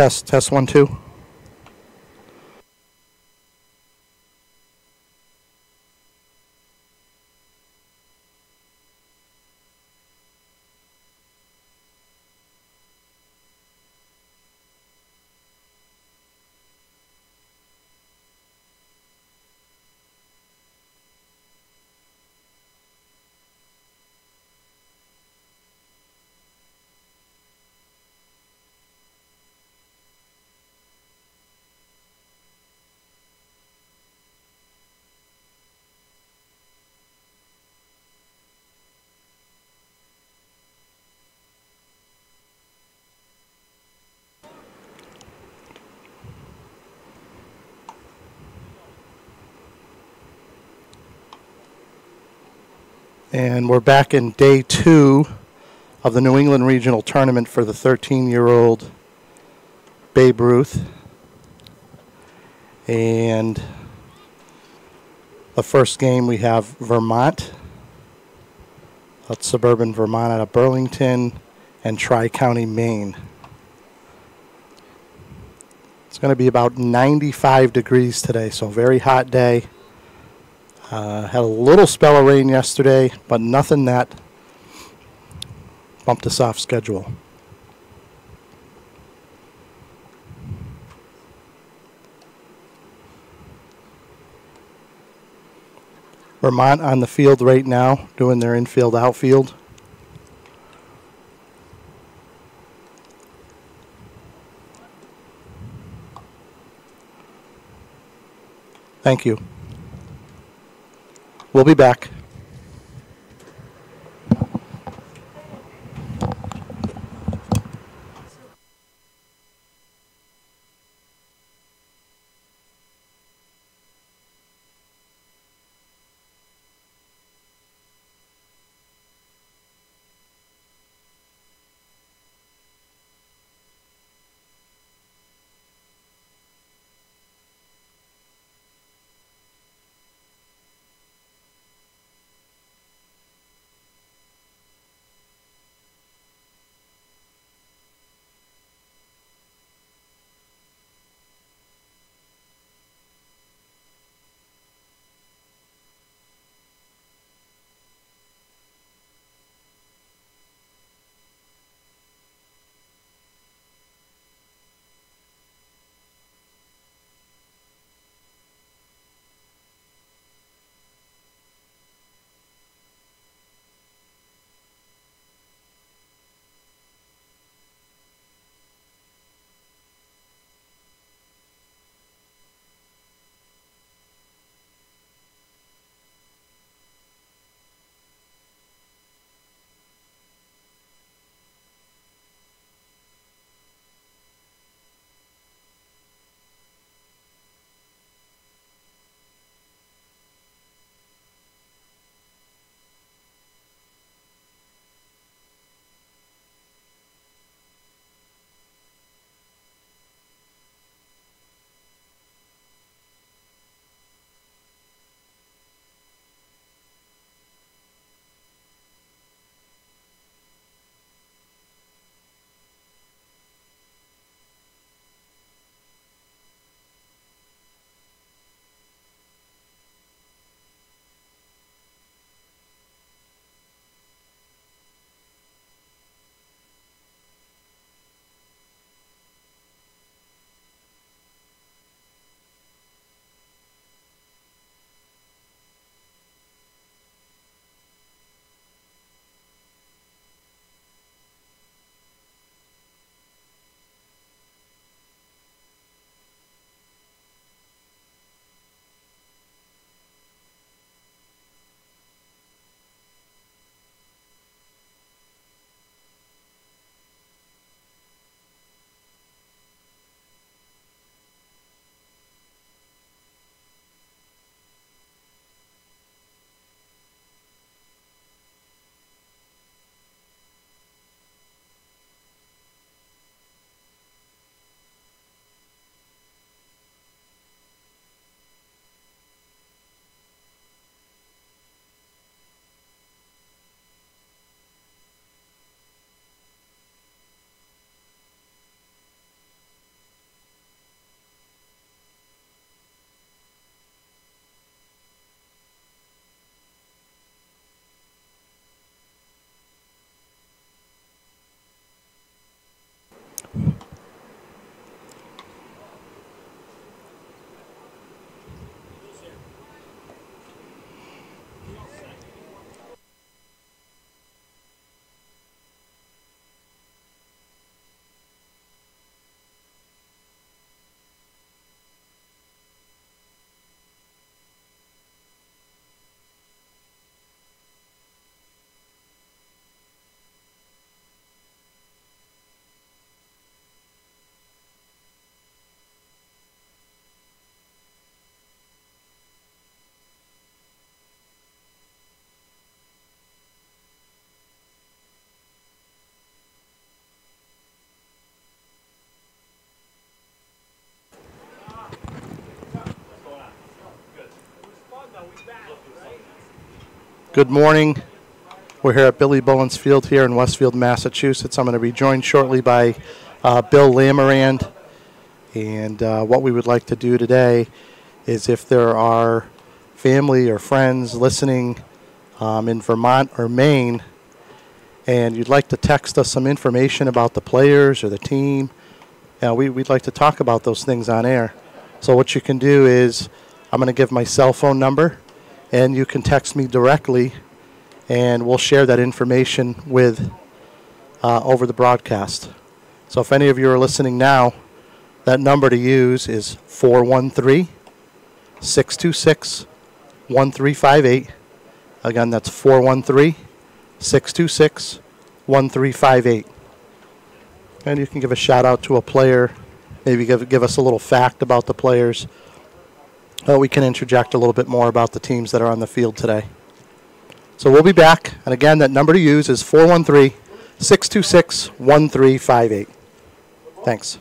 test 1, 2. And we're back in day 2 of the New England Regional Tournament for the 13-year-old Babe Ruth. And the first game we have Vermont. That's suburban Vermont out of Burlington and Tri-County, Maine. It's going to be about 95 degrees today, so a very hot day. Had a little spell of rain yesterday, but nothing that bumped us off schedule. Vermont on the field right now, doing their infield, outfield. Thank you. We'll be back. Good morning. We're here at Billy Bullens Field here in Westfield, Massachusetts. I'm going to be joined shortly by Bill Lamarand. And what we would like to do today is if there are family or friends listening in Vermont or Maine, and you'd like to text us some information about the players or the team, we'd like to talk about those things on air. So what you can do is I'm going to give my cell phone number, and you can text me directly, and we'll share that information with over the broadcast. So if any of you are listening now, that number to use is 413-626-1358. Again, that's 413-626-1358. And you can give a shout out to a player, maybe give us a little fact about the players. We can interject a little bit more about the teams that are on the field today. So we'll be back. And again, that number to use is 413-626-1358. Thanks.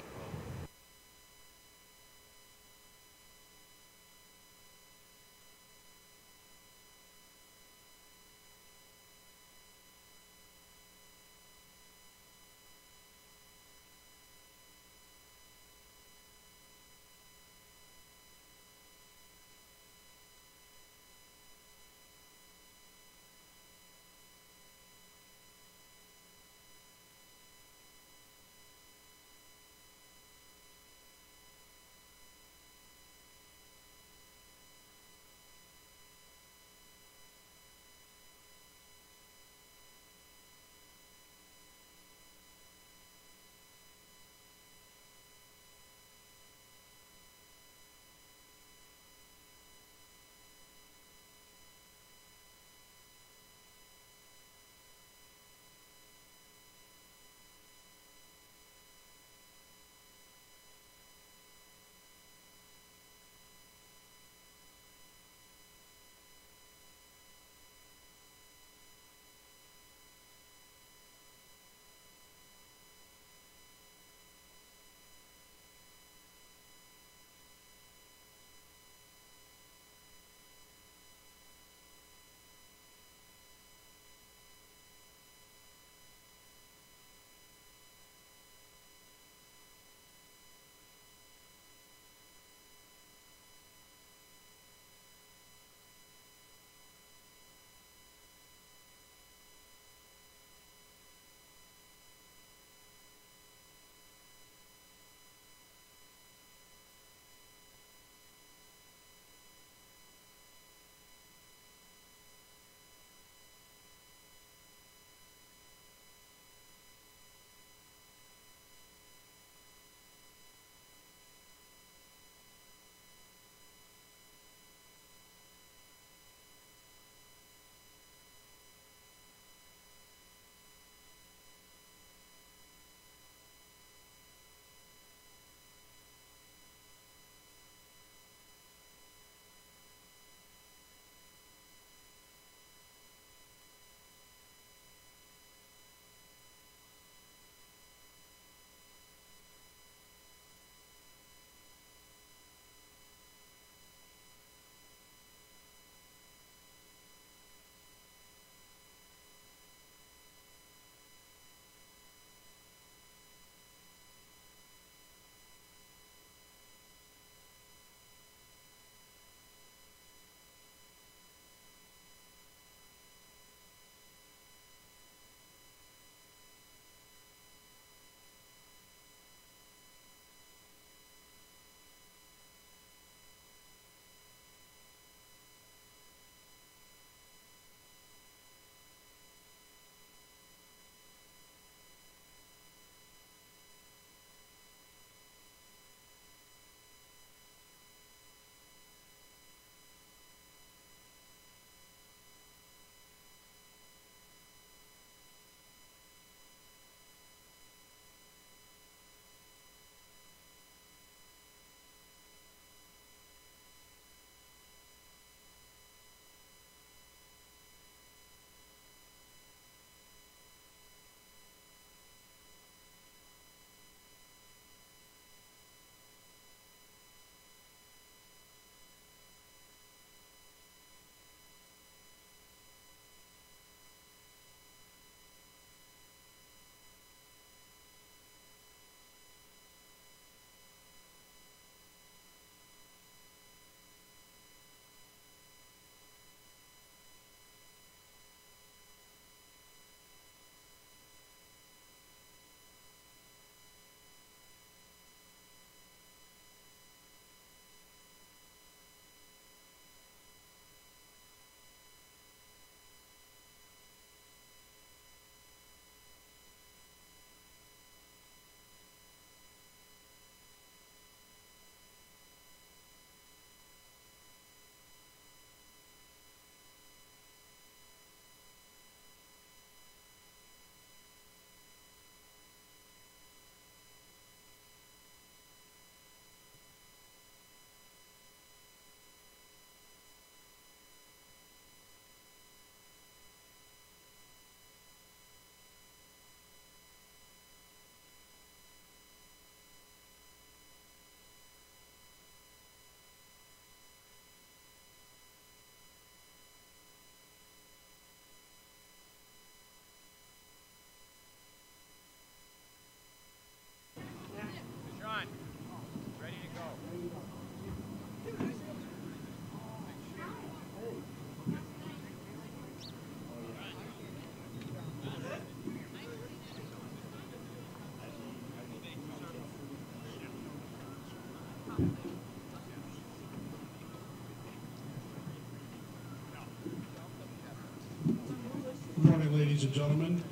ladies and gentlemen.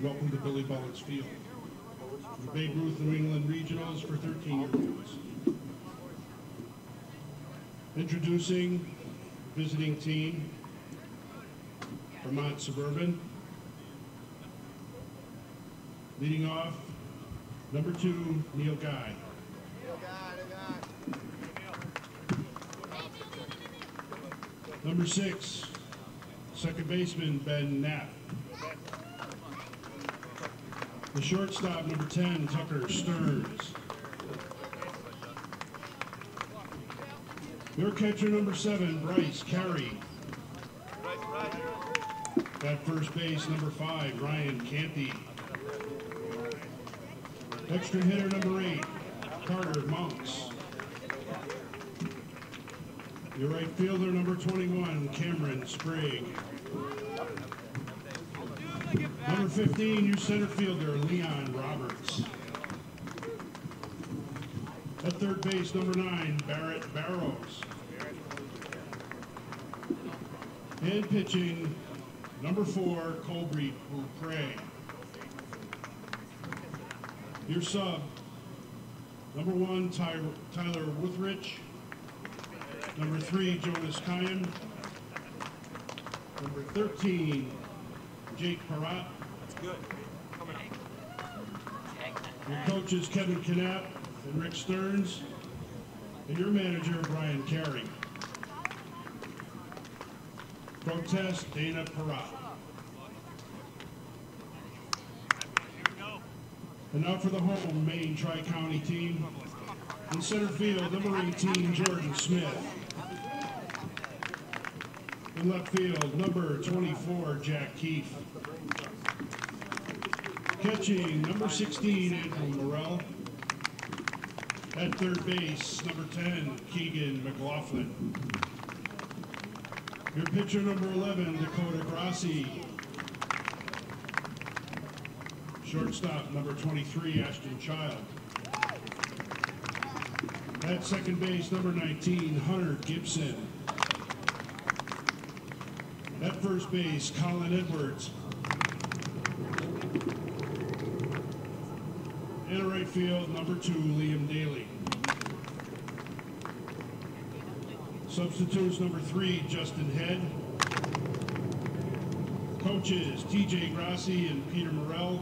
Welcome to Billy Bullens Field. The Babe Ruth New England Regionals for 13-year-olds. Introducing visiting team, Vermont Suburban. Leading off, number 2, Neil Guy. Number 6, second baseman, Ben Knapp. The shortstop, number 10, Tucker Stearns. Your catcher, number 7, Bryce Carey. At first base, number 5, Ryan Canty. Extra hitter, number 8, Carter Monks. Your right fielder, number 21, Cameron Sprague. Number 15, your center fielder, Leon Roberts. At third base, number 9, Barrett Barrows. And pitching, number 4, Colby Bupre. Your sub, number 1, Tyler Withrich. Number 3, Jonas Kyan. Number 13, Jake Parat. That's good. Coming up. Your coaches, Kevin Knapp and Rick Stearns. And your manager, Brian Carey. Protest, Dana Parat. And now for the home Maine Tri-County team. In center field, number 18, Jordan Smith. In left field, number 24, Jack Keefe. Catching, number 16, Andrew Morrell. At third base, number 10, Keegan McLaughlin. Your pitcher, number 11, Dakota Grassi. Shortstop, number 23, Ashton Child. At second base, number 19, Hunter Gibson. At first base, Colin Edwards. And at right field, number 2, Liam Daly. Substitutes, number 3, Justin Head. Coaches, TJ Grassi and Peter Morrell.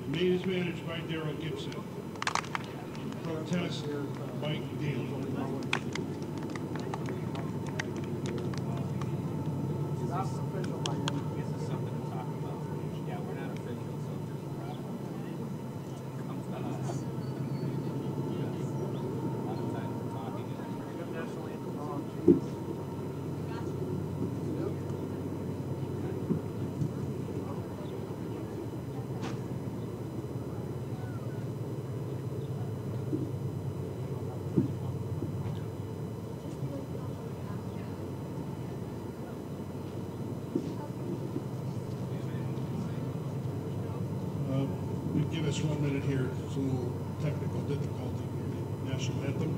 Maine is managed by Daryl Gibson. Protest, Mike Daly. Give us 1 minute here. It's a little technical difficulty. National anthem.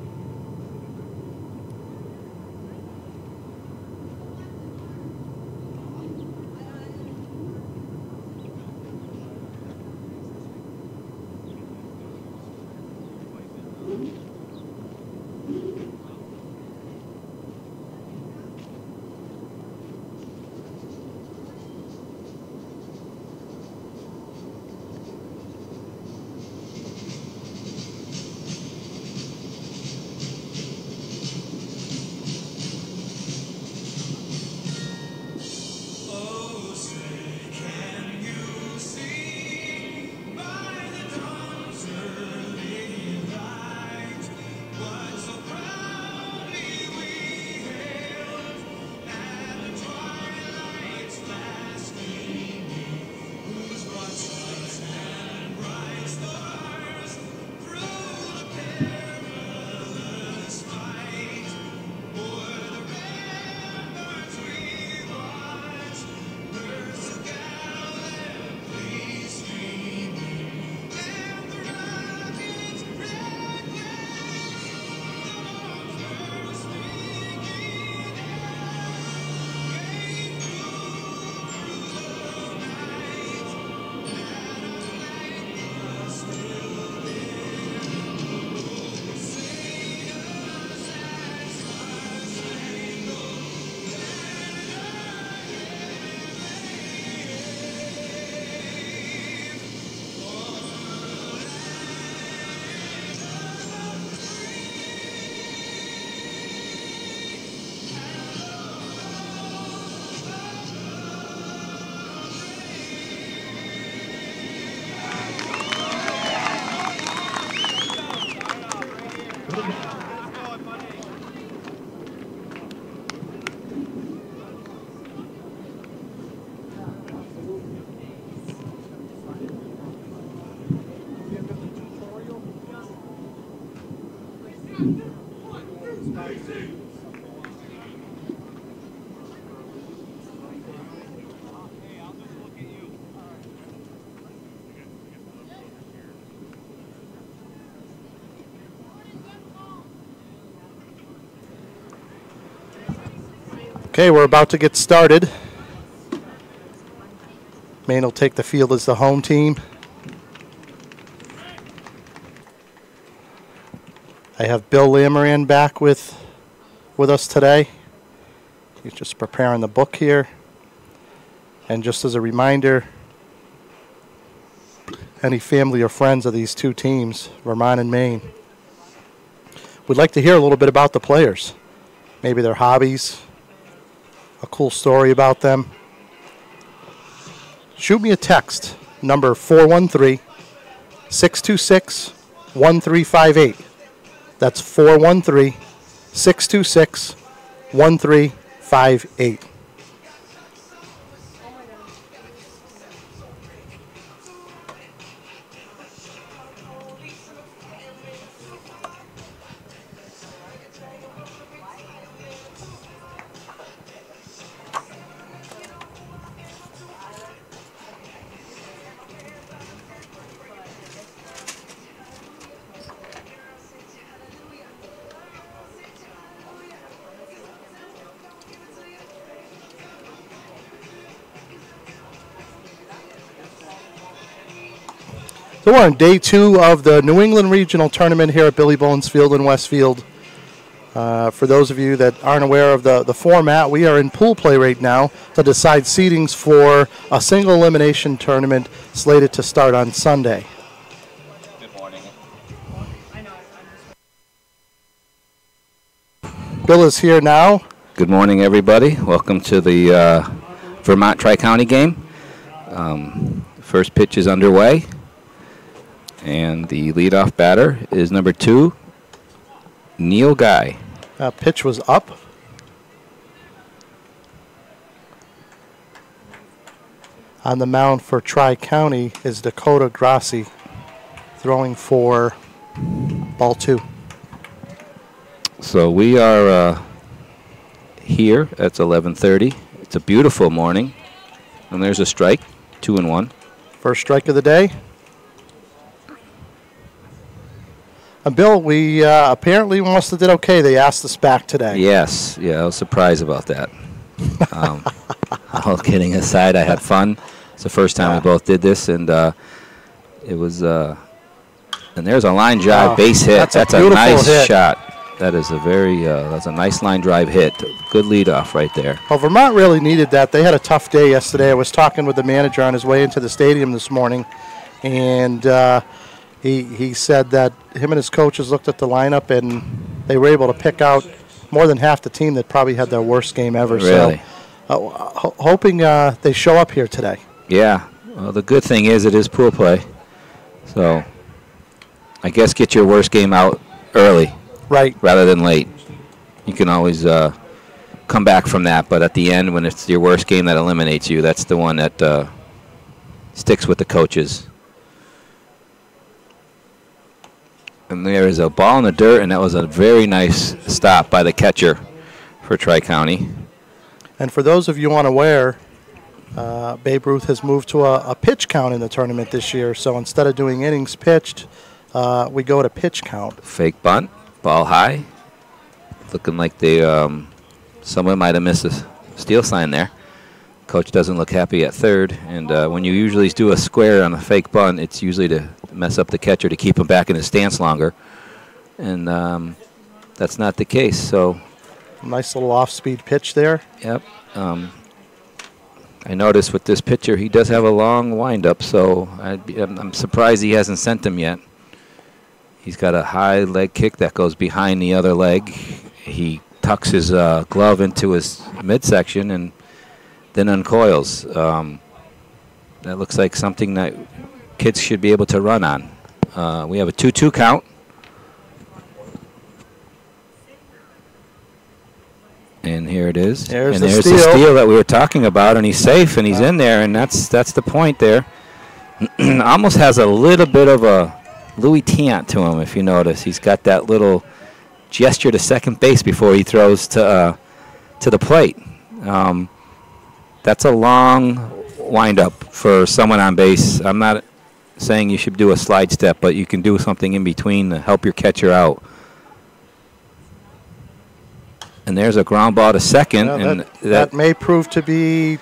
Okay, we're about to get started. Maine will take the field as the home team. I have Bill Lamoran back with us today. He's just preparing the book here. And just as a reminder, any family or friends of these two teams, Vermont and Maine, would like to hear a little bit about the players. Maybe their hobbies, a cool story about them. Shoot me a text, number 413-626-1358. That's 413-626-1358. So we're on day 2 of the New England Regional Tournament here at Billy Bullens Field in Westfield. For those of you that aren't aware of the format, we are in pool play right now to decide seedings for a single elimination tournament slated to start on Sunday. Good morning. Bill is here now. Good morning, everybody. Welcome to the Vermont Tri-County game. First pitch is underway. And the leadoff batter is number 2, Neil Guy. Pitch was up. On the mound for Tri-County is Dakota Grassi, throwing for ball 2. So we are here. It's 11:30. It's a beautiful morning. And there's a strike, 2-1. First strike of the day. Bill, we apparently must have did okay. They asked us back today. Yes. Yeah, I was surprised about that. All kidding aside, I had fun. It's the first time we both did this, and it was. And there's a line drive base hit. That's a nice shot. That is a very. That's a nice line drive hit. Good leadoff right there. Well, Vermont really needed that. They had a tough day yesterday. I was talking with the manager on his way into the stadium this morning, and he said that him and his coaches looked at the lineup and they were able to pick out more than half the team that probably had their worst game ever. Really? So, hoping they show up here today. Yeah. Well, the good thing is it is pool play. So, I guess get your worst game out early. Right. Rather than late. You can always come back from that, but at the end, when it's your worst game that eliminates you, that's the one that sticks with the coaches. And there is a ball in the dirt, and that was a very nice stop by the catcher for Tri-County. And for those of you unaware, Babe Ruth has moved to a pitch count in the tournament this year. So instead of doing innings pitched, we go to pitch count. Fake bunt, ball high. Looking like they someone might have missed a steal sign there. Coach doesn't look happy at third, and when you usually do a square on a fake bunt, it's usually to mess up the catcher to keep him back in his stance longer, and that's not the case. So, nice little off-speed pitch there. Yep. I noticed with this pitcher, he does have a long windup, so I'm surprised he hasn't sent him yet. He's got a high leg kick that goes behind the other leg. He tucks his glove into his midsection and then uncoils. That looks like something that kids should be able to run on. We have a 2-2 count. And here it is. There's the steal that we were talking about, and he's safe, and he's in there, and that's the point there. Almost has a little bit of a Louis Tiant to him, if you notice. He's got that little gesture to second base before he throws to the plate. That's a long windup for someone on base. I'm not saying you should do a slide step, but you can do something in between to help your catcher out. And there's a ground ball to second. Yeah, and that may prove to be.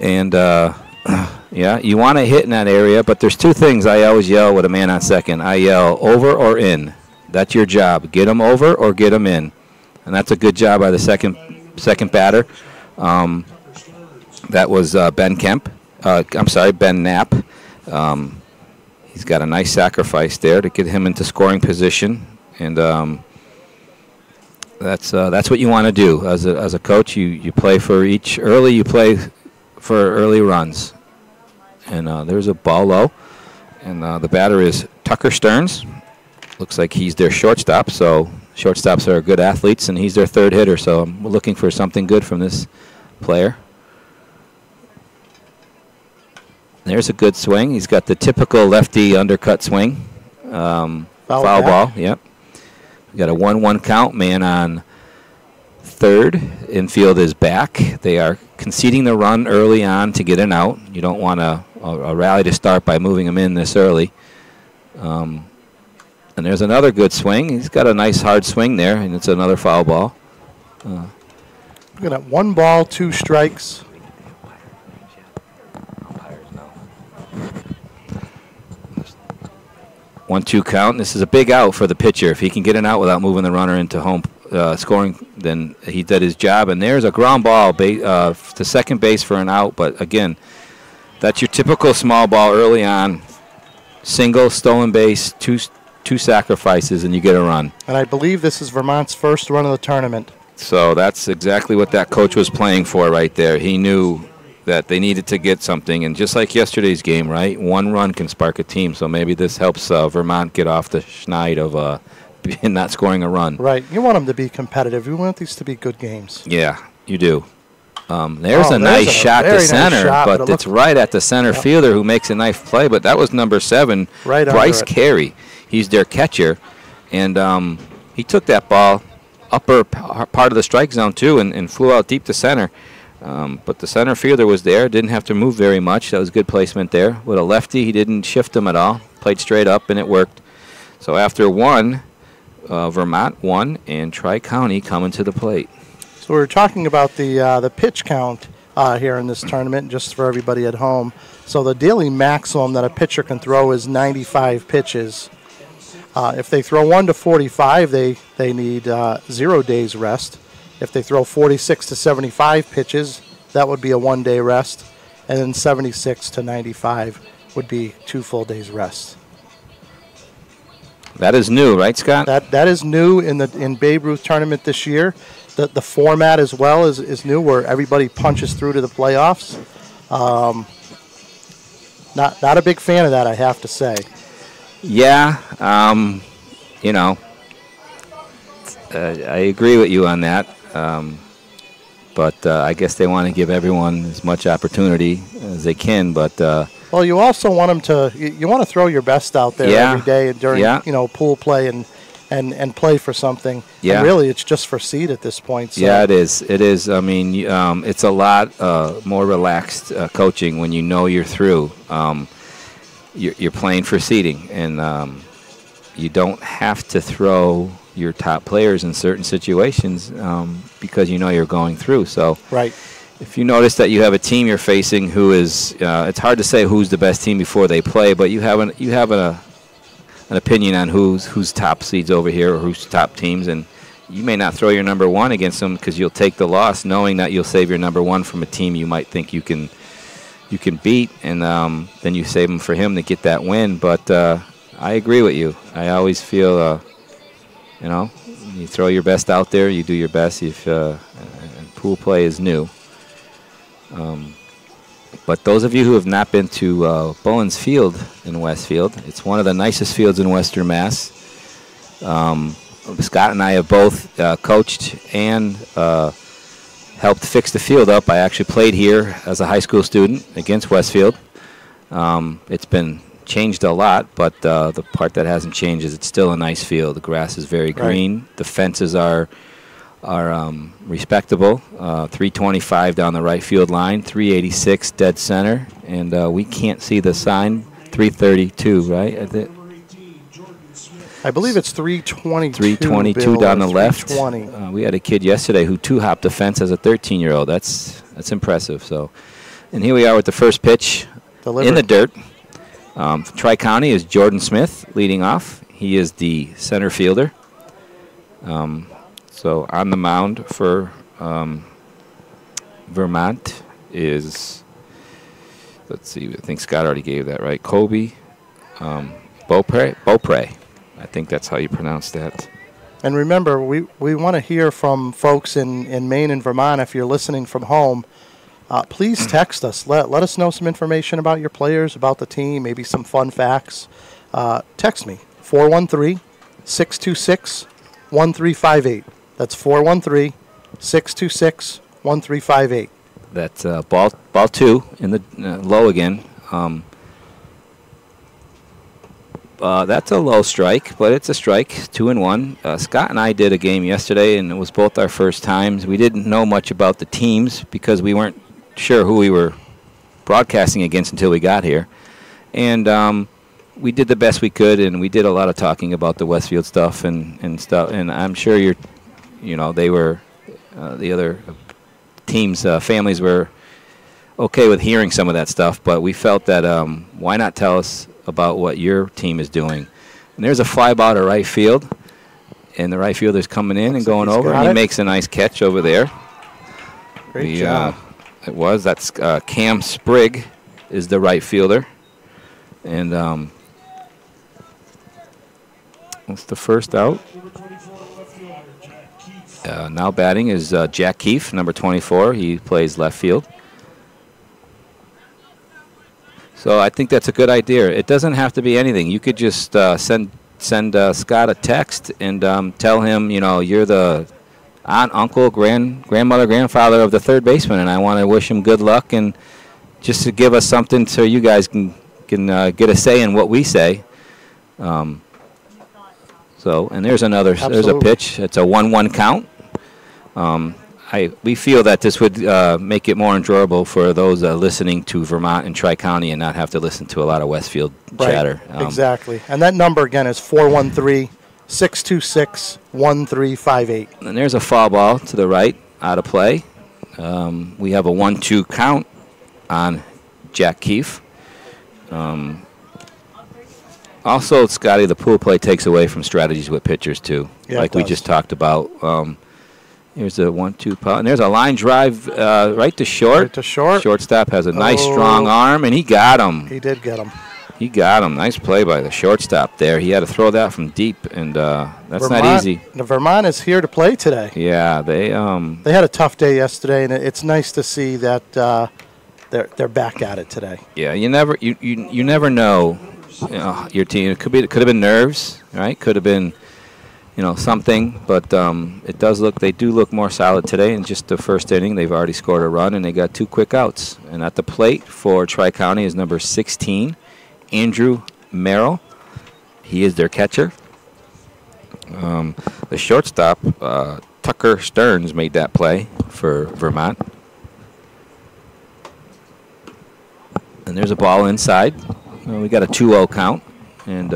And, yeah, you want to hit in that area, but there's two things I always yell with a man on second. I yell over or in. That's your job. Get him over or get him in. And that's a good job by the second batter. That was Ben Knapp. He's got a nice sacrifice there to get him into scoring position. And that's what you want to do. As a coach, you play for each early, you play for early runs. And there's a ball low. And the batter is Tucker Stearns. Looks like he's their shortstop. So shortstops are good athletes, and he's their third hitter. So I'm looking for something good from this player. There's a good swing. He's got the typical lefty undercut swing. Foul ball, yep. We got a 1-1 count. Man on third. Infield is back. They are conceding the run early on to get an out. You don't want a rally to start by moving him in this early. And there's another good swing. He's got a nice hard swing there, and it's another foul ball. Looking at 1 ball, 2 strikes. 1-2 count. This is a big out for the pitcher. If he can get an out without moving the runner into home scoring, then he did his job. And there's a ground ball to second base for an out. But again, that's your typical small ball early on. Single, stolen base, two sacrifices, and you get a run. And I believe this is Vermont's first run of the tournament. So that's exactly what that coach was playing for right there. He knew that they needed to get something, and just like yesterday's game, right, 1 run can spark a team. So maybe this helps Vermont get off the schneid of not scoring a run. Right. You want them to be competitive. You want these to be good games. Yeah, you do. There's a nice shot to center, but it's right at the center fielder who makes a nice play. But that was number 7, Bryce Carey. He's their catcher, and he took that ball upper part of the strike zone too, and flew out deep to center. But the center fielder was there, didn't have to move very much. That was good placement there. With a lefty, he didn't shift him at all. Played straight up, and it worked. So after 1, Vermont won, and Tri-County coming to the plate. So we're talking about the pitch count here in this tournament, just for everybody at home. So the daily maximum that a pitcher can throw is 95 pitches. If they throw 1 to 45, they need 0 days rest. If they throw 46 to 75 pitches, that would be a 1-day rest. And then 76 to 95 would be 2 full days rest. That is new, right, Scott? That is new in Babe Ruth tournament this year. The format as well is new, where everybody punches through to the playoffs. Not a big fan of that, I have to say. Yeah, you know, I agree with you on that. But I guess they want to give everyone as much opportunity as they can. But well, you also want them to. You want to throw your best out there every day during pool play and play for something. Yeah. And really, it's just for seed at this point. So. Yeah, it is. It is. I mean, it's a lot more relaxed coaching when you know you're through. You're playing for seeding, and you don't have to throw your top players in certain situations because you know you're going through. So right. If you notice that you have a team you're facing who is, it's hard to say who's the best team before they play, but you have an opinion on who's top seeds over here or who's top teams, and you may not throw your number 1 against them because you'll take the loss, knowing that you'll save your number 1 from a team you might think you can beat, and then you save them for him to get that win. But I agree with you. I always feel, you throw your best out there, you do your best. If pool play is new. But those of you who have not been to Bullens Field in Westfield, it's one of the nicest fields in Western Mass. Scott and I have both coached and helped fix the field up. I actually played here as a high school student against Westfield. It's been changed a lot, but the part that hasn't changed is it's still a nice field. The grass is very green. Right. The fences are respectable. 325 down the right field line, 386 dead center, and we can't see the sign. 332, right? I believe it's 322. 322 down the left. 320. We had a kid yesterday who two-hopped the fence as a 13-year-old. That's impressive. So, and here we are with the first pitch in the dirt. Tri-County is Jordan Smith leading off. He is the center fielder. So on the mound for Vermont is, let's see, I think Scott already gave that right. Kobe Beaupre. I think that's how you pronounce that. And remember, we want to hear from folks in Maine and Vermont. If you're listening from home, please text us. Let us know some information about your players, about the team, maybe some fun facts. Text me, 413-626-1358. That's 413-626-1358. That's ball two in the low again. That's a low strike, but it's a strike, 2-1. Scott and I did a game yesterday, and it was both our first times. We didn't know much about the teams because we weren't sure who we were broadcasting against until we got here. And we did the best we could, and we did a lot of talking about the Westfield stuff and stuff. And I'm sure they were, the other teams' families were okay with hearing some of that stuff, but we felt that why not tell us about what your team is doing. And there's a fly ball to right field, and the right fielder's coming in and going over, and he makes a nice catch over there. Great job. That's Cam Sprigg is the right fielder. And that's the first out. Now batting is Jack Keefe, number 24. He plays left field. So I think that's a good idea. It doesn't have to be anything. You could just send Scott a text and tell him, you're the aunt, uncle, grandmother, grandfather of the third baseman, and I want to wish him good luck, and just to give us something so you guys can get a say in what we say. And there's there's a pitch. It's a 1-1 count. We feel that this would make it more enjoyable for those listening to Vermont and Tri-County and not have to listen to a lot of Westfield chatter. Exactly. And that number, again, is 413-626-1358. And there's a foul ball to the right, out of play. We have a 1-2 count on Jack Keefe. Also, Scotty, the pool play takes away from strategies with pitchers, too, like we just talked about. Here's a 1-2 pop, and there's a line drive right to short. Right to short. Shortstop has a nice, strong arm, and he got him. He did get him. He got him. Nice play by the shortstop there. He had to throw that from deep, and that's not easy. The Vermont is here to play today. Yeah, they had a tough day yesterday, and it's nice to see that they're back at it today. Yeah, you never know. Your team. It could have been nerves, right? Could have been, something. But they do look more solid today. In just the first inning, they've already scored a run, and they got 2 quick outs. And at the plate for Tri-County is number 16, Andrew Merrill. He is their catcher. The shortstop, Tucker Stearns, made that play for Vermont. And there's a ball inside. We got a 2-0 count, and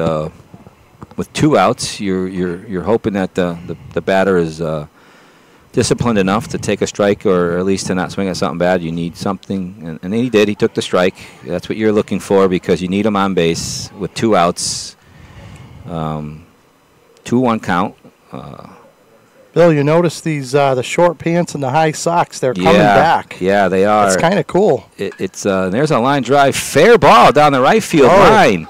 with 2 outs, you're hoping that the batter is disciplined enough to take a strike, or at least to not swing at something bad. You need something, and he did. He took the strike. That's what you're looking for, because you need him on base with 2 outs. 2-1 count. Bill, you notice these the short pants and the high socks? They're coming back. Yeah, they are. It's kind of cool. It's there's a line drive, fair ball down the right field line.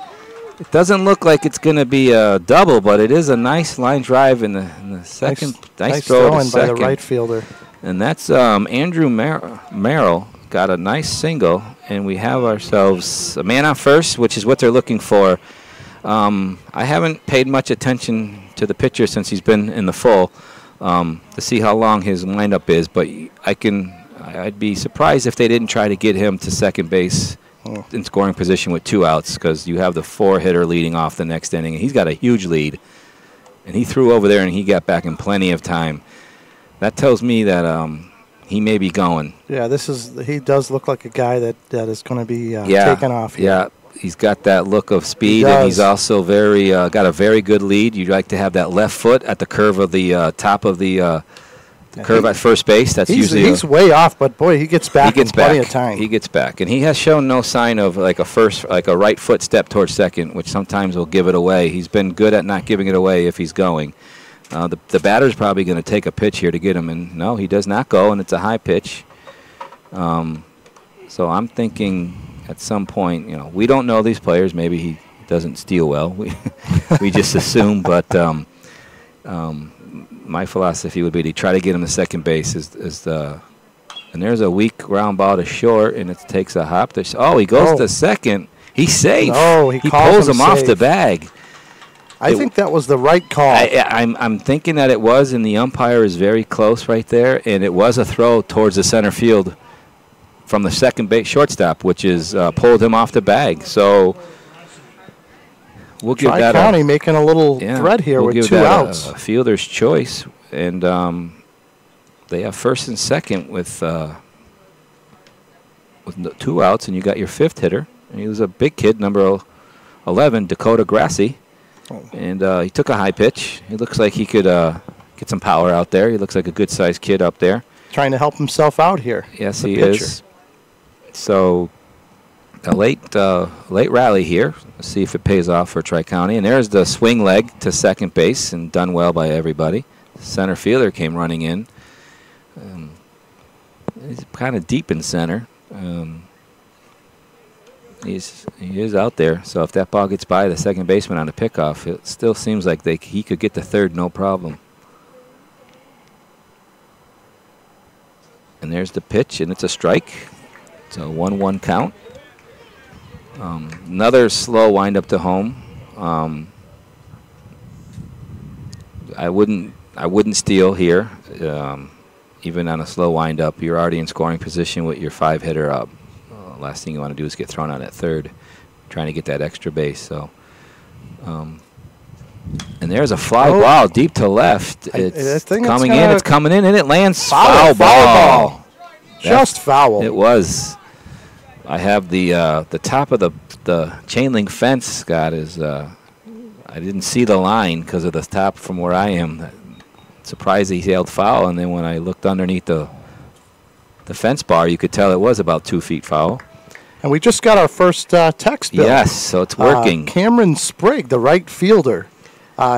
It doesn't look like it's going to be a double, but it is a nice line drive in the second. Nice throw in by the right fielder. And that's Andrew Merrill got a nice single, and we have ourselves a man on first, which is what they're looking for. I haven't paid much attention to the pitcher since he's been in the full. To see how long his windup is, but I'd be surprised if they didn't try to get him to second base in scoring position with 2 outs, because you have the 4-hitter leading off the next inning, and he's got a huge lead, and he threw over there and he got back in plenty of time. That tells me that he may be going. Yeah, he does look like a guy that is going to be taken off here. Yeah, He's got that look of speed, and he's also got a very good lead. You'd like to have that left foot at the curve of the top of the curve at first base. That's usually he's way off, but boy, he gets back in plenty of time. He gets back, and he has shown no sign of like a right foot step towards second, which sometimes will give it away. He's been good at not giving it away if he's going. The batter's probably going to take a pitch here to get him, and no, he does not go, and it's a high pitch. So I'm thinking at some point, we don't know these players. Maybe he doesn't steal well. We just assume, but my philosophy would be to try to get him to second base. And there's a weak ground ball to short, and it takes a hop. He goes to second. He's safe. No, he pulls him off the bag. I think that was the right call. I'm thinking that it was, and the umpire is very close right there, and it was a throw towards the center field from the second base shortstop, which is pulled him off the bag. So we'll give that Tri-County making a little thread here with 2 outs. A fielder's choice, and they have first and second with 2 outs, and you got your 5th hitter. And he was a big kid, number 11, Dakota Grassi. And he took a high pitch. He looks like he could get some power out there. He looks like a good-sized kid up there. Trying to help himself out here. Yes, he is. So a late rally here. Let's see if it pays off for Tri-County. And there's the swing leg to second base, and done well by everybody. The center fielder came running in. He's kind of deep in center. He is out there, so if that ball gets by the second baseman on the pickoff, it still seems like he could get to third no problem. And there's the pitch, and it's a strike. It's a 1-1 count. Another slow windup to home. I wouldn't steal here, even on a slow windup. You're already in scoring position with your 5-hitter up. Last thing you want to do is get thrown out at third, trying to get that extra base. So, and there's a fly ball deep to left. It's coming in, and it lands foul ball. Just foul. It was. I have the top of the chain link fence, Scott, is I didn't see the line because of the top from where I am. Surprised he held foul, and then when I looked underneath the fence bar, you could tell it was about 2 feet foul. And we just got our first text, Bill. Yes, so it's working. Cameron Sprigg, the right fielder.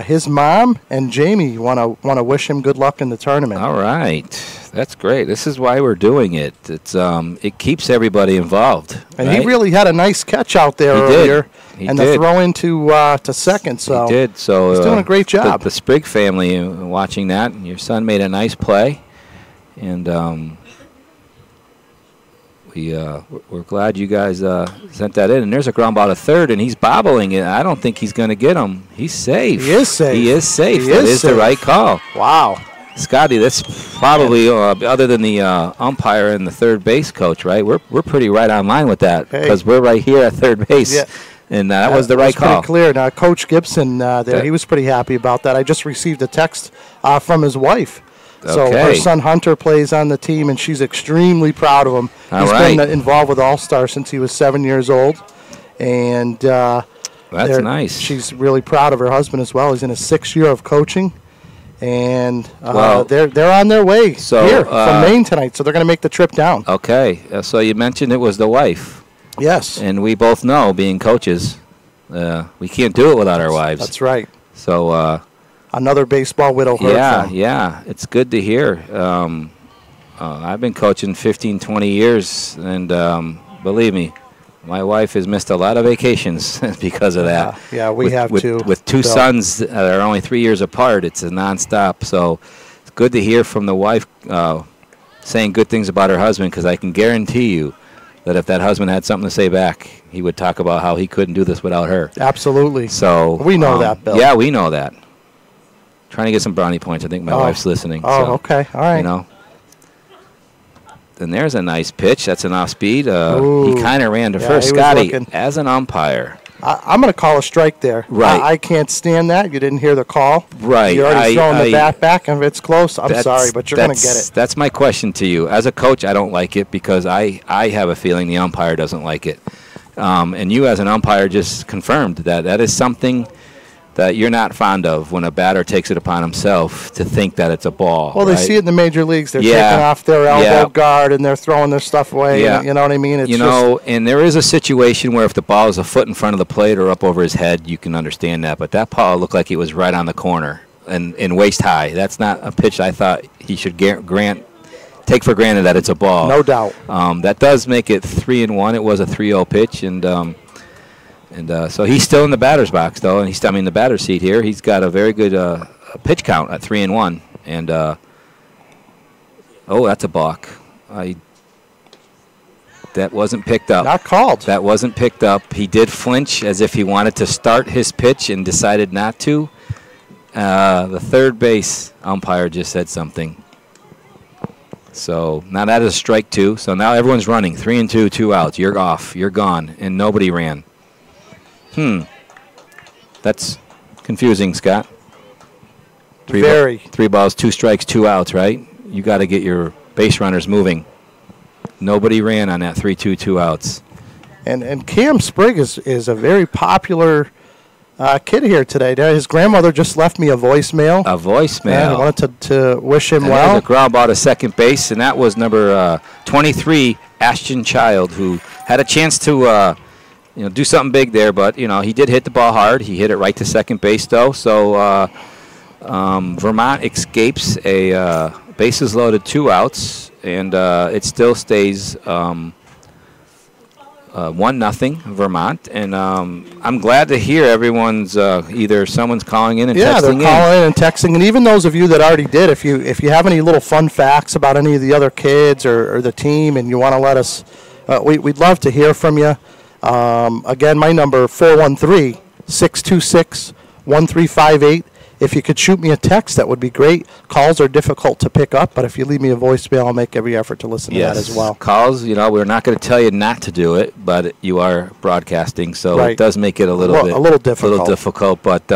His mom and Jamie want to wish him good luck in the tournament. All right, that's great. This is why we're doing it. It keeps everybody involved. And right? he really had a nice catch out there earlier, and the throw into to second. So he did. So he's doing a great job. The Sprigg family watching that. Your son made a nice play, and we're glad you guys sent that in. And there's a ground ball to third, and he's bobbling it. I don't think he's going to get him. He's safe. He is safe. He is safe. That is the right call. Wow. Scotty, that's probably, other than the umpire and the third base coach, right? We're pretty right on line with that because we're right here at third base. Yeah. And that was the right call. Pretty clear. Now, Coach Gibson he was pretty happy about that. I just received a text from his wife. So her son Hunter plays on the team, and she's extremely proud of him. He's been involved with All-Star since he was 7 years old. And that's nice. She's really proud of her husband as well. He's in his 6th year of coaching. And they're on their way here from Maine tonight, so they're going to make the trip down. Okay. So you mentioned it was the wife. Yes. And we both know, being coaches, we can't do it without our wives. That's right. So another baseball widow heard from. Yeah. It's good to hear. I've been coaching 15, 20 years, and believe me, my wife has missed a lot of vacations because of that. Yeah, we have too. With 2 sons that are only 3 years apart, it's a nonstop. So it's good to hear from the wife saying good things about her husband, because I can guarantee you that if that husband had something to say back, he would talk about how he couldn't do this without her. Absolutely. So we know that, Bill. Yeah, we know that. Trying to get some brownie points. I think my wife's listening. Oh, okay. All right. You know. Then there's a nice pitch. That's an off speed. He kind of ran to first. Scotty, as an umpire, I'm going to call a strike there. Right. I can't stand that. You didn't hear the call. Right. You're already throwing the bat back, and if it's close, I'm sorry, but you're going to get it. That's my question to you. As a coach, I don't like it because I have a feeling the umpire doesn't like it. And you as an umpire just confirmed that is something that you're not fond of when a batter takes it upon himself to think that it's a ball. Well, they right? see it in the major leagues. They're Yeah. taking off their elbow Yeah. guard and they're throwing their stuff away. Yeah. And, you know what I mean? It's And there is a situation where if the ball is a foot in front of the plate or up over his head, you can understand that. But that ball looked like it was right on the corner and waist high. That's not a pitch I thought he should take for granted that it's a ball. no doubt. That does make it 3-1. It was a 3-0 pitch, and so he's still in the batter's box, though, and he's in the batter's seat here. He's got a very good pitch count at 3-1, and that's a balk. That wasn't picked up. Not called. That wasn't picked up. He did flinch as if he wanted to start his pitch and decided not to. The third base umpire just said something. So now that is strike 2. So now everyone's running 3-2, 2 outs. You're off. You're gone, and nobody ran. That's confusing, Scott. Very. 3 balls, 2 strikes, 2 outs, right? You got to get your base runners moving. Nobody ran on that 3-2, 2 outs. And Cam Sprigg is a very popular kid here today. His grandmother just left me a voicemail. A voicemail. And I wanted to wish him And well. there's a ground ball to second base, and that was number 23, Ashton Child, who had a chance to do something big there, but he did hit the ball hard. He hit it right to second base, though. So Vermont escapes a bases loaded, 2 outs, and it still stays 1-0 Vermont. And I'm glad to hear everyone's either someone's calling in and yeah, texting they're in. calling in and texting, and even those of you that already did. If you have any little fun facts about any of the other kids or the team, and you want to let us, we'd love to hear from you. Again, my number 413-626-1358. If you could shoot me a text, that would be great. Calls are difficult to pick up, but if you leave me a voicemail, I'll make every effort to listen to that as well. Calls, we're not going to tell you not to do it, but you are broadcasting, so Right. it does make it a little difficult. But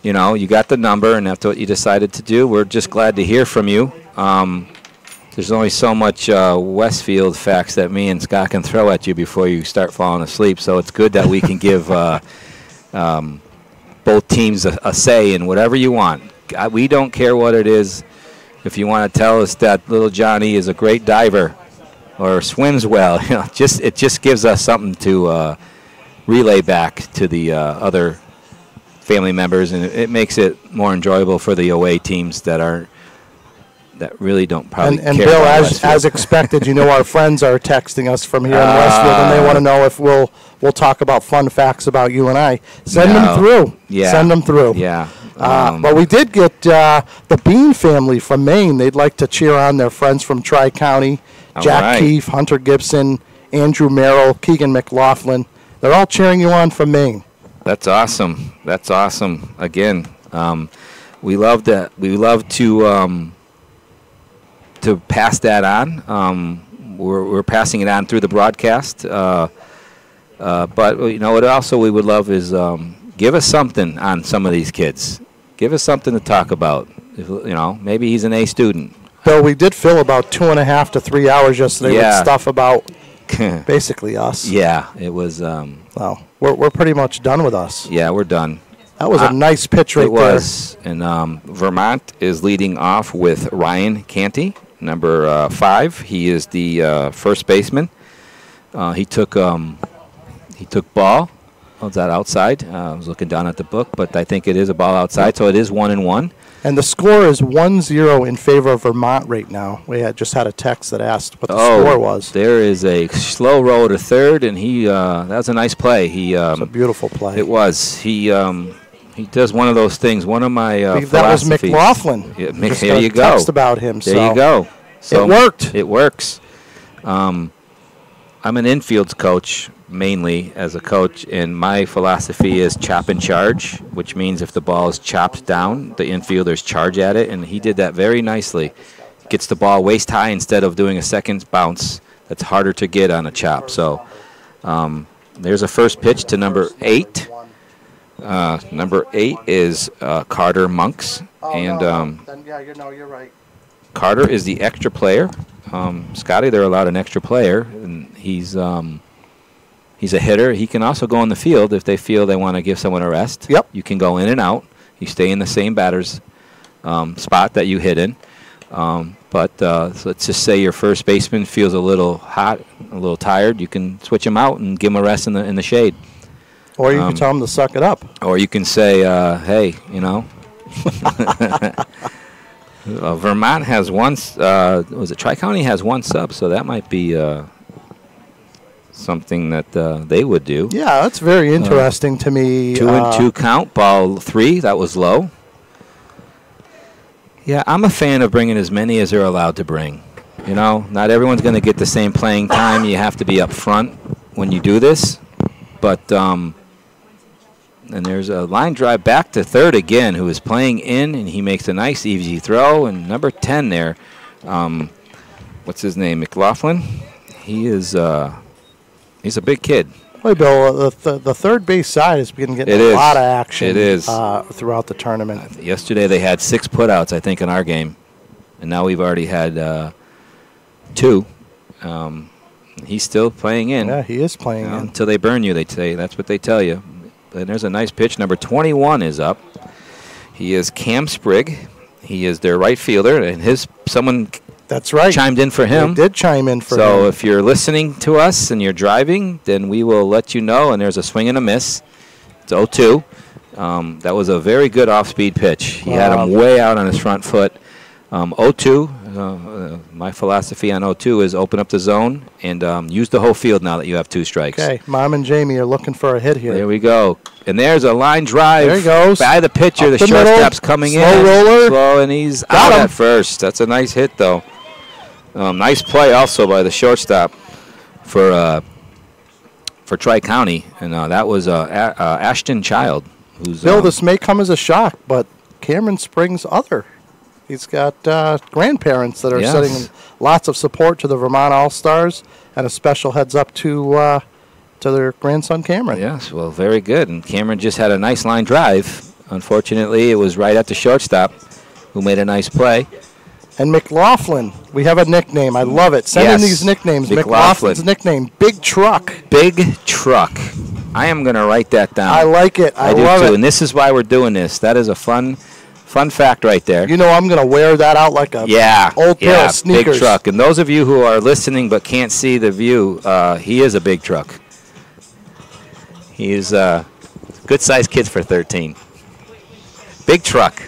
you got the number, and that's what you decided to do. We're just glad to hear from you. There's only so much Westfield facts that me and Scott can throw at you before you start falling asleep, so it's good that we can give both teams a say in whatever you want. We don't care what it is. If you want to tell us that little Johnny is a great diver or swims well, it just gives us something to relay back to the other family members, and it makes it more enjoyable for the away teams that really don't probably And care Bill, about as expected, our friends are texting us from here in Westfield, and they want to know if we'll talk about fun facts about you and I. Send them through. Yeah. Send them through. Yeah. But we did get the Bean family from Maine. They'd like to cheer on their friends from Tri-County, Jack right. Keefe, Hunter Gibson, Andrew Merrill, Keegan McLaughlin. They're all cheering you on from Maine. That's awesome. That's awesome. Again, we love that. We love to pass that on. We're passing it on through the broadcast. But what also we would love is give us something on some of these kids. Give us something to talk about. Maybe he's an A student. Bill, we did fill about 2.5 to 3 hours yesterday with stuff about basically us. Yeah, it was. Well, we're pretty much done with us. Yeah, we're done. That was a nice pitch right there. It was. And Vermont is leading off with Ryan Canty, number 5. He is the first baseman. He took ball. Was that outside? I was looking down at the book, but I think it is a ball outside, so it is 1-1. And the score is 1-0 in favor of Vermont right now. We just had a text that asked what the score was. There is a slow roll to third, and that was a nice play. It's a beautiful play. It was. He does one of those things. One of my that was McLaughlin. Yeah, there you go. Text about him. There you go. So it worked. It works. I'm an infields coach mainly as a coach, and my philosophy is chop and charge, which means if the ball is chopped down, the infielders charge at it, and he did that very nicely. Gets the ball waist high instead of doing a second bounce. That's harder to get on a chop. So there's a first pitch to number 8. Number 8 is Carter Monks, you're right. Carter is the extra player. Scotty, they're allowed an extra player, and he He's a hitter. He can also go in the field if they feel they want to give someone a rest. Yep. You can go in and out. You stay in the same batter's spot that you hit in. So let's just say your first baseman feels a little hot, a little tired. You can switch him out and give him a rest in the shade. Or you can tell him to suck it up. Or you can say, hey, you know. Vermont has one. Tri-County has one sub, so that might be something that they would do. Yeah, that's very interesting to me. 2-2 count, ball 3. That was low. Yeah, I'm a fan of bringing as many as they're allowed to bring. You know, not everyone's going to get the same playing time. You have to be up front when you do this. But and there's a line drive back to third again, who is playing in, and he makes a nice easy throw. And number 10 there, what's his name, McLaughlin? He is he's a big kid. Boy, Bill, the third base side has been getting a lot of action. It is. Throughout the tournament. Yesterday they had 6 putouts, I think, in our game, and now we've already had 2. He's still playing in. Yeah, he is playing in. Until they burn you, they say. That's what they tell you. And there's a nice pitch. Number 21 is up. He is Cam Sprigg. He is their right fielder, and someone That's right. chimed in for him. They did chime in for him. So if you're listening to us and you're driving, then we will let you know. And there's a swing and a miss. It's 0-2. That was a very good off-speed pitch. He had him way out on his front foot. 0-2. My philosophy on 0-2 is open up the zone and use the whole field now that you have 2 strikes. Okay, Mom and Jamie are looking for a hit here. There we go. And there's a line drive. There he goes. By the pitcher. Up The shortstop's coming slow in. Roller. Slow, and he's out at first. That's a nice hit, though. Nice play also by the shortstop for Tri-County. And that was Ashton Child. Who's, Bill, this may come as a shock, but Cameron Spring's other. He's got grandparents that are sending lots of support to the Vermont All-Stars and a special heads-up to their grandson, Cameron. Yes, well, very good. And Cameron just had a nice line drive. Unfortunately, it was right at the shortstop, who made a nice play. And McLaughlin, we have a nickname. I love it. Send in these nicknames. McLaughlin's nickname, Big Truck. Big Truck. I am going to write that down. I like it. I do love too. it. And this is why we're doing this. That is a fun fact right there. You know I'm going to wear that out like a old pair of sneakers. Big Truck. And those of you who are listening but can't see the view, he is a big truck. He is a good-sized kid for 13. Big Truck.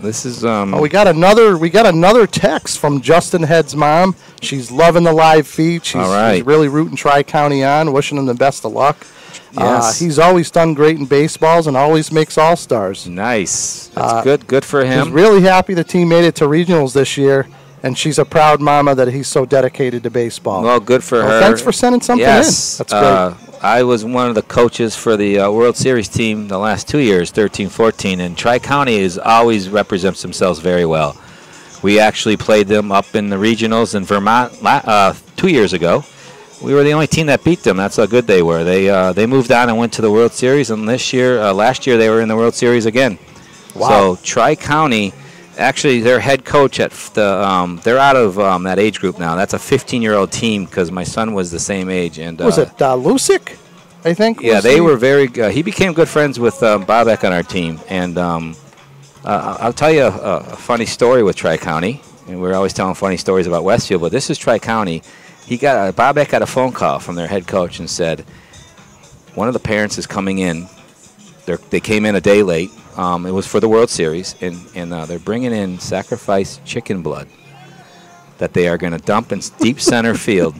This is we got another text from Justin Head's mom. She's loving the live feed. She's really rooting Tri-County on, wishing him the best of luck. Yes. He's always done great in baseballs and always makes All-Stars. Nice. That's good for him. He's really happy the team made it to regionals this year, and she's a proud mama that he's so dedicated to baseball. Well, good for her. Thanks for sending something in. That's great. I was one of the coaches for the World Series team the last 2 years, 13-14, and Tri-County always represents themselves very well. We actually played them up in the regionals in Vermont 2 years ago. We were the only team that beat them. That's how good they were. They moved on and went to the World Series, and last year they were in the World Series again. Wow. So Tri-County, actually their head coach at they're out of that age group now. That's a 15-year-old team because my son was the same age. And was it Lusick, I think? Yeah, they were very good. He became good friends with Bobek on our team. And I'll tell you a funny story with Tri-County. And we're always telling funny stories about Westfield, but this is Tri-County. Bobek got a phone call from their head coach and said, one of the parents is coming in. They came in a day late. It was for the World Series, and they're bringing in sacrificed chicken blood that they are going to dump in deep center field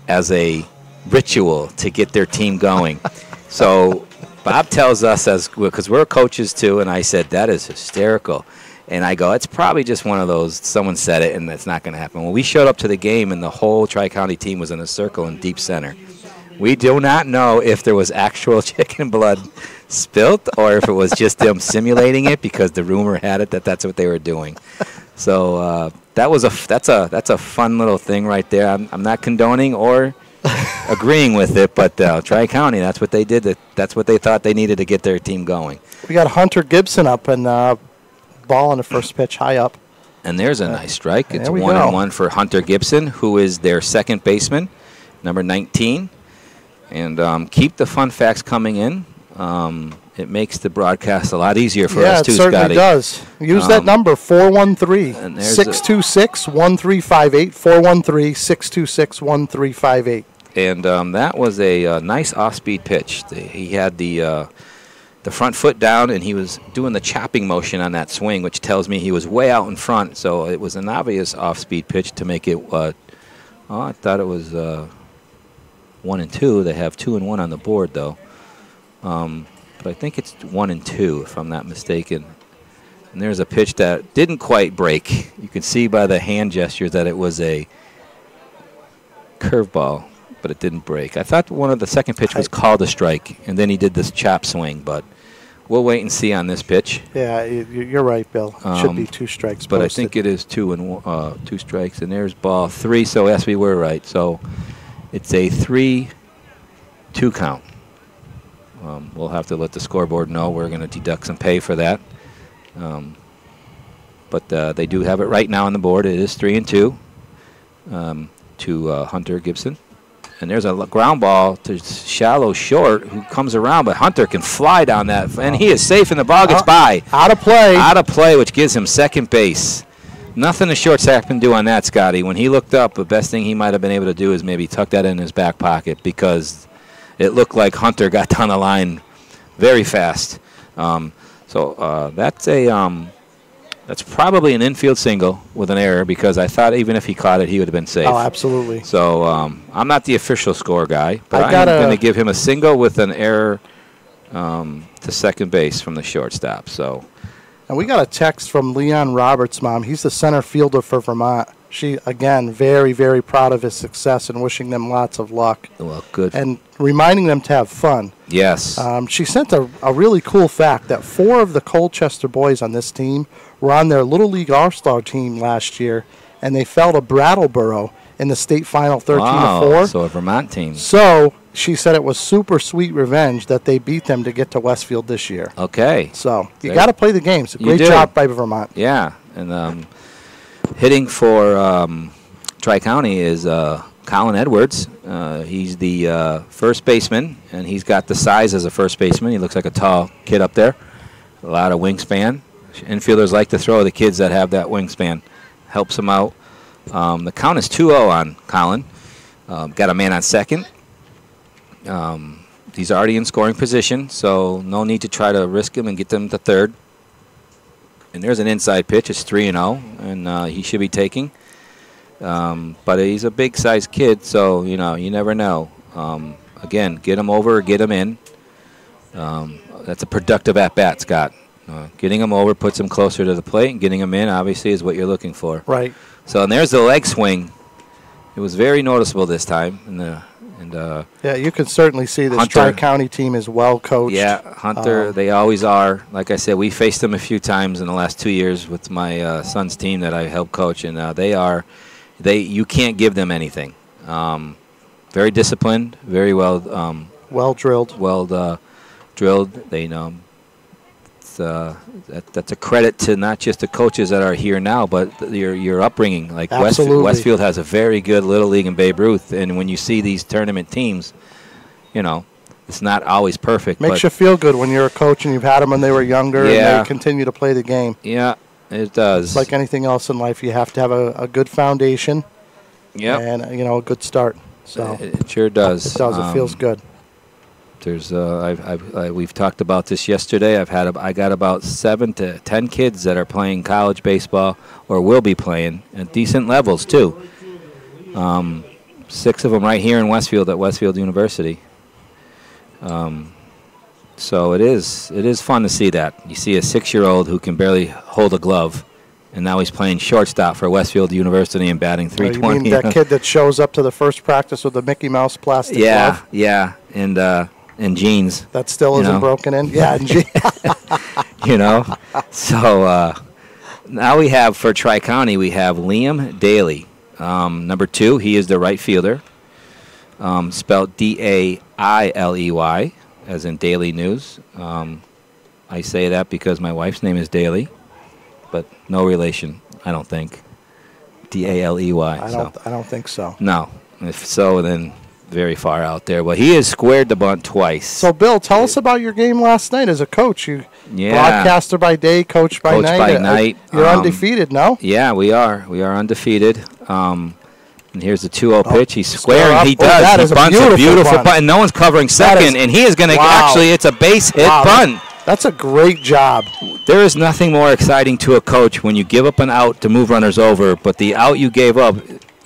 as a ritual to get their team going. So Bob tells us, because we're coaches too, and I said, that is hysterical. And I go, it's probably just one of those, someone said it, and that's not going to happen. Well, we showed up to the game, and the whole Tri-County team was in a circle in deep center. We do not know if there was actual chicken blood spilt or if it was just them simulating it because the rumor had it that that's what they were doing. So that's a fun little thing right there. I'm not condoning or agreeing with it, but Tri-County, that's what they did. That's what they thought they needed to get their team going. We got Hunter Gibson up and ball on the first pitch high up. And there's a nice strike. It's 1-1 for Hunter Gibson, who is their second baseman. number 19. And keep the fun facts coming in. It makes the broadcast a lot easier for us, too, Scotty. Yeah, it certainly does. Use that number, 413-626-1358, 413-626-1358. And that was a nice off-speed pitch. He had the front foot down, and he was doing the chopping motion on that swing, which tells me he was way out in front. So it was an obvious off-speed pitch to make it, I thought it was 1 and 2. They have 2 and 1 on the board, though. But I think it's 1 and 2, if I'm not mistaken. And there's a pitch that didn't quite break. You can see by the hand gesture that it was a curveball, but it didn't break. I thought the second pitch was called a strike, and then he did this chop swing, but we'll wait and see on this pitch. Yeah, you're right, Bill. It should be 2 strikes but posted. I think it is 2 strikes, and there's ball 3, so yes, we were right. So it's a 3-2 count. We'll have to let the scoreboard know. We're going to deduct some pay for that. But they do have it right now on the board. It is 3-2 to Hunter Gibson. And there's a ground ball to shallow short who comes around, but Hunter can fly down that. And he is safe, and the ball gets by. Out of play. Out of play, which gives him second base. Nothing the shortstop can do on that, Scotty. When he looked up, the best thing he might have been able to do is maybe tuck that in his back pocket, because it looked like Hunter got down the line very fast. That's probably an infield single with an error, because I thought even if he caught it, he would have been safe. Oh, absolutely. So I'm not the official score guy, but I'm going to give him a single with an error to second base from the shortstop. So. And we got a text from Leon Roberts' mom. He's the center fielder for Vermont. She, again, very, very proud of his success and wishing them lots of luck. Well, good. And reminding them to have fun. Yes. She sent a really cool fact that 4 of the Colchester boys on this team were on their Little League All-Star team last year, and they fell to Brattleboro in the state final 13-4. So a Vermont team. So she said it was super sweet revenge that they beat them to get to Westfield this year. Okay. So you got to play the games. Great job by Vermont. Yeah. And hitting for Tri-County is Colin Edwards. He's the first baseman, and he's got the size as a first baseman. He looks like a tall kid up there. A lot of wingspan. Infielders like to throw the kids that have that wingspan. Helps them out. The count is 2-0 on Colin. Got a man on second. He's already in scoring position, so no need to try to risk him and get them to third. And there's an inside pitch. It's 3-0, and he should be taking. But he's a big-sized kid, so, you never know. Again, get him over or get him in. That's a productive at-bat, Scott. Getting him over puts him closer to the plate, and getting him in, obviously, is what you're looking for. Right. So, and there's the leg swing. It was very noticeable this time. Yeah, you can certainly see this Tri-County team is well coached. Yeah, Hunter, they always are. Like I said, we faced them a few times in the last 2 years with my son's team that I helped coach, and you can't give them anything. Very disciplined, very well drilled. Drilled. They know. That's a credit to not just the coaches that are here now, but your upbringing. Like Westfield has a very good Little League in Babe Ruth, and when you see these tournament teams, it's not always perfect. Makes you feel good when you're a coach and you've had them when they were younger and they continue to play the game. Yeah, it does. It's like anything else in life, you have to have a good foundation. Yeah, and a good start. So it sure does. It does. It feels good. There's we've talked about this yesterday. I got about 7 to 10 kids that are playing college baseball or will be playing at decent levels too. 6 of them right here in Westfield at Westfield University. So it is fun to see that. You see a 6-year-old who can barely hold a glove, and now he's playing shortstop for Westfield University and batting .320. You mean that kid that shows up to the first practice with the Mickey Mouse plastic glove? Yeah, and jeans. That still isn't broken in? Yeah, and jeans. So now we have, for Tri-County, we have Liam Daly. Number 2, he is the right fielder. Spelled D-A-I-L-E-Y, as in Daily News. I say that because my wife's name is Daly, but no relation, I don't think. D-A-L-E-Y. I don't think so. No. If so, then very far out there. Well, he has squared the bunt twice. So, Bill, tell us about your game last night as a coach. You Yeah. broadcaster by day, coach by Coach night. by night. You're undefeated, no? Yeah, we are. We are undefeated. And here's the 2-0 pitch. He's squaring. up. He Oh, does. that He is a bunts a beautiful beautiful bunt. bunt. And no one's covering second. And he is going to Wow. actually, it's a base hit Wow, bunt. That's a great job. There is nothing more exciting to a coach when you give up an out to move runners over, but the out you gave up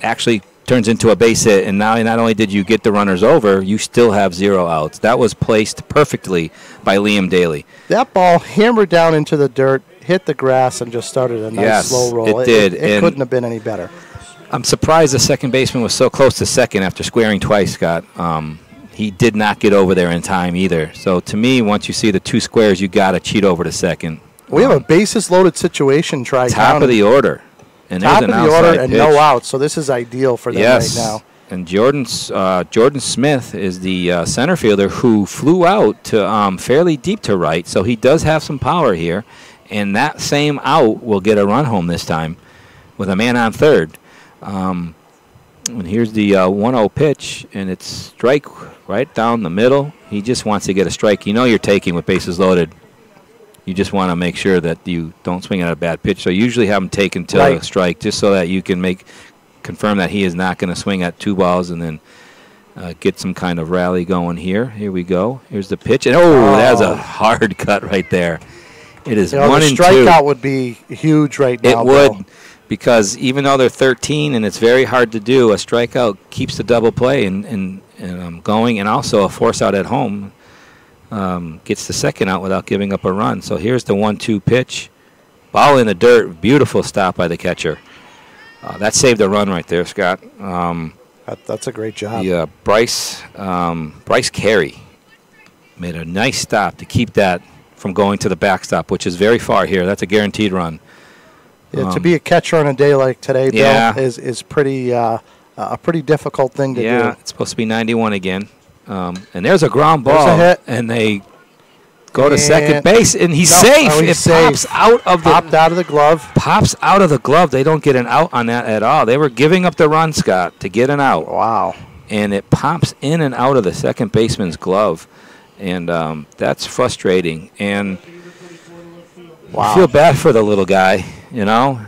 actually turns into a base hit, and now not only did you get the runners over, you still have 0 outs. That was placed perfectly by Liam Daly. That ball hammered down into the dirt, hit the grass, and just started a nice Yes, slow roll. it did, It and couldn't have been any better. I'm surprised the second baseman was so close to second after squaring twice, Scott. He did not get over there in time either. So to me, once you see the 2 squares, you got to cheat over to second. We have a bases-loaded situation, Tri-County. Top of the order. And Top there's of an the order outside and pitch. no outs, so this is ideal for them Yes. right now. And Jordan Smith is the center fielder who flew out to fairly deep to right, so he does have some power here. And that same out will get a run home this time with a man on third. And here's the 1-0 pitch, and it's strike right down the middle. He just wants to get a strike. You know you're taking with bases loaded. You just want to make sure that you don't swing at a bad pitch. So you usually have him taken to a strike just so that you can confirm that he is not going to swing at 2 balls and then get some kind of rally going here. Here we go. Here's the pitch. And that's a hard cut right there. It is 1 and 2. The strikeout would be huge right now. It would, because even though they're 13 and it's very hard to do, a strikeout keeps the double play and going, and also a force out at home gets the second out without giving up a run. So here's the 1-2 pitch. Ball in the dirt. Beautiful stop by the catcher. That saved a run right there, Scott. That's a great job. Yeah, Bryce Carey made a nice stop to keep that from going to the backstop, which is very far here. That's a guaranteed run. Yeah, to be a catcher on a day like today, Bill, Yeah. is pretty a pretty difficult thing to do. Yeah, it's supposed to be 91 again. And there's a ground There's a ball, hit. and they go to second base, and he's safe. He's It safe. pops out of the Popped out of the glove. pops out of the glove. They don't get an out on that at all. They were giving up the run, Scott, to get an out. Wow. And it pops in and out of the second baseman's glove, and that's frustrating. And Wow. I feel bad for the little guy, you know.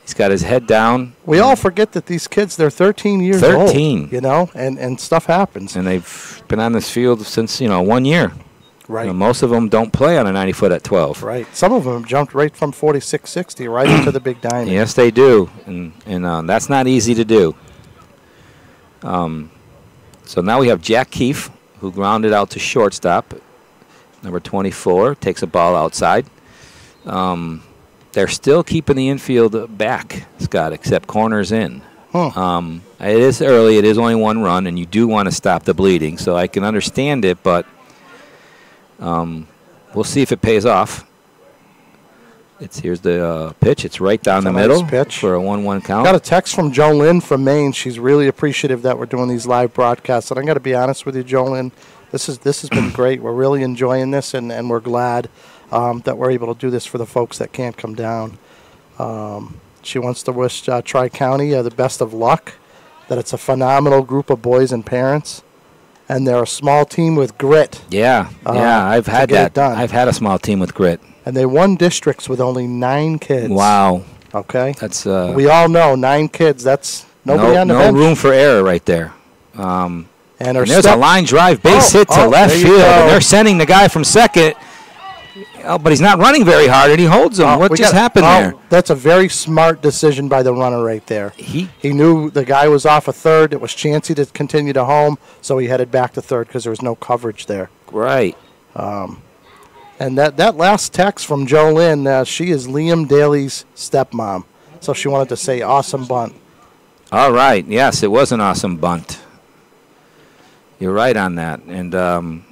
He's got his head down. We all forget that these kids, they're 13 years 13. old, you know, and stuff happens. And they've been on this field since, 1 year. Right. Most of them don't play on a 90-foot at 12. Right. Some of them jumped right from 46-60 right into the big diamond. Yes, they do. And that's not easy to do. So now we have Jack Keefe, who grounded out to shortstop. Number 24 takes a ball outside. They're still keeping the infield back, Scott, except corners in. It is early. It is only 1 run, and you do want to stop the bleeding. So I can understand it, but we'll see if it pays off. Here's the pitch. It's right down the middle pitch for a 1-1 count. Got a text from Jolynn from Maine. She's really appreciative that we're doing these live broadcasts. And I got to be honest with you, Jolynn, this has been great. We're really enjoying this, and we're glad that we're able to do this for the folks that can't come down. She wants to wish Tri-County the best of luck, that it's a phenomenal group of boys and parents, and they're a small team with grit. Yeah, I've had get it that. done. I've had a small team with grit. And they won districts with only 9 kids. Wow. Okay? That's We all know 9 kids, that's nobody on the no bench. room for error right there. And there's a line drive base hit to left there you field, go. and they're sending the guy from second. But he's not running very hard, and he holds him. What just happened there? That's a very smart decision by the runner right there. He knew the guy was off a third. It was chancy to continue to home, so he headed back to third because there was no coverage there. Right. And that last text from Jolynn, she is Liam Daly's stepmom. So she wanted to say awesome bunt. All right. Yes, it was an awesome bunt. You're right on that. And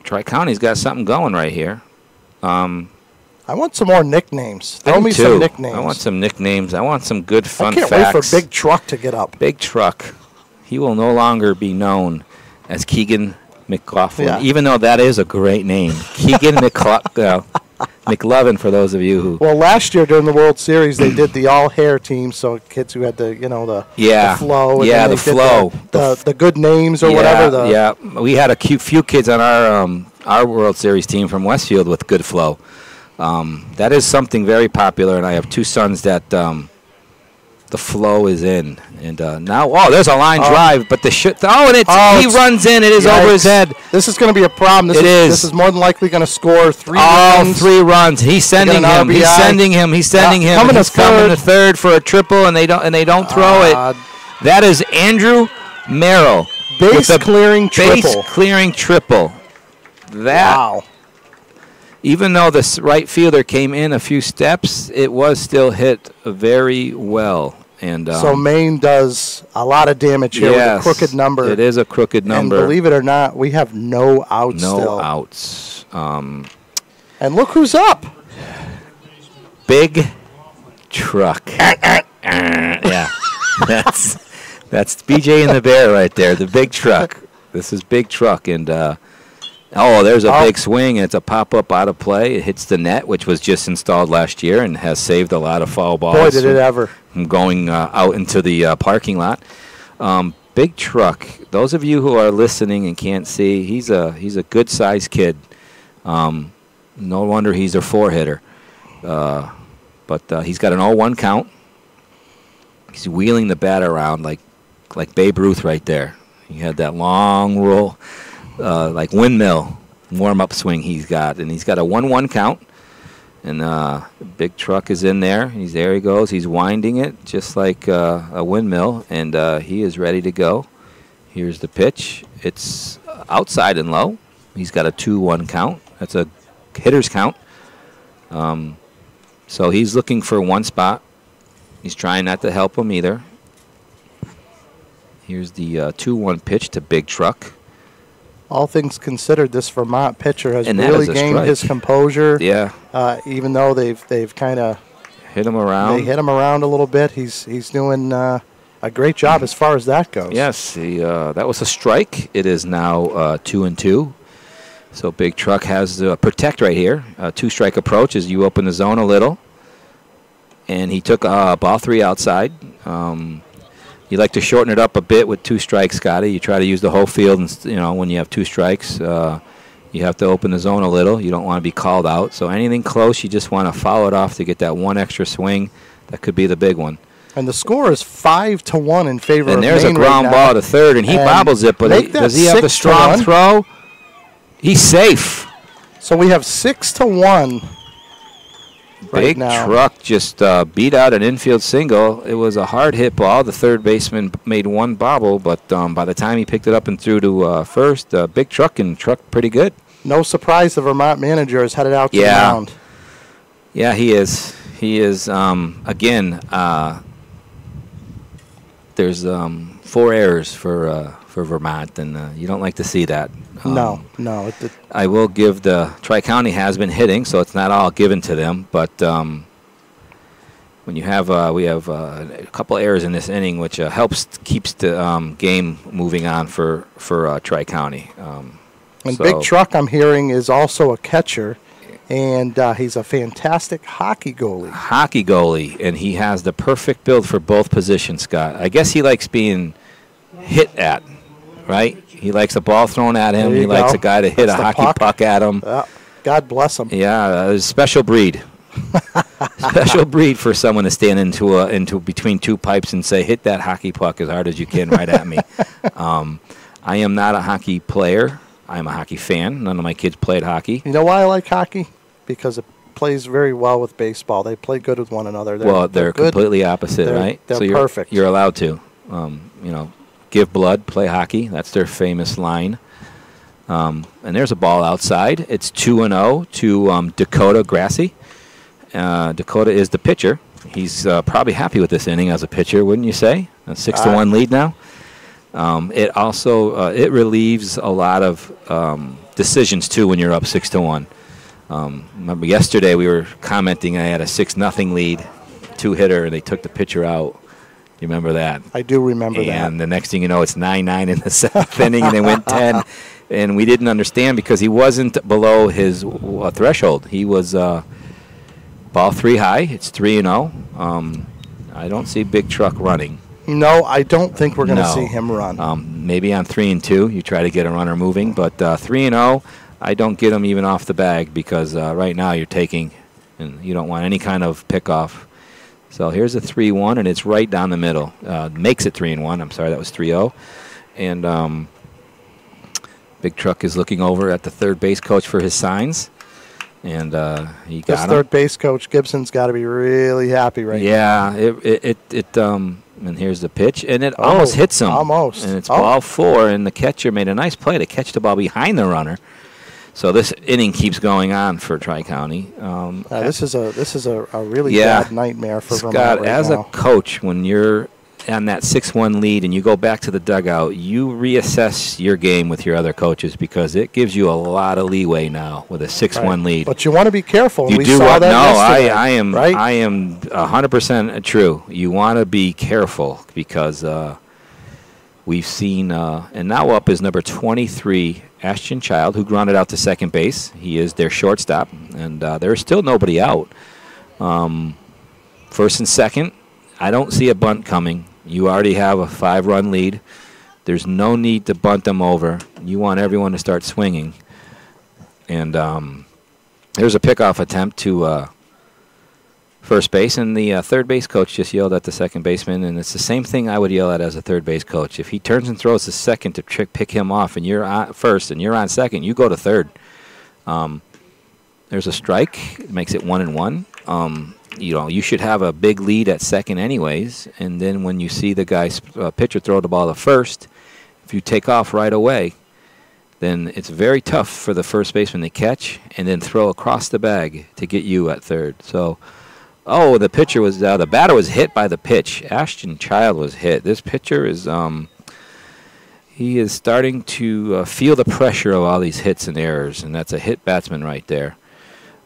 Tri-County's got something going right here. I want some more nicknames. Throw me some nicknames. I want some nicknames. I want some good fun facts. I can't wait for Big Truck to get up. Big Truck. He will no longer be known as Keegan McLaughlin, even though that is a great name. Keegan McLaughlin. McLovin, for those of you who. Well, last year during the World Series, they did the all-hair team, so kids who had the, the flow. And Yeah, then the they did flow. The good names or whatever. Yeah, we had a few kids on our World Series team from Westfield with good flow. That is something very popular, and I have two sons that the flow is in. And now, there's a line drive, but he runs in. It is over his head. This is going to be a problem. This is more than likely going to score 3 runs. 3 runs. He's sending him. He's sending him. He's sending him. He's coming to third for a triple, and they don't throw it. That is Andrew Merrill. Base clearing triple. Wow. Even though the right fielder came in a few steps, it was still hit very well. And so Maine does a lot of damage here with a crooked number. It is a crooked number. And believe it or not, we have no outs still. No outs. And look who's up. Big Truck. Yeah. That's BJ and the Bear right there, the Big Truck. This is Big Truck. And there's a big swing, and it's a pop-up out of play. It hits the net, which was just installed last year and has saved a lot of foul balls. Boy, did it ever. From going out into the parking lot. Big Truck. Those of you who are listening and can't see, he's a good-sized kid. No wonder he's a 4-hitter. But he's got an 0-1 count. He's wheeling the bat around like Babe Ruth right there. He had that long roll. Like windmill warm-up swing he's got. And he's got a 1-1 count. And Big Truck is in there. There he goes. He's winding it just like a windmill. And he is ready to go. Here's the pitch. It's outside and low. He's got a 2-1 count. That's a hitter's count. So he's looking for one spot. He's trying not to help him either. Here's the 2-1 pitch to Big Truck. All things considered, this Vermont pitcher has And really gained his composure. Yeah. Even though they've kind of hit him around. They hit him around a little bit. He's doing a great job as far as that goes. Yes, that was a strike. It is now 2-2. So Big Truck has protect right here. 2-strike approach as you open the zone a little. And he took ball 3 outside. You like to shorten it up a bit with 2 strikes, Scotty. You try to use the whole field, and when you have 2 strikes, you have to open the zone a little. You don't want to be called out. So anything close, you just want to foul it off to get that one extra swing. That could be the big one. And the score is 5-1 in favor of Maine. And there's a ground ball to third, and he bobbles it, but does he have the strong throw? He's safe. So we have 6-1. Big Truck just beat out an infield single. It was a hard hit ball. The third baseman made one bobble, but by the time he picked it up and threw to first, Big Truck can truck pretty good. No surprise the Vermont manager is headed out to the mound. Yeah, he is. He is, again, there's 4 errors for Vermont, and you don't like to see that. No. I will give the Tri-County has been hitting, so it's not all given to them. But when you have we have a couple errors in this inning, which keeps the game moving on for Tri-County. And Big Truck, I'm hearing, is also a catcher, and he's a fantastic hockey goalie. And he has the perfect build for both positions, Scott. I guess he likes being hit at, right? He likes a ball thrown at him. He likes a guy to hit a hockey puck at him. God bless him. Yeah, a special breed. Special breed for someone to stand into between 2 pipes and say, hit that hockey puck as hard as you can right at me. I am not a hockey player. I am a hockey fan. None of my kids played hockey. You know why I like hockey? Because it plays very well with baseball. They play good with one another. They're completely opposite, right? They're so perfect. You're allowed to. Give blood, play hockey. That's their famous line. And there's a ball outside. It's 2-0 to Dakota Grassi. Dakota is the pitcher. He's probably happy with this inning as a pitcher, wouldn't you say? A 6-1 lead now. It also it relieves a lot of decisions too when you're up 6-1. Remember yesterday we were commenting. I had a 6-0 lead, 2-hitter, and they took the pitcher out. You remember that? I do remember that. And the next thing you know, it's 9-9 in the 7th inning, and they went 10. And we didn't understand because he wasn't below his threshold. He was ball 3 high. It's 3-0. I don't see Big Truck running. No, I don't think we're going to No. see him run. Maybe on 3-2, you try to get a runner moving. But 3-0, I don't get him even off the bag because right now you're taking, and you don't want any kind of pickoff. So here's a 3-1, and it's right down the middle. Makes it 3-1. I'm sorry, that was 3-0. And Big Truck is looking over at the third base coach for his signs. And he got This him. third base coach, Gibson's got to be really happy right now. Yeah, and here's the pitch, and it almost hits him. Almost. And it's ball 4, and the catcher made a nice play to catch the ball behind the runner. So this inning keeps going on for Tri-County. This is a really Yeah. bad nightmare for Scott, Vermont right as now. a coach, when you're on that 6-1 lead and you go back to the dugout, you reassess your game with your other coaches because it gives you a lot of leeway now with a 6-1 lead. But you want to be careful. You we do saw what? that No, yesterday, I am. right? I am 100% true. You want to be careful because we've seen, and now up is number 23, Ashton Child, who grounded out to second base. He is their shortstop, and there is still nobody out. First and second, I don't see a bunt coming. You already have a 5-run lead. There's no need to bunt them over. You want everyone to start swinging. And there's a pickoff attempt to first base, and the third base coach just yelled at the second baseman, and it's the same thing I would yell at as a third base coach. If he turns and throws the second to pick him off, and you're on first and you're on second, you go to third. There's a strike. It makes it 1-1. You should have a big lead at second anyways, and then when you see the guy's pitcher throw the ball to first, if you take off right away, then it's very tough for the first baseman to catch and then throw across the bag to get you at third. So, the pitcher was the batter was hit by the pitch. Ashton Child was hit. This pitcher is he is starting to feel the pressure of all these hits and errors, and that's a hit batsman right there.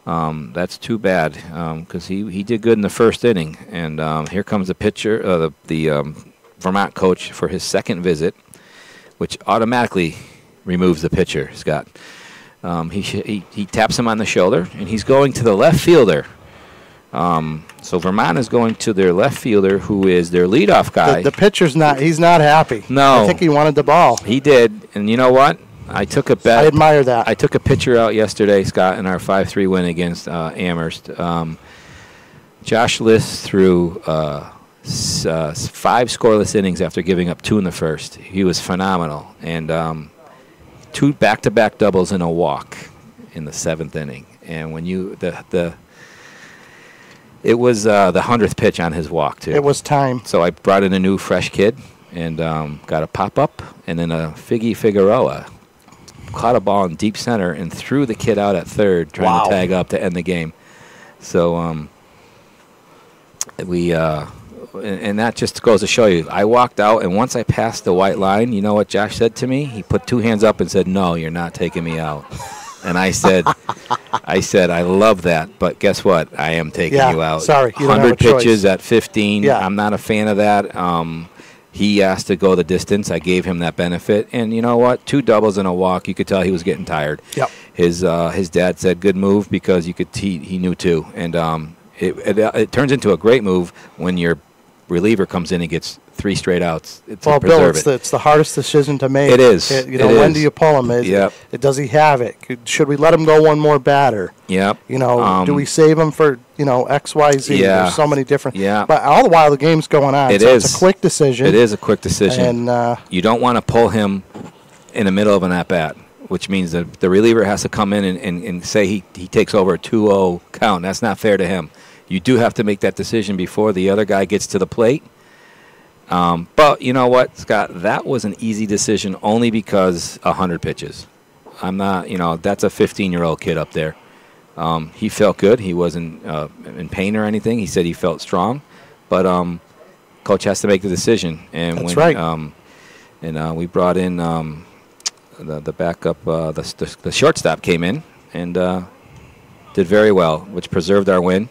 That's too bad because he did good in the first inning. And here comes the pitcher, the Vermont coach for his second visit, which automatically removes the pitcher, Scott. He taps him on the shoulder, and he's going to the left fielder. So Vermont is going to their left fielder, who is their leadoff guy. The pitcher's he's not happy. No. I think he wanted the ball. He did, and you know what? I took a bet. I admire that. I took a pitcher out yesterday, Scott, in our 5-3 win against Amherst. Josh List threw 5 scoreless innings after giving up 2 in the first. He was phenomenal, and 2 back-to-back doubles and a walk in the 7th inning. And when it was the 100th pitch on his walk too. It was time. So I brought in a new fresh kid and got a pop-up, and then a Figueroa caught a ball in deep center and threw the kid out at third, trying to tag up to end the game. So and that just goes to show you. I walked out, and once I passed the white line, you know what Josh said to me? He put 2 hands up and said, "No, you're not taking me out." And I said, I love that, but guess what? I am taking you out. Sorry, you don't have a 100 pitches choice. at 15. Yeah. I'm not a fan of that. He asked to go the distance. I gave him that benefit, and you know what? 2 doubles and a walk. You could tell he was getting tired. Yep. His dad said good move because he knew too, and it turns into a great move when your reliever comes in and gets 3 straight outs. Well, Bill, it's the hardest decision to make. It is. When do you pull him? Yep. Does he have it? Should we let him go one more batter? Yep. Do we save him for, X, Y, Z? Yeah. There's so many different. Yeah. But all the while the game's going on. It's a quick decision. It is a quick decision. And you don't want to pull him in the middle of an at-bat, which means that the reliever has to come in and say he takes over a 2-0 count. That's not fair to him. You do have to make that decision before the other guy gets to the plate. But you know what, Scott? That was an easy decision only because 100 pitches. I'm not, that's a 15-year-old kid up there. He felt good. He wasn't in pain or anything. He said he felt strong. But coach has to make the decision. And That's right. And we brought in the backup, the shortstop came in and did very well, which preserved our win.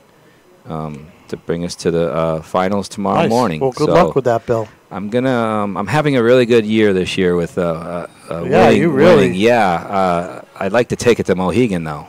to bring us to the finals tomorrow Nice. morning. Well, good So luck with that, Bill. I'm gonna. I'm having a really good year this year with you really- winning. Yeah, I'd like to take it to Mohegan though.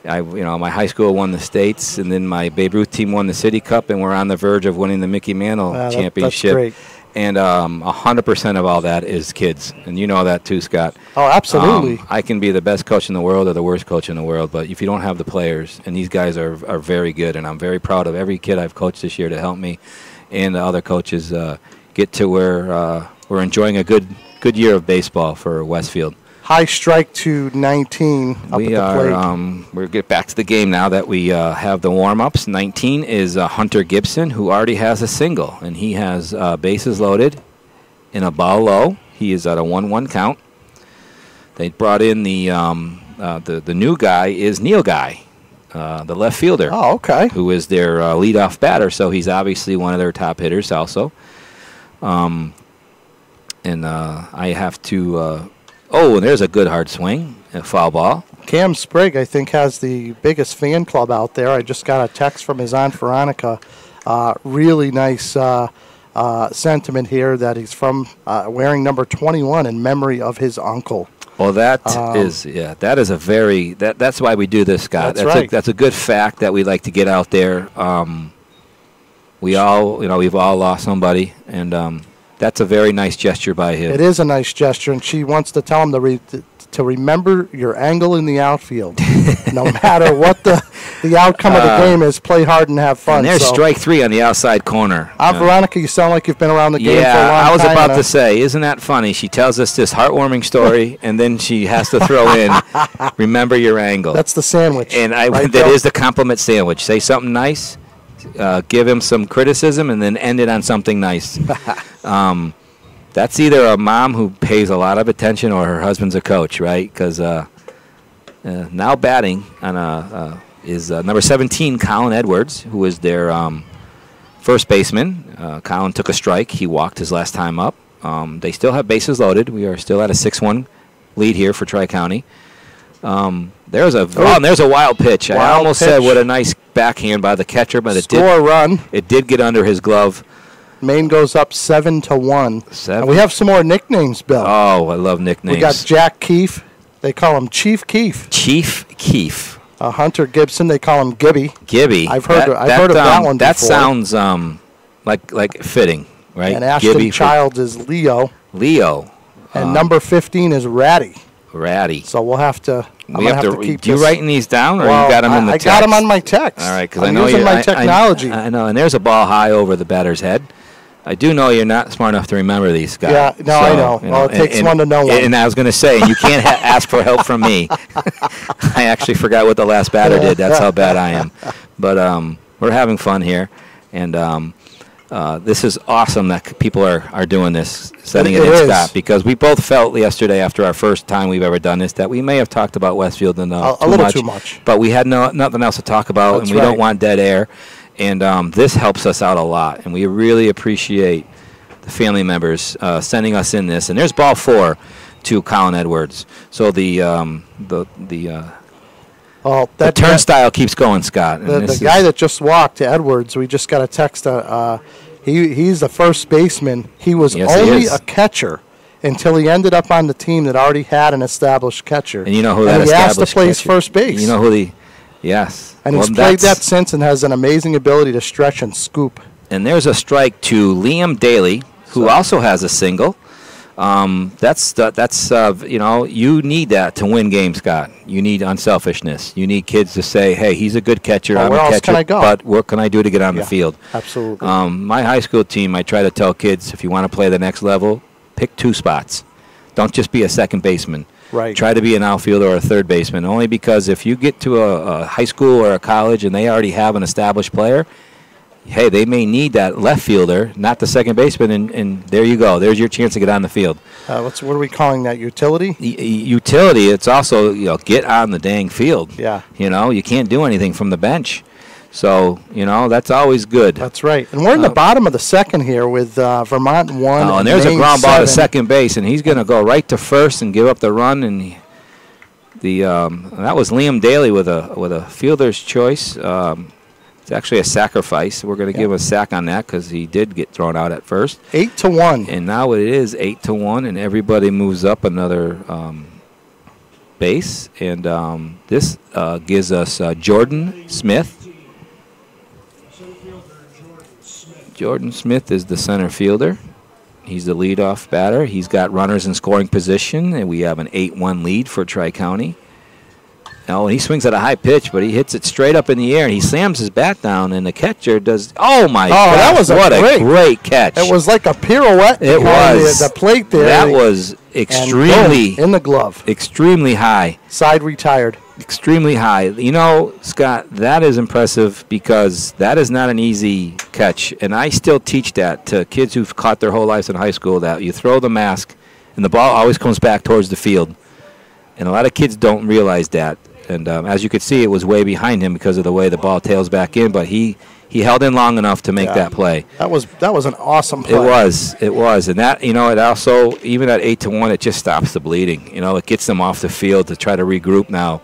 You know, my high school won the states, and then my Babe Ruth team won the City Cup, and we're on the verge of winning the Mickey Mantle championship. That's great. And 100% of all that is kids, and you know that too, Scott. Oh, absolutely. I can be the best coach in the world or the worst coach in the world, but if you don't have the players, and these guys are very good, and I'm very proud of every kid I've coached this year to help me, and the other coaches get to where we're enjoying a good year of baseball for Westfield. High strike to 19 up We at the plate. are. We'll get back to the game now that we have the warm-ups. 19 is Hunter Gibson, who already has a single, and he has bases loaded in a ball low. He is at a 1-1 count. They brought in the new guy is Neil Guy, the left fielder. Oh, okay. Who is their leadoff batter? So he's obviously one of their top hitters also. And I have to. And there's a good hard swing, a foul ball. Cam Sprigg, I think, has the biggest fan club out there. I just got a text from his Aunt Veronica. Really nice sentiment here that he's from wearing number 21 in memory of his uncle. Well, that is a very that's why we do this, Scott. That's right. That's a good fact that we like to get out there. We've all lost somebody, and that's a very nice gesture by him. It is a nice gesture, and she wants to tell him to remember your angle in the outfield. No matter what the outcome of the game is, play hard and have fun. And there's strike 3 on the outside corner. Veronica, you sound like you've been around the game for a long time. Yeah, I was about to say, isn't that funny? She tells us this heartwarming story, and then she has to throw in, remember your angle. That's the sandwich. And right, that is the compliment sandwich. Say something nice, give him some criticism, and then end it on something nice. That's either a mom who pays a lot of attention or her husband's a coach, right? Because now batting on is number 17, Colin Edwards, who is their first baseman. Colin took a strike. He walked his last time up. They still have bases loaded. We are still at a 6-1 lead here for Tri-County. There's a wild pitch. I almost said what a nice backhand by the catcher, but it did get under his glove. Maine goes up 7-1. And we have some more nicknames, Bill. Oh, I love nicknames. We got Jack Keefe. They call him Chief Keefe. Chief Keefe. Hunter Gibson. They call him Gibby. Gibby. I've heard of that one before. That sounds like fitting, right? And Ashton Childs is Leo. And number 15 is Ratty. So we'll have to. I'm gonna have to keep you writing these down, or you got them in the text? I got them on my text. All right, because I'm using my technology. I know, and there's a ball high over the batter's head. I do know you're not smart enough to remember these guys. Yeah, no, I know. Well, it takes one to know one. And I was going to say, you can't ask for help from me. I actually forgot what the last batter did. That's how bad I am. But we're having fun here, and this is awesome that people are doing this, setting it in Scott, because we both felt yesterday after our first time we've ever done this that we may have talked about Westfield enough a little too much. But we had nothing else to talk about, and we don't want dead air. And this helps us out a lot, and we really appreciate the family members sending us in this. And there's ball 4 to Colin Edwards. So the turnstile keeps going, Scott. And the guy that just walked to Edwards, we just got a text. He's the first baseman. He was only a catcher until he ended up on the team that already had an established catcher. And you know who that established catcher? He asked to play first base. You know who Yes. And he's played that since and has an amazing ability to stretch and scoop. And there's a strike to Liam Daly, who also has a single. You need that to win games, Scott. You need unselfishness. You need kids to say, hey, he's a good catcher, I'm a catcher, can I go? But what can I do to get on the field? Absolutely. My high school team, I try to tell kids, if you want to play the next level, pick 2 spots. Don't just be a second baseman. Right. Try to be an outfielder or a third baseman, only because if you get to a high school or a college and they already have an established player, hey, they may need that left fielder, not the second baseman, and there you go. There's your chance to get on the field. What are we calling that, utility? Utility, it's also, get on the dang field. Yeah. You can't do anything from the bench. So, that's always good. That's right. And we're in the bottom of the second here with Vermont 1. Oh, and there's a ground ball to second base, and he's going to go right to first and give up the run. And that was Liam Daly with a fielder's choice. It's actually a sacrifice. We're going to give him a sack on that because he did get thrown out at first. 8-1. And now it is 8-1, and everybody moves up another base. And this gives us Jordan Smith. Jordan Smith is the center fielder. He's the leadoff batter. He's got runners in scoring position, and we have an 8-1 lead for Tri-County. Now, he swings at a high pitch, but he hits it straight up in the air, and he slams his bat down, and the catcher does. Oh, my God. That was a great catch. It was like a pirouette. It was. The plate there. That was extremely. In the glove. Extremely high. Side retired. Extremely high. You know, Scott, that is impressive because that is not an easy catch. And I still teach that to kids who've caught their whole lives in high school, that you throw the mask, and the ball always comes back towards the field. And a lot of kids don't realize that. And as you could see, it was way behind him because of the way the ball tails back in. But he held in long enough to make that play. That was an awesome play. It was. And that, it also, even at 8-1, it just stops the bleeding. It gets them off the field to try to regroup now.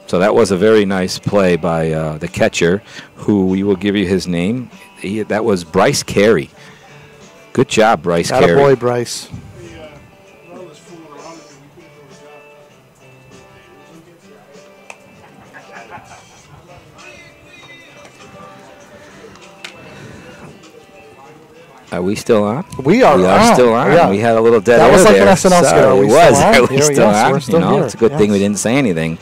So that was a very nice play by the catcher, who we will give you his name. That was Bryce Carey. Good job, Bryce Carey. Attaboy, Bryce. Are we still on? We are still on. Yeah. We had a little dead air there. That was like an SNL skit. It was. Are we still on? We're still here. It's a good thing we didn't say anything.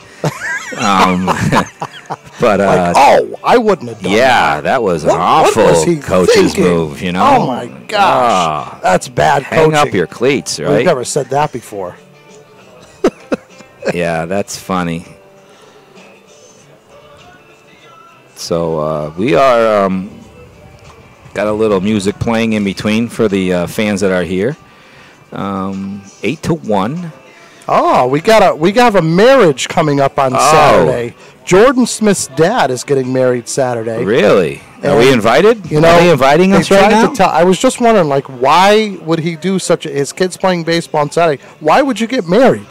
But I wouldn't have done that. That was an awful coach's move. Oh my gosh, that's bad coaching. Hang up your cleats, right? We've never said that before. Yeah, that's funny. So we are. Got a little music playing in between for the fans that are here. 8-1. Oh, we got a marriage coming up on Saturday. Jordan Smith's dad is getting married Saturday. Really? Are we invited? Are they inviting us right now? I was just wondering, why would he do his kid's playing baseball on Saturday? Why would you get married?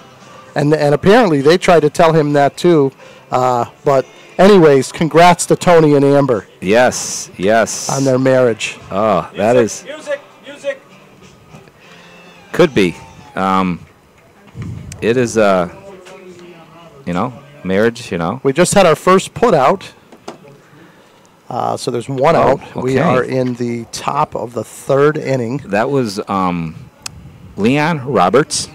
And apparently they tried to tell him that too, but. Anyways, congrats to Tony and Amber. Yes. On their marriage. Oh, that is. Music. Could be. It is, marriage, We just had our first put out. So there's one out. Okay. We are in the top of the third inning. That was Leon Roberts.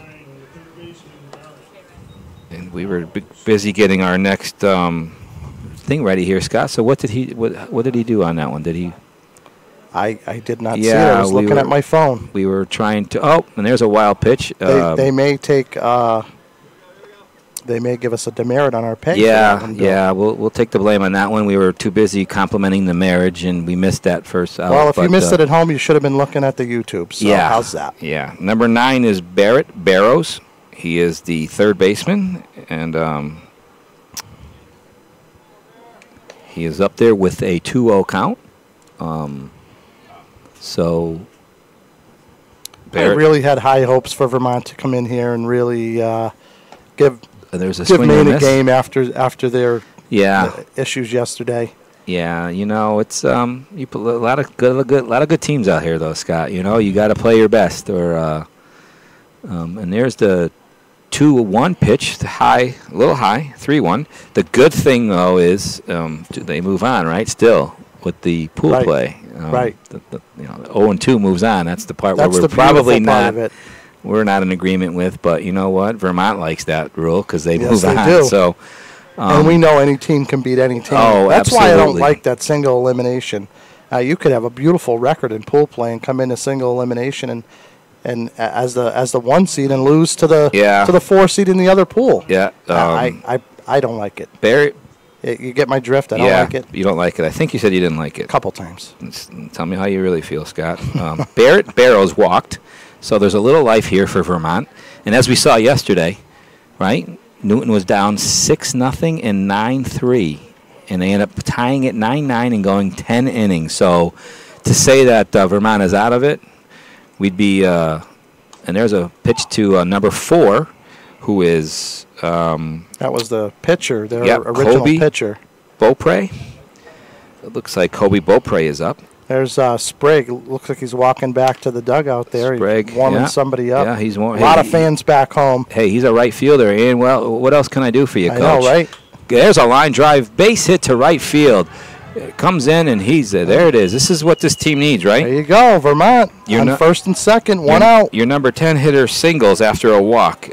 And we were busy getting our next thing ready here, Scott. So what did he do on that one? Did he? I did not see it. I was looking at my phone. We were trying to. Oh, and there's a wild pitch. They may take. They may give us a demerit on our pay. Yeah. We'll take the blame on that one. We were too busy complimenting the marriage, and we missed that first out. Well, if you missed it at home, you should have been looking at the YouTube. So how's that? Yeah. Number 9 is Barrett Barrows. He is the third baseman, and he is up there with a 2-0 count. So I really had high hopes for Vermont to come in here and really give Maine a game after their issues yesterday. Yeah, it's you put a lot of good teams out here though, Scott. You got to play your best, or and there's the 2-1 pitch, a little high, 3-1. The good thing though is they move on, right? Still with the pool play, right? The 0-2 moves on. That's the part where we're the probably not. Of it. We're not in agreement with, but you know what? Vermont likes that rule because they move on. Do. So, and we know any team can beat any team. Oh, that's absolutely. why I don't like that single elimination. You could have a beautiful record in pool play and come into single elimination and as the 1 seed and lose to the 4 seed in the other pool. Yeah, I don't like it. Barry, you get my drift. I don't like it. You don't like it. I think you said you didn't like it a couple times. Tell me how you really feel, Scott. Barrett Barrows walked. So there's a little life here for Vermont. And as we saw yesterday, right, Newton was down 6-0 and 9-3. And they end up tying it 9-9 and going 10 innings. So to say that Vermont is out of it, we'd be and there's a pitch to number 4, who is... that was the pitcher, their original Kobe pitcher. Beaupre. It looks like Kobe Beaupre is up. There's Sprague. Looks like he's walking back to the dugout there. Sprague, He's warming yeah. somebody up. Yeah, he's warming. A lot of fans back home. Hey, he's a right fielder. And, well, what else can I do for you, I Coach? know, right? There's a line drive, base hit to right field. It comes in, and he's there. It is. This is what this team needs, right? There you go, Vermont. On first and second, one out. Your number 10 hitter singles after a walk.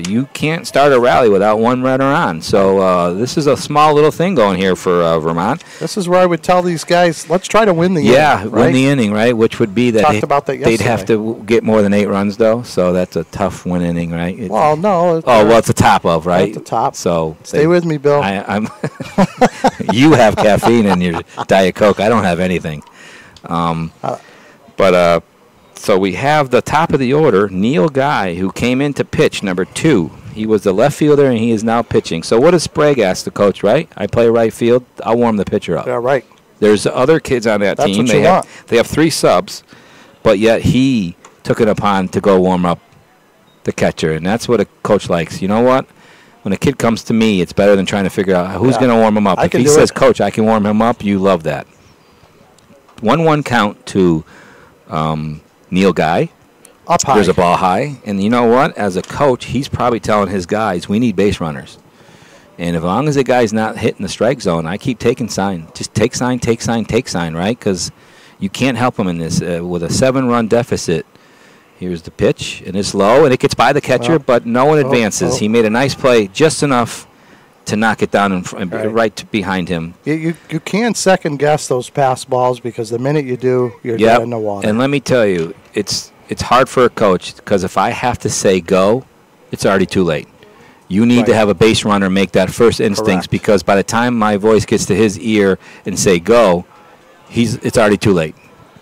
You can't start a rally without one runner on. So this is a small little thing going here for Vermont. This is where I would tell these guys, let's try to win the inning. Yeah, win the inning, right? Which would be that Talked about that they'd have yesterday. to get more than 8 runs, though. So that's a tough win inning, right? Well, no. It's the top of, right? At the top. So Stay with me, Bill. I'm you have caffeine in your Diet Coke. I don't have anything. So we have the top of the order, Neil Guy, who came in to pitch, number 2. He was the left fielder, and he is now pitching. So what does Sprague ask the coach, right? I play right field. I'll warm the pitcher up. Yeah, right. There's other kids on that That's team. what you want. They have 3 subs, but yet he took it upon to go warm up the catcher, and that's what a coach likes. You know what? When a kid comes to me, it's better than trying to figure out who's going to warm him up. If he says, Coach, I can warm him up, you love that. 1-1 count to Neil Guy. Up high. There's a ball high. And you know what? As a coach, he's probably telling his guys, we need base runners. And as long as the guy's not hitting the strike zone, I keep taking sign. Just take sign, take sign, take sign, right? Because you can't help him in this. With a 7-run deficit, here's the pitch, and it's low, and it gets by the catcher, but no one advances. He made a nice play, just enough to knock it down right behind him. You can't second guess those pass balls because the minute you do, you're dead in the water. And let me tell you, it's hard for a coach because if I have to say go, it's already too late. You need to have a base runner make that first instincts because by the time my voice gets to his ear and say go, it's already too late.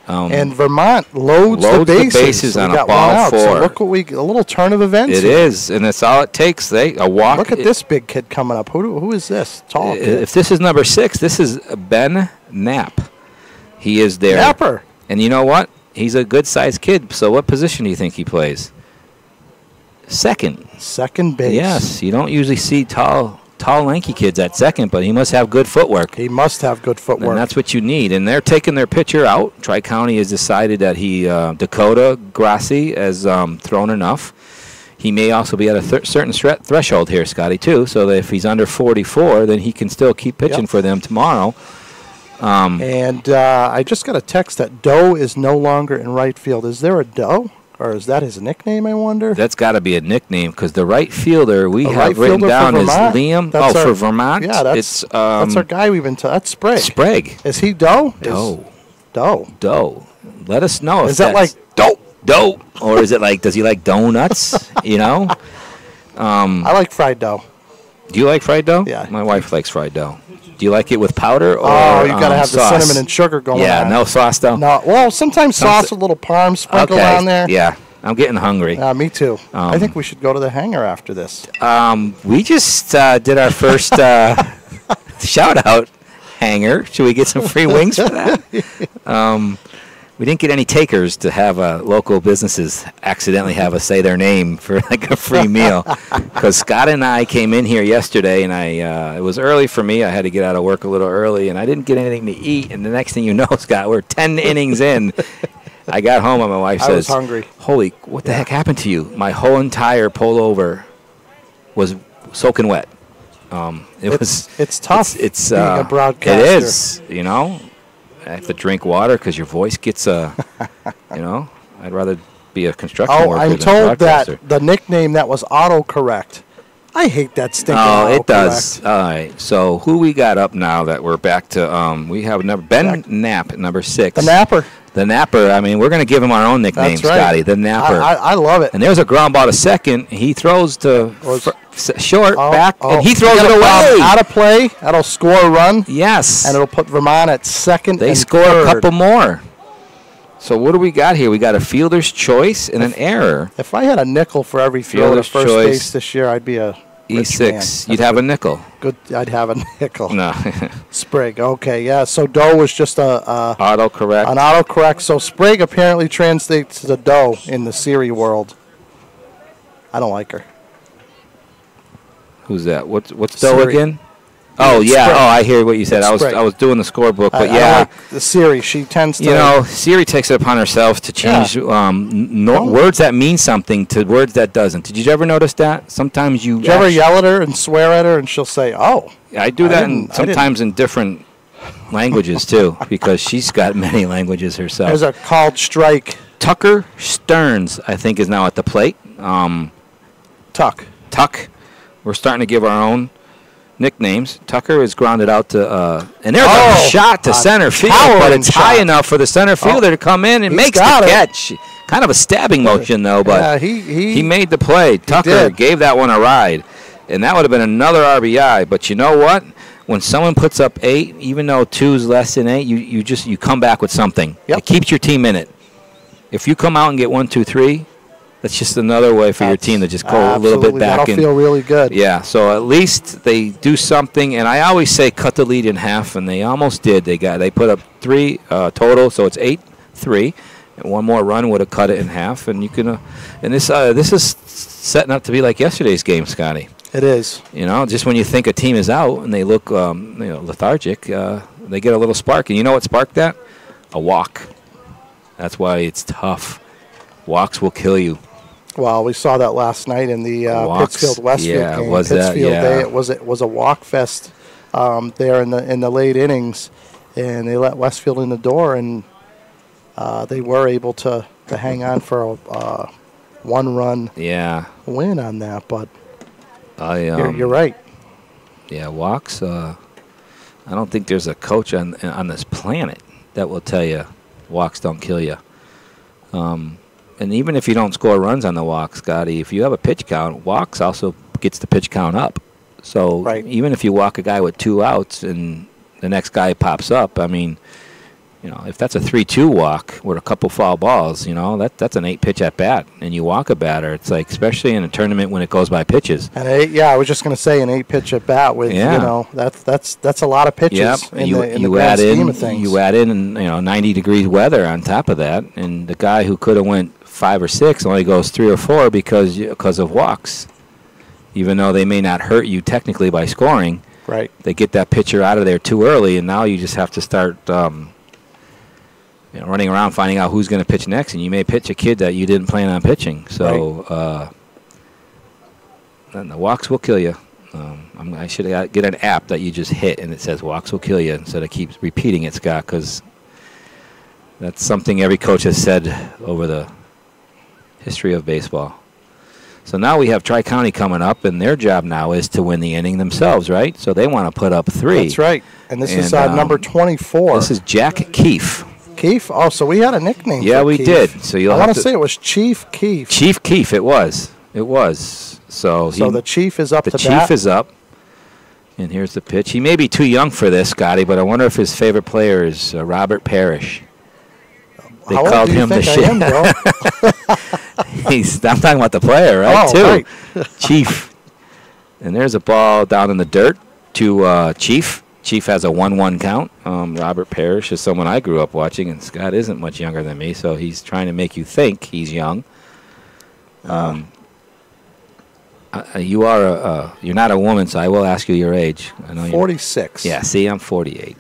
And Vermont loads the bases on we got a ball one out, 4. So look what a little turn of events. It is, and that's all it takes. A walk. Look at this big kid coming up. Who is this? Tall kid. If this is number 6, this is Ben Knapp. He is there. Napper. And you know what? He's a good-sized kid. So what position do you think he plays? Second. Second base. Yes. You don't usually see tall, lanky kids at second, but he must have good footwork. He must have good footwork. And that's what you need. And they're taking their pitcher out. Tri-County has decided that Dakota Grassi has thrown enough. He may also be at a certain threshold here, Scotty, too, so that if he's under 44, then he can still keep pitching for them tomorrow. And I just got a text that Doe is no longer in right field. Is there a Doe? Or is that his nickname, I wonder? That's got to be a nickname because the right fielder we have written down is Liam. For Vermont? Yeah, that's our guy we've been That's Sprague. Sprague. Is he Doe? Doe. Let us know. Is that like Doe? Or is it like, does he like donuts? You know? I like fried dough. Do you like fried dough? Yeah. My wife likes fried dough. Do you like it with powder or Oh, you got to have sauce? the cinnamon and sugar going on. Yeah, no sauce though? No. Well, sometimes sauce with a little parm sprinkled on there. Yeah. I'm getting hungry. Me too. I think we should go to the hangar after this. We just did our first shout-out hangar. Should we get some free wings for that? We didn't get any takers to have local businesses accidentally have us say their name for like a free meal. Because Scott and I came in here yesterday, and it was early for me. I had to get out of work a little early, and I didn't get anything to eat. And the next thing you know, Scott, we're 10 innings in. I got home, and my wife says, I was hungry. Holy, what the heck happened to you? My whole entire pullover was soaking wet. It's tough it's being a broadcaster. It is, you know. I have to drink water because your voice gets, you know. I'd rather be a construction worker I'm than told a broadcaster. that the nickname that was autocorrect. I hate that stinking autocorrect. It does. Correct. All right. So who we got up now that we're back to? We have Ben Knapp at number 6. The Napper. The Napper. I mean, we're going to give him our own nickname, That's right. Scotty. The Napper. I love it. And there's a ground ball to second. He throws to short, back, and he throws it away. Out of play. That'll score a run. Yes. And it'll put Vermont at second. They and score third. a couple more. So what do we got here? We got a fielder's choice and an error. If I had a nickel for every throw to first base this year, I'd be a E6. You'd have a nickel. Good. I'd have a nickel. No. Sprague. Okay. Yeah. So Doe was just autocorrect. An autocorrect. So Sprague apparently translates to Doe in the Siri world. I don't like her. Who's that? What's Doe again? Oh yeah. Sprint. Oh, I hear what you said. It's I was doing the scorebook, but I yeah. like the Siri, she tends to. You know, Siri takes it upon herself to change words that mean something to words that doesn't. Did you ever notice that? Sometimes Did you ever yell at her and swear at her, and she'll say, "Oh"? I do that sometimes in different languages too, because she's got many languages herself. There's a called strike. Tucker Stearns, I think, is now at the plate. Tuck. We're starting to give our own nicknames. Tucker is grounded out to, and there's a shot to center field, but it's high enough for the center fielder to come in and makes the catch. Kind of a stabbing motion, though, but he made the play. Tucker gave that one a ride, and that would have been another RBI. But you know what? When someone puts up 8, even though 2 is less than 8, you come back with something. Yep. It keeps your team in it. If you come out and get 1, 2, 3, that's just another way for your team to just go a little bit back. That'll feel really good. Yeah, so at least they do something. And I always say cut the lead in half, and they almost did. They put up 3 total, so it's 8-3. And one more run would have cut it in half. And you can, and this is setting up to be like yesterday's game, Scotty. It is. You know, just when you think a team is out and they look, lethargic, they get a little spark. And you know what sparked that? A walk. That's why it's tough. Walks will kill you. Well, we saw that last night in the Pittsfield Westfield game. It was a walk fest there in the late innings, and they let Westfield in the door, and they were able to hang on for a one-run win on that. But you're right. Yeah, walks. I don't think there's a coach on this planet that will tell you walks don't kill you. And even if you don't score runs on the walk, Scotty, if you have a pitch count, walks also gets the pitch count up. So even if you walk a guy with 2 outs and the next guy pops up, I mean, you know, if that's a 3-2 walk with a couple foul balls, you know, that's an 8-pitch at bat, and you walk a batter. It's like, especially in a tournament when it goes by pitches. And I was just going to say an 8-pitch at bat with you know that's a lot of pitches. Yep. In the grand scheme of things. You add in 90-degree weather on top of that, and the guy who could have went 5 or 6 only goes 3 or 4 because of walks. Even though they may not hurt you technically by scoring, they get that pitcher out of there too early, and now you just have to start running around finding out who's going to pitch next, and you may pitch a kid that you didn't plan on pitching. So then the walks will kill you. I should get an app that you just hit, and it says walks will kill you instead of keep repeating it, Scott, because that's something every coach has said over the history of baseball. So now we have Tri-County coming up, and their job now is to win the inning themselves, right? So they want to put up 3. That's right. And this is number 24. This is Jack Keefe. Keefe? Oh, so we had a nickname for we Keefe. Did. So I want to say it was Chief Keefe. Chief Keefe, it was. It was. So the Chief is up to bat. The Chief is up. And here's the pitch. He may be too young for this, Scotty, but I wonder if his favorite player is Robert Parrish. They called him the shit. I'm talking about the player, right? Right. Chief. And there's a ball down in the dirt to Chief. Chief has a 1-1 count. Robert Parrish is someone I grew up watching, and Scott isn't much younger than me, so he's trying to make you think he's young. You are you're not a woman, so I will ask you your age. I know 46. Yeah, see, I'm 48.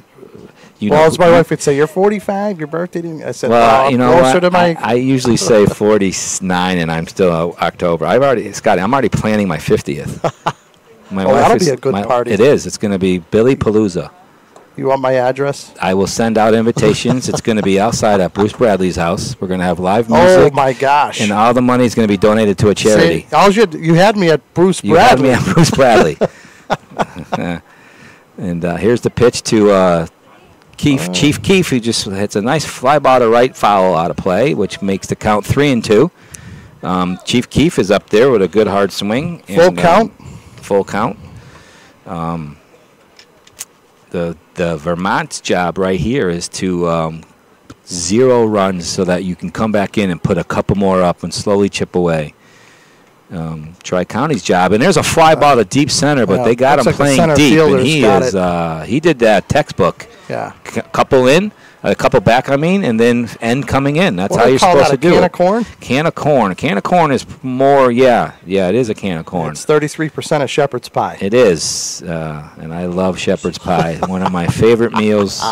As my wife would say, you're 45, your birthday didn't. I said, well, you know closer what? To my I usually say 49, and I'm still October. I'm already planning my 50th. My wife that'll be a good party. It is. It's going to be Billy Palooza. You want my address? I will send out invitations. It's going to be outside at Bruce Bradley's house. We're going to have live music. Oh, my gosh. And all the money is going to be donated to a charity. See, you had me at Bruce Bradley. You had me at Bruce Bradley. And here's the pitch to Keefe. Chief Keefe, who just hits a nice fly ball to right, foul out of play, which makes the count 3-2. Chief Keefe is up there with a good hard swing. Full count? Full count. The Vermont's job right here is to 0 runs so that you can come back in and put a couple more up and slowly chip away. Tri-County's job. And there's a fly ball to deep center, but they got him looks like the playing center deep, and fielder's he got is he did that textbook. Yeah. Couple in, a couple back, and then end coming in. That's how you're supposed to do it. Can of corn? Can of corn. Can of corn is more, yeah, it is a can of corn. It's 33% of shepherd's pie. It is, and I love shepherd's pie. One of my favorite meals.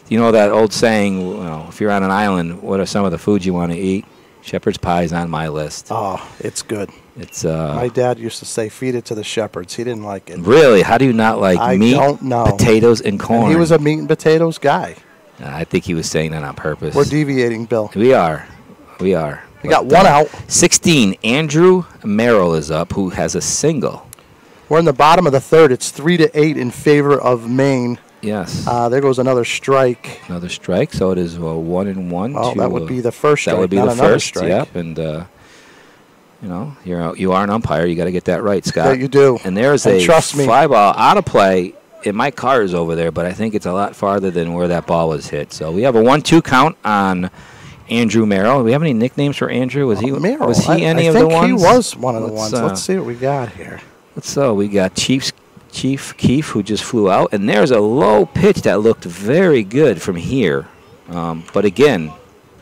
You know that old saying, well, if you're on an island, what are some of the foods you want to eat? Shepherd's pie is on my list. Oh, it's good. It's my dad used to say, feed it to the shepherds. He didn't like it. Really? How do you not like meat, don't know. potatoes, and corn? And he was a meat and potatoes guy. I think he was saying that on purpose. We're deviating, Bill. We are. We got one out. 16, Andrew Merrill is up, who has a single. We're in the bottom of the third. It's 3-8 in favor of Maine. Yes. There goes another strike. Another strike, so it is 1-1. Oh, that would be the first strike. That would be not the another first. strike. Yep, and you are an umpire. You got to get that right, Scott. Yeah, you do. And there's a fly ball out of play. My car is over there, but I think it's a lot farther than where that ball was hit. So we have a 1-2 count on Andrew Merrill. Do we have any nicknames for Andrew? Was he Merrill? Was he any I of the think ones? he was one of the ones. Let's see what we got here. We got Chief Keefe, who just flew out, and there's a low pitch that looked very good from here. But again,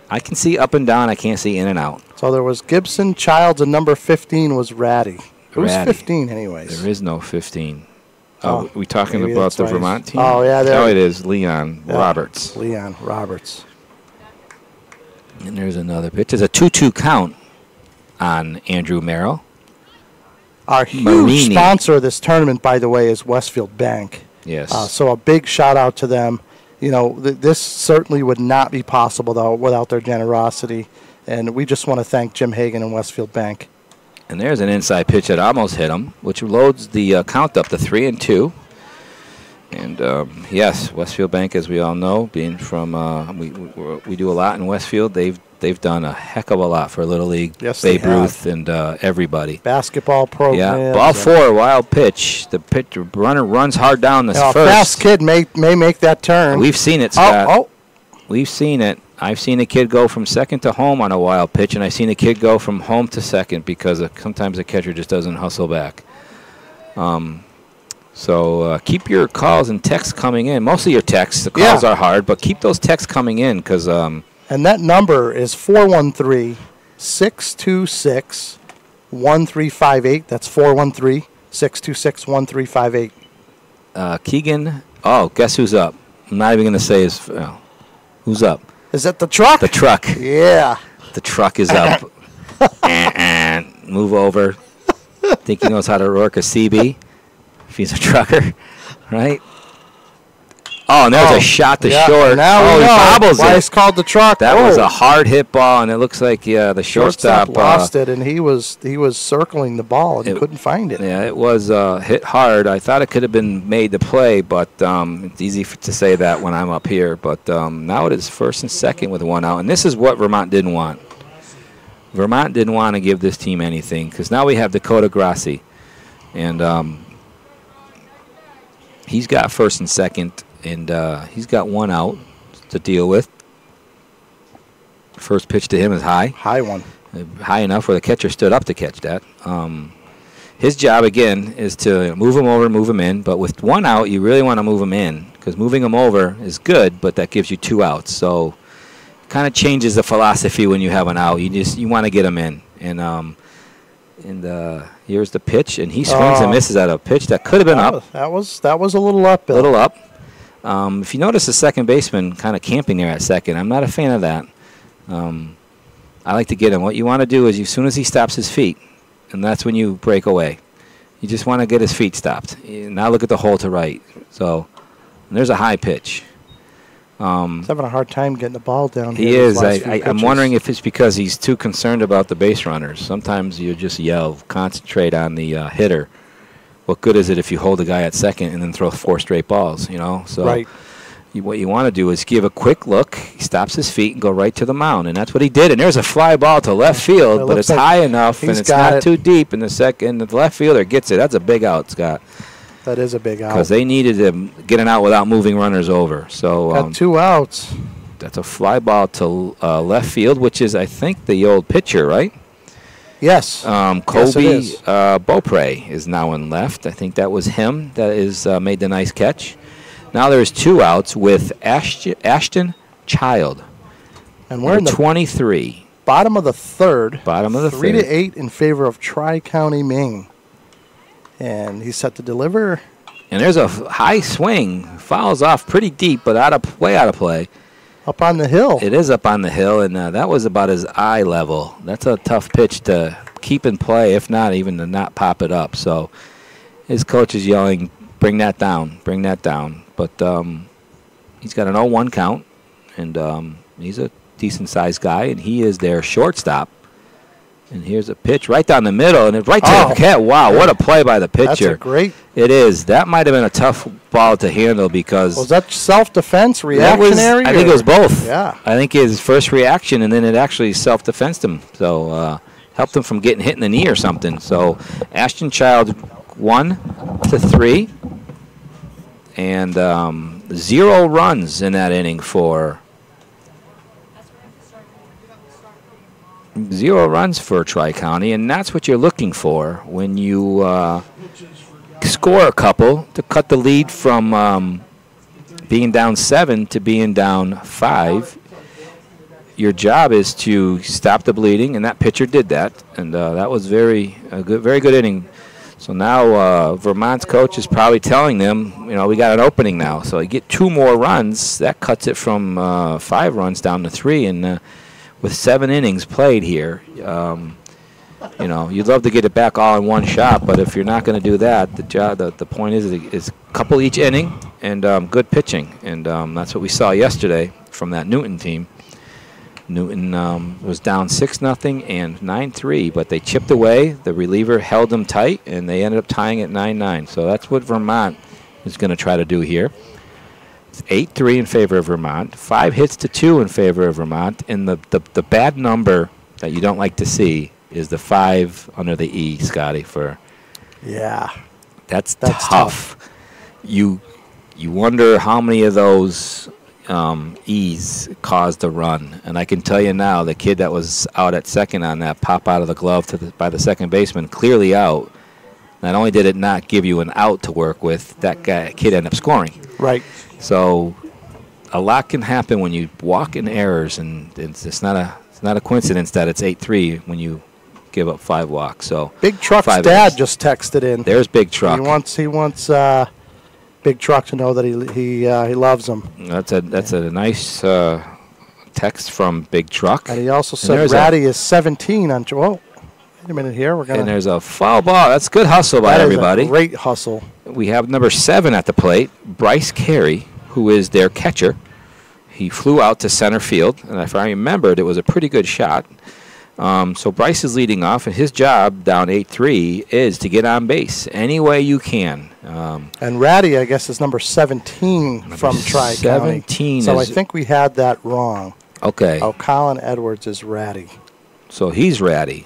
I can see up and down. I can't see in and out. So there was Gibson, Childs, and number 15 was Ratty. Who's Ratty. 15 anyways? There is no 15. Oh, we talking maybe about that's the why Vermont team? Oh, yeah. Oh, it is Leon Roberts. Leon Roberts. And there's another pitch. There's a 2-2 count on Andrew Merrill. Our huge Marini. sponsor of this tournament, by the way, is Westfield Bank. Yes. So a big shout out to them. You know, this certainly would not be possible, though, without their generosity. And we just want to thank Jim Hagan and Westfield Bank. And there's an inside pitch that almost hit him, which loads the count up to 3-2. And yes, Westfield Bank, as we all know, being from we do a lot in Westfield. They've done a heck of a lot for Little League, yes, Babe Ruth, and everybody. Basketball program. Yeah, ball four, wild pitch. The runner runs hard down the first. A fast kid may make that turn. We've seen it, Scott. We've seen it. I've seen a kid go from second to home on a wild pitch, and I've seen a kid go from home to second because sometimes the catcher just doesn't hustle back. So keep your calls and texts coming in. Mostly your texts. The calls are hard, but keep those texts coming in because. And that number is 413-626-1358. That's 413-626-1358. Keegan. Oh, guess who's up? I'm not even going to say his. Who's up? Is that the truck? The truck. Yeah. The truck is up. Move over. Think he knows how to work a CB if he's a trucker, right? Oh, and there's a shot to short. Now he bobbles why it. it's called the truck. That was a hard hit ball, and it looks like the shortstop lost it, and he was circling the ball and couldn't find it. Yeah, it was hit hard. I thought it could have been made to play, but it's easy to say that when I'm up here. But now it is first and second with one out, and this is what Vermont didn't want. Vermont didn't want to give this team anything because now we have Dakota Grassi, and he's got first and second. And he's got one out to deal with. First pitch to him is high. High one. High enough where the catcher stood up to catch that. His job, again, is to move him over, move him in. But with one out, you really want to move him in because moving him over is good, but that gives you two outs. So it kind of changes the philosophy when you have an out. You want to get him in. And here's the pitch, and he swings and misses at a pitch that could have been up. That was a little up, Bill. A little up. If you notice the second baseman kind of camping there at second, I'm not a fan of that. I like to get him. What you want to do is as soon as he stops his feet, and that's when you break away. You just want to get his feet stopped. Now look at the hole to right. So there's a high pitch. He's having a hard time getting the ball down. He is. I'm wondering if it's because he's too concerned about the base runners. Sometimes you just yell, concentrate on the hitter. What good is it if you hold a guy at second and then throw 4 straight balls, So right. What you want to do is give a quick look. He stops his feet and go right to the mound, and that's what he did. And there's a fly ball to left field, but it's high enough and it's not too deep. And the left fielder gets it. That's a big out, Scott. That is a big out. Because they needed to get an out without moving runners over. So got 2 outs. That's a fly ball to left field, which is, I think, the old pitcher, right? Yes. Kobe Yes, it is. Beaupre is now in left. I think that was him that is made the nice catch. Now there's 2 outs with Ashton Child. And we're in the 23. bottom of the third. Bottom of the 3 third. to 8 in favor of Tri-County Ming. And he's set to deliver. And there's a high swing. Fouls off pretty deep, but way out of play. Up on the hill. It is up on the hill, and that was about his eye level. That's a tough pitch to keep in play, if not even to not pop it up. So his coach is yelling, bring that down, bring that down. But he's got an 0-1 count, and he's a decent-sized guy, and he is their shortstop. And here's a pitch right down the middle, and it's right to the cat. Wow, what a play by the pitcher. That's a great. It is. That might have been a tough ball to handle because. Was that self-defense, reactionary? I think it was both. Yeah. I think his first reaction, and then it actually self-defensed him. So helped him from getting hit in the knee or something. So Ashton Child 1 to 3. And 0 runs in that inning for. 0 runs for Tri-County, and that's what you're looking for when you score a couple to cut the lead from being down 7 to being down 5. Your job is to stop the bleeding, and that pitcher did that, and that was very good inning. So now Vermont's coach is probably telling them, we got an opening now. So you get 2 more runs, that cuts it from 5 runs down to 3, and with 7 innings played here, you'd love to get it back all in one shot, but if you're not going to do that, the point is a couple each inning and good pitching, and that's what we saw yesterday from that Newton team. Newton was down 6-0 and 9-3, but they chipped away. The reliever held them tight, and they ended up tying at 9-9. So that's what Vermont is going to try to do here. 8-3 in favor of Vermont, 5 hits to 2 in favor of Vermont, and the bad number that you don't like to see is the 5 under the E, Scotty. That's tough. You wonder how many of those E's caused a run, and I can tell you now, the kid that was out at second on that pop out of the glove by the second baseman, clearly out. Not only did it not give you an out to work with, that kid ended up scoring. Right. So a lot can happen when you walk in errors, and it's not a coincidence that it's 8-3 when you give up 5 walks. So Big Truck's dad just texted in. There's Big Truck. He wants Big Truck to know that he loves him. That's a nice text from Big Truck. And he also said Ratty is 17 on. Whoa, wait a minute here. And there's a foul ball. That's good hustle by everybody. That is a great hustle. We have number 7 at the plate, Bryce Carey, who is their catcher. He flew out to center field, and if I remembered, it was a pretty good shot. So Bryce is leading off, and his job down 8-3 is to get on base any way you can. And Ratty, I guess, is number 17 from Tri-County. 17. So I think we had that wrong. Okay. Oh, Colin Edwards is Ratty. So he's Ratty.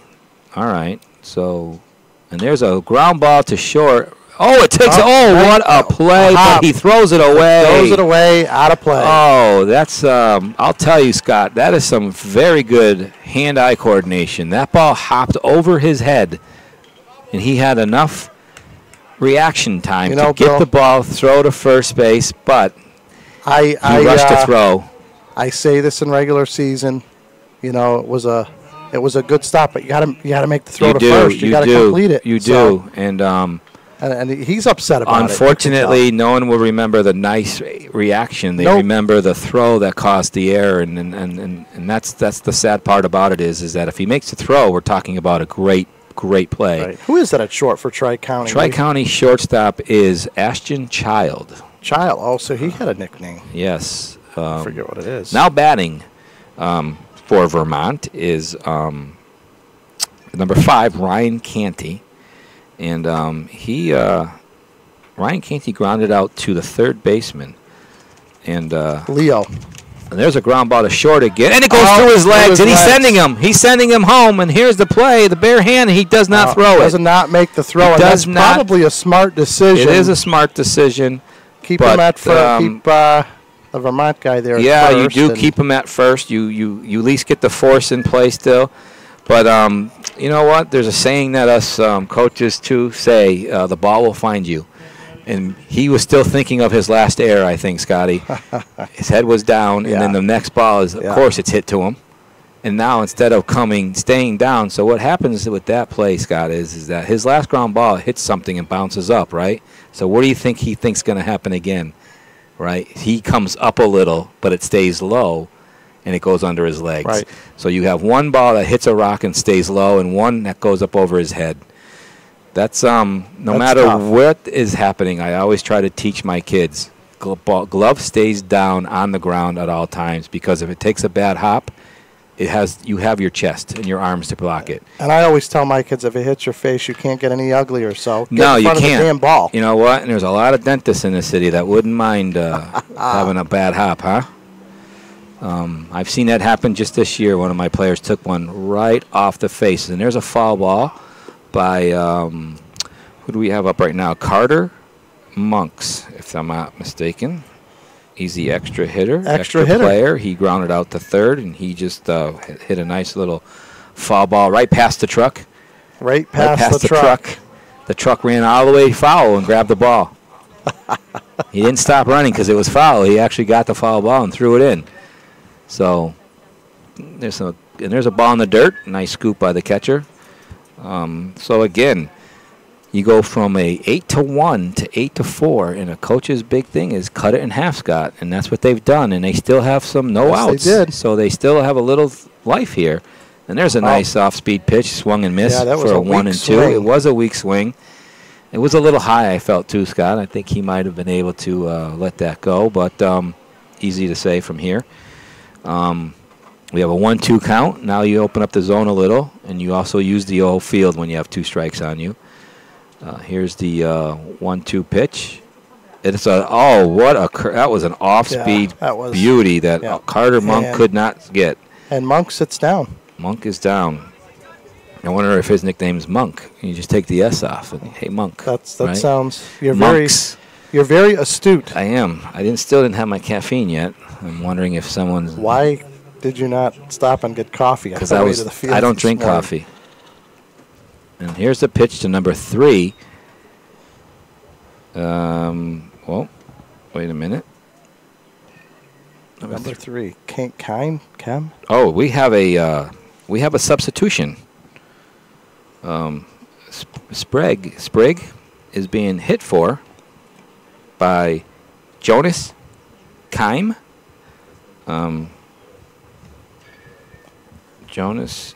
All right. So, and there's a ground ball to short. Oh, it takes. What a play! But he throws it away. Throws it away, out of play. Oh, that's. I'll tell you, Scott. That is some very good hand-eye coordination. That ball hopped over his head, and he had enough reaction time to get the ball, throw to first base, but he rushed to throw. I say this in regular season. It was a good stop, but you got to make the throw to first. You got to complete it. You do, and he's upset about it. Unfortunately, no one will remember the nice reaction. They remember the throw that caused the error, and that's the sad part about it is that if he makes the throw, we're talking about a great play. Right. Who is that at short for Tri-County? Tri-County shortstop is Ashton Child. Oh, so he had a nickname. Yes. I forget what it is. Now batting for Vermont is number 5, Ryan Canty. And Ryan Canty grounded out to the third baseman. And Leo. And there's a ground ball to short again. And it goes through his legs, and he's sending him home. And here's the play, the bare hand, and he does not throw it. Does not make the throw. And that's probably a smart decision. It is a smart decision. Keep him at first. Keep the Vermont guy there at first. You do keep him at first. You at least get the force in play still. But, you know what? There's a saying that us coaches, too, say, the ball will find you. And he was still thinking of his last error, I think, Scotty. His head was down, and then the next ball is, of course, it's hit to him. And now instead of staying down, so what happens with that play, Scott, is that his last ground ball hits something and bounces up, right? So what do you think he thinks going to happen again, right? He comes up a little, but it stays low, and it goes under his legs. Right. So you have one ball that hits a rock and stays low, and one that goes up over his head. That's no matter tough. what is happening, I always try to teach my kids, glove stays down on the ground at all times, because if it takes a bad hop, you have your chest and your arms to block it. And I always tell my kids, if it hits your face, you can't get any uglier. So get No, in you front can't. of the damn ball. You know what? And there's a lot of dentists in the city that wouldn't mind having a bad hop, huh? I've seen that happen just this year. One of my players took one right off the face. And there's a foul ball by, who do we have up right now? Carter Monks, if I'm not mistaken. He's the extra hitter, extra player. He grounded out to third, and he just hit a nice little foul ball right past the truck. Right past the truck. The truck ran all the way foul and grabbed the ball. He didn't stop running because it was foul. He actually got the foul ball and threw it in. So there's a ball in the dirt. Nice scoop by the catcher. So again, you go from a 8-1 to 8-4, and a coach's big thing is cut it in half, Scott, and that's what they've done. And they still have some outs, they did. So they still have a little life here. And there's a nice off-speed pitch, swung and missed for a 1 and 2. Swing. It was a weak swing. It was a little high, I felt too, Scott. I think he might have been able to let that go, but easy to say from here. We have a 1-2 count. Now you open up the zone a little, and you also use the old field when you have 2 strikes on you. Here's the 1-2 pitch. It's that was an off-speed beauty that Carter Monk could not get. And Monk sits down. Monk is down. I wonder if his nickname's Monk. You just take the S off and hey Monk. That right? sounds. You're Monks. very astute. I am. I still didn't have my caffeine yet. I'm wondering if someone's. Why did you not stop and get coffee? Because I don't drink coffee. And here's the pitch to number 3. Well, wait a minute. Number 3, Chem. Oh, we have a substitution. Sprague is being hit for by Jonas Keim. Jonas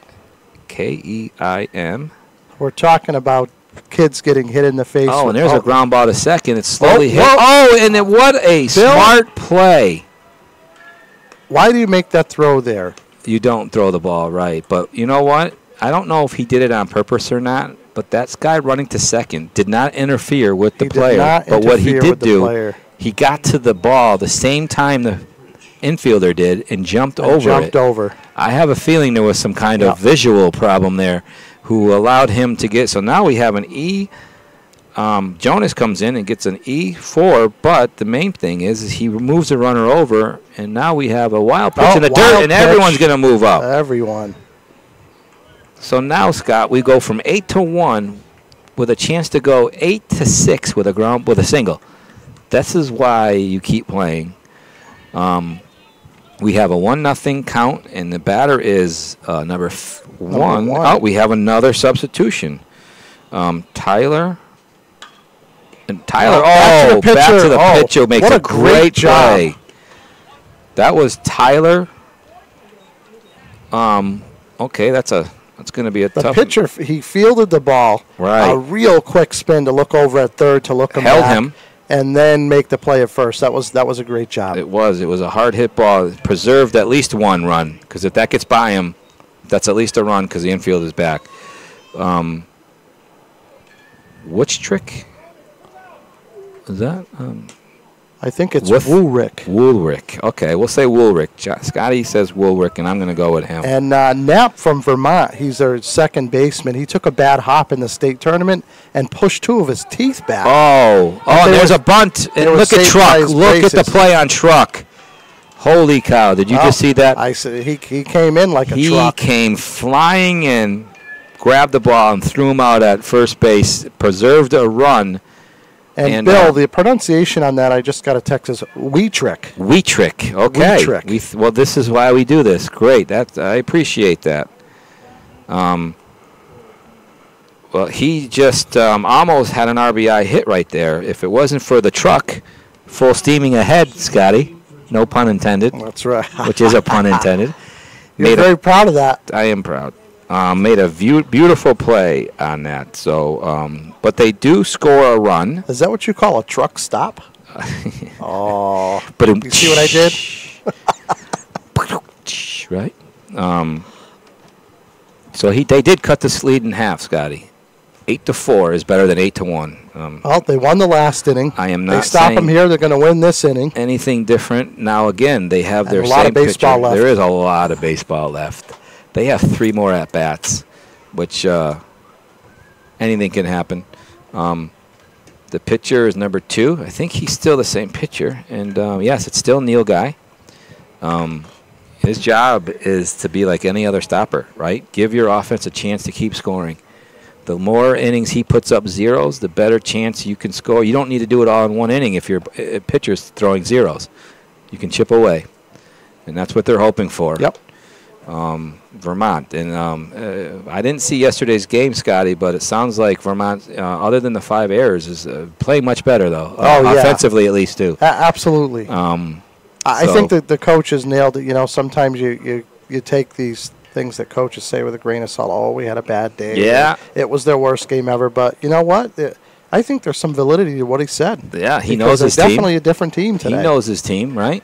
Keim. We're talking about kids getting hit in the face. Oh, and there's a ground ball to second. It's slowly hit. Whoa. Oh, and what a smart play. Why do you make that throw there? You don't throw the ball right. But you know what? I don't know if he did it on purpose or not, but that guy running to second did not interfere with the player. But what he did do, he got to the ball the same time the infielder did and jumped over. I have a feeling there was some kind of visual problem there who allowed him to get. So now we have an E. Jonas comes in and gets an E4, but the main thing is he moves the runner over, and now we have a wild pitch in the dirt, and everyone's going to move up. Everyone. So now, Scott, we go from 8-1 with a chance to go 8-6 with a single. This is why you keep playing. We have a 1-0 count, and the batter is number 1. Oh, we have another substitution. Tyler. And Tyler, back to the pitcher, makes a great play. That was Tyler. Okay, that's going to be a tough. The pitcher, he fielded the ball. Right. A real quick spin to look over at third to look him Held back, him. and then make the play at first. That was a great job. It was a hard hit ball. It preserved at least 1 run, because if that gets by him, that's at least a run because the infield is back. Which trick is that? I think it's Woolrick. Woolrick. Okay, we'll say Woolrick. Scotty says Woolrick, and I'm going to go with him. And Knapp from Vermont, he's their second baseman. He took a bad hop in the state tournament and pushed 2 of his teeth back. And there's a bunt. And look at Truck. Look at the play on Truck. Holy cow. Did you just see that? I said he came in like a truck. He came flying in, grabbed the ball and threw him out at first base, preserved a run. And Bill, the pronunciation on that, I just got a text, is Wietrick. Wietrick, okay. Wietrick. Well, this is why we do this. Great, I appreciate that. Well, he just almost had an RBI hit right there. If it wasn't for the truck full steaming ahead, Scotty, no pun intended. That's right. Which is a pun intended. You're very proud of that. I am proud. Made a beautiful play on that. So, but they do score a run. Is that what you call a truck stop? Oh, but you see what I did? Right. So they did cut the lead in half, Scotty. 8-4 is better than 8-1. Well, they won the last inning. I am not. They stop them here. They're going to win this inning. Anything different? Now again, they have their a lot same of baseball pitcher. left. There is a lot of baseball left. They have 3 more at bats, which anything can happen. The pitcher is number 2. I think he's still the same pitcher, and yes, it's still Neil Guy. His job is to be like any other stopper, right? Give your offense a chance to keep scoring. The more innings he puts up zeros, the better chance you can score. You don't need to do it all in one inning if your pitcher's throwing zeros. You can chip away, and that's what they're hoping for. Yep. Vermont. And I didn't see yesterday's game, Scotty, but it sounds like Vermont, other than the 5 errors, is playing much better, though. Offensively, at least, too. Absolutely. I think that the coaches nailed it. You know, sometimes you take these things that coaches say with a grain of salt. Oh, we had a bad day. Yeah. It was their worst game ever. But you know what? I think there's some validity to what he said. Yeah, he knows his team. team. Definitely a different team today. He knows his team, right?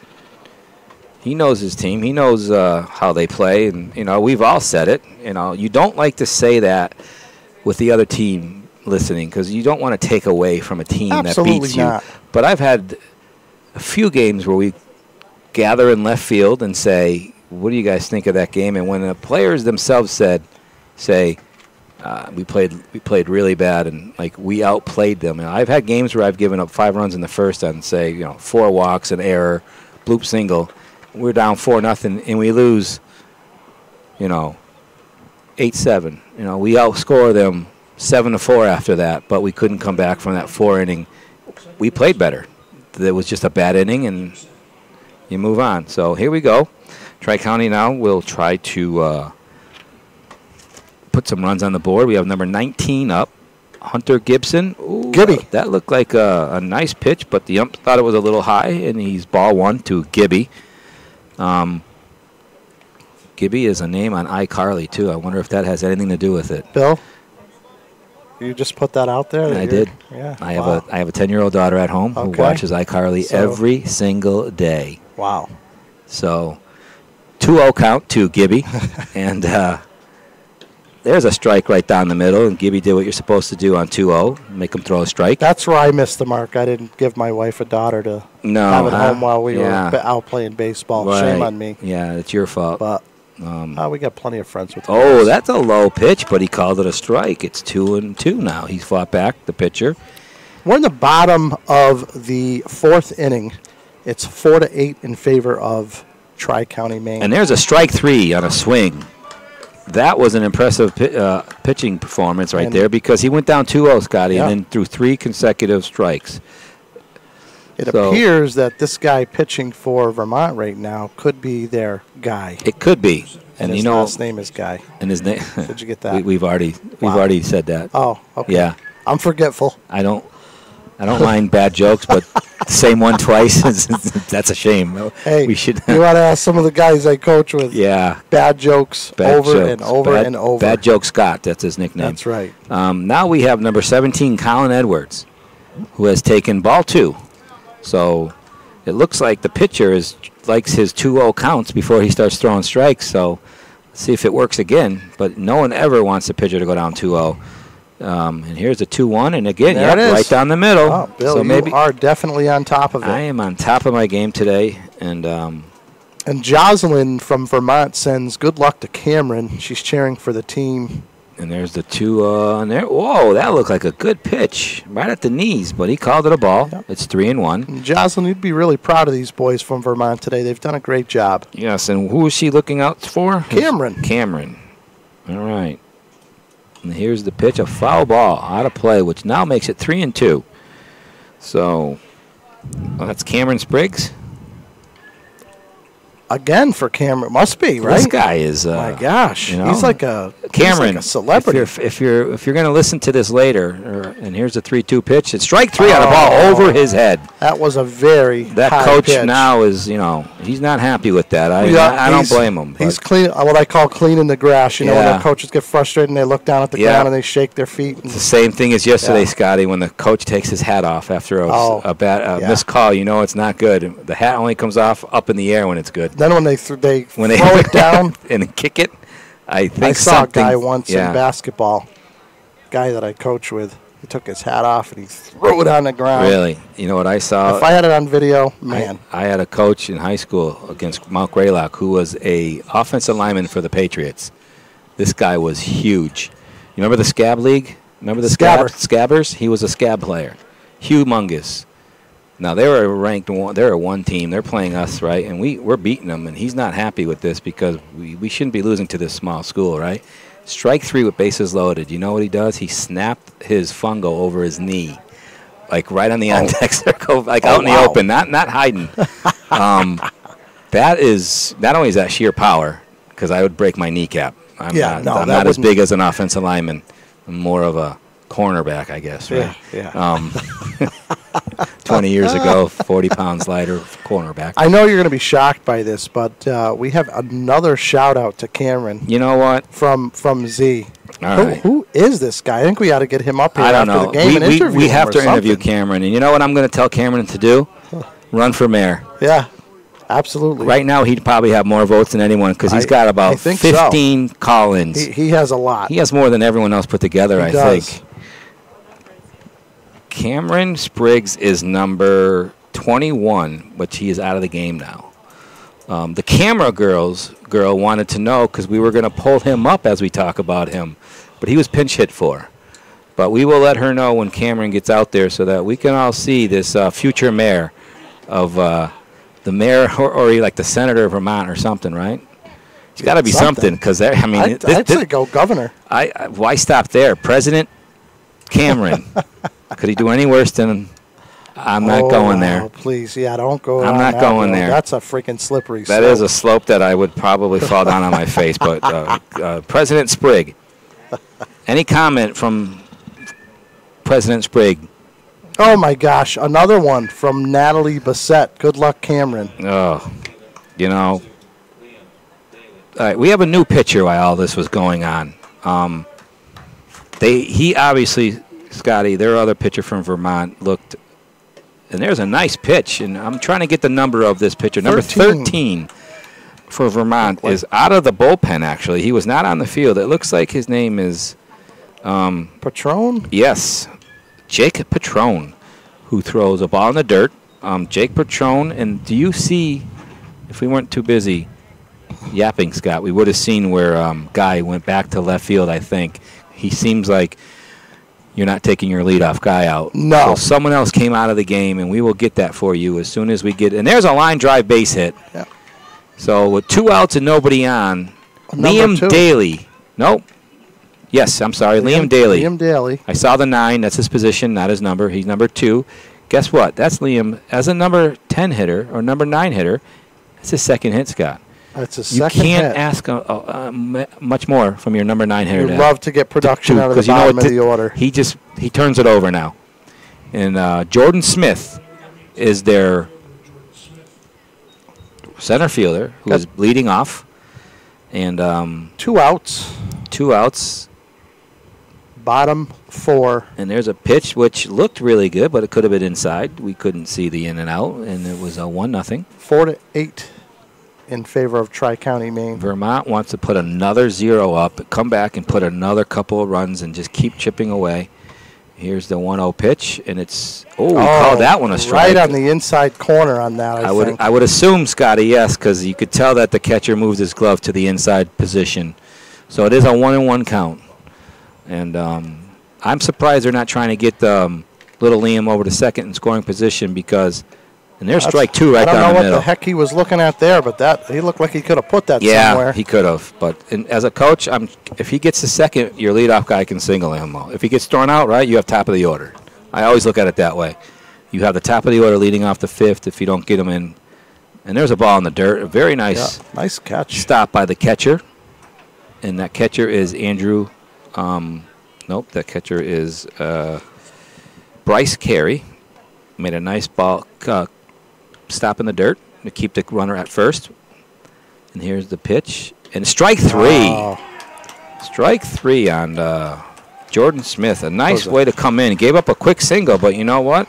He knows his team. He knows how they play. And, you know, we've all said it. You know, you don't like to say that with the other team listening because you don't want to take away from a team that beats you. Not. But I've had a few games where we gather in left field and say, what do you guys think of that game? And when the players themselves say, we played really bad and like we outplayed them. And I've had games where I've given up 5 runs in the first and say, 4 walks, an error, bloop single. We're down 4-0 and we lose, 8-7. We outscore them 7-4 after that, but we couldn't come back from that 4 inning. We played better. It was just a bad inning and you move on. So here we go. Tri-County now will try to put some runs on the board. We have number 19 up, Hunter Gibson. Ooh, Gibby. That looked like a nice pitch, but the ump thought it was a little high, and he's ball 1 to Gibby. Gibby is a name on iCarly, too. I wonder if that has anything to do with it. Bill, you just put that out there? I did. Yeah. I have a 10-year-old daughter at home who watches iCarly every single day. Wow. So 2-0 count to Gibby, and there's a strike right down the middle, and Gibby did what you're supposed to do on 2-0, make him throw a strike. That's where I missed the mark. I didn't give my wife a daughter to have at home while we were out playing baseball. Right. Shame on me. Yeah, it's your fault. But we got plenty of friends with Oh, that's a low pitch, but he called it a strike. It's 2-2 now. He's fought back, the pitcher. We're in the bottom of the 4th inning. It's 4-8 in favor of Tri-County, Maine. And there's a strike 3 on a swing. That was an impressive pitching performance right there because he went down 2-0, Scotty, and then threw 3 consecutive strikes. It appears that this guy pitching for Vermont right now could be their guy. It could be. And his last name is Guy. And his name. Did you get that? We've already said that. Oh, okay. Yeah. I'm forgetful. I don't mind bad jokes, but the same one twice, that's a shame. Hey, we should. You want to ask some of the guys I coach with? Yeah. Bad jokes and over. Bad Joke Scott, that's his nickname. That's right. Now we have number 17, Colin Edwards, who has taken ball 2. So it looks like the pitcher likes his 2-0 counts before he starts throwing strikes. So let's see if it works again. But no one ever wants the pitcher to go down 2-0. And here's a 2-1, and again, right down the middle. Oh, Bill, so maybe you are definitely on top of it. I am on top of my game today, and Jocelyn from Vermont sends good luck to Cameron. She's cheering for the team. And there's the 2 on there. Whoa, that looked like a good pitch, right at the knees, but he called it a ball. Yep. It's 3-1. And Jocelyn, you'd be really proud of these boys from Vermont today. They've done a great job. Yes, and who is she looking out for? Cameron. Cameron. All right. And here's the pitch, a foul ball out of play, which now makes it 3-2. So that's Cameron Spriggs. Again for Cameron. Must be, right? This guy is. My gosh, you know, he's like a Cameron, a celebrity. If you're going to listen to this later, and here's the 3-2 pitch, it's strike three on a ball over his head. That was a very that high coach pitch. Now is, he's not happy with that. I don't blame him. He's clean, what I call cleaning the grass. You know, when Yeah. the coaches get frustrated and they look down at the Yeah. ground and they shake their feet. It's the same thing as yesterday, Yeah. Scotty, when the coach takes his hat off after a bad yeah. missed call. You know it's not good. The hat only comes off up in the air when it's good. Then when they When throw it down. and kick it, I think I saw something. a guy once yeah. in basketball, guy that I coach with. He took his hat off and he threw it on the ground. Really? You know what I saw? If I had it on video, man. I had a coach in high school against Mount Greylock who was a offensive lineman for the Patriots. This guy was huge. You remember the Scab League? Remember the Scabbers? He was a Scab player. Humongous. Now, they were ranked one. They're a one team. They're playing us, right? And we're beating them, and he's not happy with this because we shouldn't be losing to this small school, right? Strike three with bases loaded. You know what he does? He snapped his fungo over his knee, like right on the on-deck circle, like out in the open, not hiding. That is, not only is that sheer power, because I would break my kneecap. I'm not as big as an offensive lineman. I'm more of a cornerback, I guess, right? Yeah. 20 years ago, 40 pounds lighter cornerback. I know you're going to be shocked by this, but we have another shout-out to Cameron. You know what? From Z. All right. Who is this guy? I think we ought to get him up here I don't after know. the game and interview we him have or to interview something. Cameron. And you know what I'm going to tell Cameron to do? Run for mayor. Yeah, absolutely. Right now, he'd probably have more votes than anyone because he's got about 15 call-ins. He has a lot. He has more than everyone else put together, I think. Cameron Spriggs is number 21, but he is out of the game now. The camera girl wanted to know because we were going to pull him up as we talk about him, but he was pinch hit for. But we will let her know when Cameron gets out there so that we can all see this future mayor of the mayor or like the senator of Vermont or something, right? It's got to be something because I mean, I'd say go governor. Why stop there? President Cameron. Could he do any worse than? I'm not going there. Oh, please, yeah, don't go. I'm not going there. That's a freaking slippery slope. That is a slope that I would probably fall down on my face. But President Sprigg, any comment from President Sprigg? Oh my gosh, another one from Natalie Bassett. Good luck, Cameron. Oh, all right, we have a new pitcher while all this was going on. He obviously, Scotty, their other pitcher from Vermont looked, and there's a nice pitch, and I'm trying to get the number of this pitcher. Number 13 for Vermont is out of the bullpen, actually. He was not on the field. It looks like his name is... Patron? Yes, Jake Patron, who throws a ball in the dirt. Jake Patron, and do you see, if we weren't too busy yapping, Scott, we would have seen where Guy went back to left field, I think. He seems like you're not taking your leadoff guy out. No. So someone else came out of the game, and we will get that for you as soon as we get. And there's a line drive base hit. Yeah. So with 2 outs and nobody on, Liam 2. Daly. Nope. Yes, I'm sorry, Liam Daly. Liam Daly. I saw the 9. That's his position, not his number. He's number 2. Guess what? That's Liam as a number 10 hitter or number 9 hitter. That's his second hit, Scott. That's his second hit. You can't ask much more from your number 9 hitter. You'd love to get production out of the bottom of the order. He turns it over now. And Jordan Smith is their center fielder who is leading off. And 2 outs. 2 outs. Bottom 4. And there's a pitch which looked really good, but it could have been inside. We couldn't see the in and out, and it was a 1-0. 4-8 in favor of Tri-County, Maine. Vermont wants to put another 0 up, come back and put another couple of runs and just keep chipping away. Here's the 1-0 pitch, and it's he called that one a strike. Right on the inside corner on that, I think. I would assume, Scotty, yes, because you could tell that the catcher moves his glove to the inside position. So it is a 1-1 count. And I'm surprised they're not trying to get little Liam over to second in scoring position because And there's strike two right down the I don't know middle. what the heck he was looking at there, but he looked like he could have put that somewhere. Yeah, he could have. But as a coach, if he gets the second, your leadoff guy can single him. If he gets thrown out, right, you have top of the order. I always look at it that way. You have the top of the order leading off the fifth if you don't get him in. And there's a ball in the dirt. A very nice, nice catch. Stop by the catcher. And that catcher is Andrew. Nope, that catcher is Bryce Carey. Made a nice ball stop in the dirt to keep the runner at first. And here's the pitch. And strike three. Oh. Strike three on Jordan Smith. A nice way to come in. Gave up a quick single, but you know what?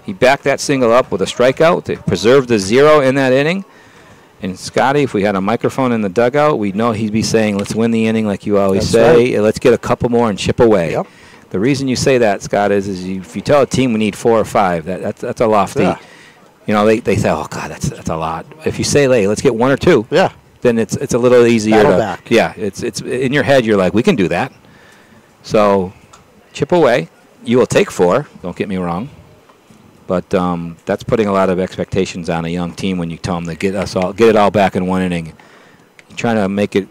He backed that single up with a strikeout to preserve the zero in that inning. And Scotty, if we had a microphone in the dugout, we'd know he'd be saying, let's win the inning like you always say. Right. Let's get a couple more and chip away. Yep. The reason you say that, Scott, is if you tell a team we need 4 or 5, that's a lofty. Yeah. You know, they say, oh, God, that's a lot. If you say, hey, let's get 1 or 2, then it's a little easier. Back. Yeah, it's in your head, you're like, we can do that. So chip away. You will take 4, don't get me wrong. But that's putting a lot of expectations on a young team when you tell them to get it all back in 1 inning. You're trying to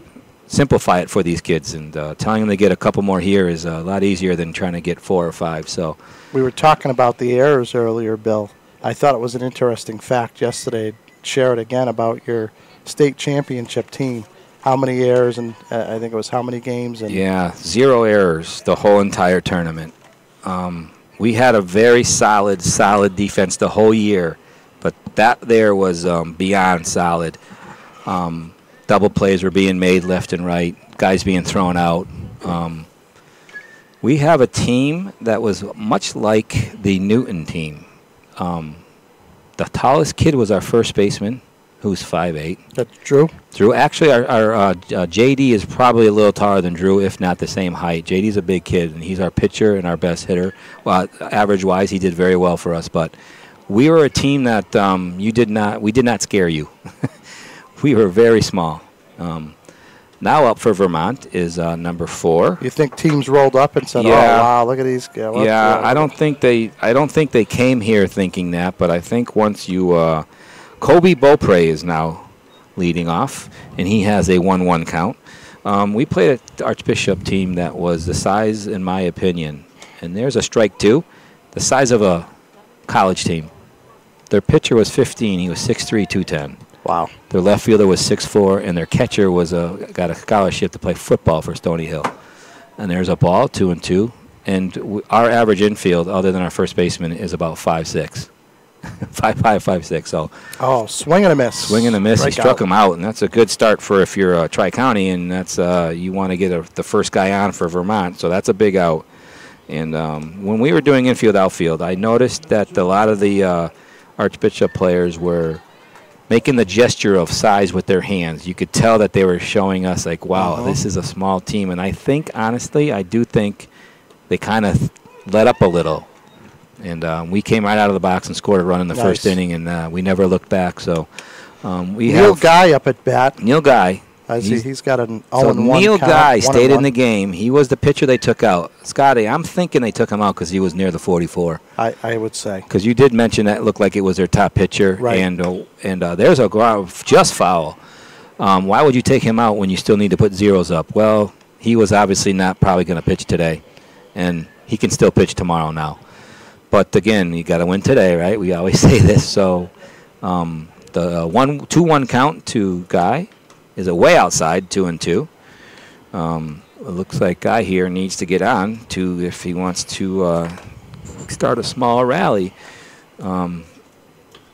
simplify it for these kids, and telling them to get a couple more here is a lot easier than trying to get 4 or 5. So we were talking about the errors earlier, Bill. I thought it was an interesting fact yesterday. Share it again about your state championship team. How many errors, and I think it was how many games? And 0 errors the whole entire tournament. We had a very solid defense the whole year, but that there was beyond solid. Double plays were being made left and right, guys being thrown out. We have a team that was much like the Newton team. The tallest kid was our first baseman, who's 5'8". That's Drew? Drew. Actually, our JD is probably a little taller than Drew, if not the same height. JD's a big kid, and he's our pitcher and our best hitter. Well, average-wise, he did very well for us. But we were a team that we did not scare you. We were very small. Now up for Vermont is number 4. You think teams rolled up and said, "Oh wow, look at these guys"? I don't think they came here thinking that, but I think once you Kobe Beaupre is now leading off, and he has a 1-1 count. We played an Archbishop team that was the size, in my opinion, and there's a strike 2, the size of a college team. Their pitcher was 15. He was 6'3", 210. Wow. Their left fielder was 6'4", and their catcher was got a scholarship to play football for Stony Hill. And there's a ball, 2-2, and our average infield, other than our first baseman, is about 5'6". 5'5", 5'6". So swing and a miss. Swing and a miss. He struck him out, and that's a good start for if you're Tri-County, and that's you want to get the first guy on for Vermont. So that's a big out. And when we were doing infield, outfield, I noticed that a lot of the Archbishop players were making the gesture of size with their hands. You could tell that they were showing us, like, wow, this is a small team. And I think, honestly, I do think they kind of let up a little. And we came right out of the box and scored a run in the first inning, and we never looked back. So Neil Guy up at bat. Neil Guy. He's got an 0-1 so Neil count, Guy stayed in the game. He was the pitcher they took out. Scotty, I'm thinking they took him out because he was near the 44. I would say. Because you did mention that it looked like it was their top pitcher. Right. And there's a ground just foul. Why would you take him out when you still need to put zeros up? Well, he was obviously not probably going to pitch today, and he can still pitch tomorrow now. But again, you got to win today, right? We always say this. So the 2-1 count to Guy is way outside, 2-2. It looks like Guy here needs to get on to if he wants to start a small rally. And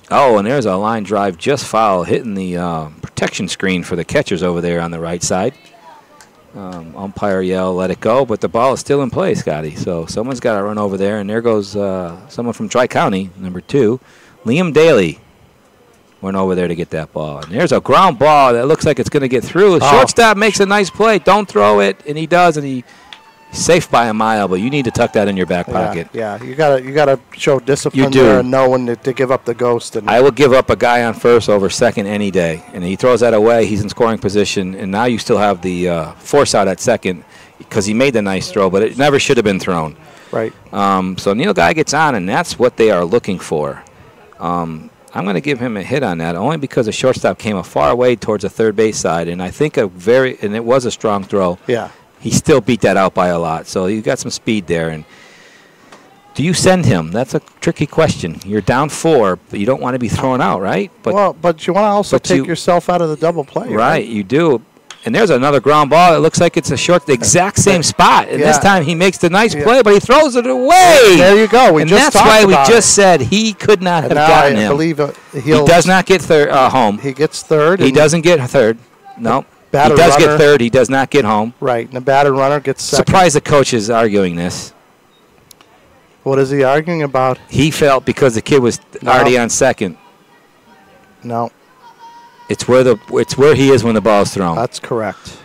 there's a line drive just foul hitting the protection screen for the catchers over there on the right side. Umpire yell, let it go, but the ball is still in play, Scotty. So someone's got to run over there, and there goes someone from Tri-County, number 2. Liam Daly went over there to get that ball. And there's a ground ball that looks like it's going to get through. Shortstop makes a nice play. Don't throw it, and he does, and he's safe by a mile, but you need to tuck that in your back pocket. Yeah, you gotta show discipline there and know when to give up the ghost. And I will give up a guy on first over second any day, and he throws that away. He's in scoring position, and now you still have the force out at second because he made the nice throw, but it never should have been thrown. Right. So Neil Guy gets on, and that's what they are looking for. I'm going to give him a hit on that, only because the shortstop came a far away towards the third base side, and I think and it was a strong throw. Yeah. He still beat that out by a lot, so you got some speed there. And do you send him? That's a tricky question. You're down 4, but you don't want to be thrown out, right? But you want to also take yourself out of the double play. Right, you do. And there's another ground ball. It looks like it's the exact same spot. And this time he makes the nice play, but he throws it away. There you go. And that's why we just said he could not have gotten him. I believe he does not get home. He gets third. He doesn't get third. No. He does get third. He does not get home. Right. And the batter runner gets second. Surprised the coach is arguing this. What is he arguing about? He felt because the kid was already on second. No. It's where he is when the ball is thrown. That's correct.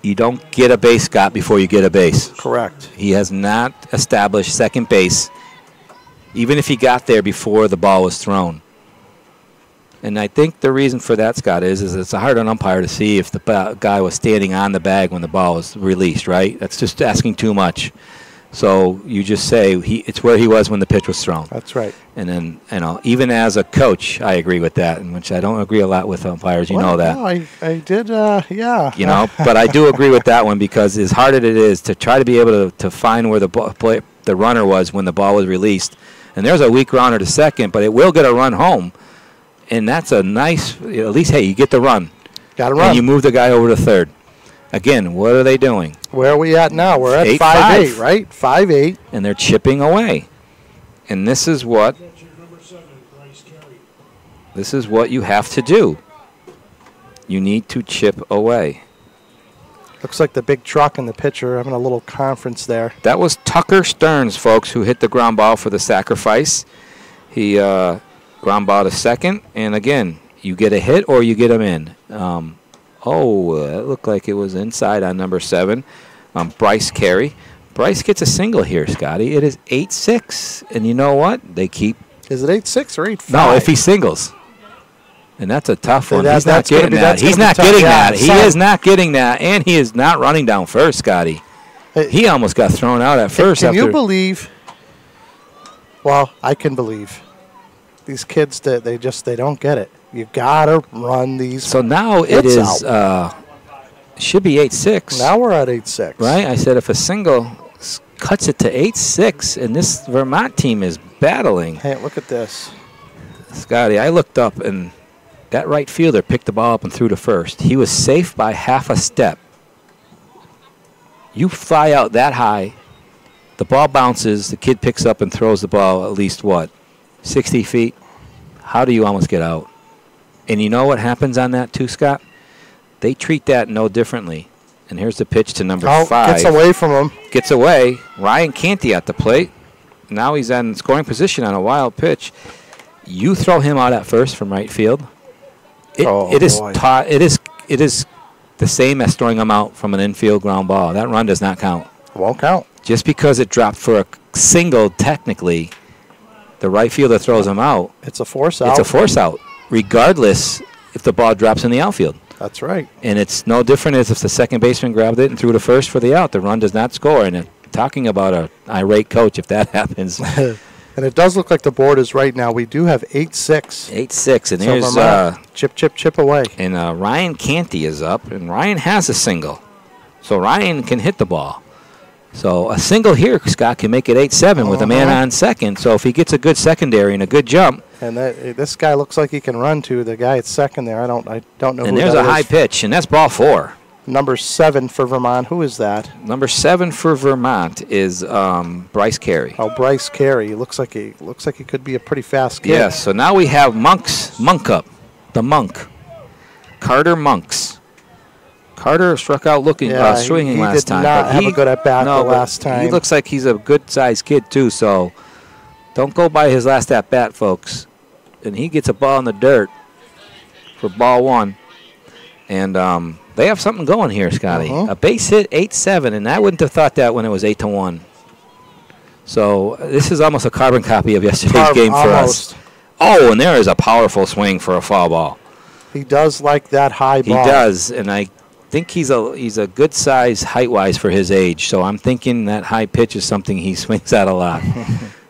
You don't get a base, Scott, before you get a base. Correct. He has not established second base, even if he got there before the ball was thrown. And I think the reason for that, Scott, is it's hard on umpire to see if the guy was standing on the bag when the ball was released, right? That's just asking too much. So you just say it's where he was when the pitch was thrown. That's right. And then, even as a coach, I agree with that, in which I don't agree a lot with umpires. You know that. No, I did, yeah. But I do agree with that one, because as hard as it is to try to be able to find where the runner was when the ball was released. And there's a weak runner to second, but it will get a run home. And that's a nice, at least, hey, you get the run. Got to run. And you move the guy over to third. Again, what are they doing? Where are we at now? We're at 5-8, right? 5-8. And they're chipping away. And this is what you have to do. You need to chip away. Looks like the big truck and the pitcher having a little conference there. That was Tucker Stearns, folks, who hit the ground ball for the sacrifice. He ground ball to second. And, again, you get a hit or you get him in. It looked like it was inside on number 7, Bryce Carey. Bryce gets a single here, Scotty. It is 8-6, and you know what? They keep. Is it 8-6 or 8-5? No, if he singles, and that's a tough one. He's not getting that. He's not getting that. He is not getting that, and he is not running down first, Scotty. He almost got thrown out at first. Can you believe? Well, I can believe. These kids, they don't get it. You gotta run these. So now it is should be 8-6. Now we're at 8-6. Right? I said if a single cuts it to 8-6, and this Vermont team is battling. Hey, look at this, Scotty. I looked up, and that right fielder picked the ball up and threw to first. He was safe by half a step. You fly out that high, the ball bounces, the kid picks up and throws the ball at least 60 feet. How do you almost get out? And you know what happens on that too, Scott? They treat that no differently. And here's the pitch to number 5. Gets away from him. Gets away. Ryan Canty at the plate. Now he's in scoring position on a wild pitch. You throw him out at first from right field. It is the same as throwing him out from an infield ground ball. That run does not count. Won't count. Just because it dropped for a single, technically, the right fielder throws him out. It's a force out. It's a force out, regardless if the ball drops in the outfield. That's right. And it's no different as if the second baseman grabbed it and threw to first for the out. The run does not score. And talking about an irate coach, if that happens. And it does look like the board is right now. We do have 8-6. 8-6. And there's chip away. And Ryan Canty is up, and Ryan has a single. So Ryan can hit the ball. So a single here, Scott, can make it 8-7 with a man on second. So if he gets a good secondary and a good jump. And this guy looks like he can run too. The guy at second there, I don't know. And who there's that a high is. pitch, and that's ball 4. Number 7 for Vermont. Who is that? Number 7 for Vermont is Bryce Carey. Oh, Bryce Carey. Looks like he could be a pretty fast kid. Yes. So now we have Monk up, the Monk, Carter Monks. Carter struck out swinging last time. He did not have a good at bat the last time. He looks like he's a good-sized kid too. So don't go by his last at bat, folks. And he gets a ball in the dirt for ball 1, and they have something going here, Scotty. A base hit, 8-7, and I wouldn't have thought that when it was 8-1. So this is almost a carbon copy of yesterday's game for us. Oh, and there is a powerful swing for a foul ball. He does like that high ball. He does, and I think he's a good size height-wise for his age. So I'm thinking that high pitch is something he swings at a lot.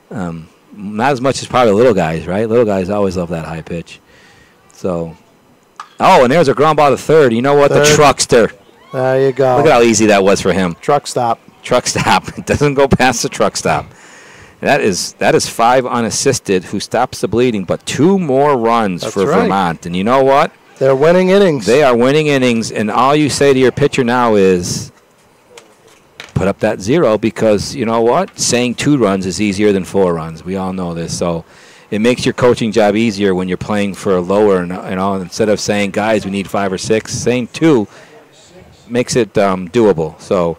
Not as much as probably little guys, right? Little guys always love that high pitch. So, and there's a ground ball to third. You know what? Third. The truckster. There you go. Look at how easy that was for him. Truck stop. Truck stop. It doesn't go past the truck stop. That is 5 unassisted who stops the bleeding, but 2 more runs That's for right. Vermont. And you know what? They're winning innings. They are winning innings, and all you say to your pitcher now is put up that 0 because, you know what? Saying 2 runs is easier than 4 runs. We all know this. So it makes your coaching job easier when you're playing for a lower, instead of saying, guys, we need 5 or 6, saying 2 makes it doable. So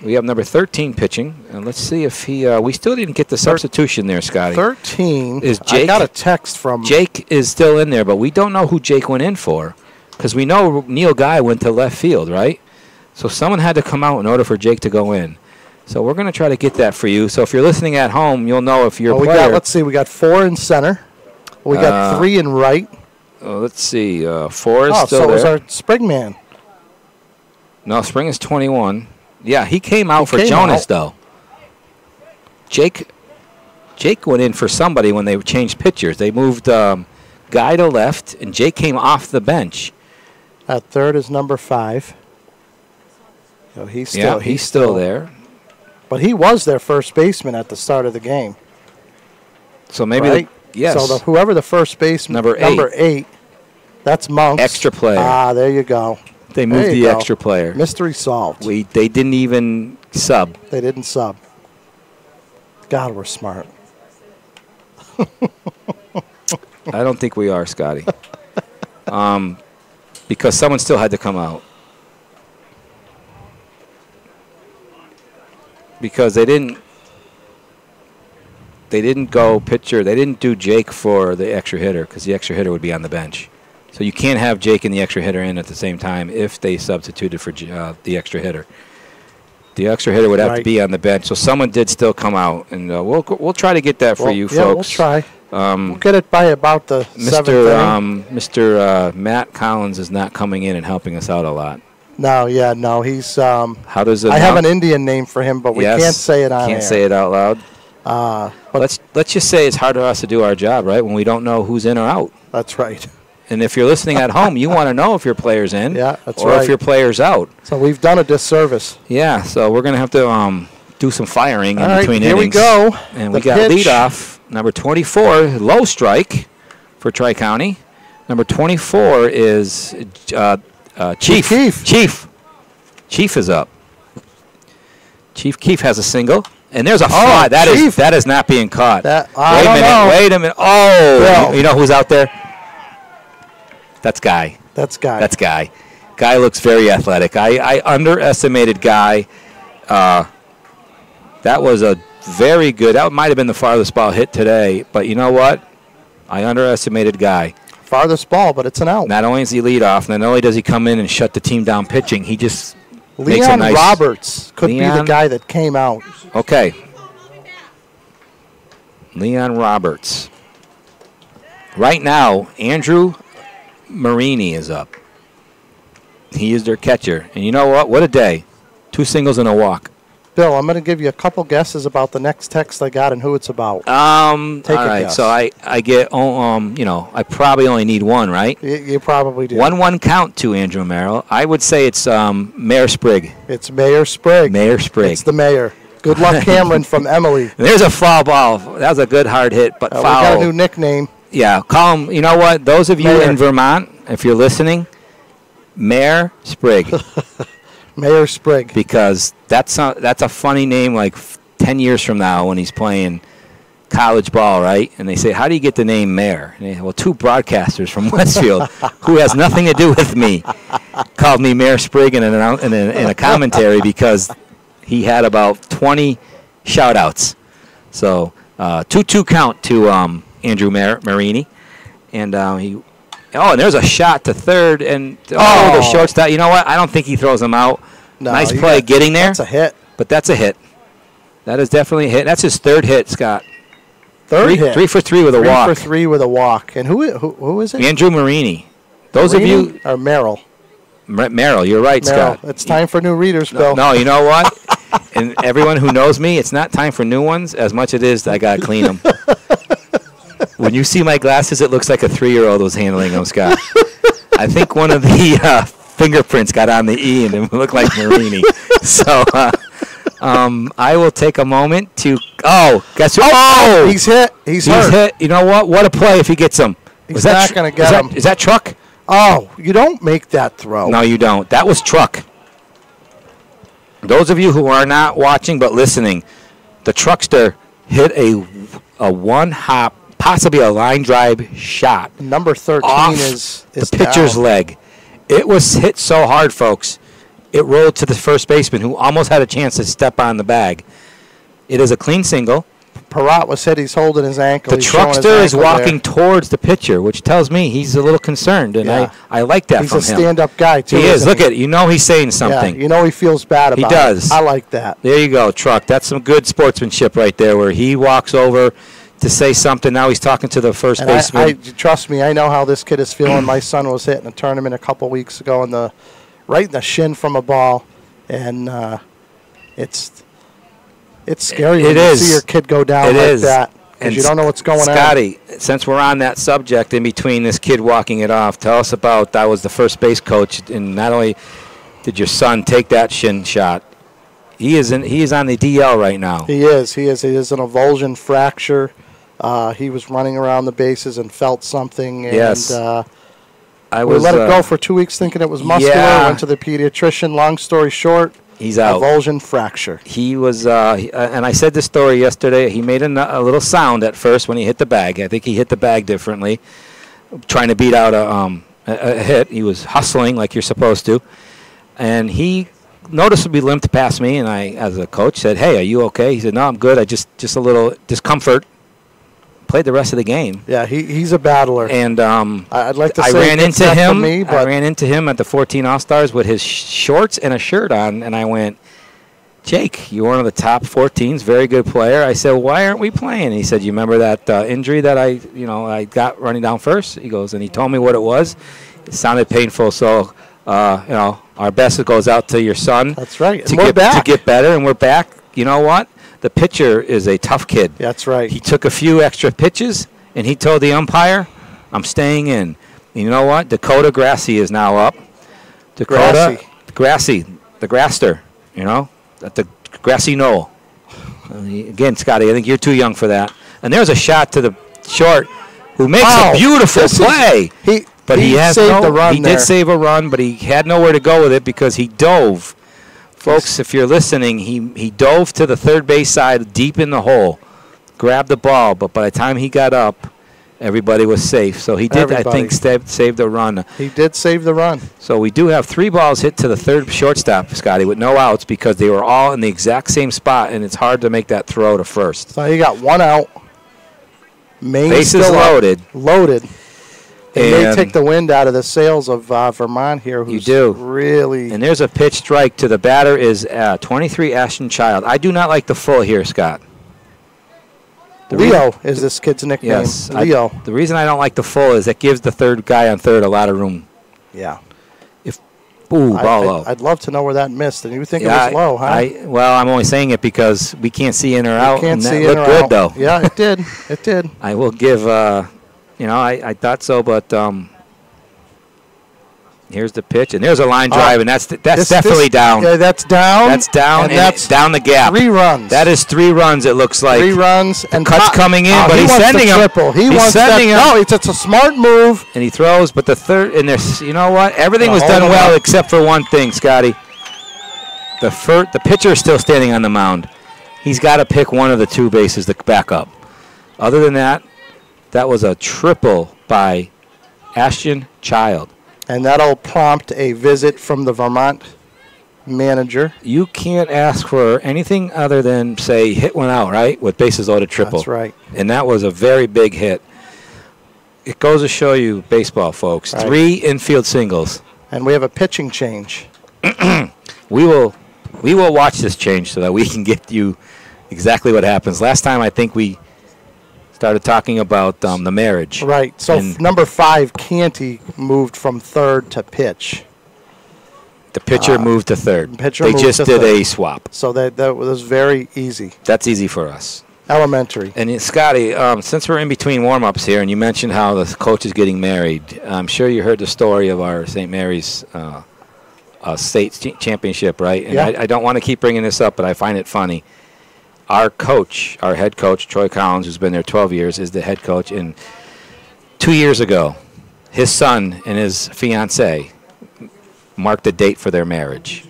we have number 13 pitching, and let's see if he we still didn't get the substitution there, Scotty. 13. Is Jake? I got a text from Jake is still in there, but we don't know who Jake went in for because we know Neil Guy went to left field, right? So someone had to come out in order for Jake to go in. So we're going to try to get that for you. So if you're listening at home, you'll know if you're a player. Let's see, we got 4 in center. We got 3 in right. Let's see, 4 is still so there. was our spring man. No, Spring is 21. Yeah, he came out for Jonas, though. Jake went in for somebody when they changed pitchers. They moved Guy to left, and Jake came off the bench. At third is number 5. So he's still there. But he was their first baseman at the start of the game. So maybe, right? yes. So whoever the first baseman, Number 8, that's Monks. Extra player. Ah, there you go. They moved the extra player. Mystery solved. They didn't even sub. They didn't sub. God, we're smart. I don't think we are, Scotty. Because someone still had to come out. Because they didn't go pitcher. They didn't do Jake for the extra hitter because the extra hitter would be on the bench. So you can't have Jake and the extra hitter in at the same time if they substituted for the extra hitter. The extra hitter would have to be on the bench. So someone did still come out, and we'll try to get that for you folks. Yeah, we'll try. We'll get it by about the 7th inning. Mr. Matt Collins is not coming in and helping us out a lot. No, he's. How does it? I have an Indian name for him, but we can't say it on air. Can't say it out loud. Let's just say it's hard for us to do our job, right? When we don't know who's in or out. That's right. And if you're listening at home, you want to know if your player's in, or if your player's out. So we've done a disservice. Yeah, so we're gonna have to do some firing in between innings. Here we go. And we got leadoff number 24, low strike for Tri-County. Number 24 is Chief. Chief is up. Chief Keefe has a single. And there's a fly. That is not being caught. Wait a minute. Oh, you know who's out there? That's Guy. Guy looks very athletic. I underestimated Guy. That was a very good. That might have been the farthest ball hit today. But you know what? I underestimated Guy. Farthest ball, but it's an out. Not only is he lead off, not only does he come in and shut the team down pitching, he just makes a nice. Roberts could be the guy that came out. Okay. Leon Roberts. Right now, Andrew Marini is up. He is their catcher. And you know what? What a day. 2 singles and a walk. Bill, I'm going to give you a couple guesses about the next text I got and who it's about. Take a guess. So I get, I probably only need 1, right? You probably do. 1-1 count to Andrew Merrill. I would say it's Mayor Sprigg. It's Mayor Sprigg. It's the mayor. Good luck, Cameron from Emily. There's a foul ball. That was a good hard hit, but foul. We got a new nickname. Yeah, call him. You know what? Those of you in Vermont, if you're listening, Mayor Sprigg. Mayor Sprigg. Because that's a funny name like 10 years from now when he's playing college ball, right? And they say, how do you get the name Mayor? And they say, well, 2 broadcasters from Westfield who has nothing to do with me called me Mayor Sprigg in a commentary because he had about 20 shout-outs. So 2-2 count to Andrew Marini. And and there's a shot to third. And the shortstop. You know what? I don't think he throws him out. No, nice play getting there. That's a hit. But that's a hit. That is definitely a hit. That's his 3rd hit, Scott. Third hit. 3 for 3 with a walk. 3 for 3 with a walk. And who is it? Andrew Marini. Those of you. Or Merrill. Merrill, you're right, Merrill. Scott. It's time for new readers, Bill. No, you know what? And everyone who knows me, it's not time for new ones as much as it is I got to clean them. When you see my glasses, it looks like a 3-year-old was handling them, Scott. I think one of the fingerprints got on the E and it looked like Marini. So I will take a moment to. Oh, guess who? Oh, he's hit. He's hurt. hit. You know what? What a play if he gets him. He's not going to get him. Is that Truck? Oh, you don't make that throw. No, you don't. That was Truck. Those of you who are not watching but listening, the Truckster hit a one-hop, possibly a line drive shot. Number 13 off is the pitcher's down. leg. It was hit so hard, folks. It rolled to the first baseman, who almost had a chance to step on the bag. It is a clean single. Parat was hit. He's holding his ankle. The He's showing his Truckster is ankle walking there. towards the pitcher, which tells me he's a little concerned, and Yeah. I like that He's from a him. stand-up guy, too. He is. isn't Look at it. You know he's saying something. Yeah, you know he feels bad about He does. it. I like that. There you go, Truck. That's some good sportsmanship right there, where he walks over to say something. Now he's talking to the first And baseman. trust me, I know how this kid is feeling. My son was hit in a tournament a couple weeks ago right in the shin from a ball, and it's scary when you see your kid go down like that, because you don't know what's going on. Scotty, since we're on that subject, in between this kid walking it off, tell us about. I was the first base coach, and not only did your son take that shin shot, he is on the DL right now. He is an avulsion fracture. He was running around the bases and felt something, and Yes. we let it go for 2 weeks thinking it was muscular. Yeah. Went to the pediatrician. Long story short, He's out. avulsion fracture. He was, and I said this story yesterday. He made a little sound at first when he hit the bag. I think he hit the bag differently, trying to beat out a hit. He was hustling like you're supposed to, and he noticeably limped past me. And I, as a coach, said, "Hey, are you okay?" He said, "No, I'm good. I just a little discomfort." Played the rest of the game. Yeah, he's a battler. And I'd like to I say ran it's into not for him. me, I but ran into him at the 14 All-Stars with his shorts and a shirt on, and I went, "Jake, you're one of the top 14s, very good player." I said, "Why aren't we playing?" And he said, "You remember that injury that I got running down first?" He goes, and he told me what it was. It sounded painful, so our best goes out to your son. That's right. To And we're back. get better, and we're back. You know what? The pitcher is a tough kid. That's right. He took a few extra pitches, and he told the umpire, "I'm staying in." And you know what? Dakota Grassy is now up. Dakota Grassy, the Grasster, at the grassy knoll. Again, Scotty, I think you're too young for that. And there's a shot to the short, who makes a beautiful play. He has saved the run He there. did save a run, but he had nowhere to go with it because he dove. Folks, if you're listening, he dove to the third base side deep in the hole, grabbed the ball, but by the time he got up, everybody was safe. So he did, I think, save the run. He did save the run. So we do have 3 balls hit to the third shortstop, Scotty, with no outs because they were all in the exact same spot, and it's hard to make that throw to first. So he got 1 out. Main Bases still up, loaded. Loaded. And they And take the wind out of the sails of Vermont here, who's really... And there's a pitch strike to the batter is 23 Ashton Child. I do not like the full here, Scott. Leo is this kid's nickname. Yes. Leo. The reason I don't like the full is it gives the third guy on third a lot of room. Yeah. Ball low. I'd love to know where that missed. And you think it was low, huh? Well, I'm only saying it because we can't see in or out. Can't and see that in looked or good, out. though. Yeah, it did. It did. I will give, I thought so, but here's the pitch. And there's a line drive, and that's definitely down. Yeah, that's down. That's down, and that's down the gap. 3 runs. That is 3 runs, it looks like. 3 runs. And Cut's coming in, but he he's wants sending the him. triple. He He's wants sending that. him. No, it's a smart move. And he throws, but the third, and there's, you know what? Everything was Hold done him well up. except for one thing, Scotty. The pitcher is still standing on the mound. He's got to pick one of the 2 bases to back up. Other than that, that was a triple by Ashton Child. And that'll prompt a visit from the Vermont manager. You can't ask for anything other than, say, hit one out, right, with bases loaded triple. That's right. And that was a very big hit. It goes to show you baseball, folks. Right. 3 infield singles. And we have a pitching change. We will watch this change so that we can get you exactly what happens. Last time I think we started talking about the marriage. Right. So number 5, Canty, moved from third to pitch. The pitcher moved to third. Pitcher they moved just to did third. a swap. So that was very easy. That's easy for us. Elementary. And Scotty, since we're in between warm-ups here, and you mentioned how the coach is getting married, I'm sure you heard the story of our St. Mary's state championship, right? And yeah. I don't want to keep bringing this up, but I find it funny. Our coach, our head coach, Troy Collins, who's been there 12 years, is the head coach. And 2 years ago, his son and his fiancée marked the date for their marriage.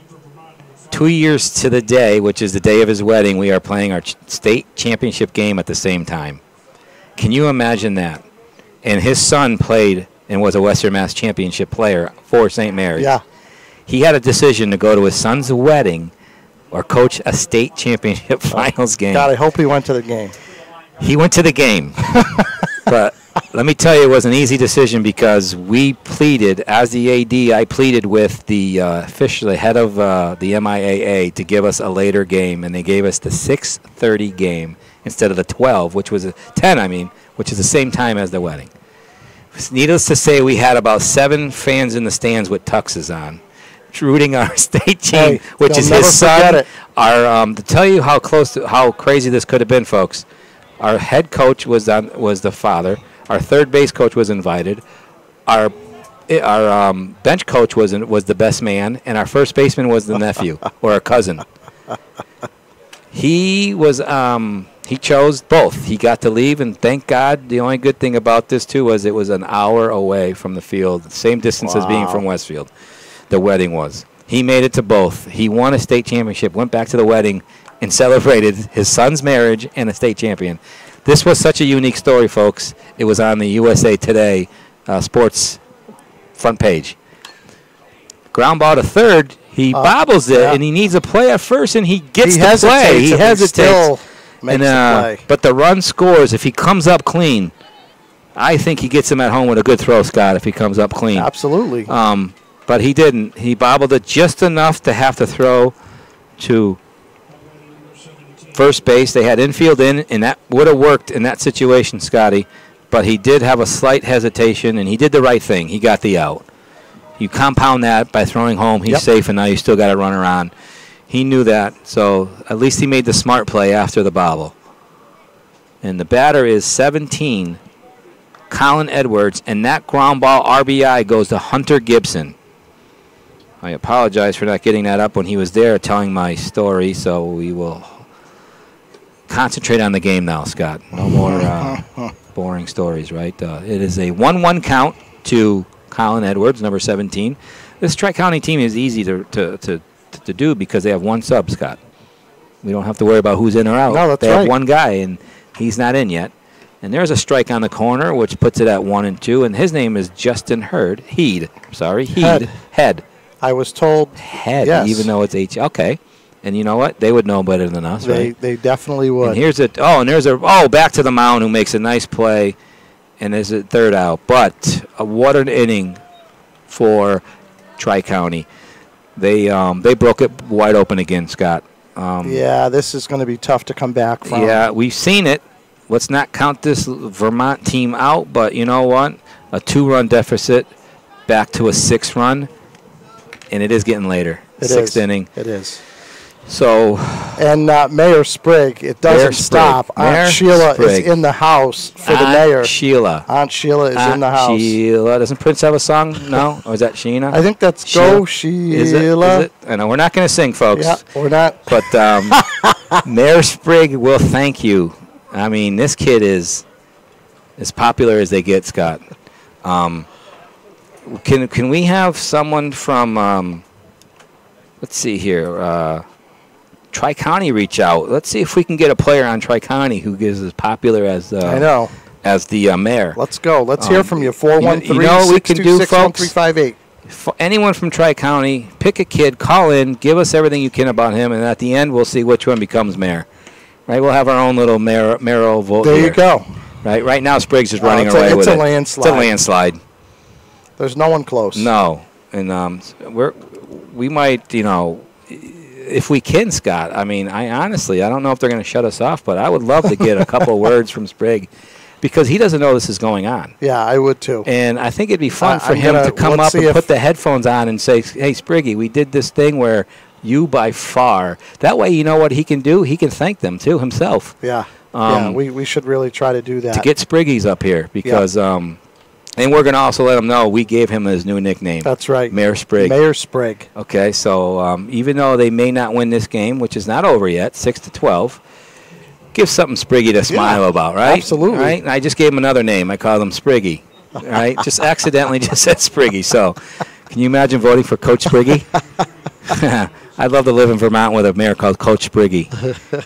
2 years to the day, which is the day of his wedding, we are playing our state championship game at the same time. Can you imagine that? And his son played and was a Western Mass championship player for St. Mary's. Yeah. He had a decision to go to his son's wedding or coach a state championship finals game. God, I hope he went to the game. He went to the game. But let me tell you, it was an easy decision because we pleaded, as the AD, I pleaded with the official, the head of the MIAA, to give us a later game, and they gave us the 6:30 game instead of the 12, which was 10, which is the same time as the wedding. Needless to say, we had about 7 fans in the stands with tuxes on, rooting our state team, which is his son. Our to tell you how crazy this could have been, folks. Our head coach was the father. Our third base coach was invited. Our bench coach was the best man, and our first baseman was the nephew or a cousin. He was he chose both. He got to leave, and thank God. The only good thing about this too was it was an hour away from the field, the same distance as being from Westfield. The wedding was. He made it to both. He won a state championship, went back to the wedding, and celebrated his son's marriage and a state champion. This was such a unique story, folks. It was on the USA Today sports front page. Ground ball to third. He bobbles it, and he needs a play at first, and he gets the play. He hesitates. Still makes the play. But the run scores. If he comes up clean, I think he gets him at home with a good throw, Scott, if he comes up clean. Absolutely. But he didn't. He bobbled it just enough to have to throw to first base. They had infield in, and that would have worked in that situation, Scotty. But he did have a slight hesitation, and he did the right thing. He got the out. You compound that by throwing home. He's safe, and now you still got a runner on. He knew that, so at least he made the smart play after the bobble. And the batter is 17, Colin Edwards, and that ground ball RBI goes to Hunter Gibson. I apologize for not getting that up when he was there telling my story, so we will concentrate on the game now, Scott. No more boring stories, right? It is a 1-1 count to Colin Edwards, number 17. This Tri-County team is easy to do because they have one sub, Scott. We don't have to worry about who's in or out. No, that's they right. have one guy, and he's not in yet. And there's a strike on the corner, which puts it at 1-2, and his name is Justin Head. Head. I was told Head, yes. even though it's H. Okay. And you know what? They would know better than us, right? They definitely would. And here's back to the mound who makes a nice play, and is a third out. But what an inning for Tri-County. They broke it wide open again, Scott. This is going to be tough to come back from. Yeah, we've seen it. Let's not count this Vermont team out, but you know what? A 2-run deficit back to a 6-run, and it is getting later. Sixth inning. It is. So, and Mayor Sprigg, it doesn't stop. Aunt Sheila is in the house for the mayor. Aunt Sheila is in the house. Sheila. Doesn't Prince have a song? No? Or is that Sheena? I think that's Go Sheila. Is it? I know we're not going to sing, folks. Yeah, we're not. But Mayor Sprigg will thank you. I mean, this kid is as popular as they get, Scott. Can we have someone from, let's see here, Tri-County reach out? Let's see if we can get a player on Tri-County who is as popular as as the mayor. Let's go. Let's hear from you. 413-626-1358. Anyone from Tri-County, pick a kid, call in, give us everything you can about him, and at the end we'll see which one becomes mayor. Right? We'll have our own little mayoral vote. There you go. Right now Spriggs is running away with it. It's a landslide. It's a landslide. There's no one close. No. And we might, if we can, Scott. I mean, I honestly don't know if they're going to shut us off, but I would love to get a couple words from Sprigg. because he doesn't know this is going on. Yeah, I would too. And I think it'd be fun for I'm him gonna- to come let's up see and put if- the headphones on and say, hey, Spriggy, we did this thing where you by far. That way, you know what he can do? He can thank them, too, himself. Yeah. Um, we should really try to do that. To get Spriggies up here because, and we're going to also let him know we gave him his new nickname. That's right. Mayor Sprigg. Mayor Sprigg. Okay, so even though they may not win this game, which is not over yet, 6-12, give something Spriggy to smile about, right? Absolutely. Right? And I just gave him another name. I called him Spriggy. Right? Just accidentally just said Spriggy. So can you imagine voting for Coach Spriggy? I'd love to live in Vermont with a mayor called Coach Spriggy.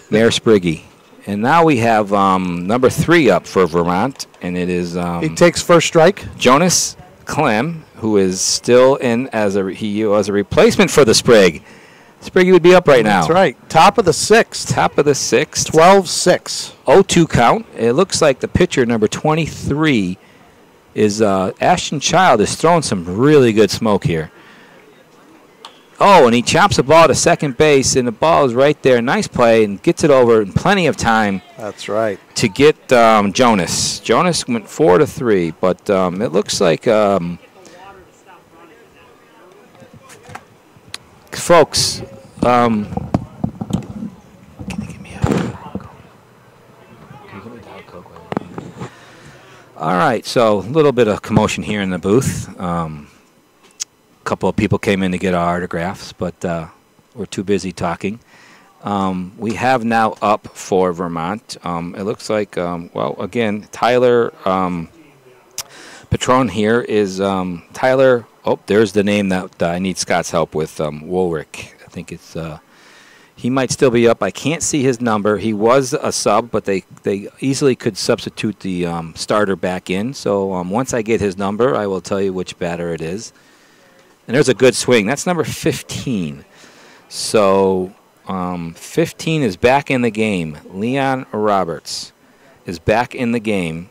Mayor Spriggy. And now we have number 3 up for Vermont, and it is He takes first strike. Jonas Clem, who is still in as a replacement for the Sprigg. Spriggy would be up right now. That's right. Top of the 6th. Top of the 6th. 12-6. 0-2 count. It looks like the pitcher, number 23, is Ashton Child is throwing some really good smoke here. Oh, and he chops the ball to second base, and the ball is right there. Nice play, and gets it over in plenty of time. That's right. To get Jonas. Jonas went 4-3, but it looks like, folks, can you give me a Coke? Can you give me a Diet Coke? All right, so a little bit of commotion here in the booth. A couple of people came in to get our autographs, but we're too busy talking. We have now up for Vermont. It looks like, well, again, Tyler Patron here is Tyler. Oh, there's the name that I need Scott's help with, Woolrick. I think it's he might still be up. I can't see his number. He was a sub, but they easily could substitute the starter back in. So once I get his number, I will tell you which batter it is. And there's a good swing. That's number 15. So 15 is back in the game. Leon Roberts is back in the game.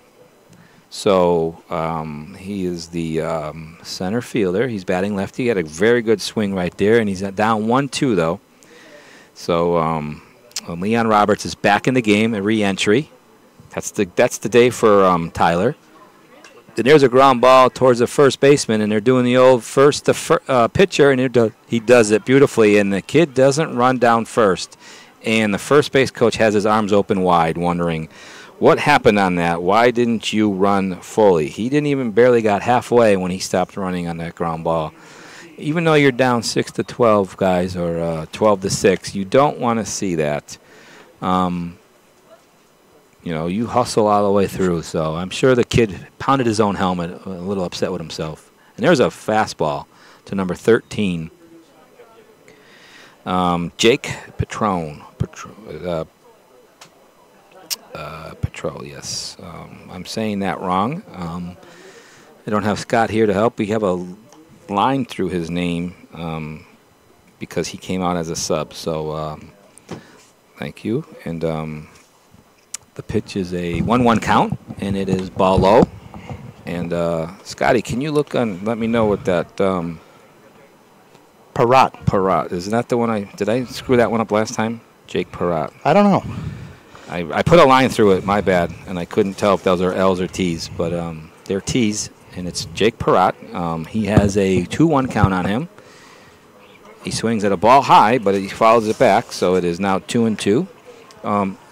So he is the center fielder. He's batting lefty. He had a very good swing right there, and he's down 1-2 though. So Leon Roberts is back in the game, a re-entry. That's the day for Tyler. And there's a ground ball towards the first baseman, and they're doing the old first pitcher, and he does it beautifully. And the kid doesn't run down first, and the first base coach has his arms open wide, wondering what happened on that. Why didn't you run fully? He didn't even barely got halfway when he stopped running on that ground ball. Even though you're down 6-12, guys, or 12-6, you don't want to see that. You know, you hustle all the way through. So I'm sure the kid pounded his own helmet, a little upset with himself. And there's a fastball to number 13. Jake Patron. Patron, yes. I'm saying that wrong. I don't have Scott here to help. We have a line through his name because he came out as a sub. So thank you. And the pitch is a 1-1 count, and it is ball low. And Scotty, can you look on? Let me know what that Parat. Isn't that the one did I screw that one up last time? Jake Parat. I don't know. I put a line through it. My bad, and I couldn't tell if those are L's or T's, but they're T's, and it's Jake Parat. He has a 2-1 count on him. He swings at a ball high, but he follows it back, so it is now 2-2.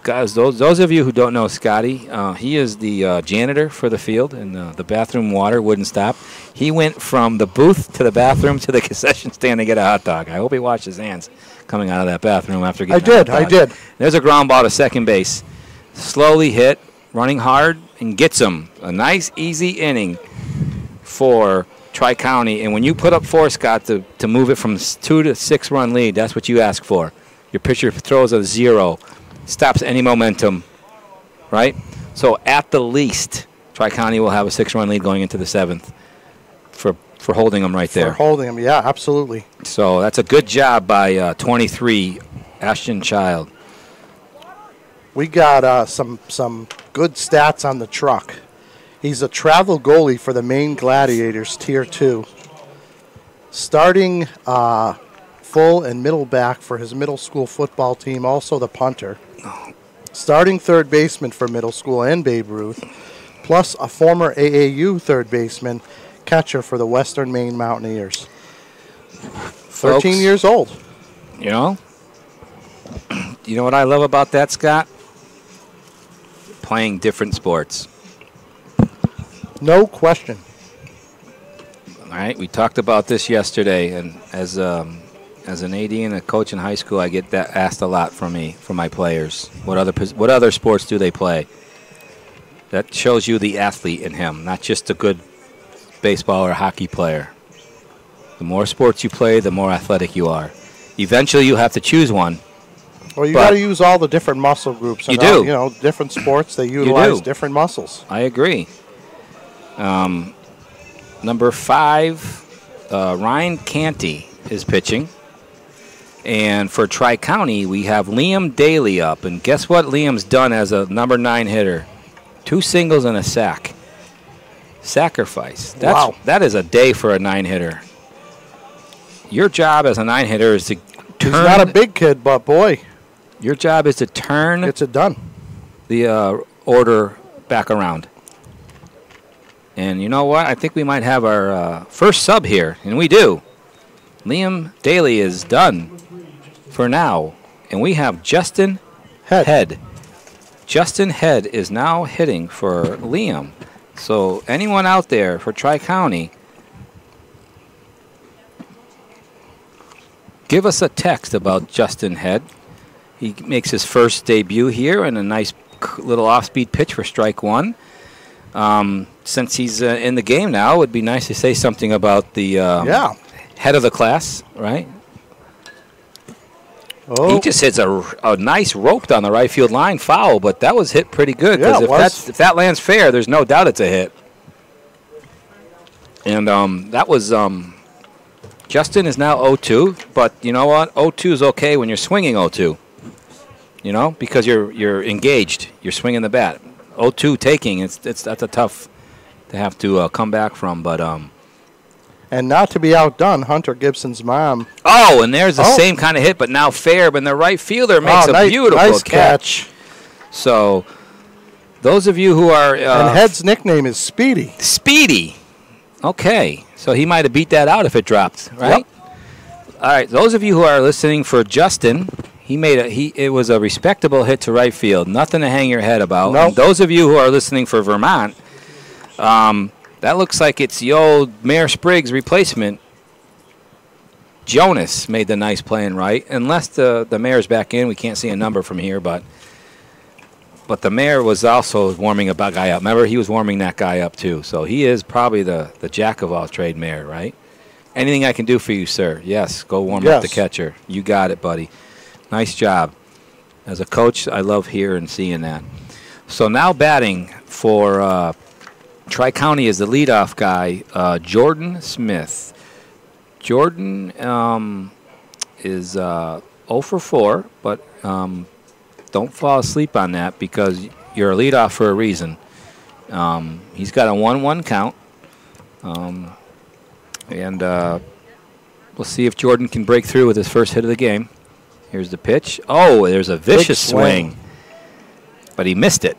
Guys, those of you who don't know Scotty, he is the janitor for the field, and the bathroom water wouldn't stop. He went from the booth to the bathroom to the concession stand to get a hot dog. I hope he washed his hands coming out of that bathroom after getting a hot dog. I did. There's a ground ball to second base. Slowly hit, running hard, and gets him. A nice, easy inning for Tri-County. And when you put up 4, Scott, to move it from 2 to 6 run lead, that's what you ask for. Your pitcher throws a 0. Stops any momentum, right? So at the least, Tri-County will have a 6-run lead going into the 7th for holding them right there. For holding them, yeah, absolutely. So that's a good job by 23, Ashton Child. We got some good stats on the truck. He's a travel goalie for the Maine Gladiators, Tier 2. Starting full and middle back for his middle school football team, also the punter. Starting third baseman for middle school and Babe Ruth. plus a former AAU third baseman, catcher for the Western Maine Mountaineers. 13 years old. You know? You know what I love about that, Scott? Playing different sports. No question. All right, we talked about this yesterday, and as an AD and a coach in high school, I get that asked a lot from my players. What other sports do they play? That shows you the athlete in him, not just a good baseball or hockey player. The more sports you play, the more athletic you are. Eventually, you have to choose one. Well, you got to use all the different muscle groups. You do. You know, different sports, they utilize different muscles. I agree. Number 5, Ryan Canty is pitching. And for Tri-County, we have Liam Daly up. And guess what Liam's done as a number 9 hitter? 2 singles and a sack. Sacrifice. Wow. That is a day for a 9-hitter. Your job as a 9-hitter is to turn. He's not a big kid, but boy. Your job is to turn. Gets it done. The order back around. And you know what? I think we might have our first sub here, and we do. Liam Daly is done for now, and we have Justin Head. Justin Head is now hitting for Liam. So anyone out there for Tri-County, give us a text about Justin Head. He makes his first debut here, and a nice little off-speed pitch for strike 1. Since he's in the game now, it would be nice to say something about the head of the class, right? Oh. He just hits a nice rope down the right field line, foul, but that was hit pretty good. Because if that lands fair, there's no doubt it's a hit. And that was Justin is now 0-2, but you know what? 0-2 is okay when you're swinging 0-2. You know, because you're engaged, you're swinging the bat. 0-2 taking, that's a tough to have to come back from, but and not to be outdone, Hunter Gibson's mom. Oh, and there's the same kind of hit, but now fair, but the right fielder makes a beautiful nice catch. So, those of you who are... and Head's nickname is Speedy. Speedy. Okay, so he might have beat that out if it dropped, right? Yep. All right, those of you who are listening for Justin, it was a respectable hit to right field. Nothing to hang your head about. Nope. And those of you who are listening for Vermont, that looks like it's the old Mayor Spriggs replacement. Jonas made the nice play in right. Unless the mayor's back in, we can't see a number from here, but the mayor was also warming a guy up. Remember, he was warming that guy up too. So he is probably the jack of all trade mayor, right? Anything I can do for you, sir? Yes, go warm up the catcher. You got it, buddy. Nice job. As a coach, I love hearing and seeing that. So now batting for Tri-County is the leadoff guy, Jordan Smith. Jordan is 0 for 4, but don't fall asleep on that because you're a leadoff for a reason. He's got a 1-1 count. And we'll see if Jordan can break through with his first hit of the game. Here's the pitch. Oh, there's a vicious swing. But he missed it.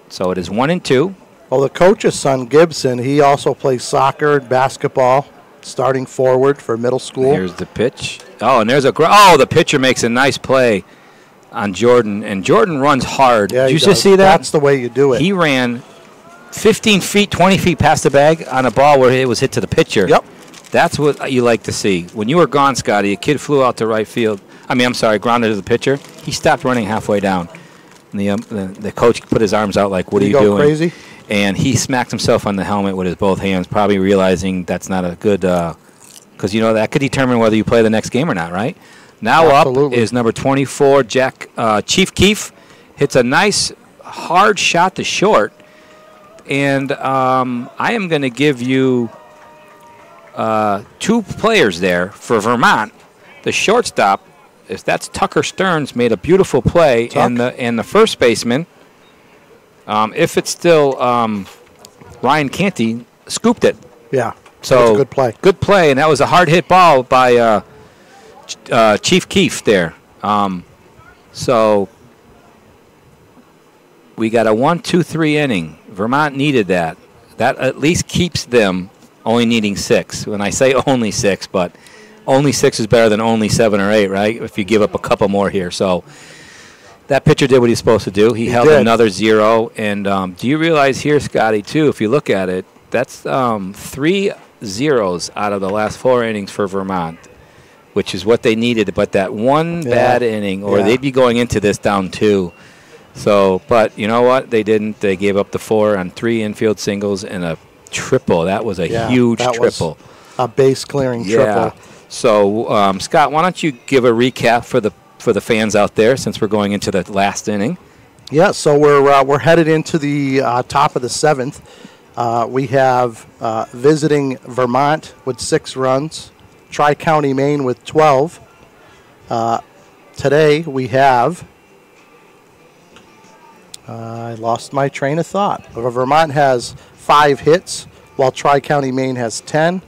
So it is 1-2. Well, the coach's son, Gibson, he also plays soccer and basketball, starting forward for middle school. Here's the pitch. Oh, and there's the pitcher makes a nice play on Jordan. And Jordan runs hard. Yeah, Did you just see that? That's the way you do it. He ran 15 feet, 20 feet past the bag on a ball where it was hit to the pitcher. Yep. That's what you like to see. When you were gone, Scotty, a kid flew out to right field. Grounded to the pitcher. He stopped running halfway down. And the coach put his arms out like, what are you doing? Crazy? And he smacked himself on the helmet with his both hands, probably realizing that's not a good, because, that could determine whether you play the next game or not, right? Now Absolutely. Up is number 24, Chief Keefe. Hits a nice, hard shot to short. And I am going to give you 2 players there for Vermont. The shortstop, that's Tucker Stearns, made a beautiful play. And the first baseman, if it's still Ryan Canty, scooped it. Yeah, so that's a good play. Good play, and that was a hard hit ball by Chief Keefe there. So we got a 1-2-3 inning. Vermont needed that. That at least keeps them only needing 6. When I say only 6, but only 6 is better than only 7 or 8, right? If you give up a couple more here. So that pitcher did what he's supposed to do. He held another 0. And do you realize here, Scotty, too, if you look at it, that's 3 zeros out of the last 4 innings for Vermont, which is what they needed. But that one bad inning, or they'd be going into this down 2. So, but you know what? They didn't. They gave up the 4 on 3 infield singles and a triple. That was a huge triple. A base clearing triple. So, Scott, why don't you give a recap for the fans out there, since we're going into the last inning? Yeah. So we're headed into the top of the 7th. We have visiting Vermont with 6 runs, Tri-County Maine with 12. Today we have. I lost my train of thought. Vermont has 5 hits, while Tri-County Maine has 10.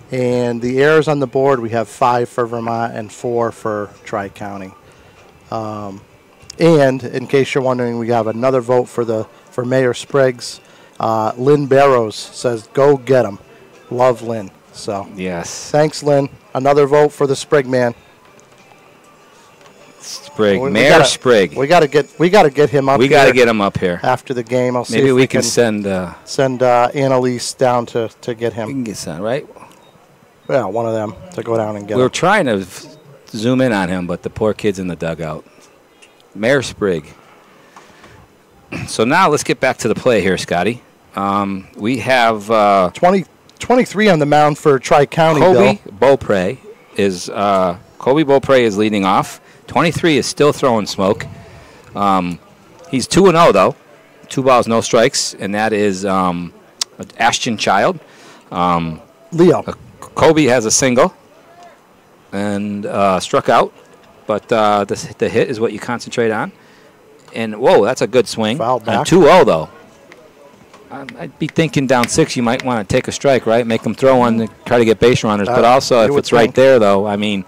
And the errors on the board, we have 5 for Vermont and 4 for Tri-County. And in case you're wondering, we have another vote for Mayor Spriggs. Lynn Barrows says, "Go get him." Love Lynn. So yes, thanks, Lynn. Another vote for the Sprigg man. Sprigg, Mayor Sprigg. We got to get him up. We got to get him up here after the game. I'll see maybe if we can send Annalise down to get him. We can get sent, right? Yeah, one of them to go down and get him. We were trying to zoom in on him, but the poor kid's in the dugout. Mayor Sprigg. So now let's get back to the play here, Scotty. We have 23 on the mound for Tri-County. Kobe Beaupre is leading off. 23 is still throwing smoke. He's 2-0 though, 2 balls, no strikes, and that is Ashton Child. Leo. Kobe has a single and struck out, but the hit is what you concentrate on. And whoa, that's a good swing. Foul back. 2-0 though. I'd be thinking down 6, you might want to take a strike, right? Make them throw one to try to get base runners. But also, if it's right there, though, I mean,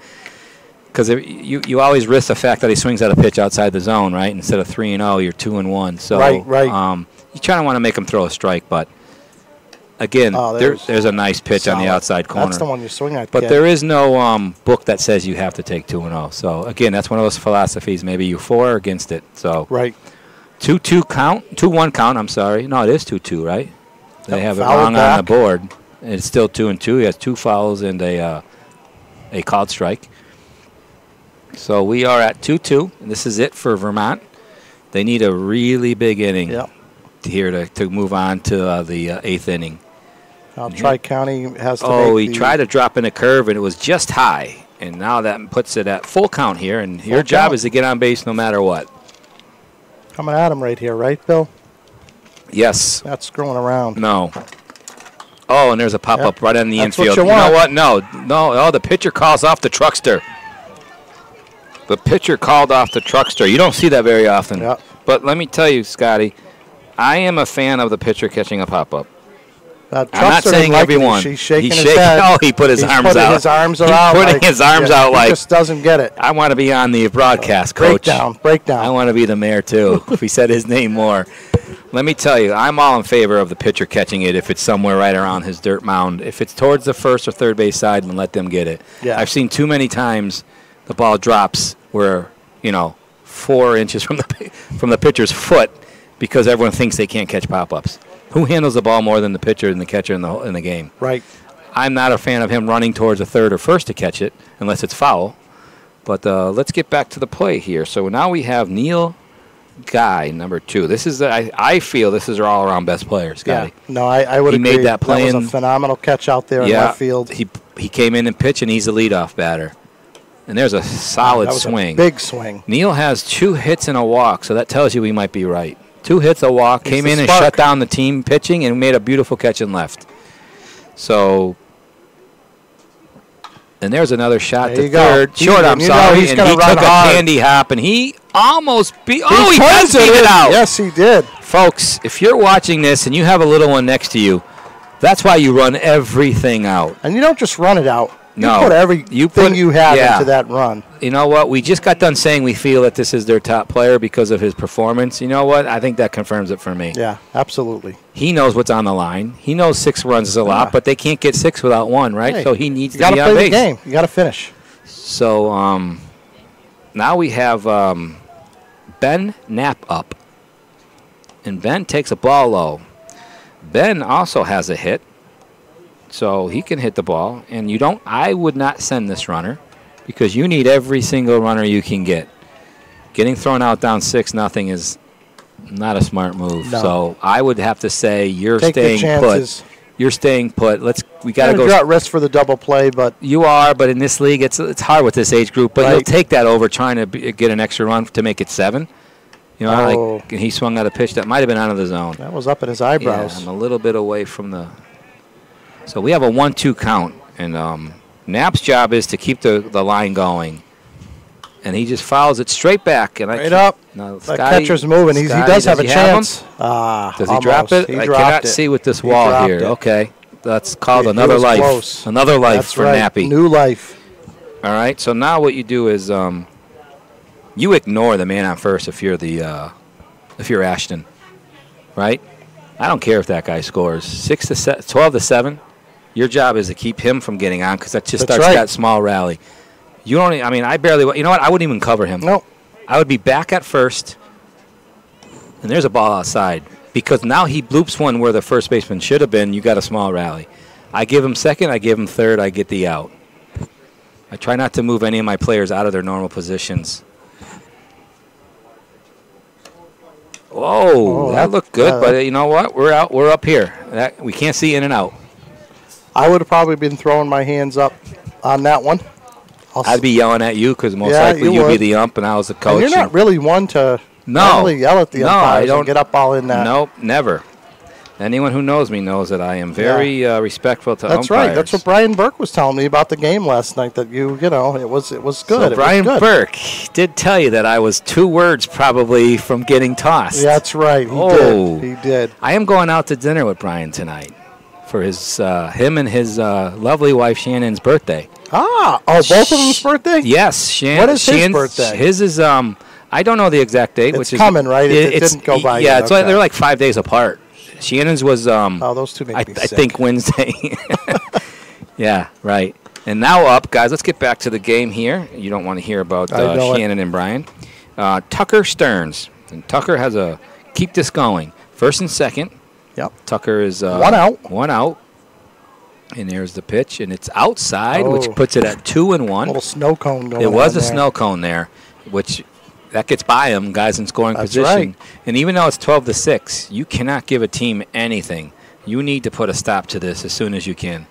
because you always risk the fact that he swings at a pitch outside the zone, right? Instead of 3-0, you're 2-1. So right. You try to want to make him throw a strike, but again, there's a nice pitch on the outside corner. That's the one you swing at. But there is no book that says you have to take 2-0. So again, that's one of those philosophies. Maybe you're for or against it. So right. 2-2 count, 2-1 count. I'm sorry. No, it is 2-2, right? They have it wrong on the board. It's still 2-2. He has 2 fouls and a called strike. So we are at 2-2, and this is it for Vermont. They need a really big inning here to move on to the 8th inning. Tri-County has to. Oh, he tried to drop in a curve, and it was just high, and now that puts it at full count here. And your job is to get on base no matter what. Coming at him right here, right, Bill? Yes. Not screwing around. No. Oh, and there's a pop-up right on the infield. You know what? No. Oh, the pitcher calls off the truckster. The pitcher called off the truckster. You don't see that very often. Yep. But let me tell you, Scotty, I am a fan of the pitcher catching a pop-up. I'm not saying everyone. He's shaking his head. Oh, he put his arms out. His arms are out. He's putting his arms out like. He just doesn't get it. I want to be on the broadcast, Coach. Breakdown. I want to be the mayor, too, if we said his name more. Let me tell you, I'm all in favor of the pitcher catching it if it's somewhere right around his dirt mound. If it's towards the first or third base side, then let them get it. Yeah. I've seen too many times the ball drops where, 4 inches from the pitcher's foot because everyone thinks they can't catch pop-ups. Who handles the ball more than the pitcher and the catcher in the game? Right. I'm not a fan of him running towards the third or first to catch it unless it's foul. But let's get back to the play here. So now we have Neil Guy, number 2. This is I feel this is our all-around best player, Scotty. Yeah. No, I would agree. He made that play. That was a phenomenal catch out there in left field. He came in and pitched, and he's the leadoff batter. And there's a solid swing. A big swing. Neil has 2 hits and a walk, so that tells you we might be right. 2 hits, a walk, came in and shut down the team pitching and made a beautiful catch and left. So, and there's another shot to third. Short, I'm sorry. And he took a candy hop, and he almost beat. Oh, he does beat it out. Yes, he did. Folks, if you're watching this and you have a little one next to you, that's why you run everything out. And you don't just run it out. No. You put everything you have yeah. into that run. You know what? We just got done saying we feel that this is their top player because of his performance. You know what? I think that confirms it for me. Yeah, absolutely. He knows what's on the line. He knows 6 runs is a lot, but they can't get 6 without 1, right? Hey, so he needs to be on base. You got to play the game. You got to finish. So now we have Ben Knapp up. And Ben takes a ball low. Ben also has a hit. So he can hit the ball. And I would not send this runner because you need every single runner you can get. Getting thrown out down 6-0 is not a smart move. No. So I would have to say you're staying put. You're staying put. We got to go. You're at risk for the double play, but you are. But in this league, it's hard with this age group. But you'll take that over trying to get an extra run to make it 7. You know, like he swung out a pitch that might have been out of the zone. That was up in his eyebrows. Yeah, I'm a little bit away from the. So we have a 1-2 count, and Knapp's job is to keep the line going. And he just fouls it straight back. And straight up. No, that catcher's moving. He does have a chance. Does he drop it? I cannot see with this wall here. Okay. That's called another life. Close. Another life for Nappy. New life. All right. So now what you do is you ignore the man on first if you're Ashton, right? I don't care if that guy scores 12-7. Your job is to keep him from getting on because that just starts that small rally. You don't. I mean, I barely. You know what? I wouldn't even cover him. No. I would be back at first, and there's a ball outside because now he bloops one where the first baseman should have been. You got a small rally. I give him second. I give him third. I get the out. I try not to move any of my players out of their normal positions. Whoa, that looked good, but you know what? We're out. We're up here. We can't see in and out. I would have probably been throwing my hands up on that one. I'd be yelling at you because most likely you'd be the ump and I was the coach. And you're not really one to really yell at the umpires and get up all in that. Nope, never. Anyone who knows me knows that I am very respectful to umpires. That's right. That's what Brian Burke was telling me about the game last night. That you know, it was good. So Brian Burke did tell you that I was 2 words probably from getting tossed. Yeah, that's right. He did. I am going out to dinner with Brian tonight for his him and his lovely wife Shannon's birthday. Both of them's birthday? Yes, Shannon. What is his birthday? His is I don't know the exact date. It's coming, right? It didn't go by. Yeah, they're like 5 days apart. Shannon's was those two make me sick. I think Wednesday. Yeah, right. And now up, guys. Let's get back to the game here. You don't want to hear about Shannon and Brian. Tucker Stearns, and Tucker has a keep this going. First and second. Yep. Tucker is 1 out. 1 out. And there's the pitch, and it's outside, which puts it at 2-1. A little snow cone going on. It was a snow cone there, which that gets by him, guys in scoring position. Right. And even though it's 12-6, you cannot give a team anything. You need to put a stop to this as soon as you can.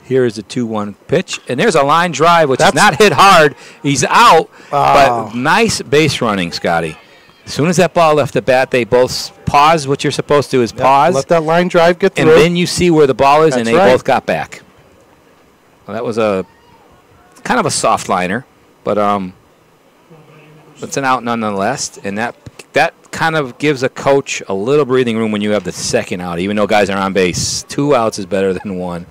Here is the 2-1 pitch, and there's a line drive, which is not hit hard. He's out, but nice base running, Scotty. As soon as that ball left the bat, they both pause. What you're supposed to do is pause. Let that line drive get through. And then you see where the ball is, and they both got back. Well, that was a kind of a soft liner, but it's an out nonetheless. And that kind of gives a coach a little breathing room when you have the second out, even though guys are on base. 2 outs is better than 1.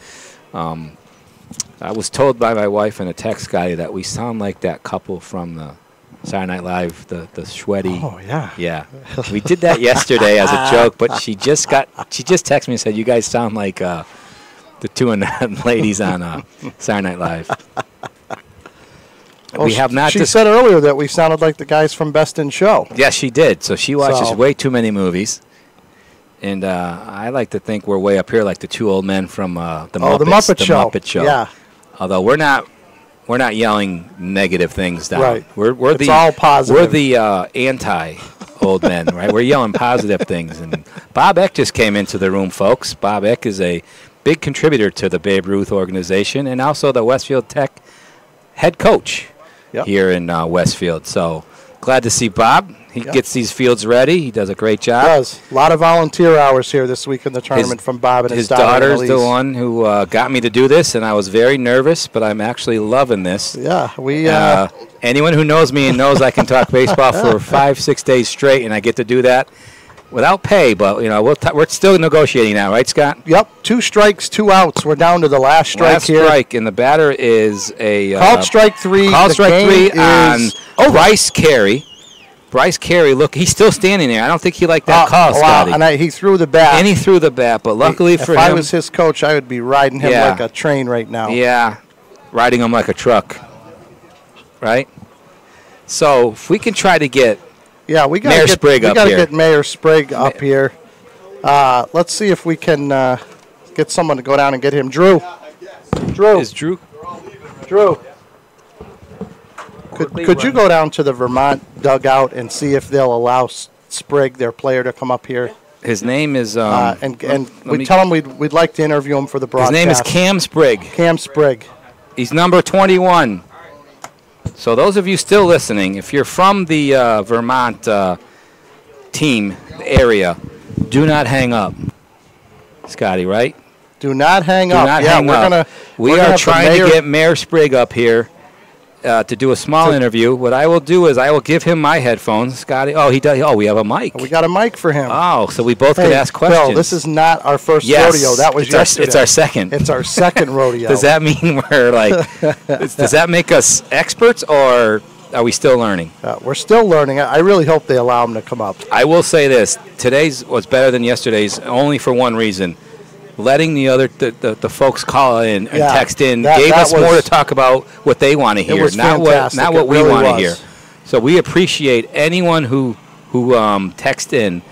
I was told by my wife in a text, Scotty, that we sound like that couple from the Saturday Night Live, the sweaty. Oh, yeah. Yeah. We did that yesterday as a joke, but she just texted me and said, you guys sound like the 2 and the ladies on Saturday Night Live. Well, she said earlier that we sounded like the guys from Best in Show. Yes, she did. So she watches way too many movies. And I like to think we're way up here like the 2 old men from the Muppet Show. Yeah. Although we're not yelling negative things down. Right. It's all positive. We're the anti-old men, right? We're yelling positive things. And Bob Eck just came into the room, folks. Bob Eck is a big contributor to the Babe Ruth organization and also the Westfield Tech head coach here in Westfield. So glad to see Bob. He gets these fields ready. He does a great job. He does. A lot of volunteer hours here this week in the tournament from Bob and his daughter. His daughter's the one who got me to do this, and I was very nervous, but I'm actually loving this. Yeah. Anyone who knows me and knows I can talk baseball for 5-6 days straight, and I get to do that, without pay, but we're still negotiating now, right, Scott? Yep, 2 strikes, 2 outs. We're down to the last strike Last here. strike, and the batter is a Called strike 3. Called The strike game 3 on is over. Bryce Carey. Bryce Carey, look, he's still standing there. I don't think he liked that call, Scotty. And he threw the bat. And he threw the bat, but luckily for him. If I was his coach, I would be riding him like a train right now. Yeah, riding him like a truck, right? So if we can try to get we got to get Mayor Sprague up here. Let's see if we can get someone to go down and get him. Drew. Is Drew? Could you go down to the Vermont dugout and see if they'll allow Sprague, their player, to come up here? His name is and we tell him we'd like to interview him for the broadcast. His name is Cam Sprague. Cam Sprague. He's number 21. So those of you still listening, if you're from the Vermont team area, do not hang up, Scotty. Right? Do not hang up. Do not hang up. We are trying to get Mayor Sprague up here to do a small interview. What I will do is I will give him my headphones, Scotty. Oh, he does. Oh, we have a mic. We got a mic for him. Oh, so we both could ask questions. Bill, this is not our first rodeo. That was yesterday. It's our second. It's our second rodeo. Does that mean we're like? Does that make us experts, or are we still learning? We're still learning. I really hope they allow him to come up. I will say this: today's was better than yesterday's, only for one reason. Letting the folks call in and text in gave us more to talk about what they want to hear, not what we want to hear. So we appreciate anyone who text in.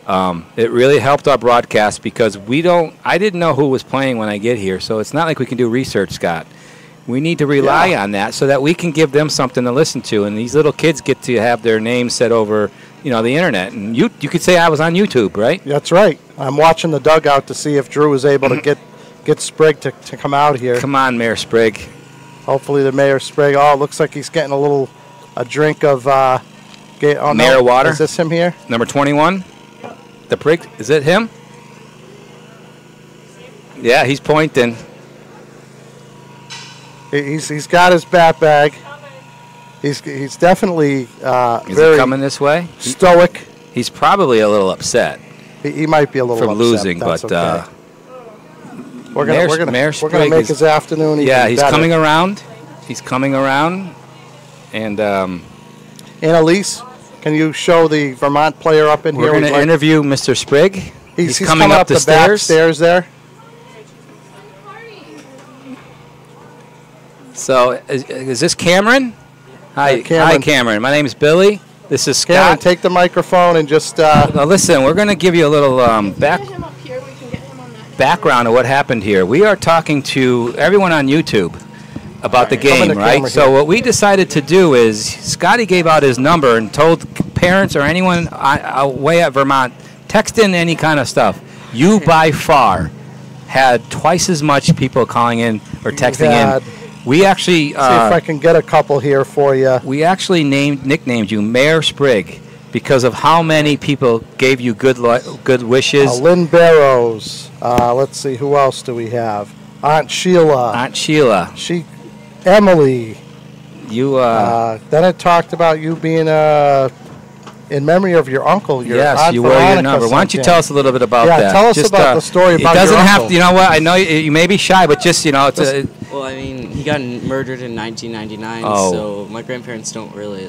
It really helped our broadcast because I didn't know who was playing when I get here, so it's not like we can do research, Scott. We need to rely on that so that we can give them something to listen to, and these little kids get to have their names set over the internet. And you could say I was on YouTube, right? That's right. I'm watching the dugout to see if Drew was able to get Sprague to come out here. Come on, Mayor Sprague. Hopefully the Mayor Sprague. Oh, it looks like he's getting a drink of Mayor water. Is this him here? Number 21? The prig? Is it him? Yeah, he's pointing. He's got his bat bag. He's definitely very coming this way? Stoic. He's probably a little upset. He might be a little from upset. Losing, That's but okay. We're gonna make his afternoon. Yeah, he's better. coming around. He's coming around, and Annalise, can you show the Vermont player up in here? We're going to interview Mr. Sprague. He's coming up the back stairs there. So, is this Cameron? Hi, Cameron. Hi, Cameron. My name is Billy. This is Scott. Cameron, take the microphone and just... Now, listen, we're going to give you a little background of what happened here. We are talking to everyone on YouTube about the game, right? So what we decided to do is Scotty gave out his number and told parents or anyone away at Vermont, text in any kind of stuff. You, by far, had twice as much people calling in or texting in. We actually... see if I can get a couple here for you. We actually nicknamed you Mayor Sprague because of how many people gave you good wishes. Lynn Barrows. Let's see, who else do we have? Aunt Sheila. Emily. You. Then it talked about you being in memory of your uncle. Yes, Aunt you were your number. Why don't you tell us a little bit about that? Yeah, tell us about the story about your uncle. It doesn't have to, you know what, I know you may be shy, but just, it's well, I mean, he got murdered in 1999, so my grandparents don't really,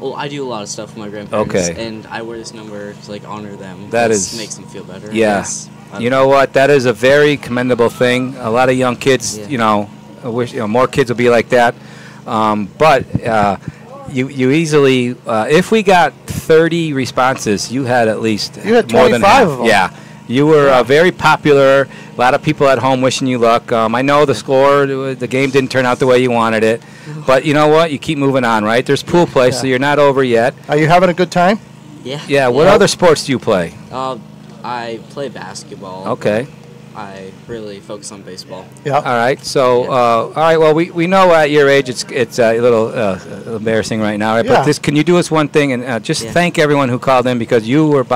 well, I do a lot of stuff with my grandparents, and I wear this number to, honor them. That makes them feel better. Yeah. You know what, that is a very commendable thing. A lot of young kids, I wish more kids would be like that. But you easily, if we got 30 responses, you had at least you had more than half. of them. Yeah, you were very popular. A lot of people at home wishing you luck. I know the score, the game didn't turn out the way you wanted it, but you know what? You keep moving on, right? There's pool play, so you're not over yet. Are you having a good time? Yeah. Yeah. What other sports do you play? I play basketball. Okay. I really focus on baseball. Yeah. All right. So, all right. Well, we know at your age it's a little embarrassing right now. Right? Yeah. But can you do us one thing and just thank everyone who called in because you were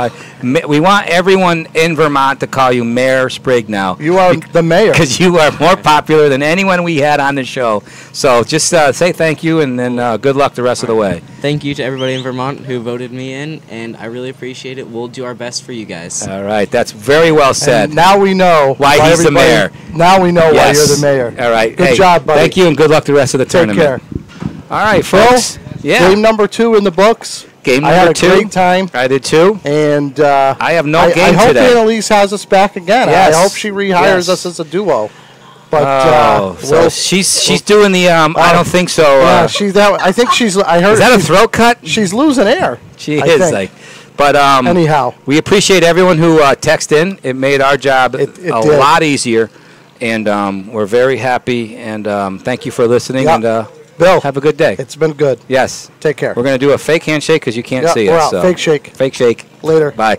we want everyone in Vermont to call you Mayor Sprague now. You are the mayor because you are more popular than anyone we had on the show. So just say thank you and then good luck the rest of the way. thank you to everybody in Vermont who voted me in, and I really appreciate it. We'll do our best for you guys. All right, that's very well said. And now we know why he's the mayor. Now we know why Yes. you're the mayor. All right. Good Hey, job, buddy. Thank you, and good luck the rest of the Take tournament. care. All right, Phil, folks. Yeah. game number 2 in the books. Game I number had a 2. great time. I did too. And I have no game I hope today. Annalise has us back again. Yes. I hope she rehires Yes. us as a duo. But so she's doing the I don't think so. Yeah, I think she's. I heard. Is that a throat cut? She's losing air. She I is think. like. But anyhow, we appreciate everyone who texted in. It made our job it a did. lot easier, and we're very happy. And thank you for listening. Yep. And Bill, have a good day. It's been good. Yes. Take care. We're gonna do a fake handshake because you can't Yeah, see we're us. out. So. Fake shake. Fake shake. Later. Bye.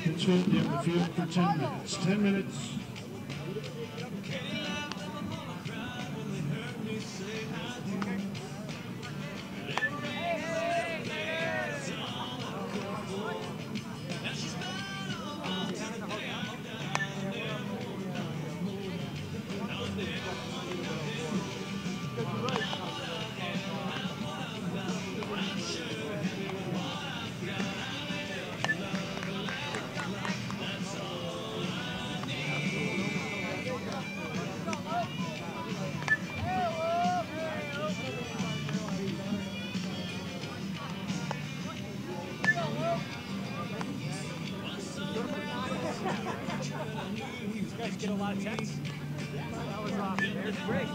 Pitchfield, you have the field for 10 minutes. 10 minutes. Get a lot of texts. That was awesome. There's great.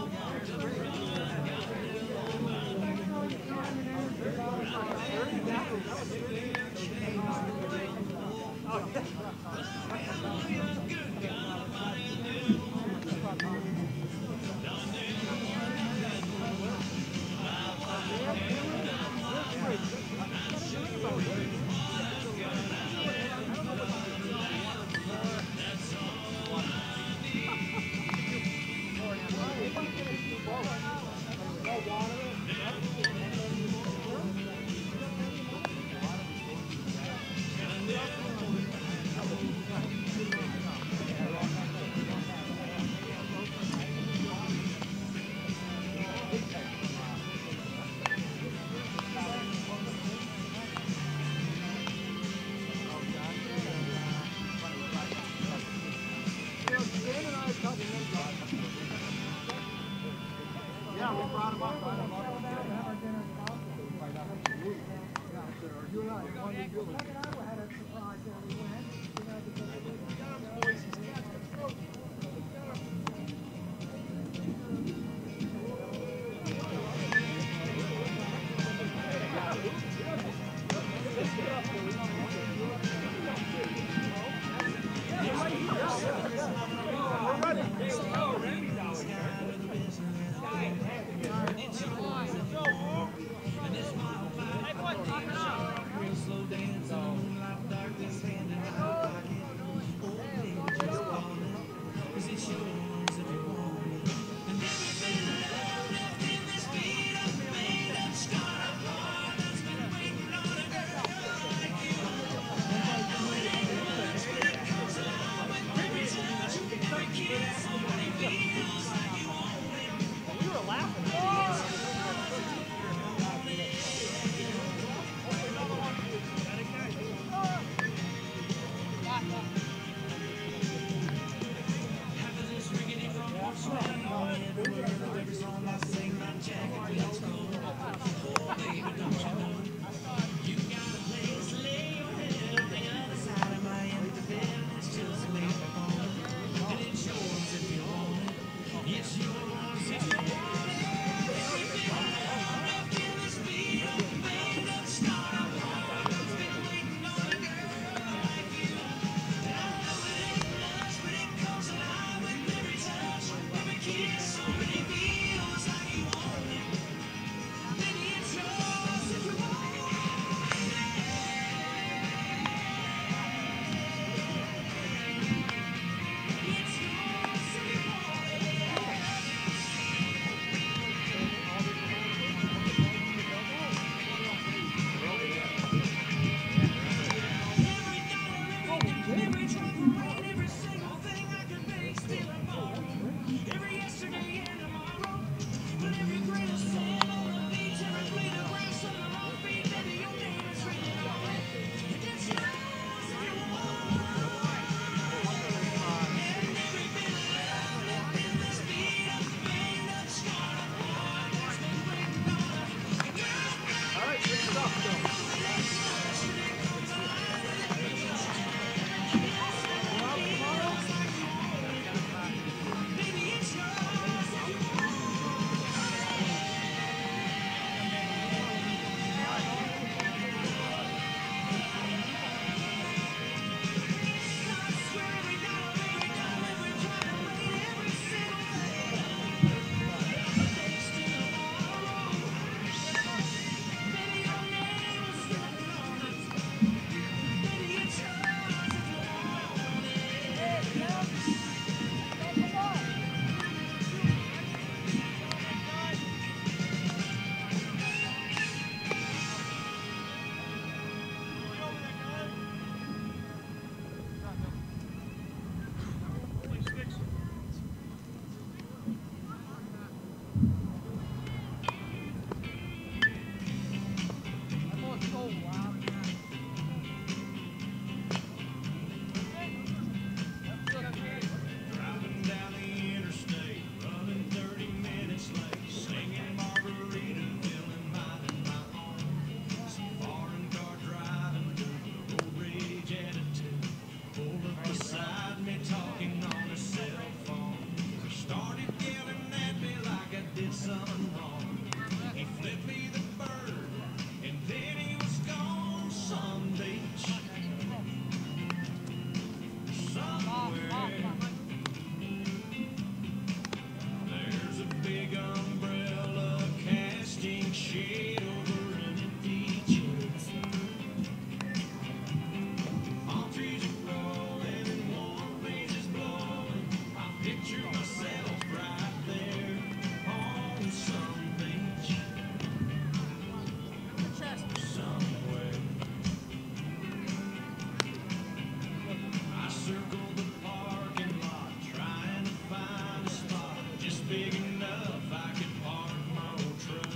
big enough I could park my old truck.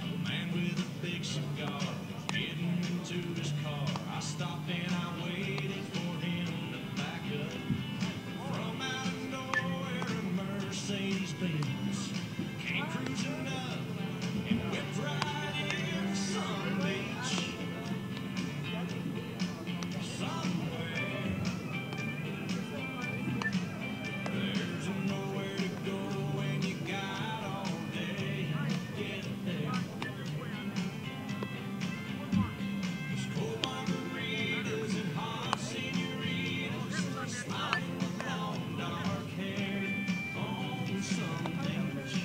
A man with a big cigar getting into his car. I stopped and I waited for him to back up. From out of nowhere, a Mercedes Benz came cruising up and whipped right in some beach. Somewhere there's nowhere to go when you got all day to get there. There's cold margaritas and hot senoritas smiling with long dark hair on some beach.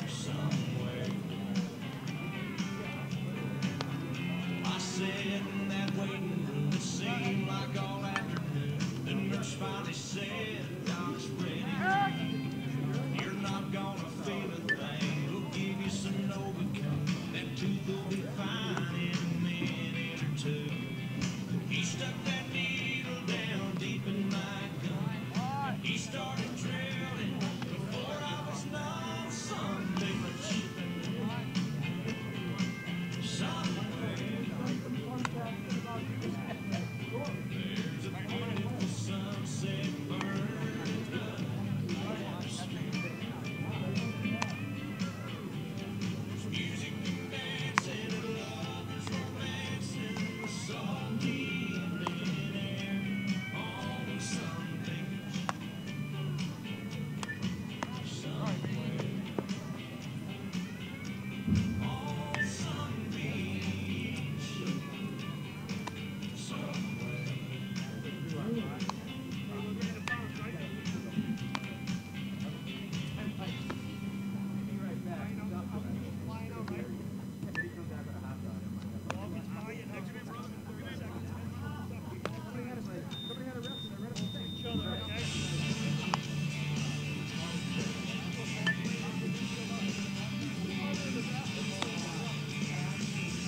Somewhere I sat in that waiting room, it seemed like all afternoon. The nurse finally said, "Doc's ready. You're not gonna feel a thing. We'll give you some Novocaine. That tooth will be fine in a minute or two." He stuck that needle down deep in my gun. He started drilling before I was known some bitch. Somewhere there's a beautiful sunset burned up. There's music and dancing and lovers romancing with soft evening air on some beach. Somewhere on some beach. Somewhere.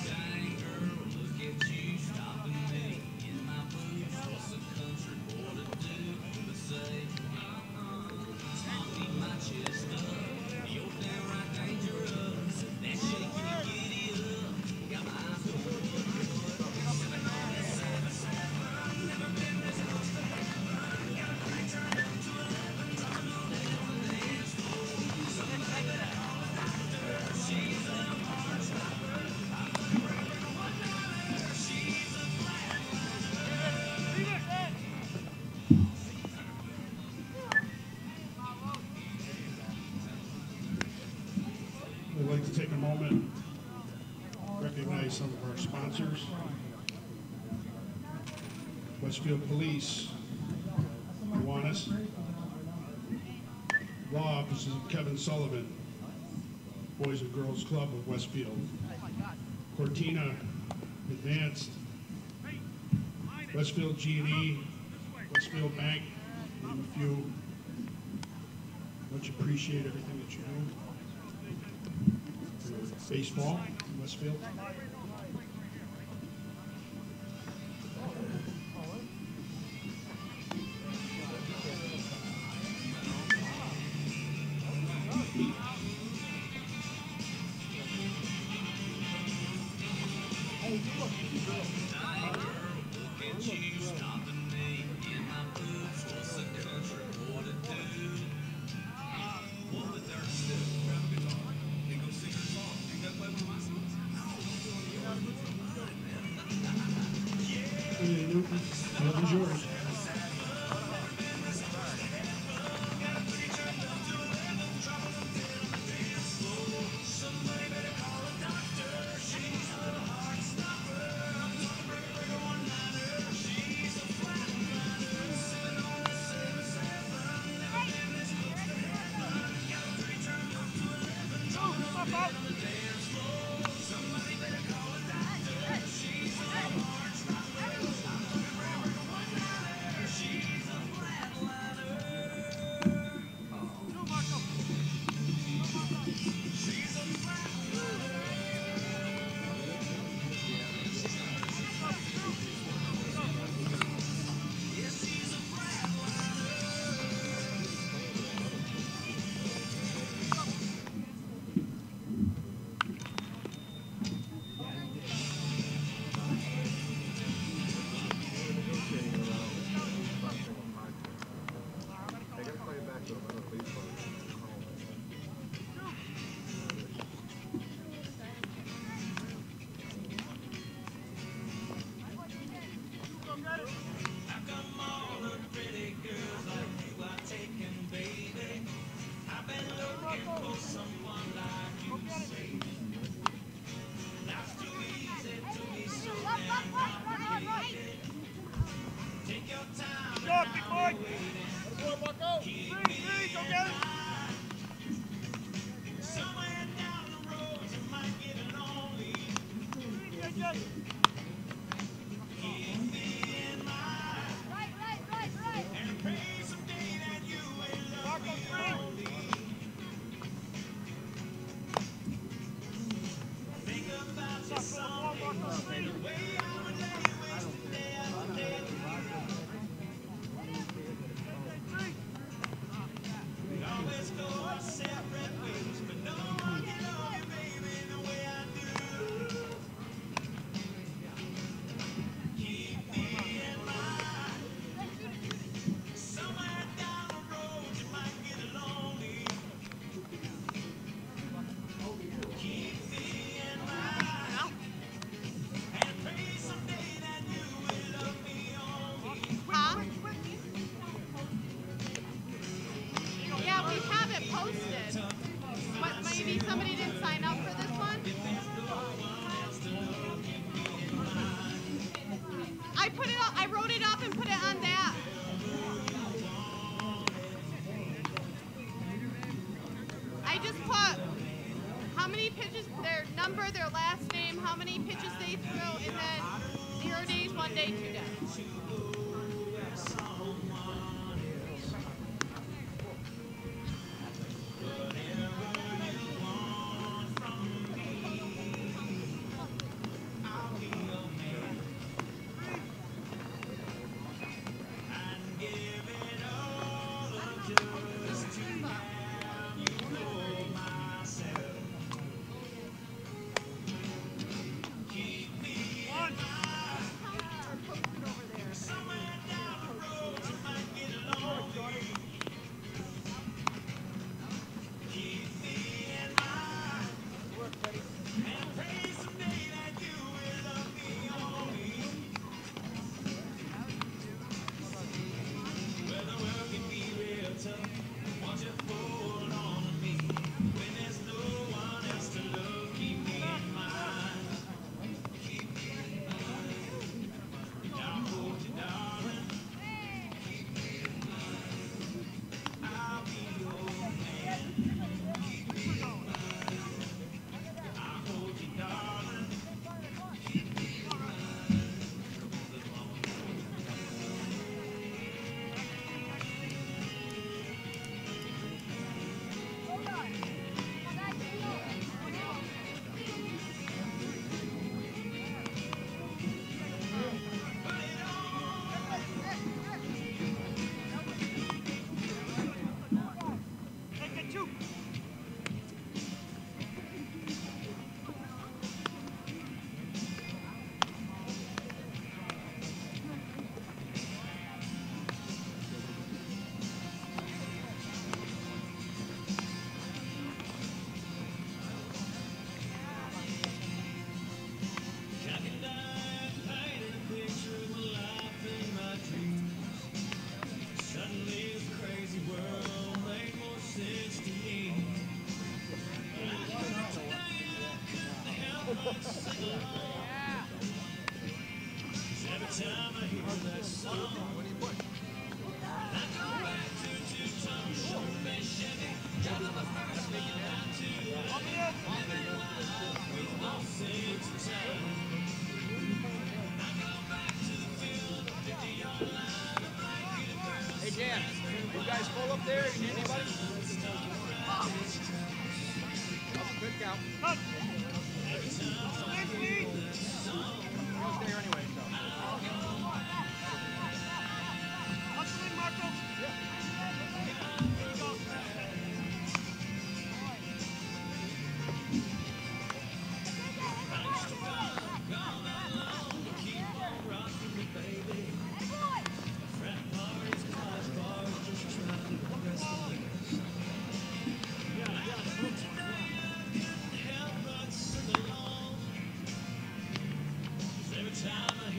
Dang girl, look at you stopping me in my boots. What's a country boy to do but say, smoking my chest up. You're downright dangerous. That shaking and giddy up. Got my eyes open. I'd like to take a moment, recognize some of our sponsors. Westfield Police, Kiwanis. Law Offices of Kevin Sullivan, Boys and Girls Club of Westfield. Cortina Advanced, Westfield G&E, Westfield Bank, name a few. Much appreciate everything that you do. Baseball, Westfield. Somewhere down the road you might get lonely. Keep me in mind. And pray someday that you will love me only. Think about your someday, the way I would let you waste the day after day. We always go our separate ways, but no one can love you, baby, the way I do. Keep me in mind. Somewhere down the road you might get lonely. Keep me in mind. And pray someday that you will love me only. Huh? Yeah, we have it posted. But maybe somebody didn't sign up for this one? I put it up, I wrote it up and put it on that. I just put how many pitches, their number, their last name, how many pitches they threw, and then 0 days, 1 day, 2 days. Every time I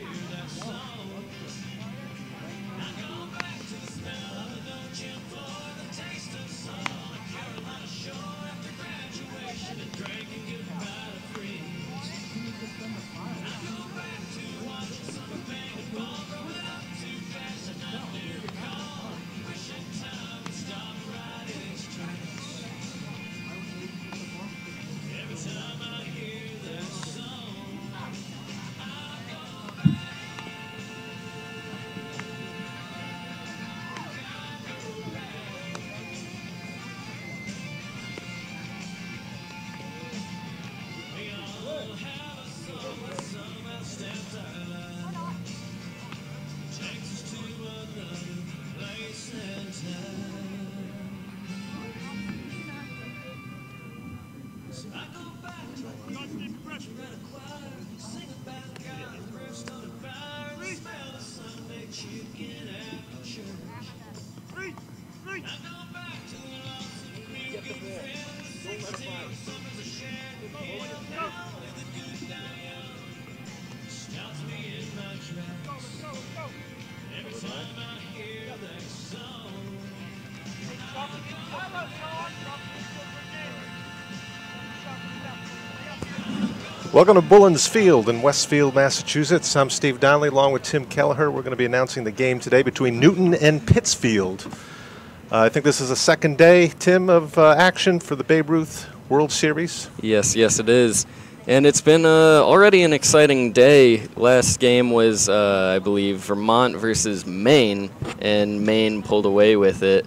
Welcome to Bullens Field in Westfield, Massachusetts. I'm Steve Donnelly along with Tim Kelleher. We're going to be announcing the game today between Newton and Pittsfield. I think this is the second day, Tim, of action for the Babe Ruth World Series. Yes, it is. And it's been already an exciting day. Last game was, I believe, Vermont versus Maine, and Maine pulled away with it.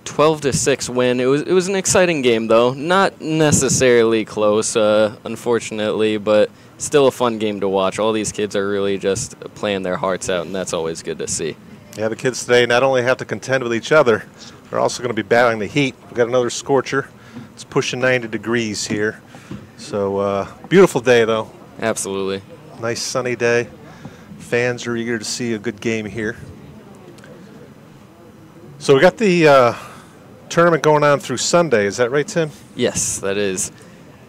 12-6 win. It was an exciting game, though. Not necessarily close, unfortunately, but still a fun game to watch. All these kids are really just playing their hearts out, and that's always good to see. Yeah, the kids today not only have to contend with each other, they're also going to be battling the heat. We've got another scorcher. It's pushing 90 degrees here. So, beautiful day, though. Absolutely. Nice sunny day. Fans are eager to see a good game here. So we got the tournament going on through Sunday. Is that right, Tim? Yes, that is.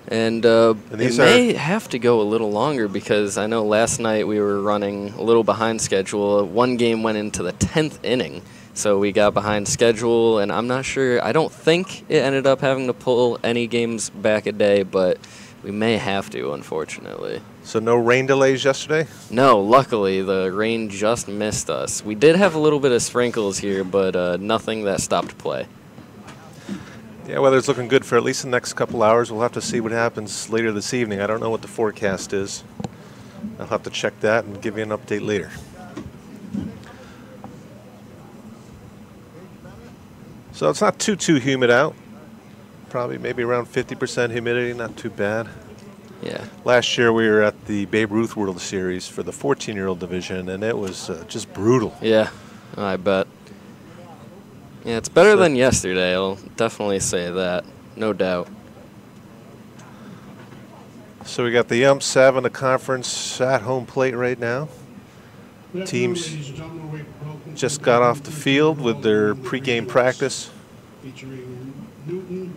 And it may have to go a little longer because I know last night we were running a little behind schedule. One game went into the 10th inning, so we got behind schedule, and I'm not sure. I don't think it ended up having to pull any games back a day, but we may have to, unfortunately. So no rain delays yesterday? No, luckily the rain just missed us. We did have a little bit of sprinkles here, but nothing that stopped play. Yeah, weather's looking good for at least the next couple hours. We'll have to see what happens later this evening. I don't know what the forecast is. I'll have to check that and give you an update later. So it's not too humid out. Probably maybe around 50% humidity, not too bad. Yeah. Last year we were at the Babe Ruth World Series for the 14-year-old division, and it was just brutal. Yeah, I bet. Yeah, it's better than yesterday. I'll definitely say that, no doubt. So we got the umps having a conference at home plate right now. Teams just got off the field with their pregame practice. Featuring Newton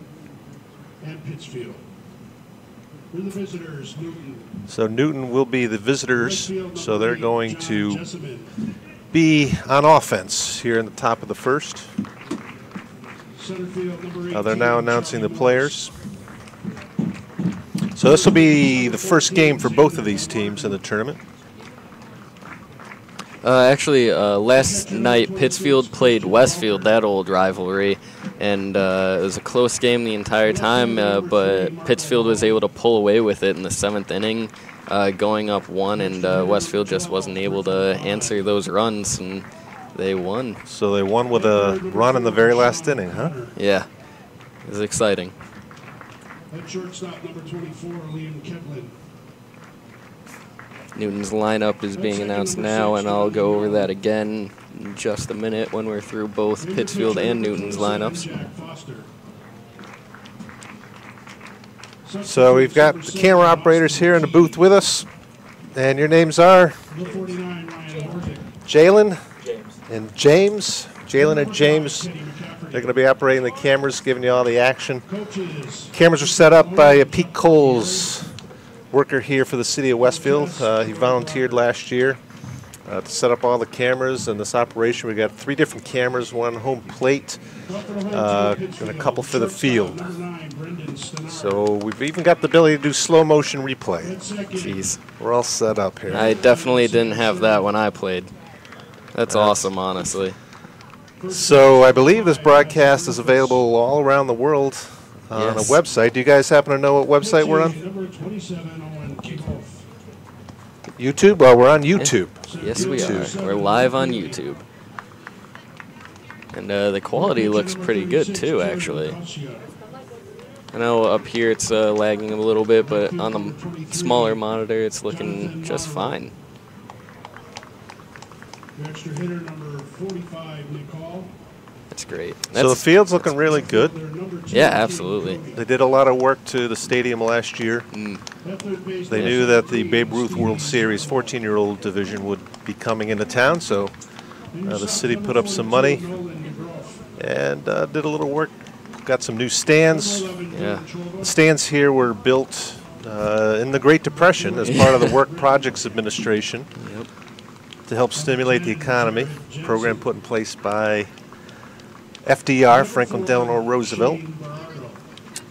and Pittsfield. We're the visitors, Newton. So Newton will be the visitors, so they're going to be on offense here in the top of the first. They're now announcing the players. So this will be the first game for both of these teams in the tournament. Actually, last night Pittsfield played Westfield, that old rivalry, and it was a close game the entire time, but Pittsfield was able to pull away with it in the 7th inning, going up 1, and Westfield just wasn't able to answer those runs, and they won. So they won with a run in the very last inning, huh? Yeah, it was exciting. At shortstop, number 24, Liam Kevlin. Newton's lineup is being announced now, and I'll go over that again in just a minute when we're through both Pittsfield and Newton's lineups. So we've got the camera operators here in the booth with us, and your names are Jalen and James. Jalen and James, they're going to be operating the cameras, giving you all the action. Cameras are set up by Pete Coles, worker here for the city of Westfield. He volunteered last year to set up all the cameras in this operation. We got 3 different cameras, 1 home plate, and a couple for the field. So we've even got the ability to do slow motion replay. Jeez, we're all set up here. I definitely didn't have that when I played. That's awesome, honestly. So I believe this broadcast is available all around the world on a website. Do you guys happen to know what website we're on? YouTube? Well, we're on YouTube. Yes, we are. We're live on YouTube. And the quality looks pretty good, too, actually. I know up here it's lagging a little bit, but on the smaller monitor it's looking just fine. Extra hitter number 45, Nicole. That's great. So the field's looking really good. Yeah, absolutely. They did a lot of work to the stadium last year. They knew that the Babe Ruth World Series 14-year-old division would be coming into town, so the city put up some money and did a little work. Got some new stands. Yeah. The stands here were built in the Great Depression as part of the Work Projects Administration to help stimulate the economy. A program put in place by FDR, Franklin Delano Roosevelt.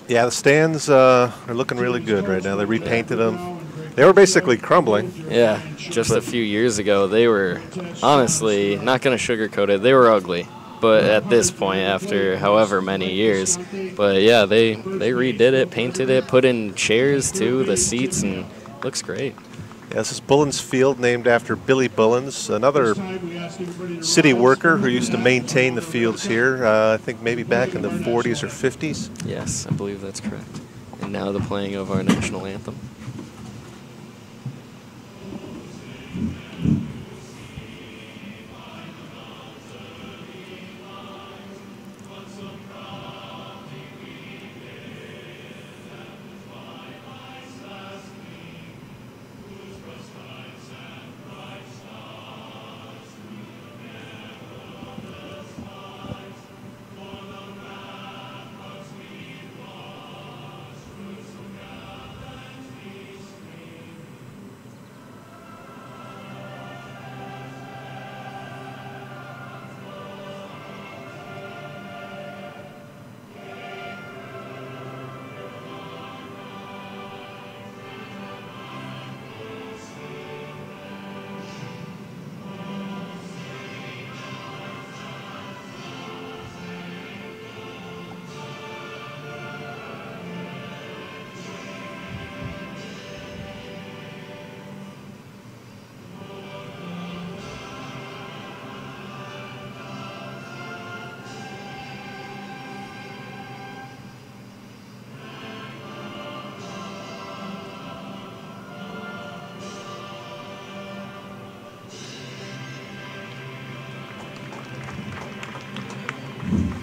Yeah, the stands are looking really good right now. They repainted them. They were basically crumbling. Yeah, just a few years ago, they were, honestly, not going to sugarcoat it, they were ugly. But at this point, after however many years. But yeah, they redid it, painted it, put in chairs too, the seats, and looks great. Yeah, this is Bullens Field, named after Billy Bullens, another city worker who used to maintain the fields here, I think maybe back in the 40s or 50s. Yes, I believe that's correct. And now the playing of our national anthem.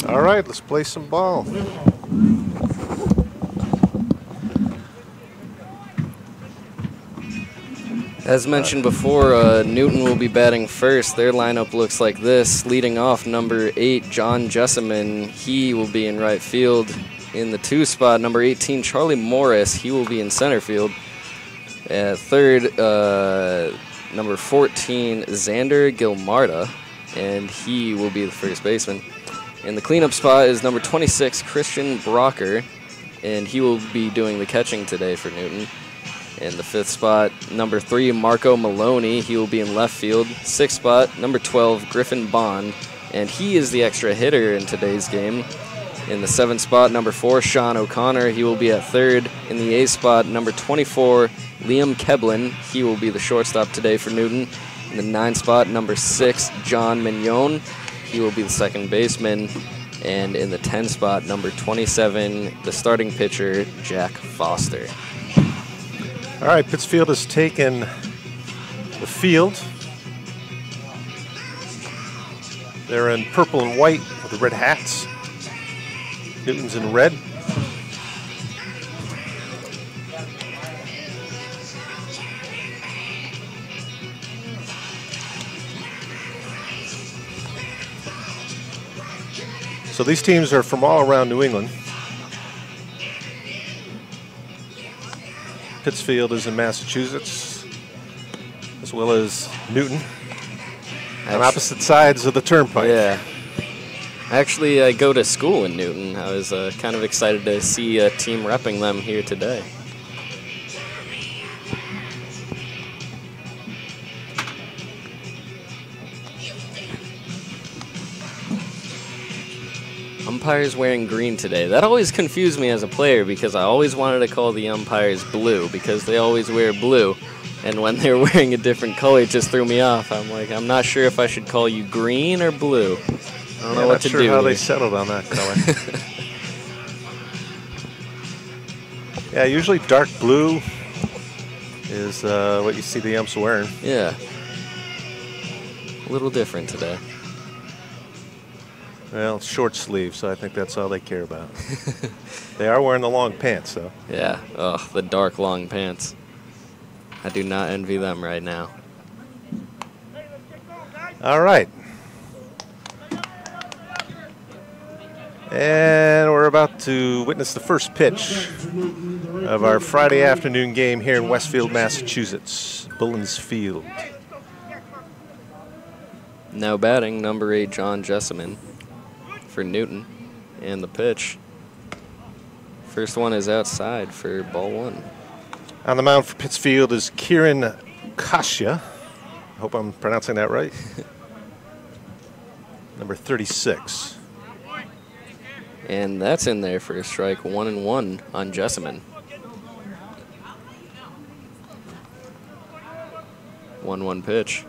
All right, let's play some ball. As mentioned before, Newton will be batting first. Their lineup looks like this. Leading off, number 8, John Jessamine. He will be in right field. In the 2 spot, number 18, Charlie Morris. He will be in center field. At third, number 14, Xander Gilmarta, and he will be the first baseman. In the cleanup spot is number 26, Christian Brocker, and he will be doing the catching today for Newton. In the 5th spot, number 3, Marco Maloney. He will be in left field. 6th spot, number 12, Griffin Bond, and he is the extra hitter in today's game. In the 7th spot, number 4, Sean O'Connor. He will be at third. In the 8th spot, number 24, Liam Keblin. He will be the shortstop today for Newton. In the 9th spot, number 6, John Mignon. He will be the second baseman. And in the 10th spot, number 27, the starting pitcher, Jack Foster. All right, Pittsfield has taken the field. They're in purple and white with the red hats. Newton's in red. So these teams are from all around New England. Pittsfield is in Massachusetts, as well as Newton, on opposite sides of the turnpike. Yeah. Actually, I go to school in Newton. I was kind of excited to see a team repping them here today. Umpires wearing green today. That always confused me as a player because I always wanted to call the umpires blue because they always wear blue. And when they were wearing a different color, it just threw me off. I'm like, I'm not sure if I should call you green or blue. I don't know what to do. I'm not sure how here. they settled on that color. Yeah, usually dark blue is what you see the umps wearing. Yeah. A little different today. Well, short sleeve, so I think that's all they care about. They are wearing the long pants, though. Yeah. Oh, the dark long pants. I do not envy them right now. All right. And we're about to witness the first pitch of our Friday afternoon game here in Westfield, Massachusetts, Bullens Field. Now batting, number 8, John Jessamine for Newton. And the pitch First one is outside for ball 1. On the mound for Pittsfield is Kieran Kasia. I hope I'm pronouncing that right. Number 36. And that's in there for a strike. 1-1 on Jessamine. 1-1 pitch.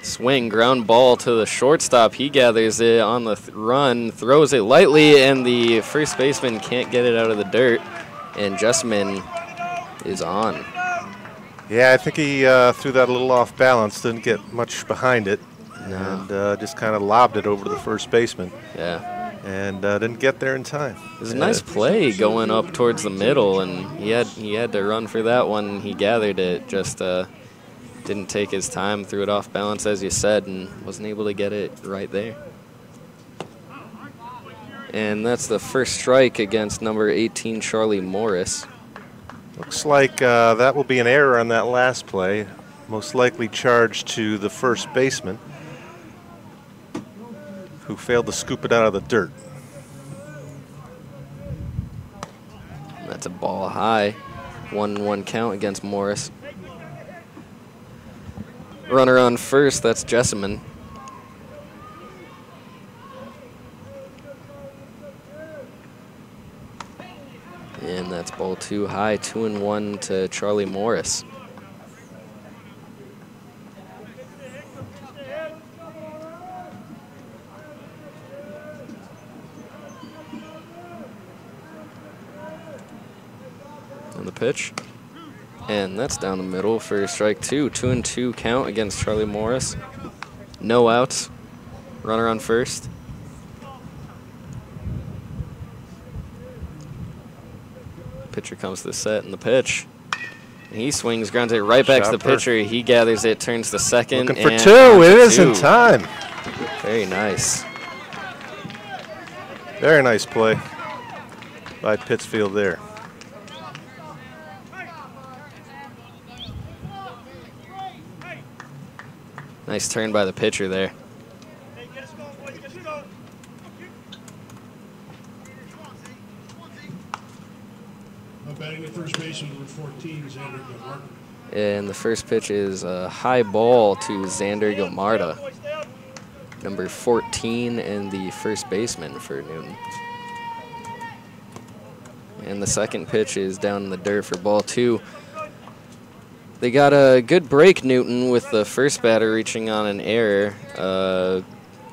Swing, ground ball to the shortstop. He gathers it on the run, throws it lightly, and the first baseman can't get it out of the dirt. And Jessamine is on. Yeah, I think he threw that a little off balance, didn't get much behind it, and just kind of lobbed it over to the first baseman. Yeah. And didn't get there in time. It was a nice play going up towards the middle, and he had to run for that one. He gathered it, just didn't take his time, threw it off balance, as you said, and wasn't able to get it right there. And that's the first strike against number 18, Charlie Morris. Looks like that will be an error on that last play, most likely charged to the first baseman, who failed to scoop it out of the dirt. That's a ball high. 1-1 count against Morris. Runner on first, that's Jessamine. And that's ball 2 high, 2-1 to Charlie Morris. And the pitch. And that's down the middle for strike 2. 2-2 count against Charlie Morris. No outs. Runner on first. Pitcher comes to the set and the pitch. And he swings, grounds it right back to the pitcher. He gathers it, turns to second. Looking for 2. It is in time. Very nice. Very nice play by Pittsfield there. Nice turn by the pitcher there. Batting the first baseman, number 14, Xander Gilmarta. And the first pitch is a high ball to Xander Gilmarta, number 14 and the first baseman for Newton. And the second pitch is down in the dirt for ball 2. They got a good break, Newton, with the first batter reaching on an error.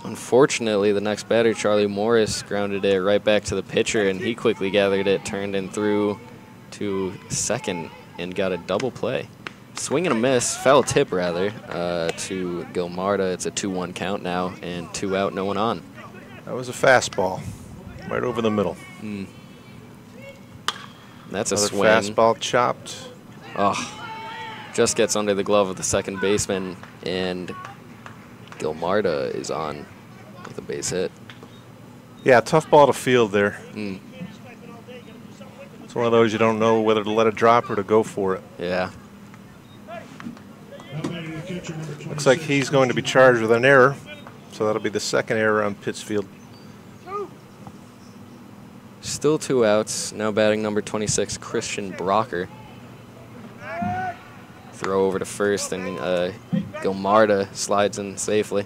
Unfortunately, the next batter, Charlie Morris, grounded it right back to the pitcher, and he quickly gathered it, turned and threw to second, and got a double play. Swing and a miss, foul tip rather, to Gilmarta. It's a 2-1 count now, and 2 out, no one on. That was a fastball, right over the middle. That's a Another swing. Fastball chopped. Oh. Just gets under the glove of the second baseman, and Gilmarta is on with a base hit. Yeah, tough ball to field there. It's one of those you don't know whether to let it drop or to go for it. Yeah. Looks like he's going to be charged with an error, so that'll be the second error on Pittsfield. Still 2 outs. Now batting number 26, Christian Brocker. Throw over to first, and Gilmarta slides in safely.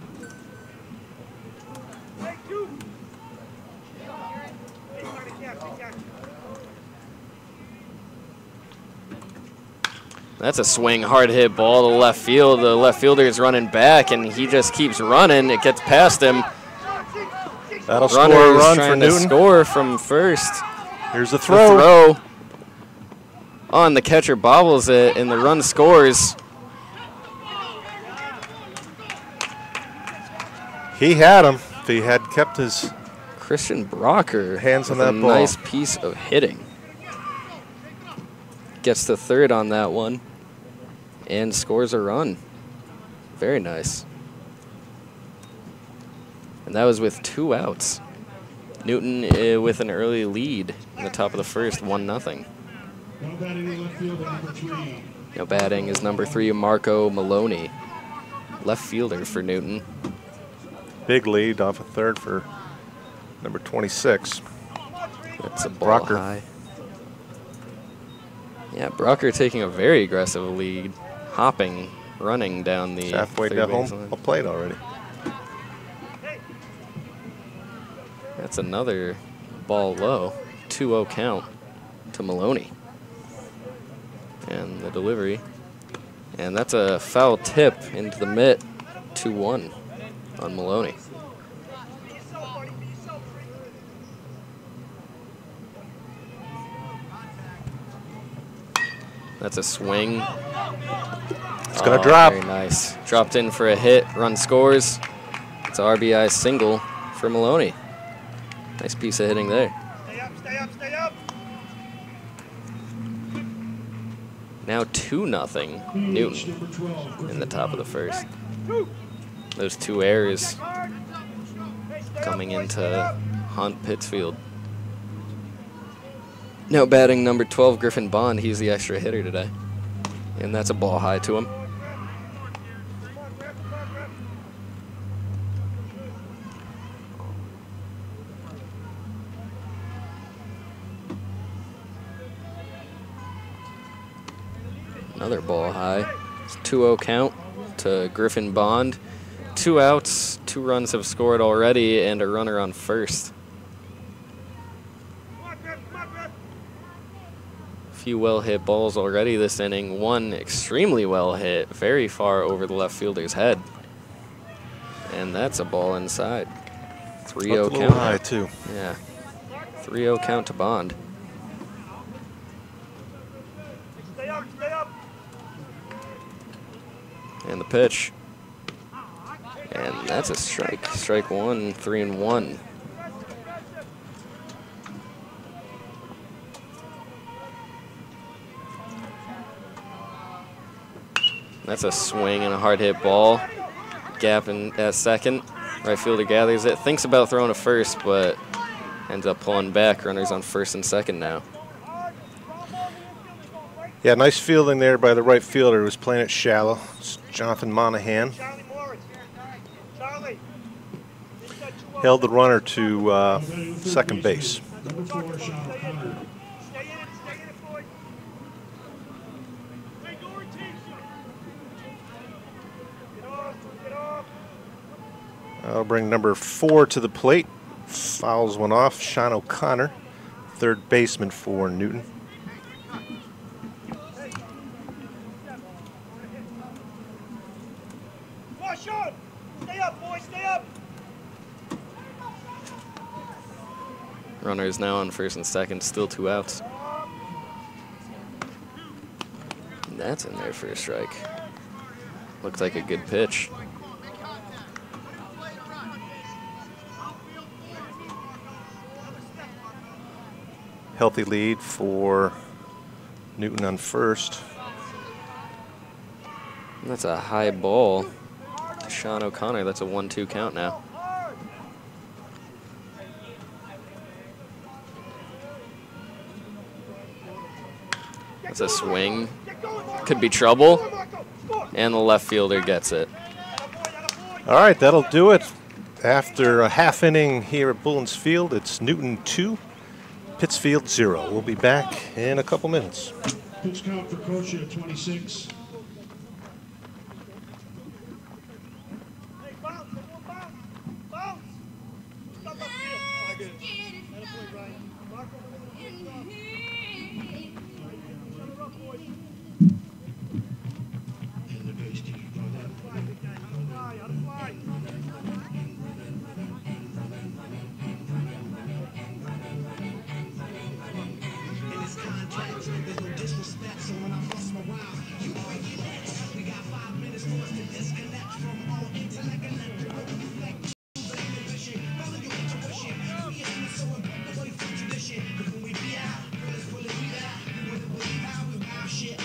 That's a swing, hard hit ball to left field. The left fielder is running back, and he just keeps running. It gets past him. That'll score a run for trying Newton. to score from first. Here's the throw. The throw. On the catcher bobbles it, and the run scores. He had him. If he had kept his Christian Brocker hands on with that a ball. nice piece of hitting. Gets to third on that one and scores a run. Very nice. And that was with 2 outs. Newton with an early lead in the top of the first, 1-0. Now batting in left field, number 3. Now batting is number 3, Marco Maloney, left fielder for Newton. Big lead off a third for number 26. That's a ball Brocker. high. Yeah, Brocker taking a very aggressive lead, hopping, running down the halfway down home plate already. That's another ball low, 2-0 count to Maloney. And the delivery. And that's a foul tip into the mitt, 2-1 on Maloney. That's a swing. It's going to drop. Very nice. Dropped in for a hit. Run scores. It's an RBI single for Maloney. Nice piece of hitting there. Stay up, stay up, stay up. Now 2-0 Newton in the top of the first. Those two errors coming into haunt Pittsfield. Now batting number 12, Griffin Bond. He's the extra hitter today. And that's a ball high to him. Another ball high. It's 2-0 count to Griffin Bond. 2 outs, 2 runs have scored already, and a runner on first. Few well-hit balls already this inning. One extremely well-hit, very far over the left fielder's head. And that's a ball inside. 3-0 count. High too. Yeah. 3-0 count to Bond. Stay up, stay up. And the pitch. And that's a strike. Strike one, 3-1. That's a swing and a hard hit ball. Gap in at second. Right fielder gathers it. Thinks about throwing to first, but ends up pulling back. Runners on first and second now. Yeah, nice fielding there by the right fielder who was playing it shallow. It's Jonathan Monahan. Held the runner to second base. I'll bring number 4 to the plate. Fouls one off. Sean O'Connor, third baseman for Newton. Stay up, boys, stay up. Runner is now on first and second, still 2 outs. And that's in there for a strike. Looked like a good pitch. Healthy lead for Newton on first. And that's a high ball to Sean O'Connor. That's a 1-2 count now. That's a swing. Could be trouble. And the left fielder gets it. All right, that'll do it. After a half inning here at Bullens Field, it's Newton 2, Pittsfield 0. We'll be back in a couple minutes. Pitch count for Kosha at 26. Shit.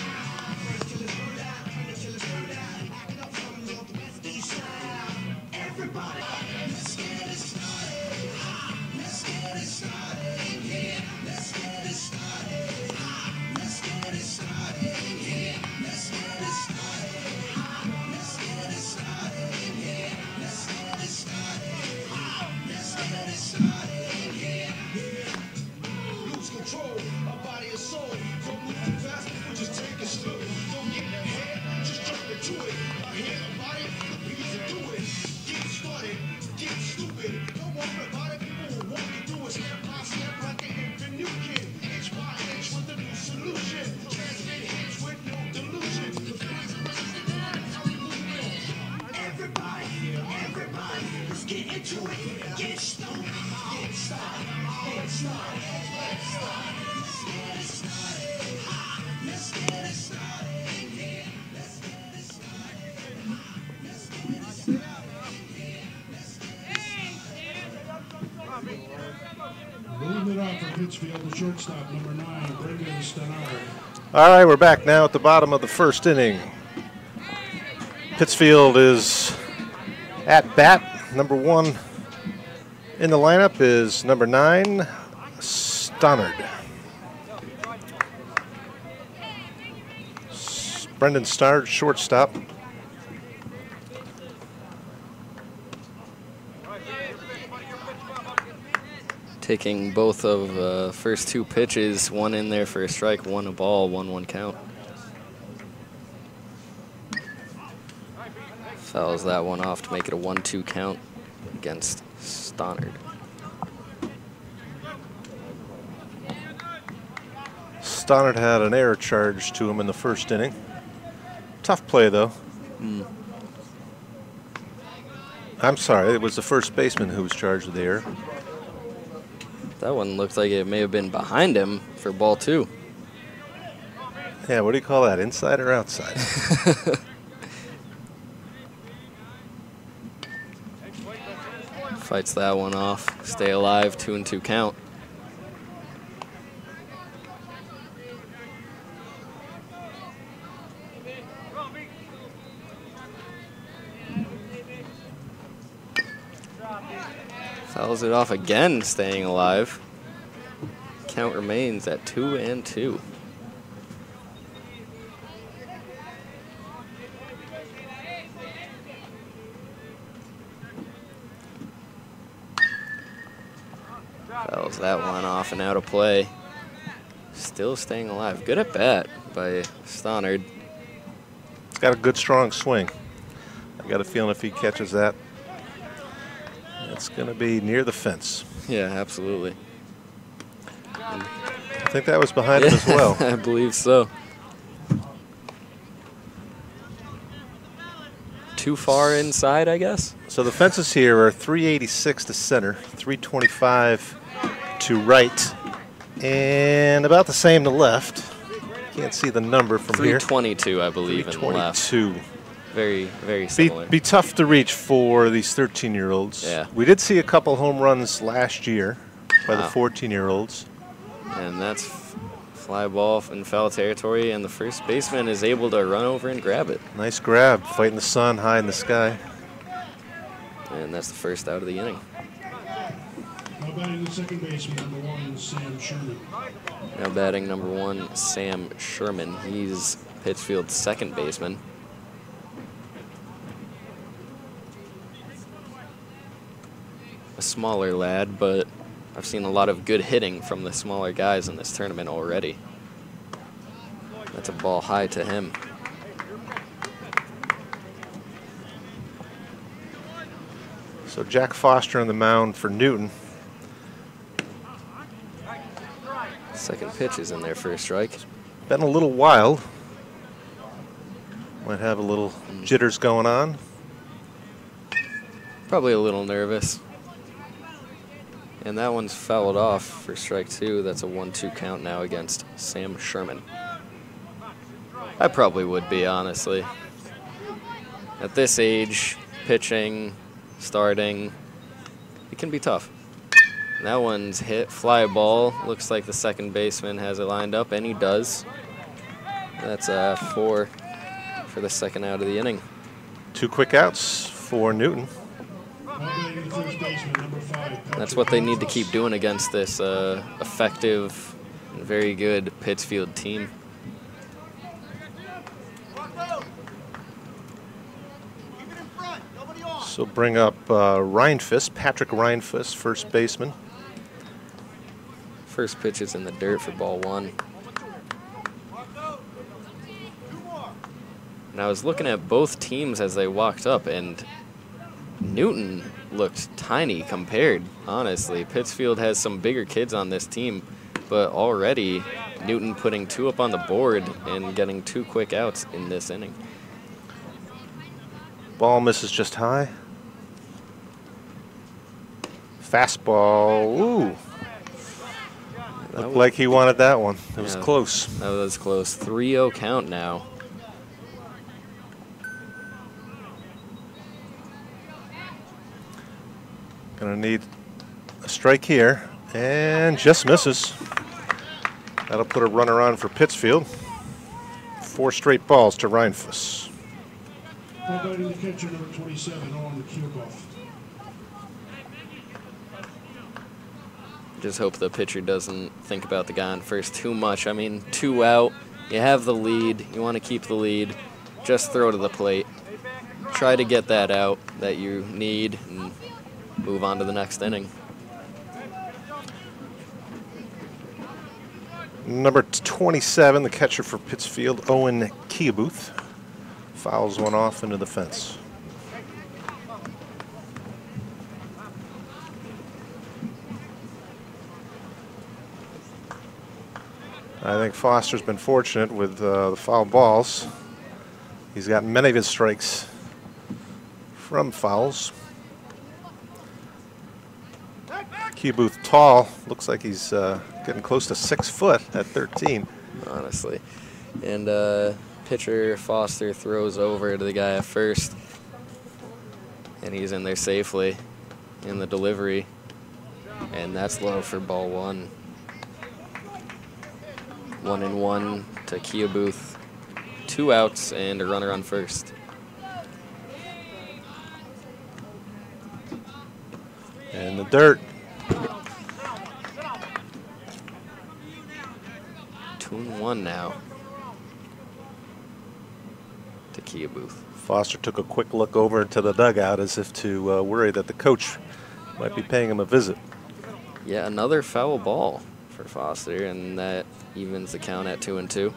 Moving it up for Pittsfield, the shortstop, number 9, Brendan Stenard. All right, we're back now at the bottom of the first inning. Pittsfield is at bat. Number 1 in the lineup is number 9, Stannard. Brendan Stannard, shortstop. Taking both of first 2 pitches, 1 in there for a strike, 1 a ball, 1-1 count. Fouls that one off to make it a 1-2 count against Stannard. Stannard had an error charge to him in the first inning. Tough play, though. I'm sorry, it was the first baseman who was charged with the error. That one looked like it may have been behind him for ball 2. Yeah, what do you call that, inside or outside? Fights that one off. Stay alive, 2-2 count. Fouls it off again, staying alive. Count remains at 2-2. Fouls that one off and out of play. Still staying alive. Good at bat by Stannard. He's got a good, strong swing. I got a feeling if he catches that, it's going to be near the fence. Yeah, absolutely. I think that was behind him as well. I believe so. Too far inside, I guess. So the fences here are 386 to center, 325 to right, and about the same to left. Can't see the number from here. 322, I believe, in left. 322. Very, very similar. Be tough to reach for these 13-year-olds. Yeah. We did see a couple home runs last year by the 14-year-olds. And that's fly ball in foul territory, and the first baseman is able to run over and grab it. Nice grab, fighting the sun high in the sky. And that's the first out of the inning. Now batting the second baseman, number 1, Sam Sherman. Now batting number 1, Sam Sherman. He's Pittsfield's second baseman. A smaller lad, but I've seen a lot of good hitting from the smaller guys in this tournament already. That's a ball high to him. So Jack Foster on the mound for Newton. Second pitch is in there for a strike. Been a little wild. Might have a little jitters going on. Probably a little nervous. And that one's fouled off for strike 2. That's a 1-2 count now against Sam Sherman. I probably would be, honestly. At this age, pitching, starting, it can be tough. And that one's hit, fly ball. Looks like the second baseman has it lined up, and he does. That's 4 for the second out of the inning. 2 quick outs for Newton. That's what they need to keep doing against this effective and very good Pittsfield team. So bring up Patrick Reinfist, first baseman. First pitch is in the dirt for ball 1. And I was looking at both teams as they walked up, and Newton looked tiny compared, honestly. Pittsfield has some bigger kids on this team, but already Newton putting 2 up on the board and getting 2 quick outs in this inning. Ball misses just high. Fastball. Ooh. Looked like he wanted that one. It was close. That was close. 3-0 count now. Gonna need a strike here, and just misses. That'll put a runner on for Pittsfield. 4 straight balls to Reinfuss. Now batting the catcher, number 27, on the kickoff. Just hope the pitcher doesn't think about the guy on first too much. I mean, 2 out, you have the lead, you want to keep the lead, just throw to the plate. Try to get that out that you need and move on to the next inning. Number 27, the catcher for Pittsfield, Owen Kiabuth, fouls one off into the fence. I think Foster's been fortunate with the foul balls. He's got many of his strikes from fouls. Kiabuth tall, looks like he's getting close to 6 foot at 13. Honestly. And pitcher Foster throws over to the guy at first. And he's in there safely in the delivery. And that's low for ball 1. 1-1 to Kiabuth. 2 outs and a runner on first. In the dirt. 2-1 now to Kiabuth. Foster took a quick look over to the dugout as if to worry that the coach might be paying him a visit. Yeah, another foul ball for Foster, and that evens the count at 2-2.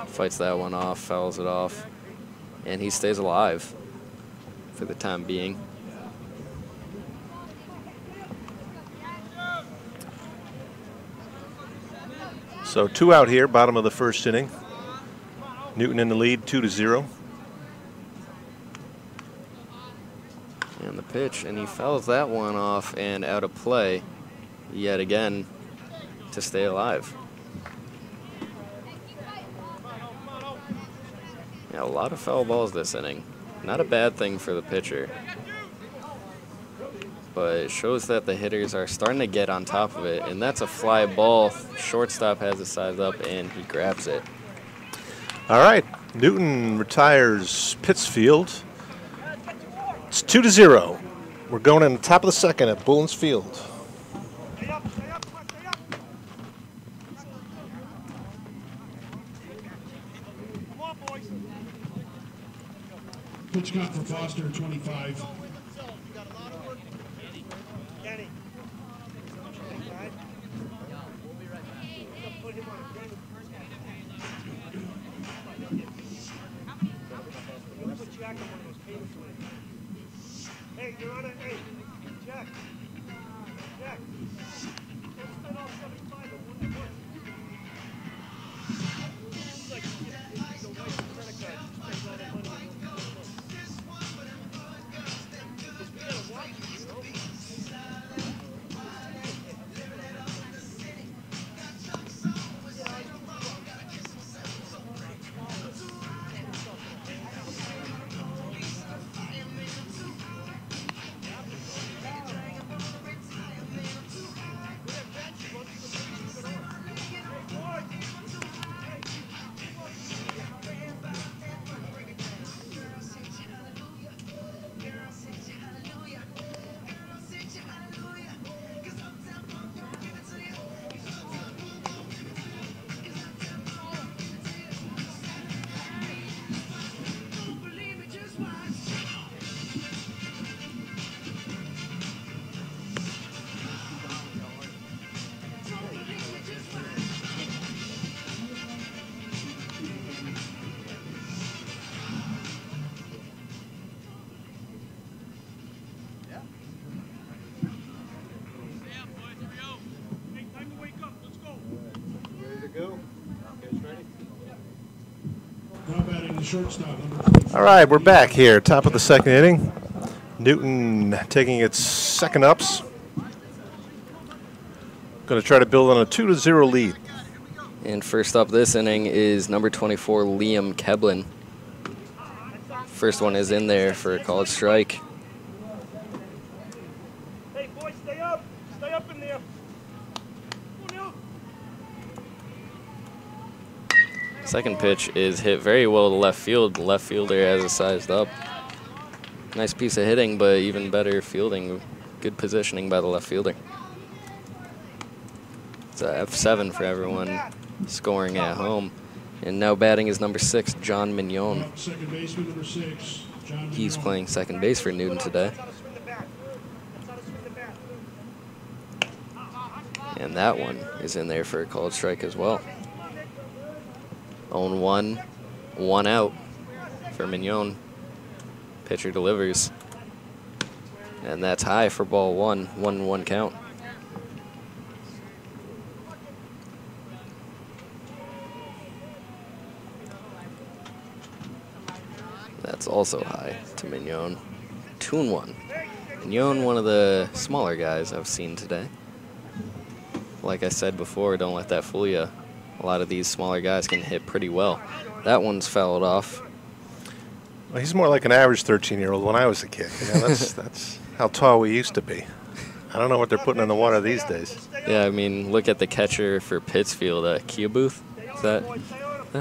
Fights that one off, fouls it off, and he stays alive for the time being. So 2 out here, bottom of the first inning. Newton in the lead, 2-0. And the pitch, and he fouls that one off and out of play yet again to stay alive. Yeah, a lot of foul balls this inning. Not a bad thing for the pitcher. But it shows that the hitters are starting to get on top of it, and that's a fly ball. Shortstop has it sized up, and he grabs it. All right, Newton retires Pittsfield. It's 2-0. We're going in the top of the second at Bullens Field. Pitch count for Foster, 25. Hey, you're on it. Hey, Jack. Jack. Let's spend all 75 at one point. It's like you go right to credit card. You spend all that money. Now batting the shortstop, number 24. All right, we're back here, top of the second inning. Newton taking its second ups. Going to try to build on a 2-0 lead. And first up this inning is number 24, Liam Keblin. First one is in there for a called strike. Hey, boys, stay up. Stay up in there. Second pitch is hit very well to left field. The left fielder has it sized up. Nice piece of hitting, but even better fielding. Good positioning by the left fielder. It's a F7 for everyone scoring at home. And now batting is number 6, John Mignon. Second baseman, number 6, John He's Mignon. playing second base for Newton today. And that one is in there for a called strike as well. 0-1, 1 out for Mignon. Pitcher delivers. And that's high for ball 1, 1-1 count. That's also high to Mignon. 2-1. Mignon, one of the smaller guys I've seen today. Like I said before, don't let that fool you. A lot of these smaller guys can hit pretty well. That one's fouled off. Well, he's more like an average 13-year-old when I was a kid. You know, that's how tall we used to be. I don't know what they're putting in the water these days. Yeah, I mean, look at the catcher for Pittsfield, Kia Booth. Is that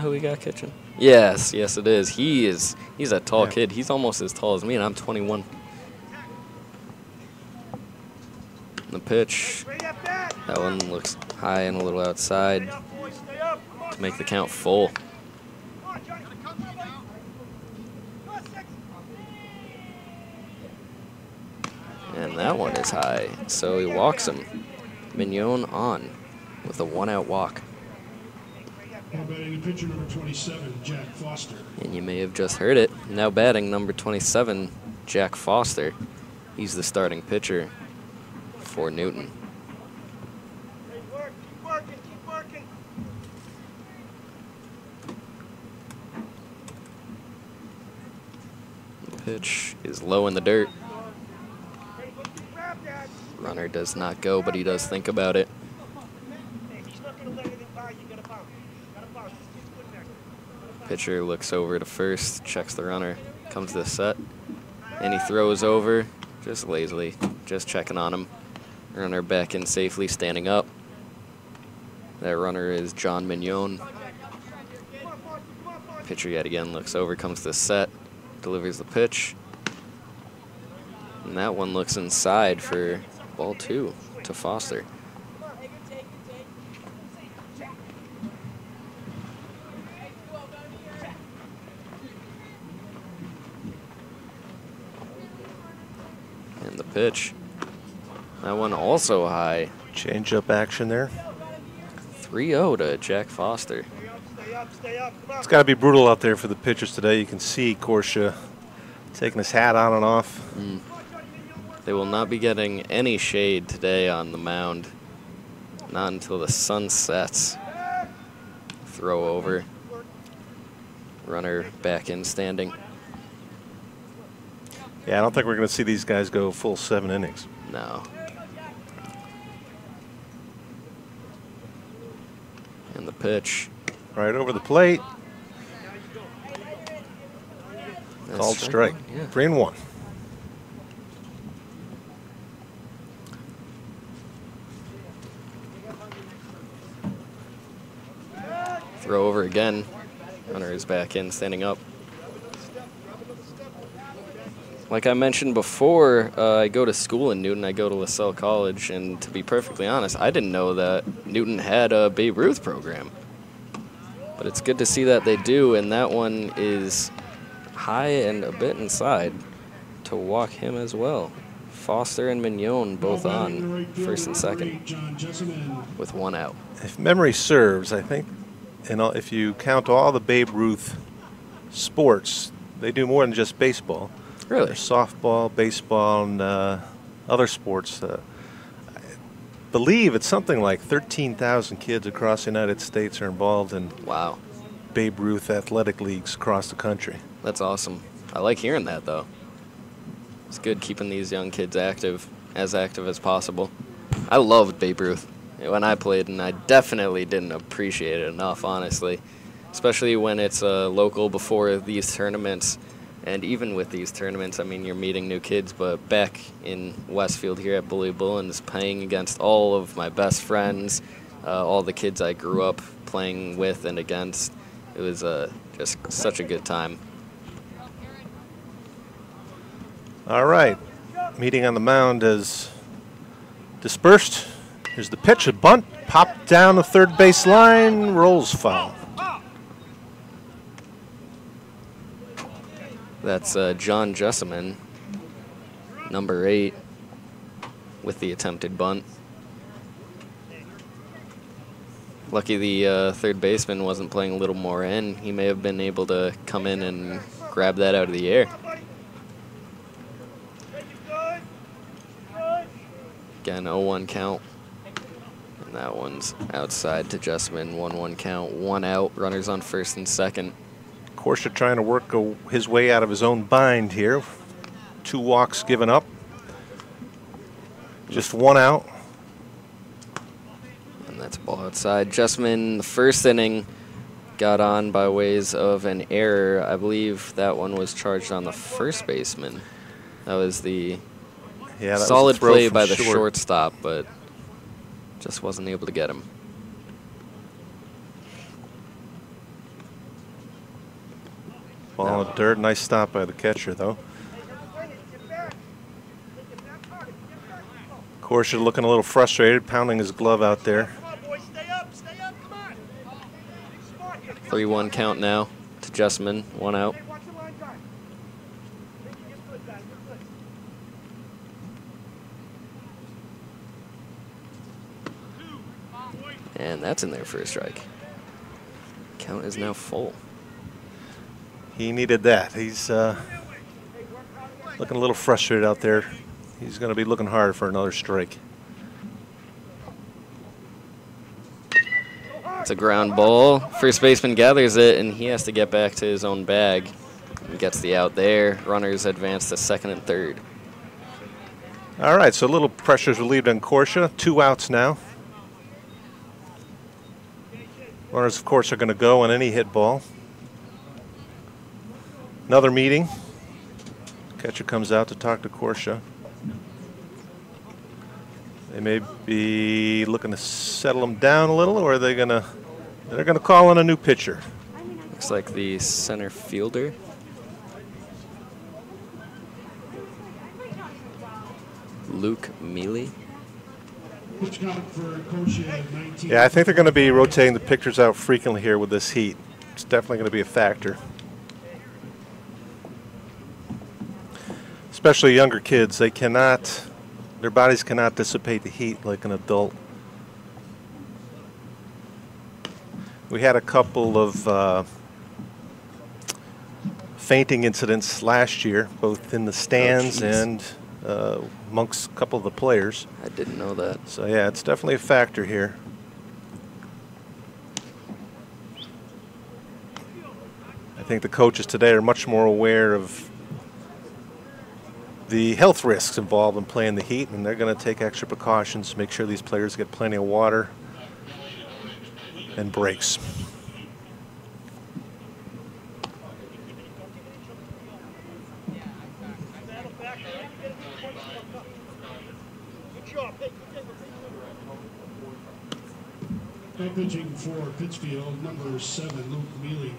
who we got catching? Yes, yes it is. He's a tall kid. He's almost as tall as me, and I'm 21. The pitch, that one looks high and a little outside to make the count full. And that one is high, so he walks him. Mignon on with a 1-out walk. Now batting the pitcher, number 27, Jack Foster. And you may have just heard it. Now batting number 27, Jack Foster. He's the starting pitcher for Newton. Keep working. The pitch is low in the dirt. Runner does not go, but he does think about it. Pitcher looks over to first, checks the runner, comes to the set, and he throws over just lazily, just checking on him. Runner back in safely, standing up. That runner is John Mignon. Pitcher yet again looks over, comes to the set, delivers the pitch. And that one looks inside for ball 2 to Foster. And the pitch. That one also high. Change-up action there. 3-0 to Jack Foster. It's got to be brutal out there for the pitchers today. You can see Corsha taking his hat on and off. They will not be getting any shade today on the mound. Not until the sun sets. Throw over. Runner back in standing. Yeah, I don't think we're going to see these guys go full 7 innings. No. And the pitch. Right over the plate. That's Called strike. Yeah. 3-1. Throw over again. Runner is back in, standing up. Like I mentioned before, I go to school in Newton. I go to LaSalle College, and to be perfectly honest, I didn't know that Newton had a Babe Ruth program. But it's good to see that they do, and that one is high and a bit inside to walk him as well. Foster and Mignon both on first and second with 1 out. If memory serves, I think, if you count all the Babe Ruth sports, they do more than just baseball. Really? There's softball, baseball, and other sports. believe it's something like 13,000 kids across the United States are involved in Babe Ruth athletic leagues across the country. That's awesome. I like hearing that, though. It's good keeping these young kids active as possible. I loved Babe Ruth when I played, and I definitely didn't appreciate it enough, honestly, especially when it's local before these tournaments. And even with these tournaments, I mean, you're meeting new kids, but back in Westfield here at Bullens, playing against all of my best friends, all the kids I grew up playing with and against, it was just such a good time. All right, meeting on the mound is dispersed. Here's the pitch, a bunt, popped down the third base line, rolls foul. That's John Jessamine, number 8, with the attempted bunt. Lucky the third baseman wasn't playing a little more in. He may have been able to come in and grab that out of the air. Again, 0-1 count. And that one's outside to Jessamine. 1-1 count, 1 out, runners on first and second. Korsha trying to work his way out of his own bind here. 2 walks given up. Just 1 out. And that's a ball outside. Jessamine, the first inning, got on by ways of an error. I believe that one was charged on the first baseman. That was the solid play by the shortstop, but just wasn't able to get him. Ball in the dirt. Nice stop by the catcher, though. Korsha looking a little frustrated, pounding his glove out there. 3-1 count now to Jessamine, 1 out. And that's in there for a strike. Count is now full. He needed that. He's looking a little frustrated out there. He's going to be looking hard for another strike. It's a ground ball. First baseman gathers it, and he has to get back to his own bag. He gets the out there. Runners advance to second and third. All right, so a little pressure is relieved on Korsha. 2 outs now. Runners, of course, are going to go on any hit ball. Another meeting. Catcher comes out to talk to Korsha. They may be looking to settle him down a little, or are they they're gonna call in a new pitcher. Looks like the center fielder. Luke Mealy. Yeah, I think they're going to be rotating the pitchers out frequently here with this heat. It's definitely going to be a factor. Especially younger kids, their bodies cannot dissipate the heat like an adult. We had a couple of fainting incidents last year, both in the stands and amongst a couple of the players. I didn't know that. So yeah, it's definitely a factor here. I think the coaches today are much more aware of the health risks involved in playing the heat, and they're going to take extra precautions, make sure these players get plenty of water and breaks. Now pitching for Pittsfield, number 7, Luke Mealy.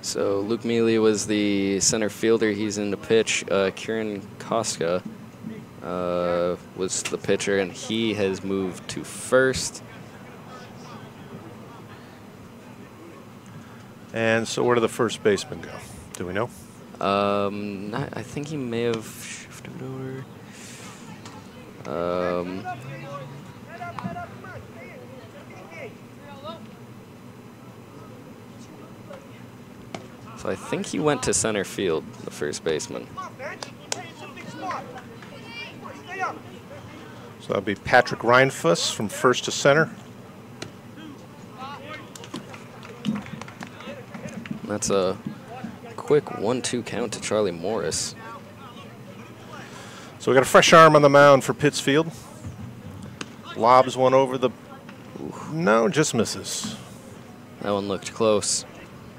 So Luke Mealy was the center fielder. He's in the pitch. Kieran Koska was the pitcher, and he has moved to first. And so where did the first baseman go? Do we know? I think he may have shifted over. So I think he went to center field, the first baseman. So that'll be Patrick Reinfuss from first to center. That's a quick 1-2 count to Charlie Morris. So we got a fresh arm on the mound for Pittsfield. Lobs one over the... No, just misses. That one looked close,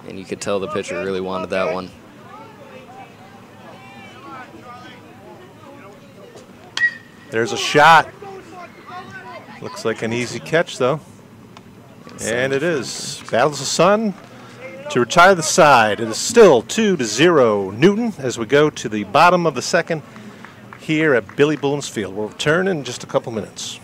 and you could tell the pitcher really wanted that one. There's a shot. Looks like an easy catch, though. And it is. Battles the sun to retire the side. It is still 2-0 Newton as we go to the bottom of the second here at Billy Bullens Field. We'll return in just a couple minutes.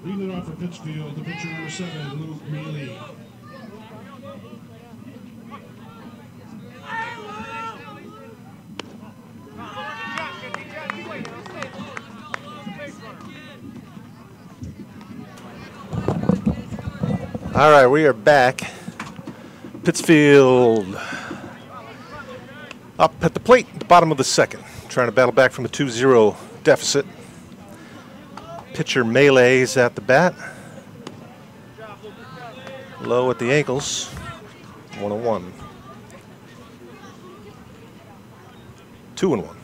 Leading it off for Pittsfield, the pitcher number 7, Luke Mealy. All right, we are back. Pittsfield up at the plate, bottom of the second, trying to battle back from a 2-0 deficit. Pitcher Melee's at the bat. Low at the ankles. 1-1. 2-1.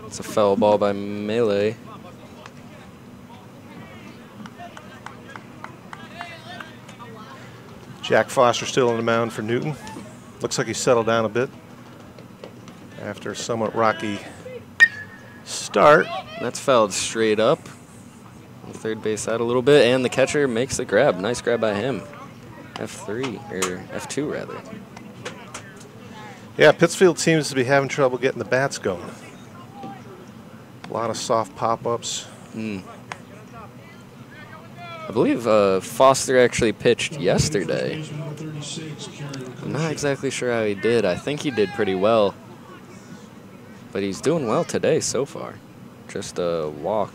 It's a foul ball by Melee. Jack Foster still on the mound for Newton. Looks like he settled down a bit after a somewhat rocky start. That's fouled straight up on the third base side a little bit, and the catcher makes the grab. Nice grab by him. F3, or F2 rather. Yeah, Pittsfield seems to be having trouble getting the bats going. A lot of soft pop-ups. I believe Foster actually pitched yesterday. I'm not exactly sure how he did. I think he did pretty well. But he's doing well today so far. Just a walk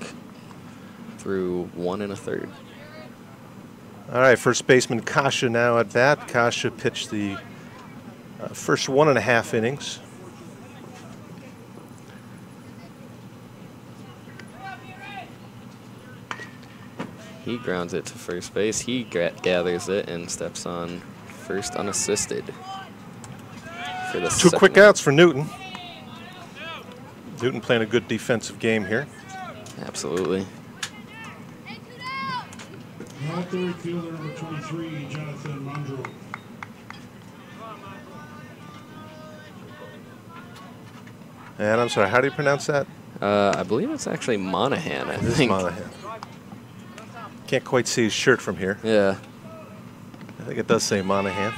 through 1 1/3. All right, first baseman Kasha now at bat. Kasha pitched the first 1.5 innings. He grounds it to first base. He gathers it and steps on first unassisted. For the Two quick outs for Newton. Newton playing a good defensive game here. Absolutely. Now at third fielder number 23, Jonathan Mondro. And I'm sorry, how do you pronounce that? I believe it's actually Monahan, I think. Monahan. Can't quite see his shirt from here. Yeah. I think it does say Monahan.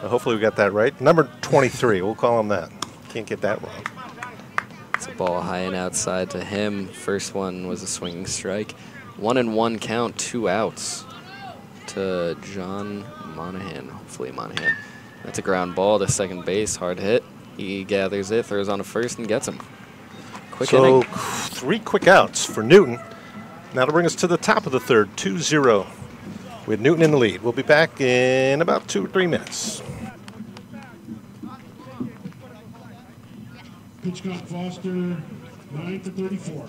Hopefully we got that right. Number 23, we'll call him that. Can't get that wrong. It's a ball high and outside to him. First one was a swinging strike. 1-1 count, 2 outs to John Monahan. Hopefully Monahan. That's a ground ball to second base, hard hit. He gathers it, throws on to first, and gets him. Quick inning. 3 quick outs for Newton. Now to bring us to the top of the third, 2-0 with Newton in the lead. We'll be back in about 2 or 3 minutes. Pitch count Foster, 9 for 34.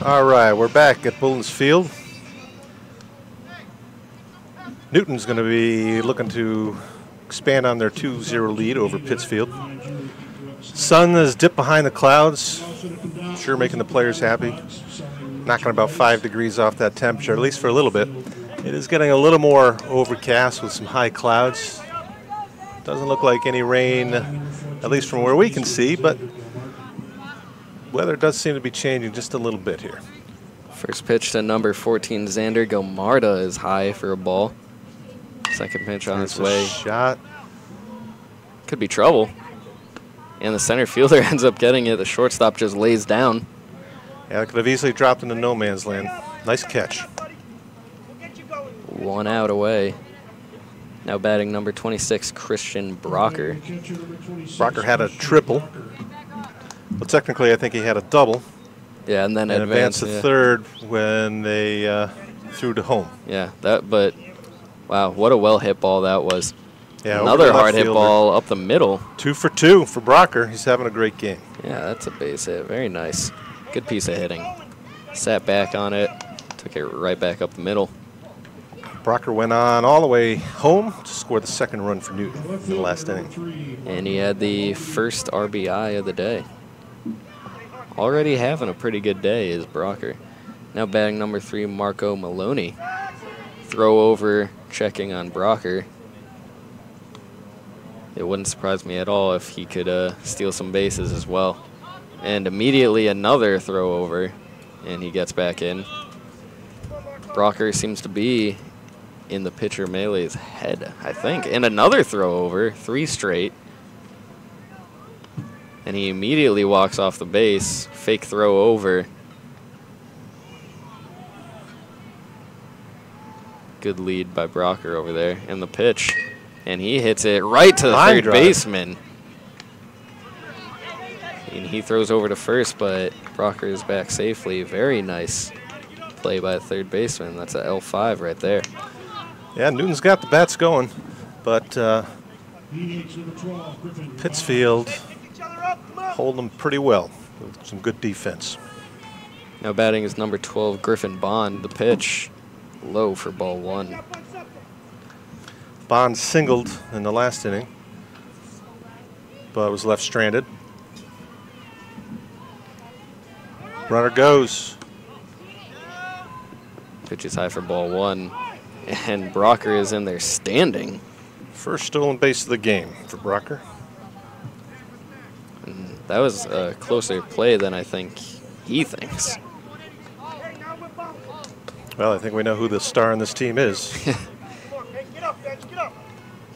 All right, we're back at Bullens Field. Newton's going to be looking to expand on their 2-0 lead over Pittsfield. Sun is dipped behind the clouds, sure making the players happy. Knocking about 5 degrees off that temperature, at least for a little bit. It is getting a little more overcast with some high clouds. Doesn't look like any rain, at least from where we can see, but weather does seem to be changing just a little bit here. First pitch to number 14, Xander Gomarda, is high for a ball. Second pitch on its way. Shot. Could be trouble. And the center fielder ends up getting it. The shortstop just lays down. Yeah, it could have easily dropped into no man's land. Nice catch. 1 out away. Now batting number 26, Christian Brocker. Brocker had a triple. Well, technically, I think he had a double. Yeah, and then advanced to third when they threw to home. Yeah, but wow, what a well-hit ball that was. Yeah, another hard-hit ball up the middle. 2 for 2 for Brocker. He's having a great game. Yeah, that's a base hit. Very nice. Good piece of hitting. Sat back on it, took it right back up the middle. Brocker went on all the way home to score the second run for Newton in the last inning. And he had the first RBI of the day. Already having a pretty good day is Brocker. Now batting number 3, Marco Maloney. Throw over, checking on Brocker. It wouldn't surprise me at all if he could steal some bases as well. And immediately another throw over, and he gets back in. Brocker seems to be in the pitcher Melee's head, I think. And another throw over, 3 straight. And he immediately walks off the base, fake throw over. Good lead by Brocker over there. And the pitch. And he hits it right to the third baseman. And he throws over to first, but Brocker is back safely. Very nice play by the third baseman. That's a L5 right there. Yeah, Newton's got the bats going, but Pittsfield holding them pretty well with some good defense. Now batting is number 12, Griffin Bond. The pitch low for ball 1. Bond singled in the last inning, but was left stranded. Runner goes. Pitch is high for ball 1. And Brocker is in there standing. First stolen base of the game for Brocker. And that was a closer play than I think he thinks. Well, I think we know who the star in this team is.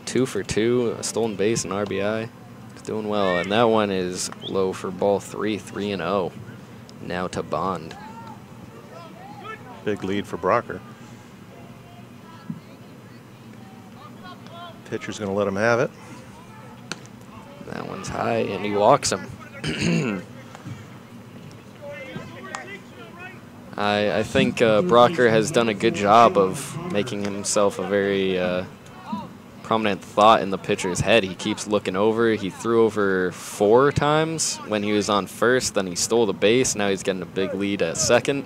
2 for 2, a stolen base and RBI. He's doing well, and that one is low for ball 3, 3-0. Now to Bond. Big lead for Brocker. Pitcher's going to let him have it. That one's high, and he walks him. I think Brocker has done a good job of making himself a very prominent thought in the pitcher's head. He keeps looking over. He threw over 4 times when he was on first. Then he stole the base. Now he's getting a big lead at second.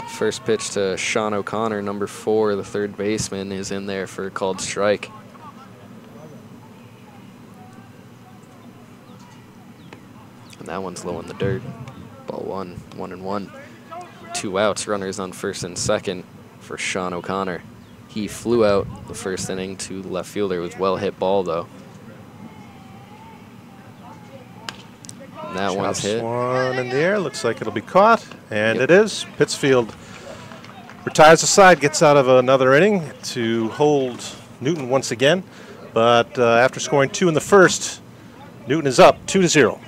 First pitch to Sean O'Connor, number 4, the third baseman, is in there for a called strike. And that one's low in the dirt. Ball 1, 1-1. 2 outs, runners on first and second for Sean O'Connor. He flew out the first inning to the left fielder. It was well hit ball though. And that one's hit. One in the air, looks like it'll be caught, and it is. Pittsfield retires the side, gets out of another inning to hold Newton once again. But after scoring 2 in the first, Newton is up 2-0.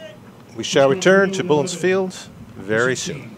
We shall return to Bullens Field very soon.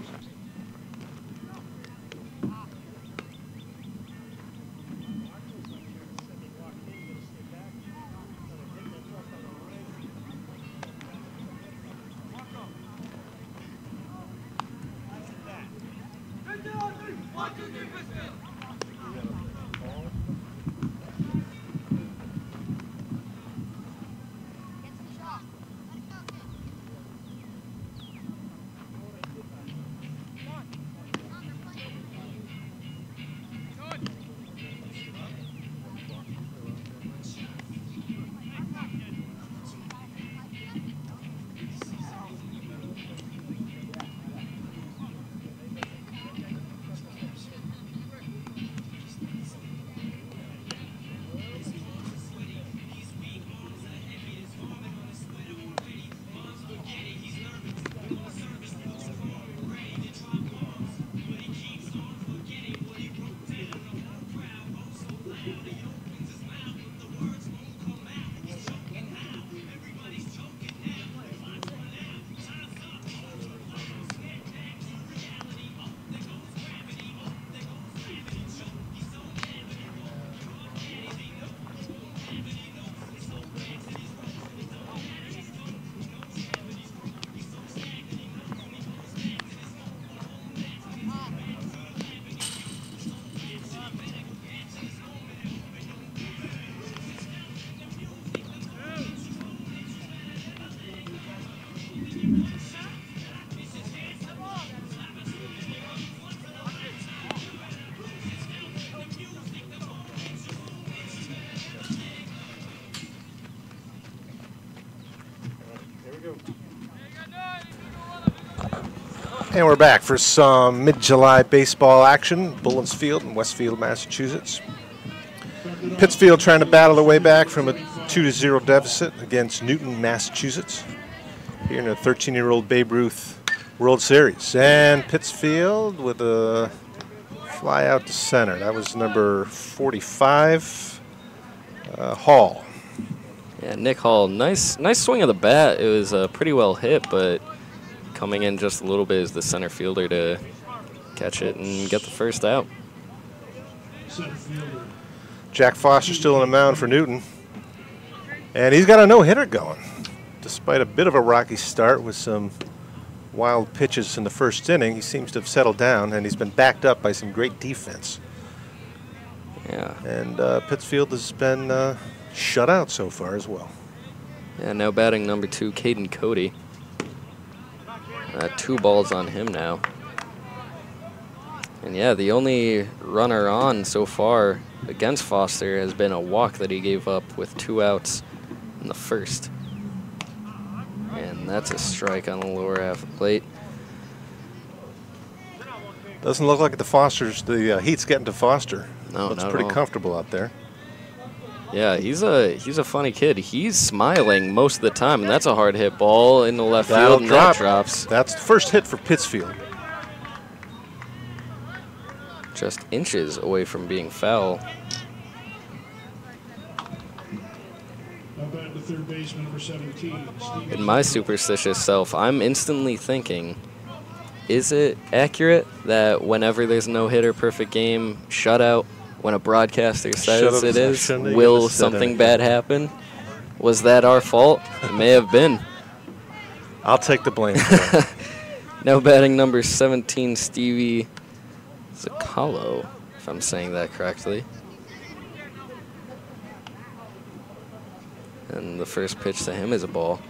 And we're back for some mid-July baseball action. Bullens Field in Westfield, Massachusetts. Pittsfield trying to battle their way back from a 2-0 deficit against Newton, Massachusetts, here in a 13-year-old Babe Ruth World Series. And Pittsfield with a fly out to center. That was number 45, Hall. Yeah, Nick Hall, nice swing of the bat. It was pretty well hit, but coming in just a little bit as the center fielder to catch it and get the first out. Jack Foster still on the mound for Newton. And he's got a no-hitter going, despite a bit of a rocky start with some wild pitches in the first inning. He seems to have settled down, and he's been backed up by some great defense. Yeah. And Pittsfield has been shut out so far as well. Yeah, now batting number 2, Caden Cody. 2 balls on him now. And yeah, the only runner on so far against Foster has been a walk that he gave up with 2 outs in the first. And that's a strike on the lower half of the plate. Doesn't look like the heat's getting to Foster. No, looks not pretty at all. comfortable out there. Yeah, he's a funny kid. He's smiling most of the time, and that's a hard hit ball in the left field, and that drops. That's the first hit for Pittsfield. Just inches away from being foul. Batting to third baseman, number 17. In my superstitious self, I'm instantly thinking, is it accurate that whenever there's no hitter, perfect game, shutout, when a broadcaster says it is, will something bad happen? Was that our fault? It may have been. I'll take the blame for it. Now batting number 17, Stevie Zacalo, if I'm saying that correctly. And the first pitch to him is a ball.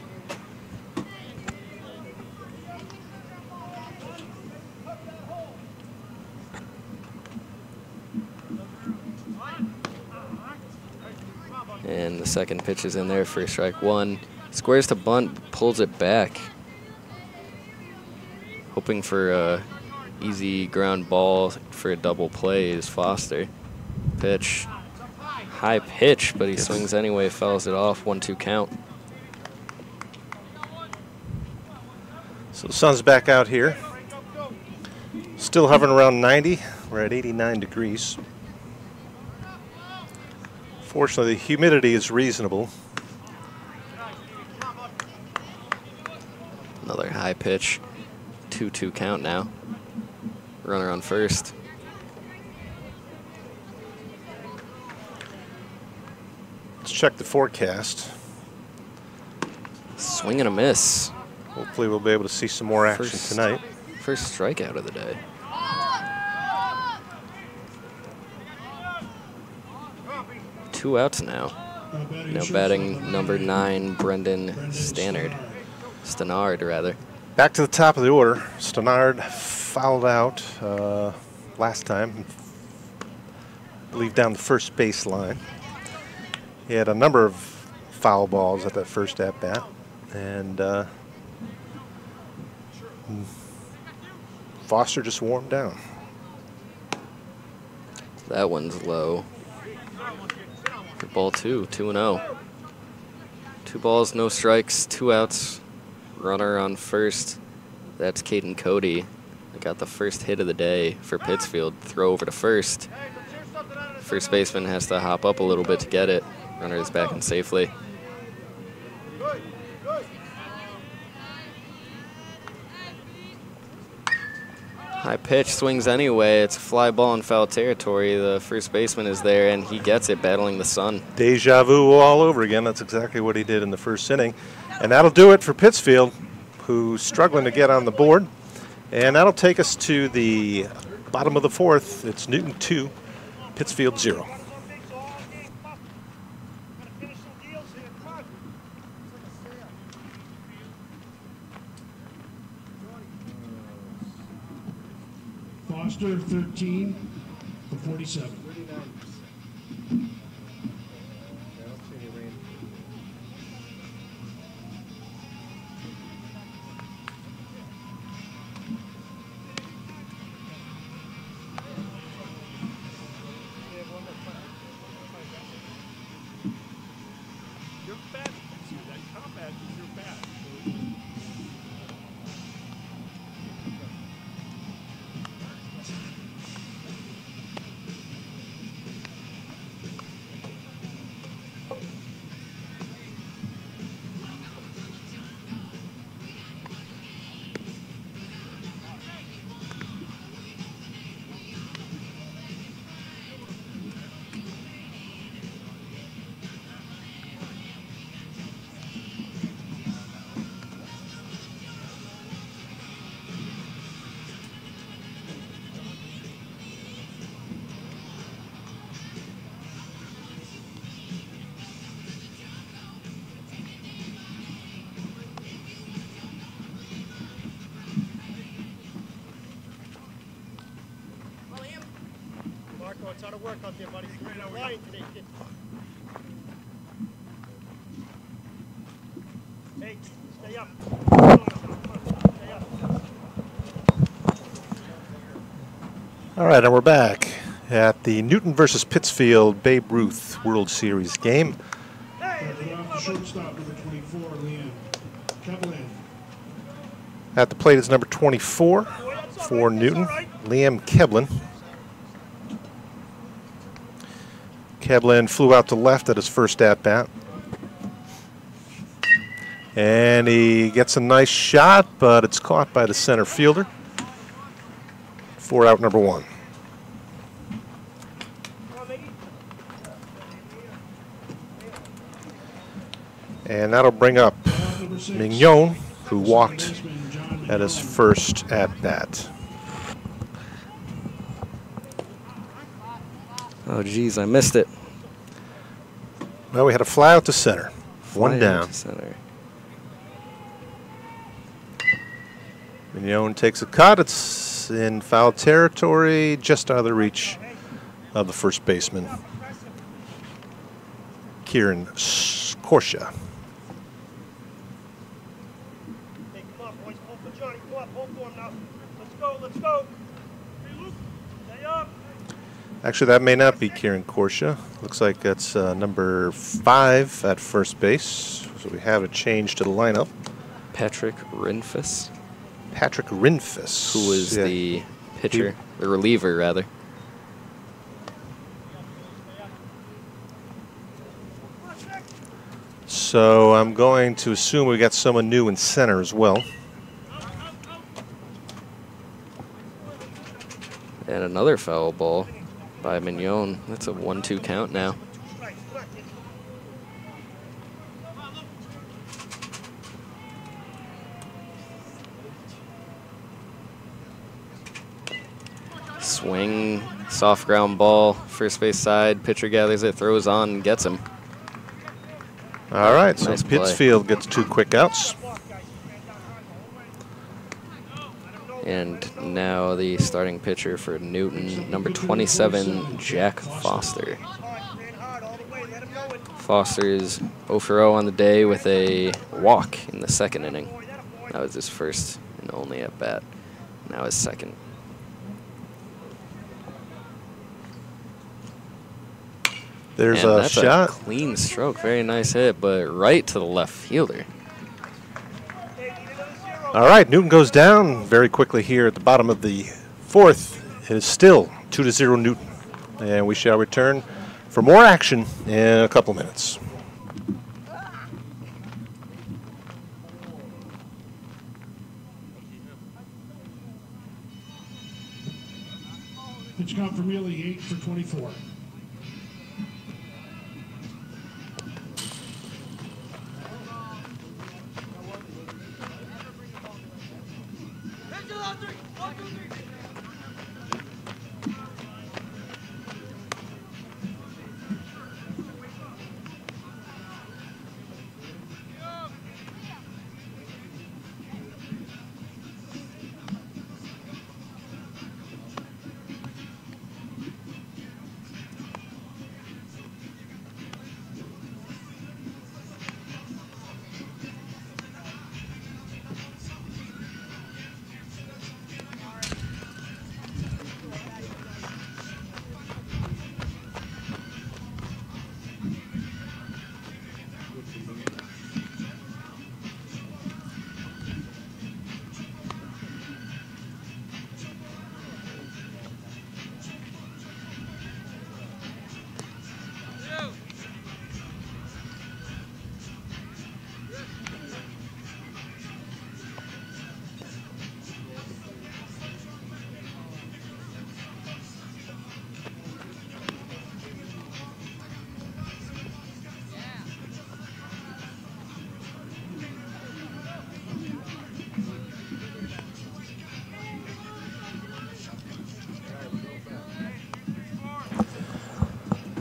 And the second pitch is in there for strike one. Squares to bunt, pulls it back. Hoping for a easy ground ball for a double play is Foster. Pitch. High pitch, but he swings anyway, fouls it off. 1-2 count. So the sun's back out here. Still hovering around 90. We're at 89 degrees. Fortunately, the humidity is reasonable. Another high pitch. 2-2 count now. Runner on first. Let's check the forecast. Swing and a miss. Hopefully we'll be able to see some more action tonight. First strikeout of the day. Two outs now. Now batting number 9, Brendan Stannard. Stannard, rather. Back to the top of the order. Stannard fouled out last time. I believe down the first base line. He had a number of foul balls at that first at-bat. And Foster just warmed down. That one's low. For ball 2, 2-0. 2 balls, no strikes, 2 outs. Runner on first. That's Caden Cody. I got the first hit of the day for Pittsfield. Throw over to first. First baseman has to hop up a little bit to get it. Runner is back in safely. High pitch, swings anyway. It's a fly ball in foul territory. The first baseman is there, and he gets it, battling the sun. Deja vu all over again. That's exactly what he did in the first inning. And that'll do it for Pittsfield, who's struggling to get on the board. And that'll take us to the bottom of the 4th. It's Newton 2, Pittsfield 0. Foster, 13 for 47. Your bat is you. That combat is your bat. Marco, it's out of work out there, buddy. You're lying today, kid. Hey, stay up. Stay up. All right, and we're back at the Newton versus Pittsfield Babe Ruth World Series game. Shortstop, number 24, Liam Kevlin. At the plate is number 24 for Newton, Liam Kevlin. Kevlin flew out to left at his first at-bat. And he gets a nice shot, but it's caught by the center fielder. 4 out, number 1. And that'll bring up Mignon, who walked at his first at-bat. Oh, geez, I missed it. Well, we had a fly out to center. One down. Mignon takes a cut. It's in foul territory, just out of the reach of the first baseman, Kieran Korsha. Hey, come on, boys. Pull for Johnny. Come on, pull for him now. Let's go, let's go. Hey, Luke, stay up. Actually, that may not be Kieran Korsha. Looks like that's number 5 at first base. So we have a change to the lineup. Patrick Rinfus. Patrick Rinfus. Who was the pitcher, the reliever, rather. So I'm going to assume we got someone new in center as well. And another foul ball by Mignon. That's a 1-2 count now. Swing, soft ground ball, first base side. Pitcher gathers it, throws on, and gets him. All right, so Nice play. Pittsfield gets 2 quick outs. And now the starting pitcher for Newton, number 27, Jack Foster. Foster's 0 for 0 on the day with a walk in the second inning. That was his first and only at bat. Now his second. There's and a that's shot. A clean stroke, very nice hit, but right to the left fielder. All right, Newton goes down very quickly here at the bottom of the 4th. It is still 2-0 Newton. And we shall return for more action in a couple minutes. Pitch count for Mealy, 8 for 24.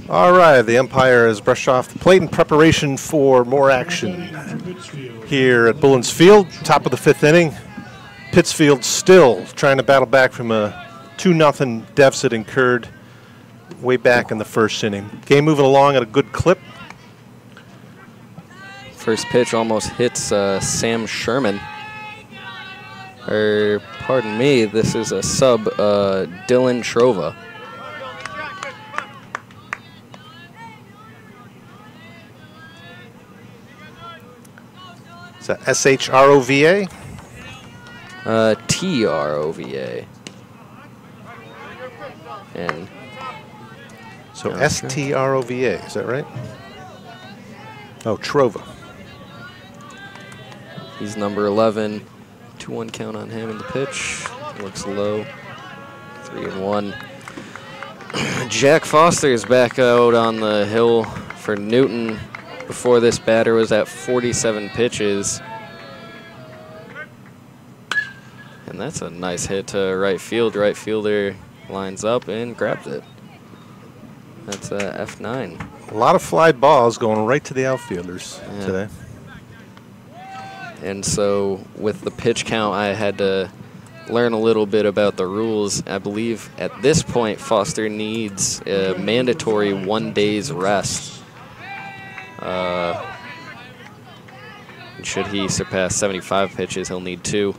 All right, the umpire has brushed off the plate in preparation for more action here at Bullens Field, top of the 5th inning. Pittsfield still trying to battle back from a 2-0 deficit incurred way back in the 1st inning. Game moving along at a good clip. First pitch almost hits Sam Sherman. Or, pardon me, this is a sub, Dylan Trova. Is that S-H-R-O-V-A? T-R-O-V-A. And so S-T-R-O-V-A, is that right? Oh, Trova. He's number 11. 2-1 count on him in the pitch. Looks low. 3-1. Jack Foster is back out on the hill for Newton. Before this, batter was at 47 pitches. And that's a nice hit to right field. Right fielder lines up and grabs it. That's F9. A lot of fly balls going right to the outfielders today. And so with the pitch count, I had to learn a little bit about the rules. I believe at this point, Foster needs a mandatory 1 day's rest. Should he surpass 75 pitches, he'll need 2.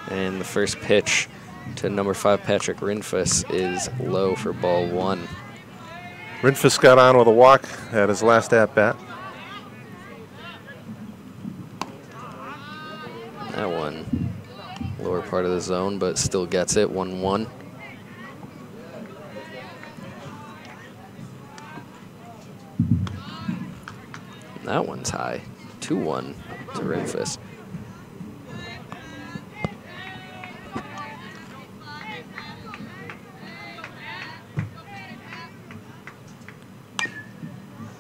And the first pitch to number 5, Patrick Rinfus, is low for ball 1. Rinfus got on with a walk at his last at-bat. That one, lower part of the zone, but still gets it, 1-1. That one's high, 2-1 to Rinfus.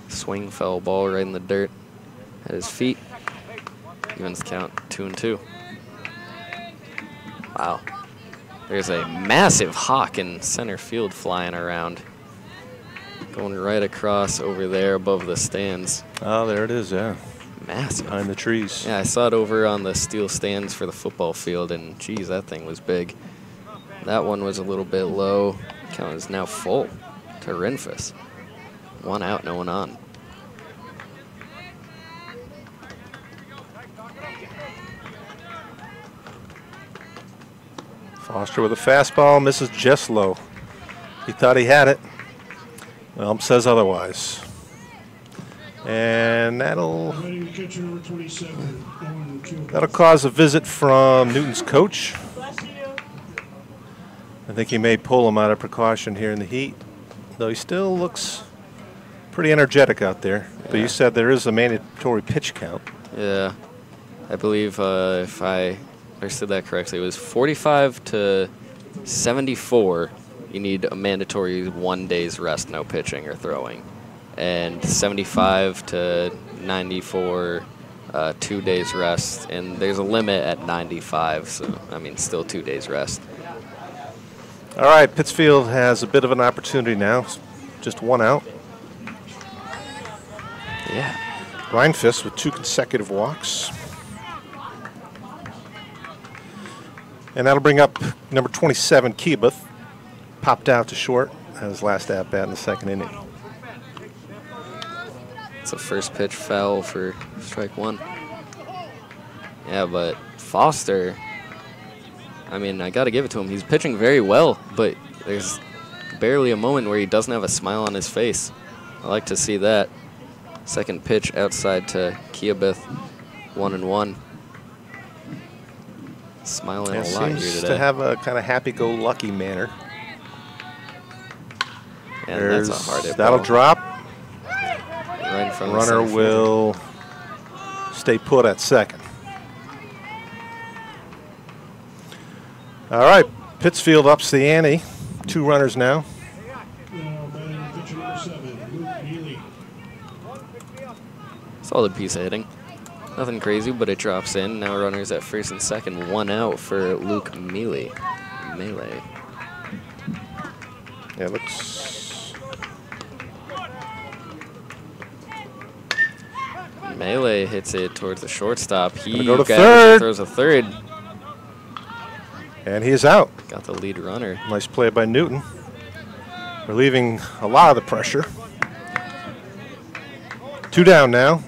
Swing, foul ball right in the dirt at his feet. Evens count 2-2. Wow. There's a massive hawk in center field flying around. Going right across over there above the stands. Oh, there it is, yeah. Massive. Behind the trees. Yeah, I saw it over on the steel stands for the football field, and geez, that thing was big. That one was a little bit low. Count is now full to Rinfus. 1 out, no one on. Foster with a fastball, misses just low. He thought he had it. Well, says otherwise. And that'll cause a visit from Newton's coach. I think he may pull him out of precaution here in the heat, though he still looks pretty energetic out there. Yeah. But you said there is a mandatory pitch count. Yeah, I believe if I understood that correctly, it was 45 to 74. You need a mandatory 1 day's rest, no pitching or throwing. And 75 to 94, 2 days rest. And there's a limit at 95, so, I mean, still 2 days rest. All right, Pittsfield has a bit of an opportunity now. Just 1 out. Yeah. Reinfist with 2 consecutive walks. And that'll bring up number 27, Keebuth. Popped out to short. Had his last at-bat in the 2nd inning. It's a first pitch foul for strike 1. Yeah, but Foster, I mean, I got to give it to him. He's pitching very well, but there's barely a moment where he doesn't have a smile on his face. I like to see that. Second pitch outside to Keebuth, 1-1. Smiling a lot here seems today. to have a kind of happy-go-lucky manner. And that's a hard hit that'll ball. drop. Right in front of the Runner center will stay put at second. All right, Pittsfield ups the ante. 2 runners now. Solid piece of hitting. Nothing crazy, but it drops in. Now runners at first and second. 1 out for Luke Mealy. Melee. Yeah, it looks. Melee hits it towards the shortstop. He go to gathers third. and throws a third. And he is out. Got the lead runner. Nice play by Newton. Relieving a lot of the pressure. 2 down now.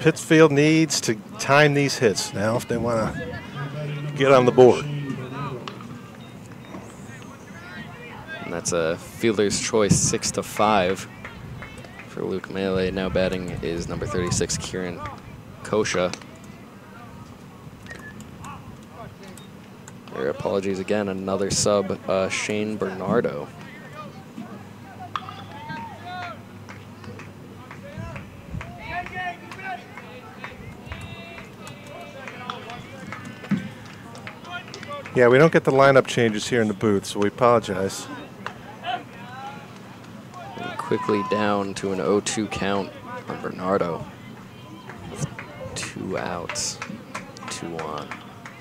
Pittsfield needs to time these hits now if they want to get on the board. And that's a fielder's choice, 6-5 for Luke Melee. Now batting is number 36, Kieran Kosha. Apologies again, another sub, Shane Bernardo. Yeah, we don't get the lineup changes here in the booth, so we apologize. And quickly down to an 0-2 count on Bernardo. With 2 outs, 2 on,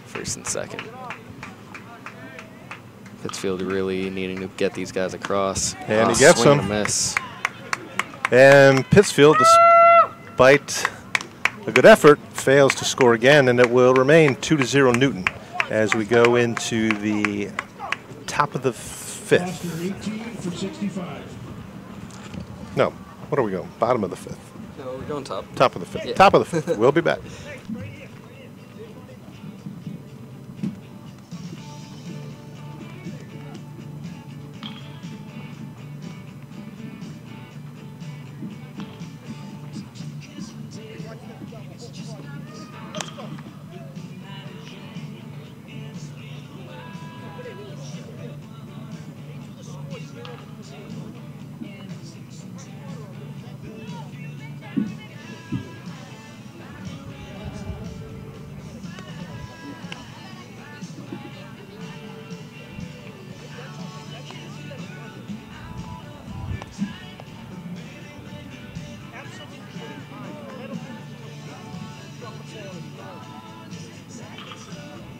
first and second. Pittsfield really needing to get these guys across. And he gets them. Miss. And Pittsfield, despite a good effort, fails to score again, and it will remain 2-0 Newton as we go into the top of the 5th. After 18 for 65. No, what are we going? Bottom of the 5th. No, we're going top. Top of the 5th. Yeah. Top of the 5th. We'll be back.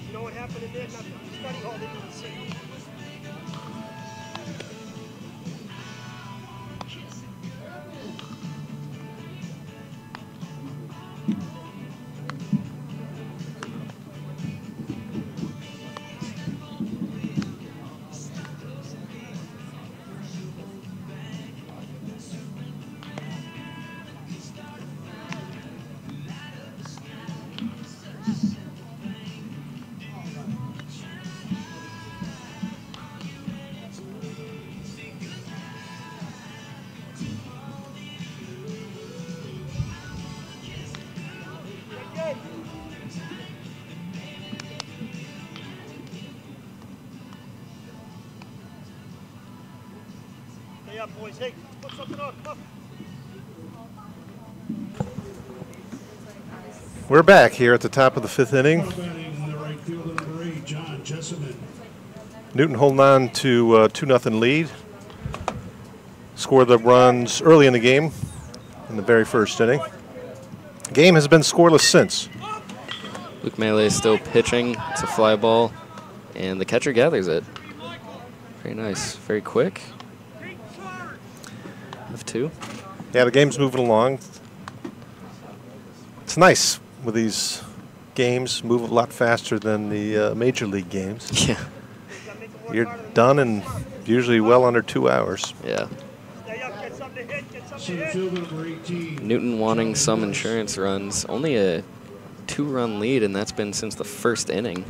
You know what happened in there? Nothing. Study hall didn't even see. Stay up, boys. Hey, put something on. Come on. We're back here at the top of the 5th inning. Batting in the right fielder, number 8, John Jessamine. Newton holding on to a 2-0 lead. Scored the runs early in the game, in the very first inning. Game has been scoreless since. Luke Melee is still pitching. It's a fly ball, and the catcher gathers it. Very nice, very quick. Of 2. Yeah, the game's moving along. It's nice with these games, move a lot faster than the major league games. Yeah. You're done in usually well under 2 hours. Yeah. Stay up. Get something to hit. Get something to Center hit. fielder, number 18. Newton wanting some insurance runs. Only a 2-run lead, and that's been since the first inning.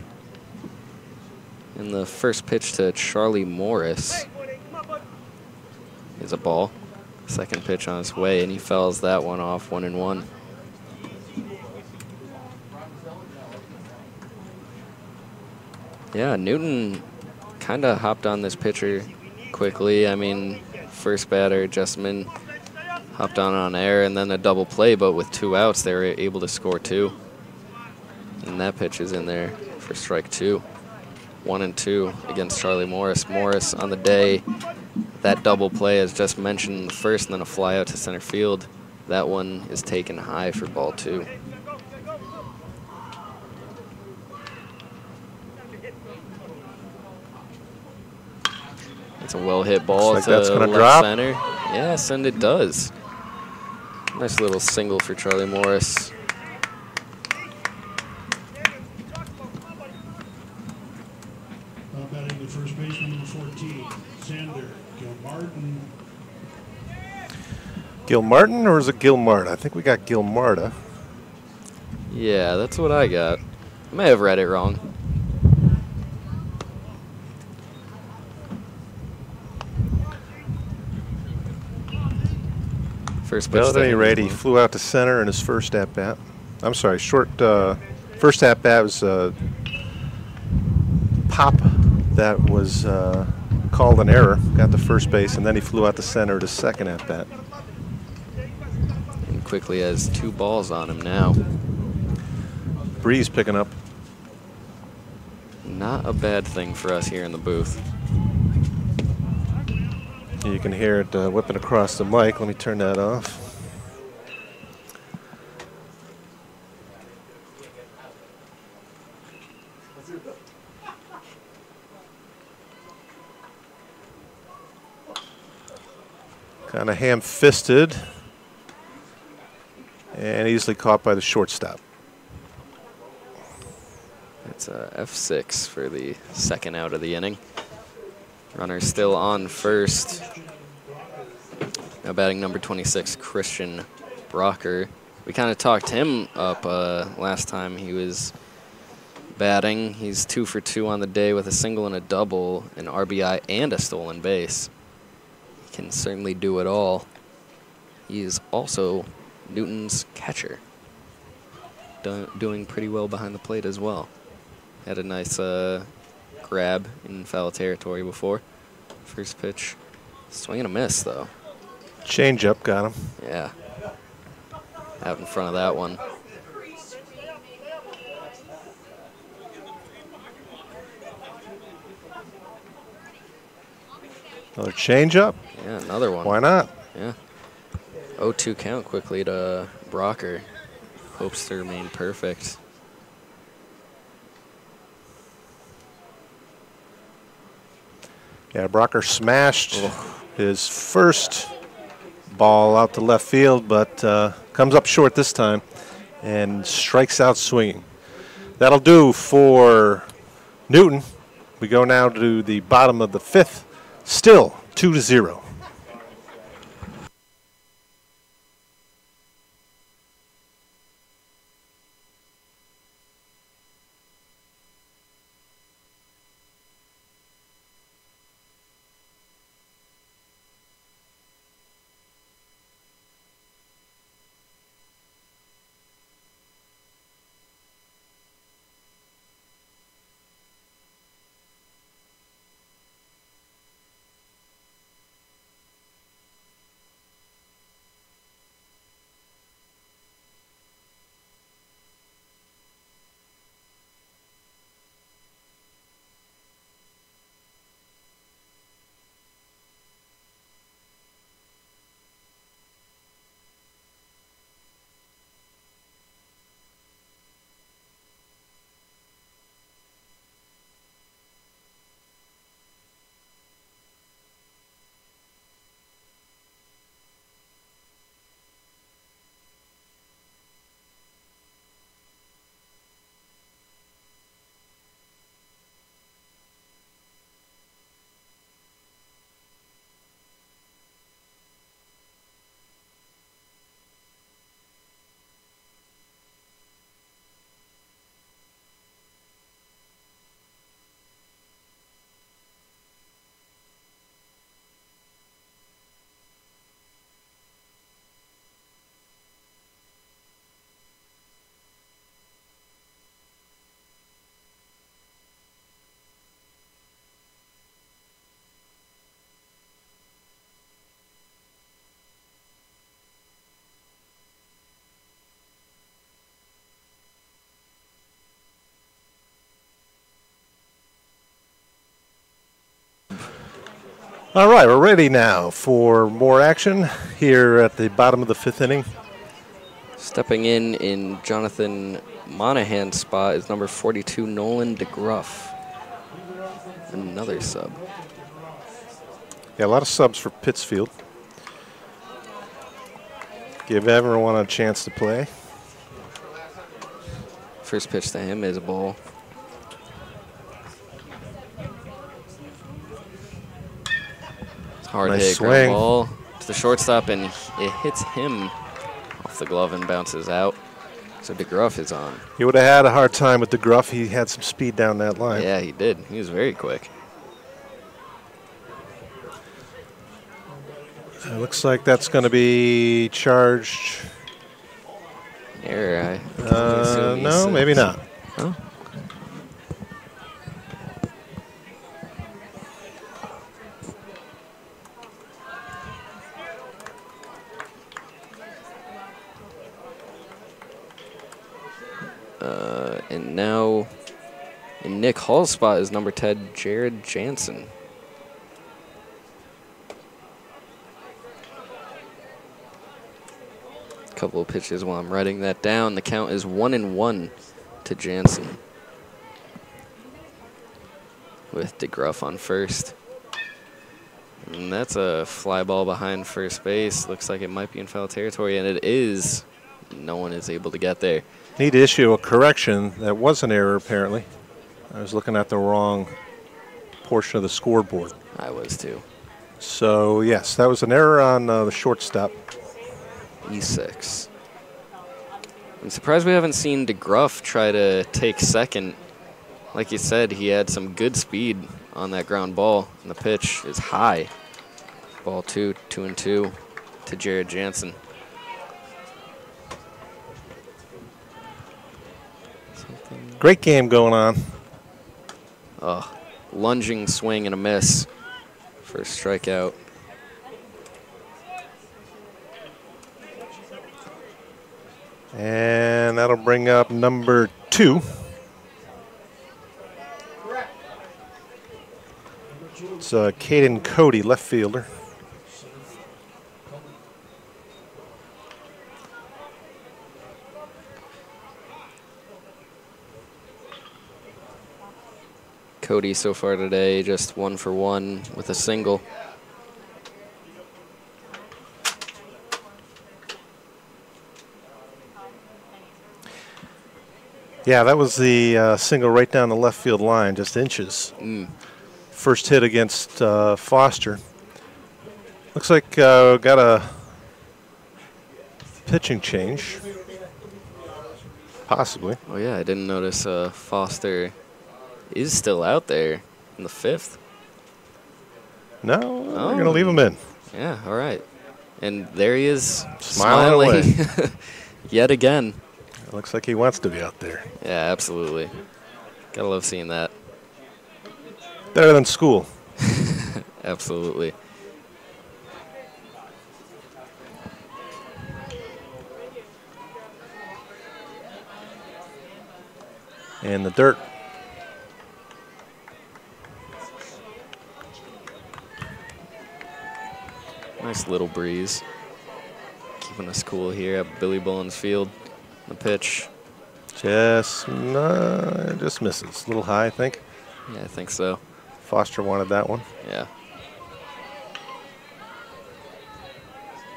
And the first pitch to Charlie Morris is a ball. Second pitch on his way, and he fouls that one off, 1-1. Yeah, Newton kind of hopped on this pitcher quickly. I mean, first batter, Jessamine, hopped on air, and then a double play, but with 2 outs, they were able to score 2. And that pitch is in there for strike 2. 1-2 against Charlie Morris. Morris on the day, that double play, as just mentioned in the first, and then a fly out to center field. That one is taken high for ball 2. It's a well-hit ball Looks to like that's gonna left drop. center. Yes, and it does. Nice little single for Charlie Morris. Batting the first baseman, number 14, Sander Gilmartin. Gilmartin, or is it Gilmart? I think we got Gilmarta. Yeah, that's what I got. I may have read it wrong. First pitch. Well, at any rate, he flew out to center in his first at-bat. I'm sorry, first at-bat was pop that was called an error, got to first base, and then he flew out to center to second at-bat. And quickly has 2 balls on him now. Breeze picking up. Not a bad thing for us here in the booth. You can hear it whipping across the mic. Let me turn that off. Kind of ham-fisted and easily caught by the shortstop. It's a F6 for the second out of the inning. Runner still on first. Now batting number 26, Christian Brocker. We kind of talked him up last time he was batting. He's 2 for 2 on the day with a single and a double, an RBI and a stolen base. He can certainly do it all. He is also Newton's catcher. Doing pretty well behind the plate as well. Had a nice grab in foul territory before. First pitch, swing and a miss though. Change up, got him. Yeah. Out in front of that one. Another change up. Yeah, another one. Why not? Yeah. 0-2 count quickly to Brocker. Hopes to remain perfect. Yeah, Brocker smashed his first ball out to left field, but comes up short this time and strikes out swinging. That'll do for Newton. We go now to the bottom of the 5th. Still 2-0. All right, we're ready now for more action here at the bottom of the 5th inning. Stepping in Jonathan Monahan's spot is number 42, Nolan DeGruff. Another sub. Yeah, a lot of subs for Pittsfield. Give everyone a chance to play. First pitch to him is a ball. Hard nice hit swing. ground ball to the shortstop, and it hits him off the glove and bounces out. So DeGruff is on. He would have had a hard time with DeGruff. He had some speed down that line. Yeah, he did. He was very quick. It looks like that's going to be charged. Error. No, maybe not. Oh. And now in Nick Hall's spot is number 10, Jared Jansen. Couple of pitches while I'm writing that down. The count is 1-1 to Jansen, with DeGruff on first. And that's a fly ball behind first base. Looks like it might be in foul territory, and it is. No one is able to get there. Need to issue a correction. That was an error, apparently. I was looking at the wrong portion of the scoreboard. I was too. So, yes, that was an error on the shortstop. E6. I'm surprised we haven't seen DeGruff try to take second. Like you said, he had some good speed on that ground ball, and the pitch is high. Ball 2-2 to Jared Jansen. Great game going on. Lunging swing and a miss. First strikeout. And that'll bring up number 2. It's Caden Cody, left fielder. Cody so far today just 1 for 1 with a single. Yeah, that was the single right down the left field line, just inches. First hit against Foster. Looks like got a pitching change. Possibly. Oh, yeah, I didn't notice Foster is still out there in the 5th. No, we're going to leave him in. Yeah, all right. And there he is, Smiling smiling yet again. It looks like he wants to be out there. Yeah, absolutely. Gotta love seeing that. Better than school. Absolutely. And the dirt. Nice little breeze. Keeping us cool here at Billy Bullens Field. The pitch. Just misses. A little high, I think. Yeah, I think so. Foster wanted that one. Yeah.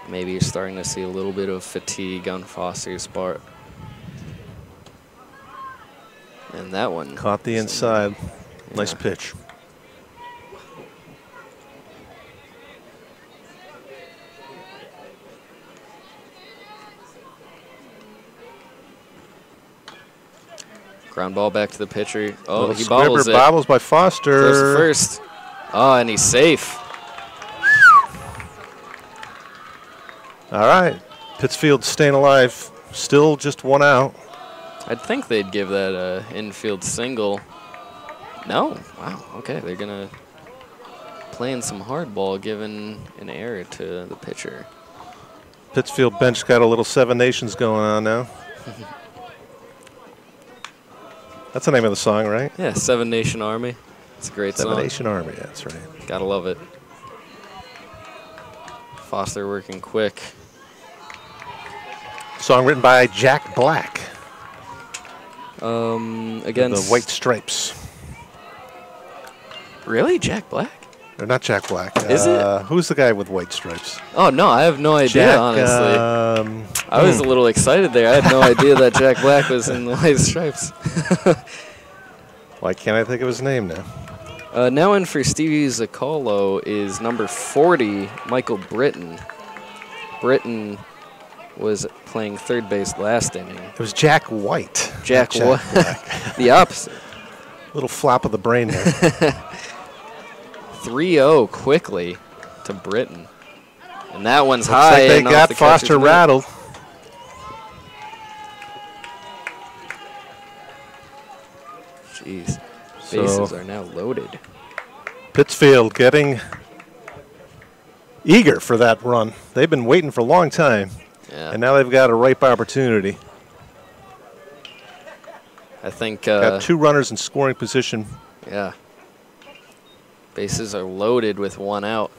Maybe you're starting to see a little bit of fatigue on Foster's part. And that one. Caught the inside. Nice pitch. Ground ball back to the pitcher. Oh, he squibber, bobbles it. Bobbles by Foster. Throws to first. Oh, and he's safe. All right. Pittsfield staying alive. Still just 1 out. I'd think they'd give that a infield single. No. Wow. Okay. They're going to playing some hardball, giving an error to the pitcher. Pittsfield bench got a little Seven Nations going on now. That's the name of the song, right? Yeah, Seven Nation Army. It's a great song. Seven Nation Army, that's right. Gotta love it. Foster working quick. Song written by Jack Black. Against the White Stripes. Really? Jack Black? Or not Jack Black. Is it? Who's the guy with white stripes? Oh, no, I have no idea, honestly. I was a little excited there. I had no idea that Jack Black was in the White Stripes. Why can't I think of his name now? Now in for Stevie Zaccolo is number 40, Michael Britton. Britton was playing third base last inning. It was Jack White. Jack White. The opposite. Little flop of the brain there. 3-0 quickly to Britton. And that one's Looks high. like they got Foster rattled. Jeez. Bases are now loaded. Pittsfield getting eager for that run. They've been waiting for a long time. Yeah. And now they've got a ripe opportunity. I think got 2 runners in scoring position. Yeah. Bases are loaded with 1 out.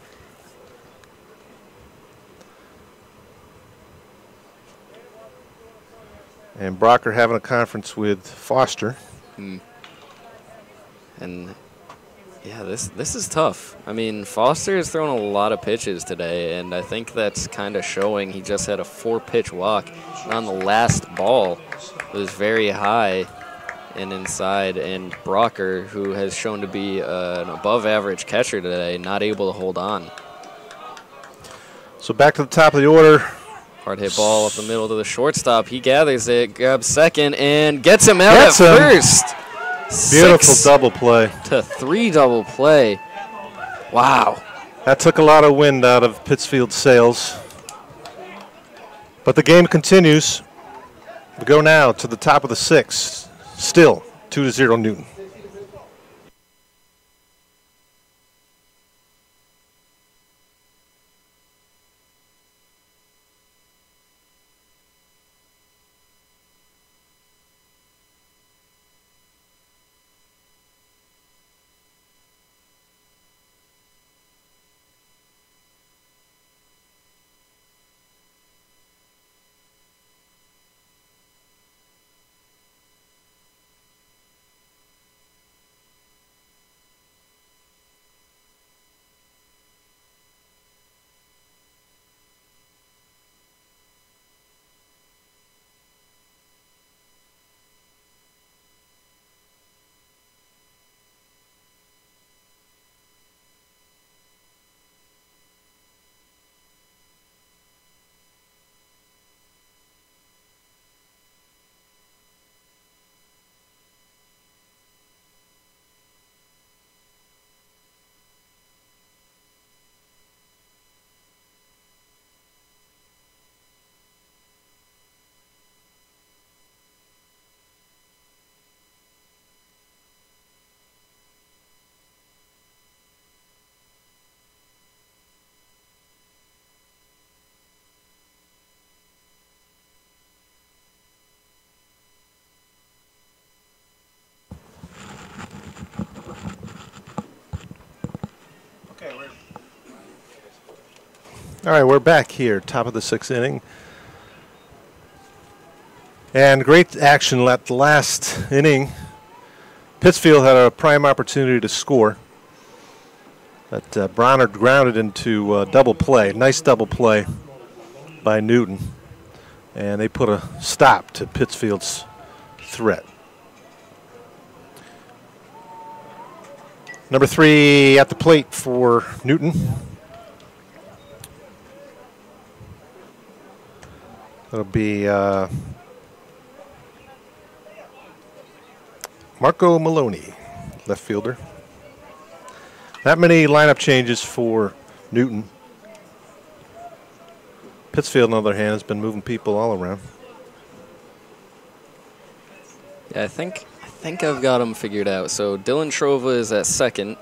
And Brocker having a conference with Foster. And yeah, this is tough. I mean, Foster has thrown a lot of pitches today, and I think that's kind of showing. He just had a 4-pitch walk. And on the last ball, it was very high and inside, and Brocker, who has shown to be an above-average catcher today, not able to hold on. So back to the top of the order. Hard hit ball up the middle to the shortstop. He gathers it, grabs second, and gets him out at first. Beautiful double play. To 3 double play. Wow. That took a lot of wind out of Pittsfield's sails. But the game continues. We go now to the top of the 6th. Still 2-0 Newton. All right, we're back here, top of the 6th inning. And great action at the last inning. Pittsfield had a prime opportunity to score. But Bronner grounded into double play. Nice double play by Newton. And they put a stop to Pittsfield's threat. Number 3 at the plate for Newton. That'll be Marco Maloney, left fielder. Not many lineup changes for Newton. Pittsfield, on the other hand, has been moving people all around. Yeah, I think I've got them figured out. So Dylan Trova is at second.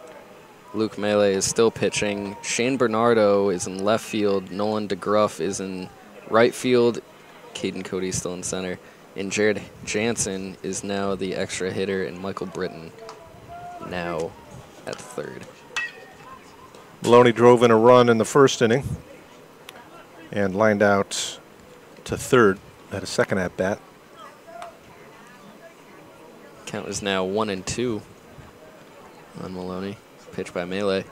Luke Melee is still pitching. Shane Bernardo is in left field. Nolan DeGruff is in right field. Caden Cody still in center. And Jared Jansen is now the extra hitter, and Michael Britton now at third. Maloney drove in a run in the first inning and lined out to third at a second at bat. Count is now 1-2 on Maloney. Pitch by Melee.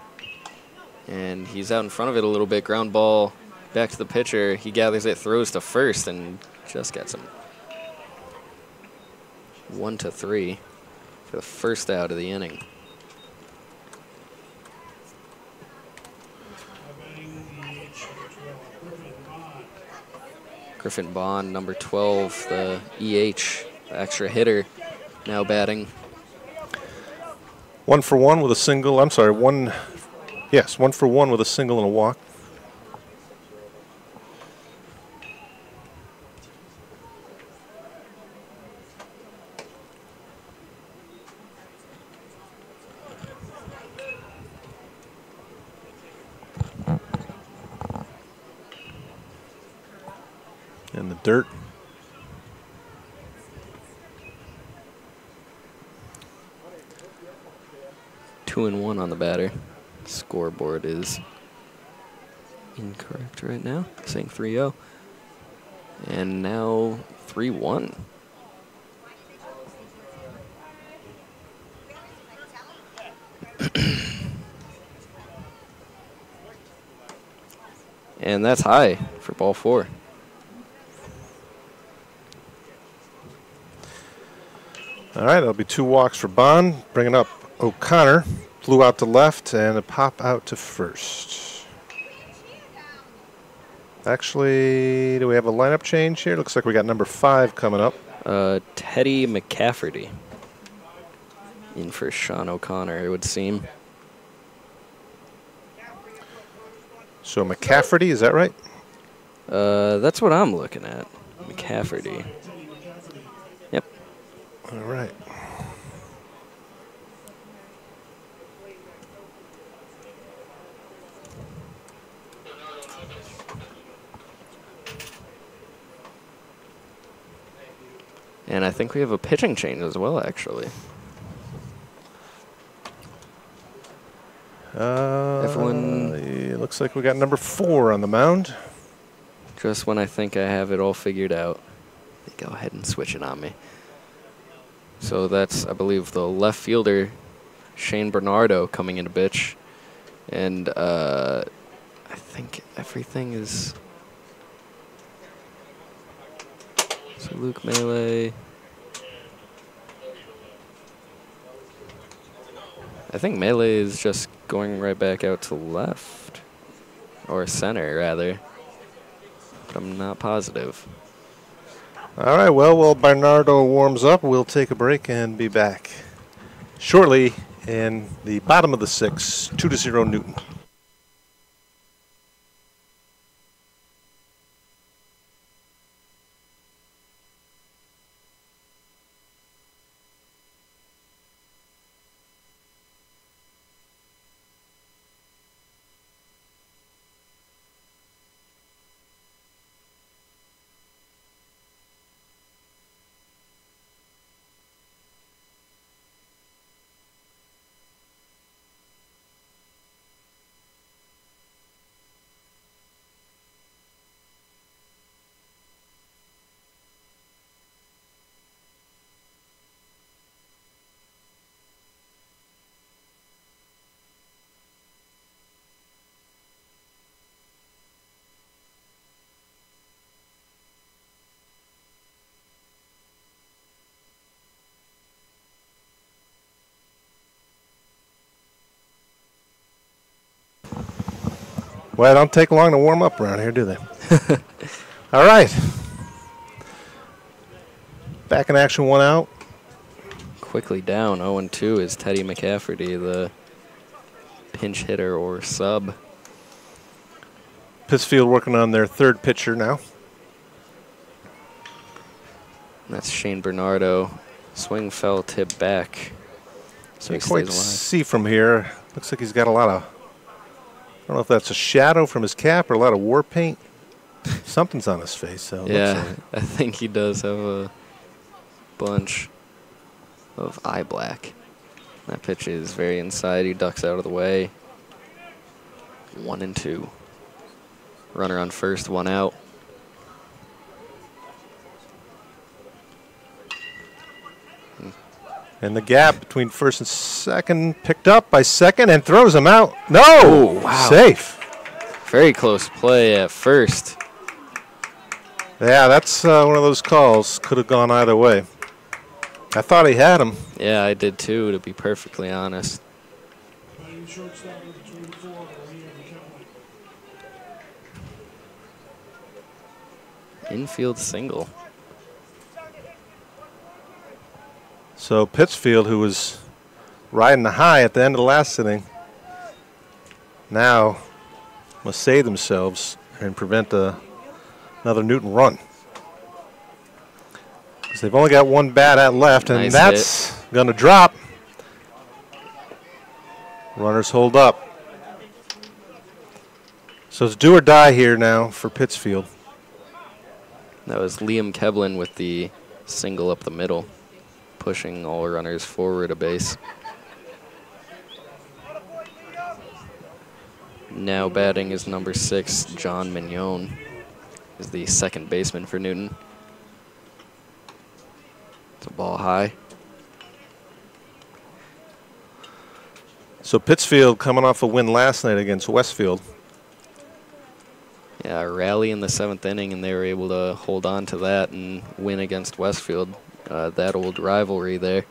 And he's out in front of it a little bit. Ground ball back to the pitcher. He gathers it, throws to first, and just gets him. 1-3 for the first out of the inning. Griffin Bond, number 12, the EH, the extra hitter, now batting. 1 for 1 with a single. I'm sorry, 1 for 1 with a single and a walk. In the dirt. Two and 1 on the batter. Scoreboard is incorrect right now, saying 3-0. And now 3-1. And that's high for ball 4. All right, that'll be 2 walks for Bond. Bringing up O'Connor. Flew out to left and a pop out to first. Actually, do we have a lineup change here? Looks like we got number 5 coming up. Teddy McCafferty in for Sean O'Connor, it would seem. So McCafferty, is that right? That's what I'm looking at. McCafferty. Yep. All right. And I think we have a pitching change as well, actually. It looks like we got number 4 on the mound. Just when I think I have it all figured out, they go ahead and switch it on me. So that's, I believe, the left fielder, Shane Bernardo, coming into pitch. And I think everything is... So Luke Melee. I think Melee is just going right back out to left. Or center, rather. But I'm not positive. All right, well, while Bernardo warms up, we'll take a break and be back shortly in the bottom of the 6th, 2-0 Newton. Well, they don't take long to warm up around here, do they? All right. Back in action, 1 out. Quickly down, 0-2 is Teddy McCafferty, the pinch hitter or sub. Pittsfield working on their 3rd pitcher now. That's Shane Bernardo. Swing fell, tip back. So Can't quite see from here. Looks like he's got a lot of, I don't know if that's a shadow from his cap or a lot of war paint. Something's on his face. So yeah, I think he does have a bunch of eye black. That pitch is very inside. He ducks out of the way. 1-2. Runner on first, 1 out. And the gap between first and second picked up by second and throws him out. No! Oh, wow. Safe. Very close play at first. Yeah, that's one of those calls. Could have gone either way. I thought he had him. Yeah, I did too, to be perfectly honest. infield single. So Pittsfield, who was riding the high at the end of the last inning, now must save themselves and prevent another Newton run. Because they've only got one bat at left, and Nice that's going to drop. Runners hold up. So it's do or die here now for Pittsfield. That was Liam Kevlin with the single up the middle, pushing all runners forward a base. Now batting is number 6, John Mignon, is the second baseman for Newton. It's a ball high. So Pittsfield coming off a win last night against Westfield. Yeah, a rally in the 7th inning, and they were able to hold on to that and win against Westfield. That old rivalry there.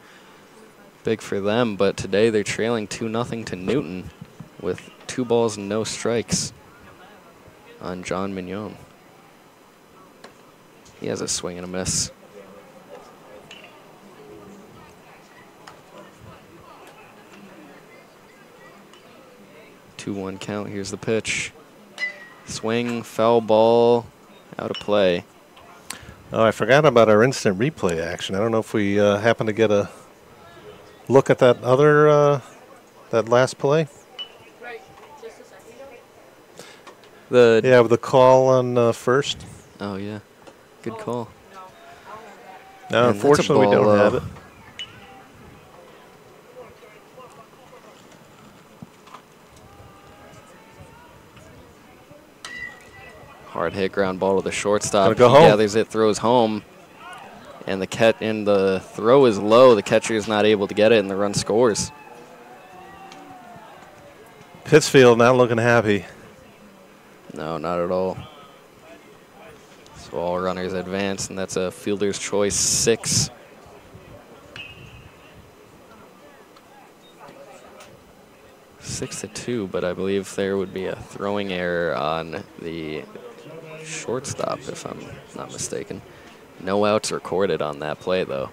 Big for them, but today they're trailing 2-0 to Newton with 2 balls and no strikes on John Mignon. He has a swing and a miss. 2-1 count. Here's the pitch. Swing, foul ball, out of play. Oh, I forgot about our instant replay action. I don't know if we happen to get a look at that other, that last play. Yeah, with the call on first. Oh, yeah. Good call. No, And unfortunately, we don't have it. Hard hit ground ball to the shortstop. Gotta go He home. gathers it, throws home. And the throw is low. The catcher is not able to get it, and the run scores. Pittsfield not looking happy. No, not at all. So all runners advance, and that's a fielder's choice 6. Six to 2, but I believe there would be a throwing error on the shortstop, if I'm not mistaken. No outs recorded on that play, though.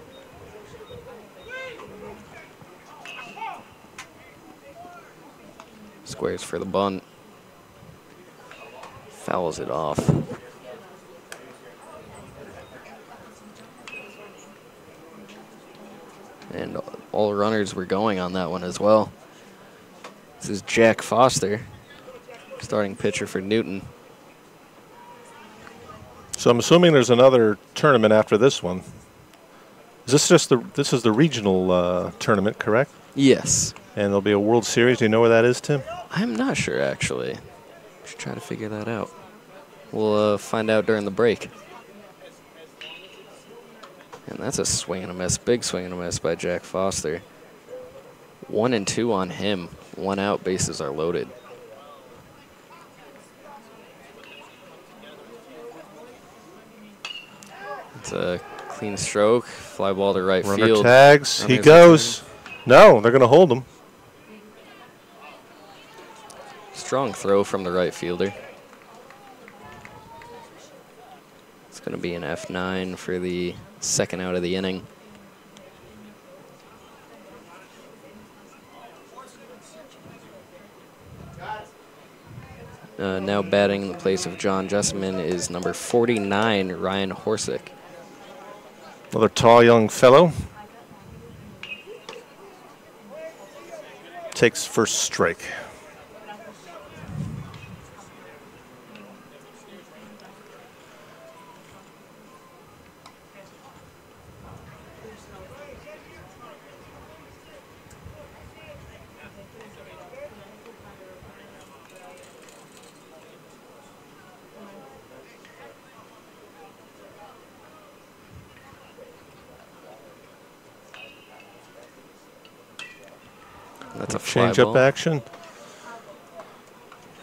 Squares for the bunt. Fouls it off. And all runners were going on that one as well. This is Jack Foster, starting pitcher for Newton. So I'm assuming there's another tournament after this one. Is this just this is the regional tournament, correct? Yes. And there'll be a World Series. Do you know where that is, Tim? I'm not sure, actually. Should try to figure that out. We'll find out during the break. And that's a swing and a miss, big swing and a miss by Jack Foster. 1-2 on him. 1 out, bases are loaded. It's a clean stroke, fly ball to right Runner field. tags, he goes. No, they're going to hold him. Strong throw from the right fielder. It's going to be an F9 for the second out of the inning. Now batting in the place of John Jessamine is number 49, Ryan Horsick. Another tall young fellow. Takes first strike. That's a fly Change up ball. action.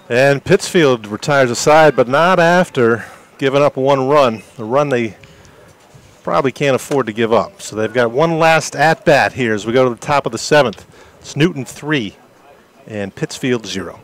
And Pittsfield retires aside, but not after giving up 1 run. A run they probably can't afford to give up. So they've got one last at-bat here as we go to the top of the 7th. It's Newton 3 and Pittsfield 0.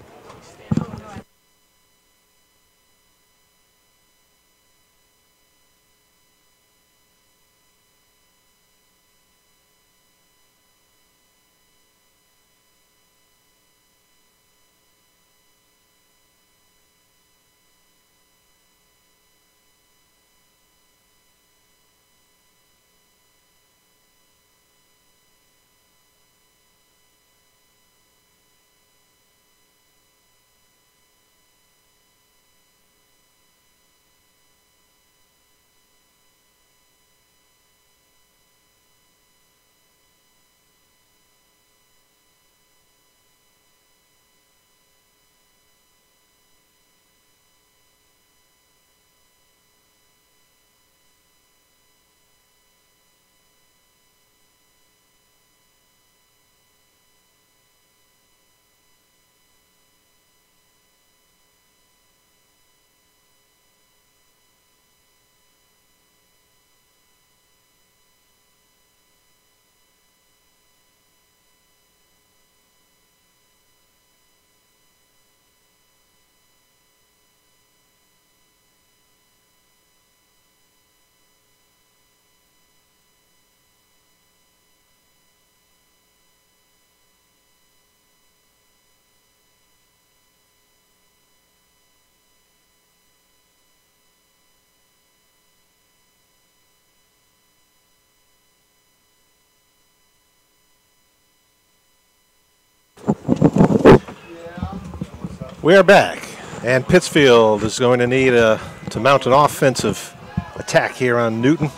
We are back, and Pittsfield is going to need to mount an offensive attack here on Newton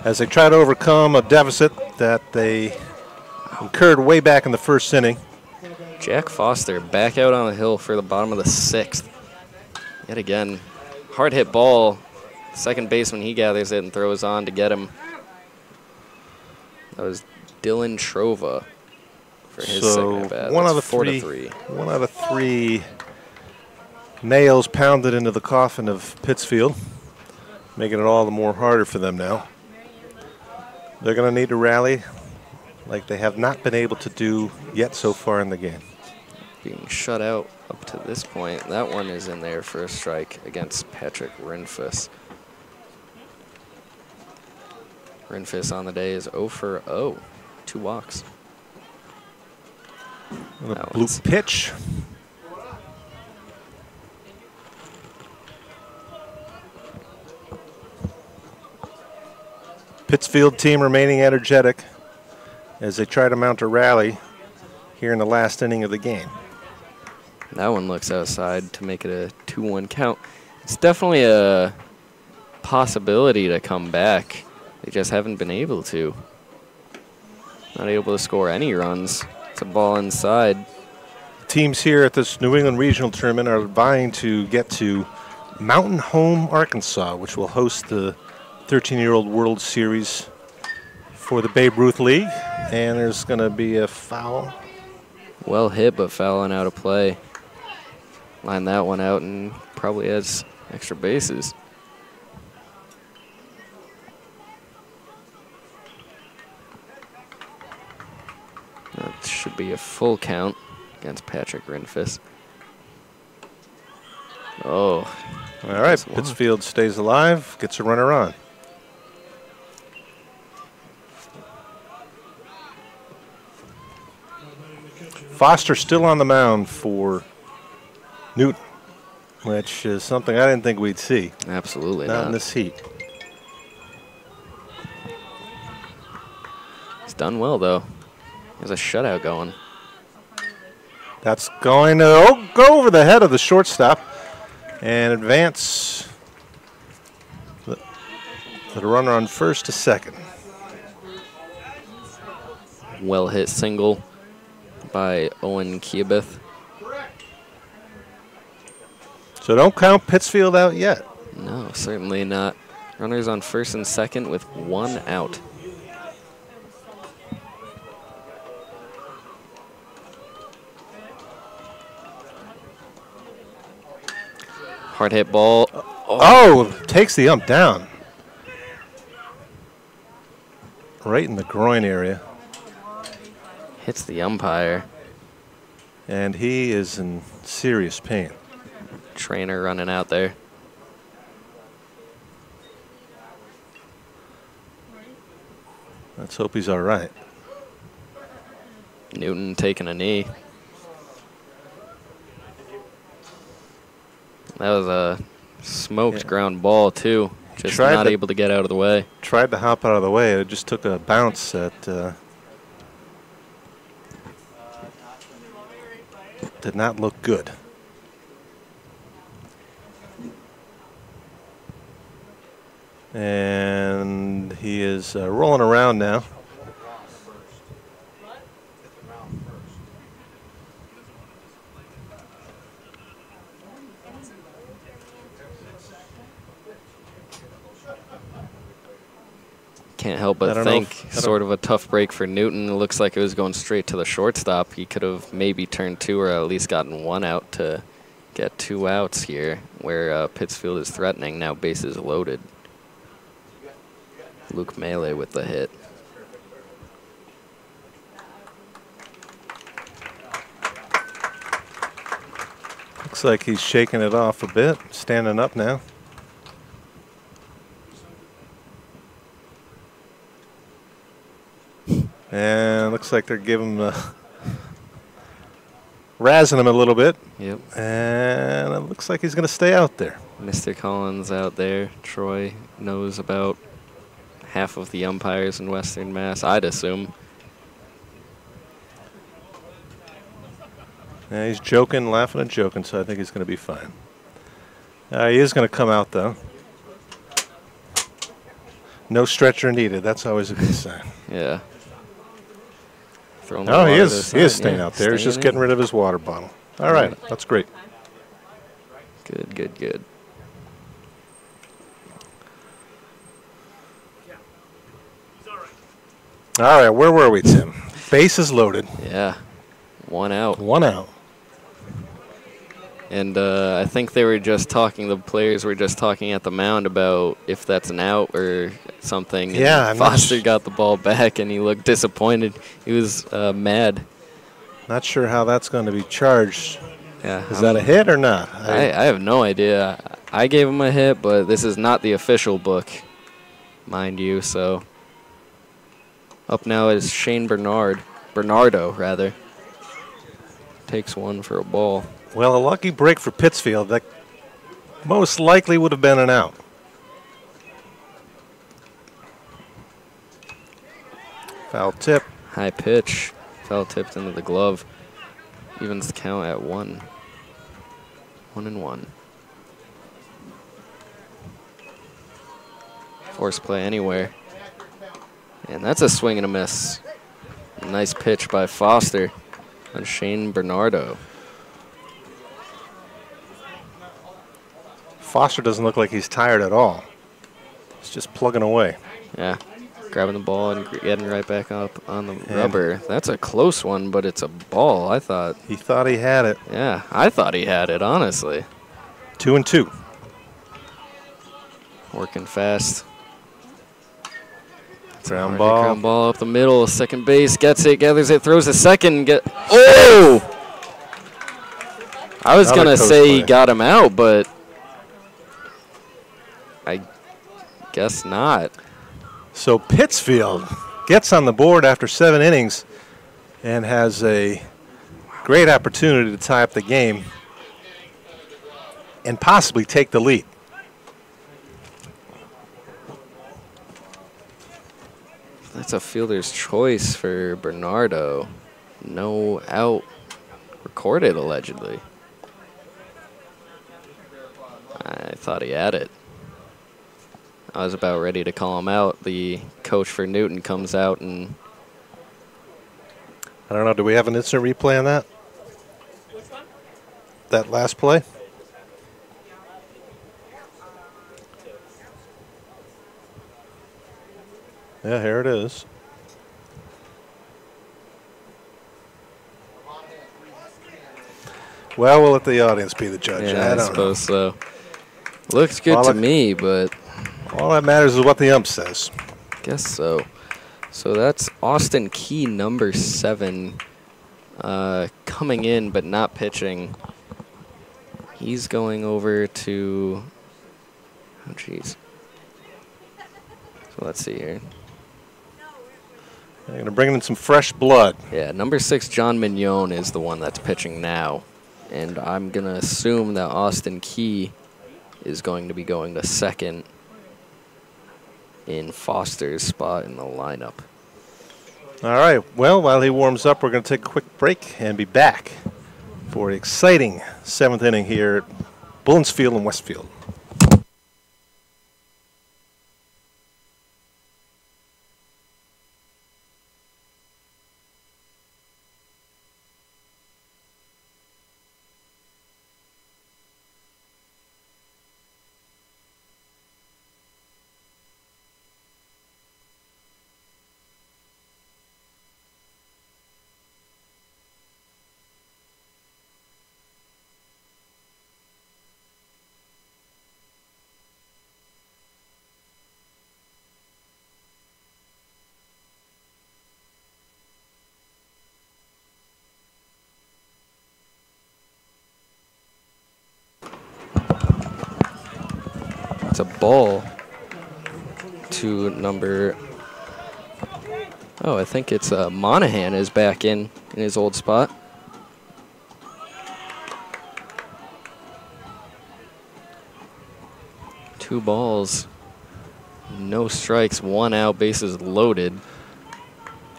as they try to overcome a deficit that they incurred way back in the first inning. Jack Foster back out on the hill for the bottom of the 6th. Yet again, hard hit ball. Second baseman, he gathers it and throws on to get him. That was Dylan Trova for his second at bat. One out of 3. 1 out of 3 nails pounded into the coffin of Pittsfield, making it all the more harder for them now. They're going to need to rally like they have not been able to do yet so far in the game. Being shut out up to this point. That one is in there for a strike against Patrick Rinfus. Rinfus on the day is 0 for 0. 2 walks. A blue pitch. Pittsfield team remaining energetic as they try to mount a rally here in the last inning of the game. That one looks outside to make it a 2-1 count. It's definitely a possibility to come back. They just haven't been able to. Not able to score any runs. It's a ball inside. Teams here at this New England Regional Tournament are vying to get to Mountain Home, Arkansas, which will host the 13-year-old World Series for the Babe Ruth League. And there's going to be a foul. Well hit, but fouling out of play. Line that one out and probably has extra bases. That should be a full count against Patrick Rinfus. Oh. All right, Pittsfield stays alive, gets a runner on. Foster still on the mound for Newton, which is something I didn't think we'd see. Absolutely not in this heat. He's done well, though. There's a shutout going. That's going to go over the head of the shortstop and advance the runner on first to second. Well hit single by Owen Kiabith. So don't count Pittsfield out yet. No, certainly not. Runners on first and second with 1 out. Hard hit ball. Oh, takes the ump down. Right in the groin area. Hits the umpire. And he is in serious pain. Trainer running out there. Let's hope he's all right. Newton taking a knee. That was a smoked ground ball, too. Just not able to get out of the way. Tried to hop out of the way. It just took a bounce that did not look good. And he is rolling around now. Can't help but think sort of a tough break for Newton. It looks like it was going straight to the shortstop. He could have maybe turned 2 or at least gotten 1 out to get 2 outs here where Pittsfield is threatening. Now bases loaded. Luke Melee with the hit. Looks like he's shaking it off a bit, standing up now. And looks like they're giving him razzing him a little bit. Yep. And it looks like he's going to stay out there. Mr. Collins out there. Troy knows about half of the umpires in Western Mass, I'd assume. Yeah, he's joking, laughing and joking, so I think he's going to be fine. He is going to come out, though. No stretcher needed. That's always a good sign. Yeah. Oh, he is staying out there. He's just getting rid of his water bottle. All right, that's great. Good, good, good. All right, where were we, Tim? Bases loaded. Yeah, 1 out. 1 out. And I think they were just talking, the players were just talking at the mound about if that's an out or something. Yeah. And Foster got the ball back, and he looked disappointed. He was mad. Not sure how that's going to be charged. Yeah. Is that a hit or not? I have no idea. I gave him a hit, but this is not the official book, mind you. So up now is Shane Bernardo, rather. Takes one for a ball. Well, a lucky break for Pittsfield. That most likely would have been an out. Foul tip. High pitch. Foul tipped into the glove. Evens the count at 1. 1-1. Force play anywhere. And that's a swing and a miss. Nice pitch by Foster on Shane Bernardo. Foster doesn't look like he's tired at all. He's just plugging away. Yeah, grabbing the ball and getting right back up on the rubber. That's a close one, but it's a ball, I thought. He thought he had it. Yeah, I thought he had it, honestly. 2-2. Working fast. Ground ball. Ground ball up the middle. Second base gets it, gathers it, throws a second. Oh! I was going to say he got him out, but I guess not. So Pittsfield gets on the board after 7 innings and has a great opportunity to tie up the game and possibly take the lead. That's a fielder's choice for Bernardo. No out recorded, allegedly. I thought he had it. I was about ready to call him out. The coach for Newton comes out and... I don't know, do we have an instant replay on that? That last play? Yeah, here it is. Well, we'll let the audience be the judge. Yeah, I suppose so. Looks good to me, but... All that matters is what the ump says. Guess so. So that's Austin Key, number 7, coming in but not pitching. He's going over to... Oh, jeez. So let's see here. They're going to bring in some fresh blood. Yeah, number 6, John Mignon, is the one that's pitching now. And I'm going to assume that Austin Key is going to be going to second in Foster's spot in the lineup. All right. Well, while he warms up, we're going to take a quick break and be back for an exciting 7th inning here at Bullens Field in Westfield. It's a ball to number... Oh, I think it's Monahan is back in his old spot. Two balls, no strikes, 1 out, bases loaded.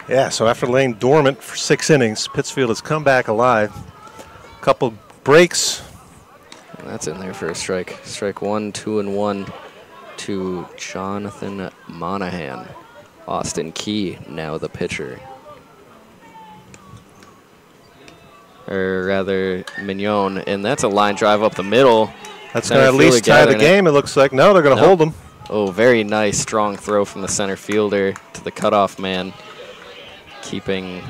Yeah, so after laying dormant for 6 innings, Pittsfield has come back alive. Couple breaks. And that's in there for a strike. Strike 1, 2-1 to Jonathan Monahan. Austin Key now the pitcher. Or rather, Mignon. And that's a line drive up the middle. That's going to at least tie the game, it looks like. No, they're going to hold them. Oh, very nice, strong throw from the center fielder to the cutoff man, keeping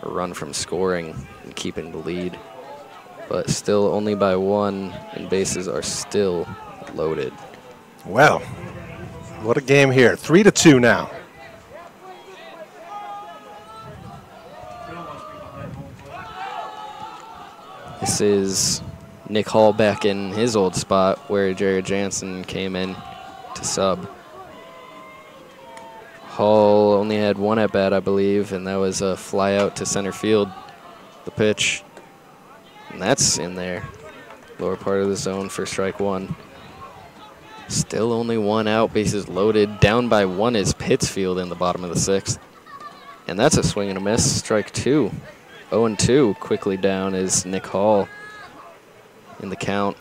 a run from scoring and keeping the lead. But still only by 1, and bases are still loaded. Well, what a game here. 3-2 now. This is Nick Hall back in his old spot where Jared Jansen came in to sub. Hall only had 1 at bat, I believe, and that was a fly out to center field. The pitch, and that's in there. Lower part of the zone for strike 1. Still only 1 out, bases loaded. Down by 1 is Pittsfield in the bottom of the 6th. And that's a swing and a miss, strike 2. 0-2, quickly down is Nick Hall in the count.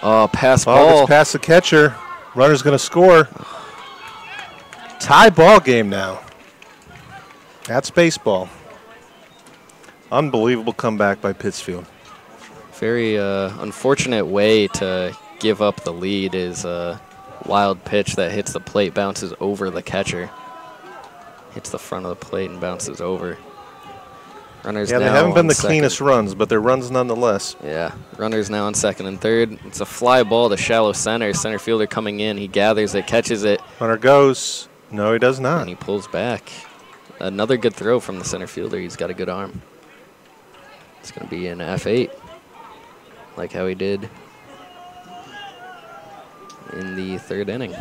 Oh, pass ball. Gets past the catcher. Runner's going to score. Tie ball game now. That's baseball. Unbelievable comeback by Pittsfield. Very unfortunate way to give up the lead is a wild pitch that hits the plate, bounces over the catcher. Hits the front of the plate and bounces over. Runners now they haven't been the second. cleanest runs, but they're runs nonetheless. Yeah, runners now on second and third. It's a fly ball to shallow center. Center fielder coming in. He gathers it, catches it. Runner goes. No, he does not. And he pulls back. Another good throw from the center fielder. He's got a good arm. It's going to be an F8, like how he did in the 3rd inning.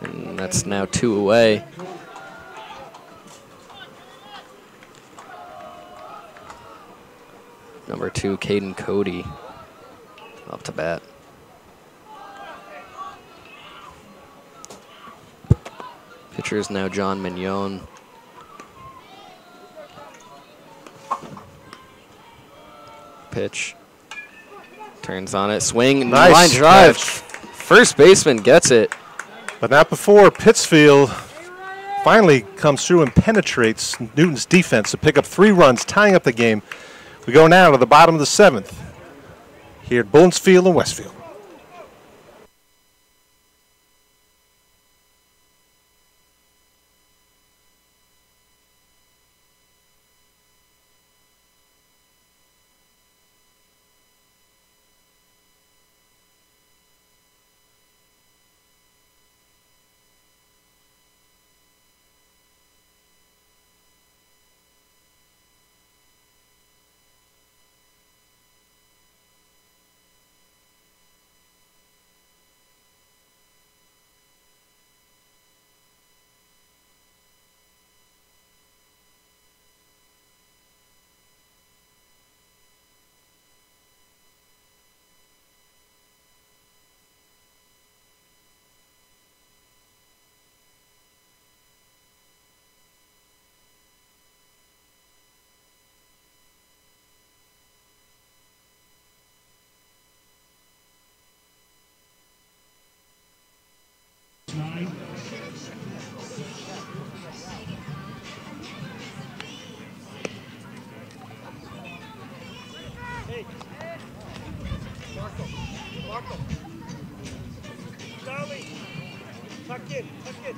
And that's now 2 away. Number 2, Caden Cody, up to bat. Pitcher is now John Mignon. Pitch. Turns on it. Swing. Nice line drive. catch. First baseman gets it. But not before Pittsfield finally comes through and penetrates Newton's defense to pick up 3 runs, tying up the game. We go now to the bottom of the 7th here at Bullens Field in Westfield. Charlie, tuck in, tuck in.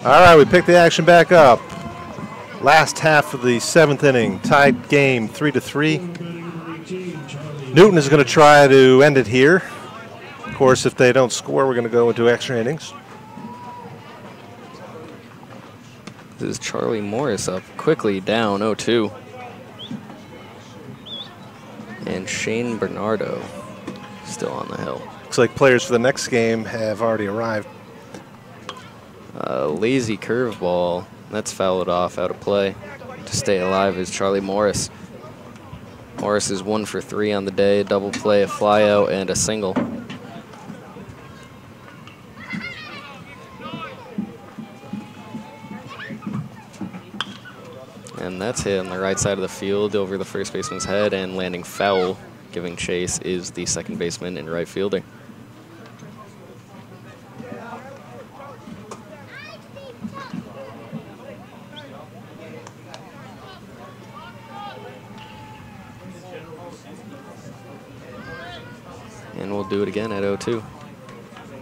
All right, we pick the action back up. Last half of the 7th inning, tied game 3-3. Newton is going to try to end it here. course, if they don't score, we're going to go into extra innings. This is Charlie Morris up quickly, down 0-2. And Shane Bernardo still on the hill. Looks like players for the next game have already arrived. Lazy curveball. That's fouled off, out of play. To stay alive is Charlie Morris. Morris is 1 for 3 on the day, double play, a fly out, and a single. And that's hit on the right side of the field over the first baseman's head and landing foul. Giving chase is the second baseman and right fielder. And we'll do it again at 0-2.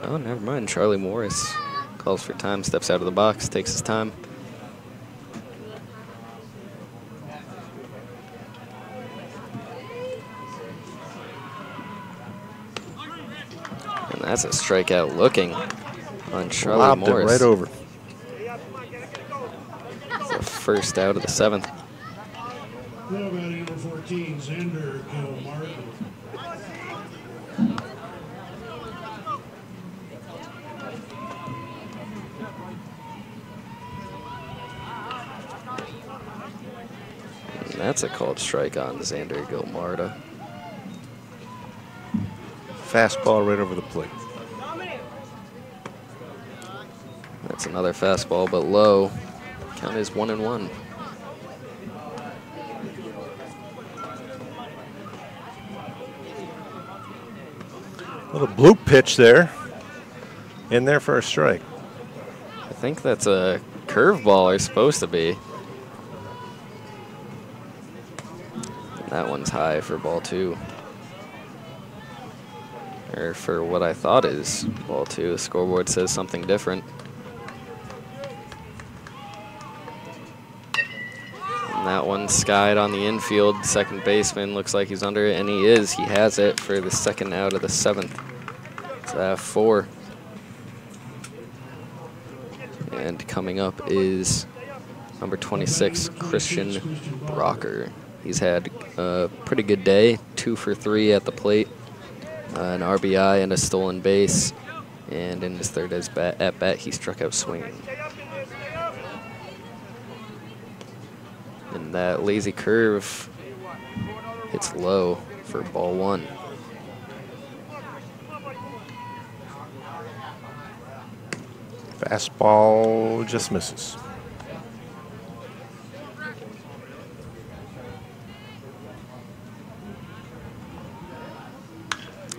Oh, never mind. Charlie Morris calls for time, steps out of the box, takes his time. And that's a strikeout looking on Charlie Lobbed Morris. it right over. It's the first out of the 7th. Now batting number 14, Xander Gilmartin. And that's a called strike on Xander Gilmartin. Fastball right over the plate. That's another fastball, but low. Count is 1-1. Little bloop pitch there. In there for a strike. I think that's a curveball, or supposed to be. And that one's high for ball 2. Or for what I thought is ball 2. The scoreboard says something different. And that one skied on the infield. Second baseman looks like he's under it, and he is. He has it for the second out of the 7th. So 4. And coming up is number 26, Christian Brocker. He's had a pretty good day, 2 for 3 at the plate. An RBI and a stolen base. And in his third at bat, he struck out swinging. And that lazy curve hits low for ball 1. Fastball just misses.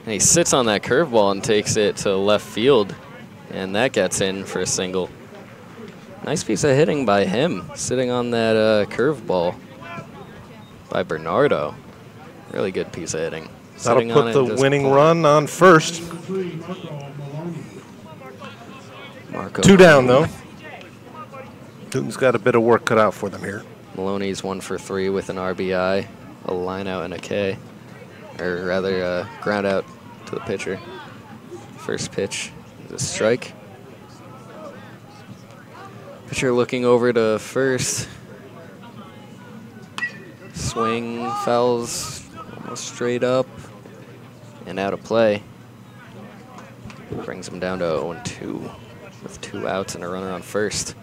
And he sits on that curveball and takes it to left field, and that gets in for a single. Nice piece of hitting by him, sitting on that curveball by Bernardo. Really good piece of hitting. That'll put the winning run on first. Marco 2 down, though. Newton's got a bit of work cut out for them here. Maloney's 1 for 3 with an RBI, a line out, and a K. Or rather, a ground out to the pitcher. First pitch is a strike. Pitcher looking over to first. Swing, fouls almost straight up and out of play. Brings him down to 0-2 with 2 outs and a runner on first.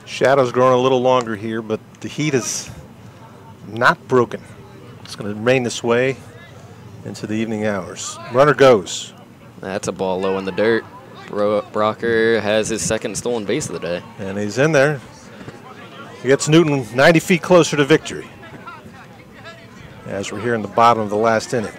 Shadow's growing a little longer here, but the heat is not broken. It's going to remain this way into the evening hours. Runner goes. That's a ball low in the dirt. Brocker has his second stolen base of the day. And he's in there. He gets Newton 90 feet closer to victory as we're here in the bottom of the last inning.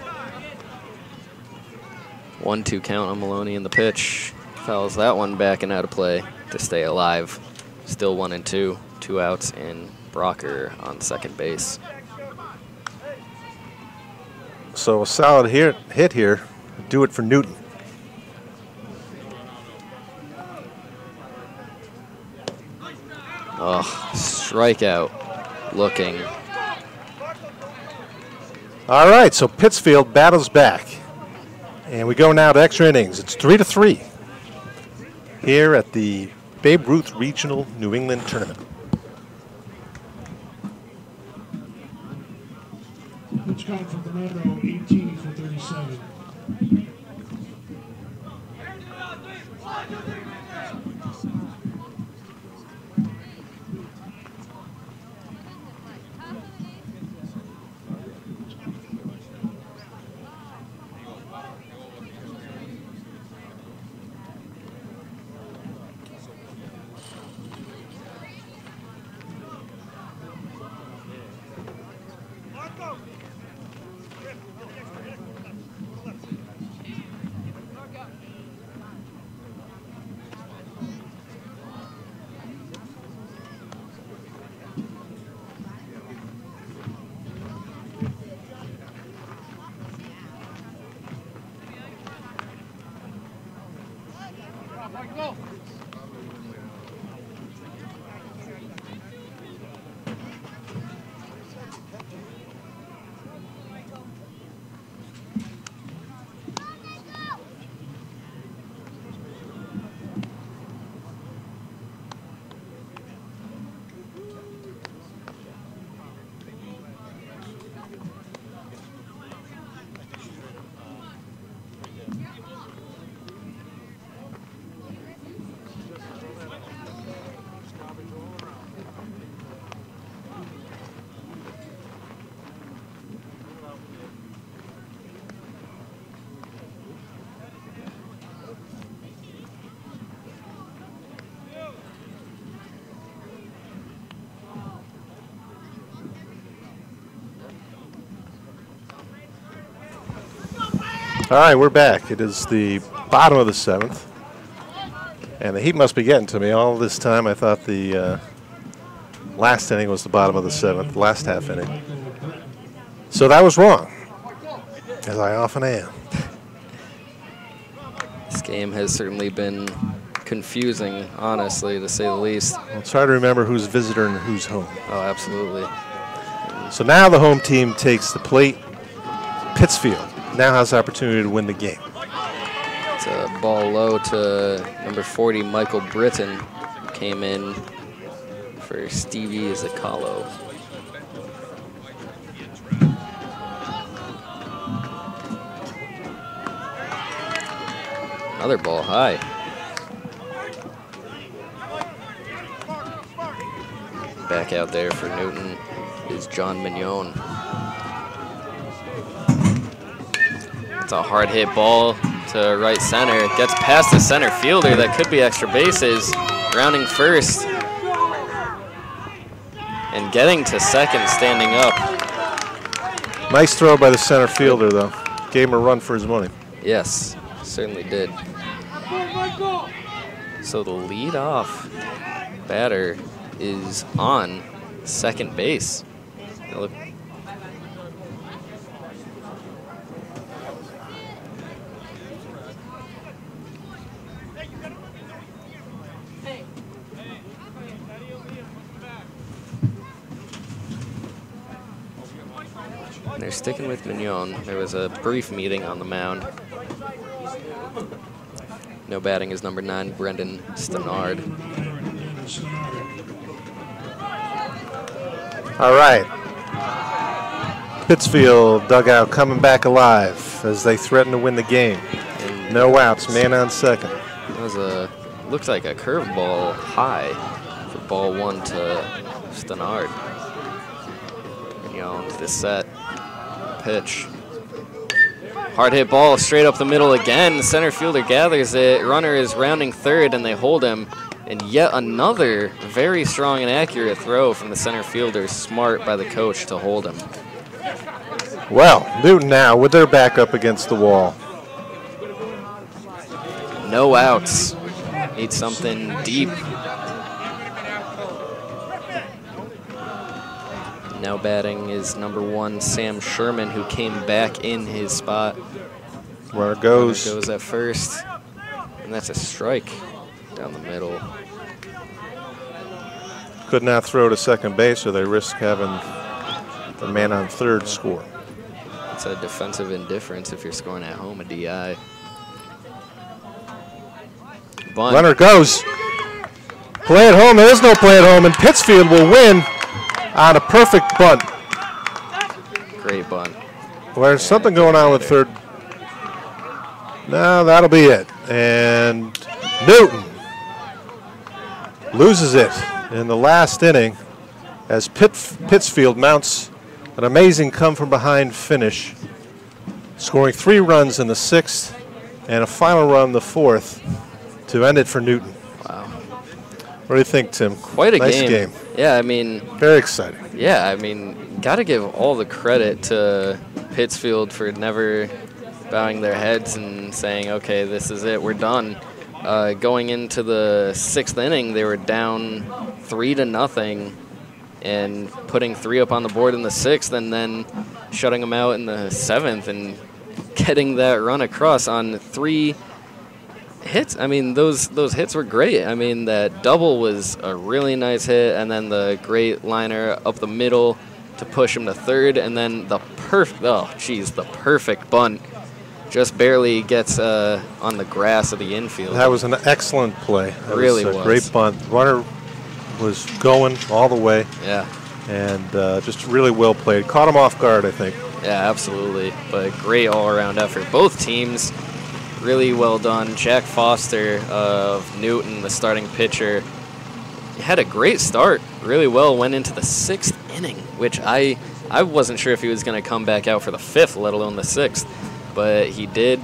1-2 count on Maloney in the pitch. Fouls that one back and out of play to stay alive. Still 1-2. 2 outs and Brocker on second base. So a solid hit here. Do it for Newton. Oh, strikeout looking. All right, so Pittsfield battles back. And we go now to extra innings. It's 3-3 here at the Babe Ruth Regional New England Tournament. Pitch count for Bernardo, 18 for 37. All right, we're back. It is the bottom of the 7th. And the heat must be getting to me. All this time I thought the last inning was the bottom of the 7th, last half inning. So that was wrong, as I often am. This game has certainly been confusing, honestly, to say the least. Well, it's hard to remember who's visitor and who's home. Oh, absolutely. So now the home team takes the plate. Pittsfield now has the opportunity to win the game. It's a ball low to number 40, Michael Britton, who came in for Stevie Zaccalo. Another ball high. Back out there for Newton is John Mignon. It's a hard hit ball to right center. It gets past the center fielder. That could be extra bases. Rounding first. And getting to second, standing up. Nice throw by the center fielder, though. Gave him a run for his money. Yes, certainly did. So the leadoff batter is on second base. Now look. They're sticking with Mignon. There was a brief meeting on the mound. No batting is number 9, Brendan Stenard. All right. Pittsfield dugout coming back alive as they threaten to win the game. No outs, man on second. That was looks like a curveball high for ball 1 to Stenard. Mignon to the set. Pitch. Hard hit ball straight up the middle again. The center fielder gathers it. Runner is rounding third and they hold him. And yet another very strong and accurate throw from the center fielder. Smart by the coach to hold him. Well, Newton now with their back up against the wall. No outs. Need something deep. Now batting is number 1, Sam Sherman, who came back in his spot. Runner goes. Runner goes at first. And that's a strike down the middle. Could not throw to second base, so they risk having the man on third score. It's a defensive indifference if you're scoring at home, a DI. Bunt. Runner goes. Play at home. There is no play at home, and Pittsfield will win on a perfect bunt. Great bunt. Well, there's something going on with third. No, that'll be it. And Newton loses it in the last inning as Pittsfield mounts an amazing come-from-behind finish, scoring 3 runs in the 6th and a final run in the 4th to end it for Newton. Wow. What do you think, Tim? Quite a nice game. Yeah, I mean. Very exciting. Yeah, I mean, got to give all the credit to Pittsfield for never bowing their heads and saying, okay, this is it, we're done. Going into the 6th inning, they were down 3-0 and putting 3 up on the board in the 6th and then shutting them out in the 7th and getting that run across on 3 hits. I mean, those hits were great. I mean, that double was a really nice hit, and then the great liner up the middle to push him to third, and then the perfect bunt just barely gets on the grass of the infield. That was an excellent play. That really was a great bunt. Runner was going all the way. Yeah. And just really well played. Caught him off guard, I think. Yeah, absolutely. But great all-around effort. Both teams really well done. Jack Foster of Newton, the starting pitcher, had a great start. Really well. Went into the 6th inning, which I wasn't sure if he was going to come back out for the 5th, let alone the 6th. But he did,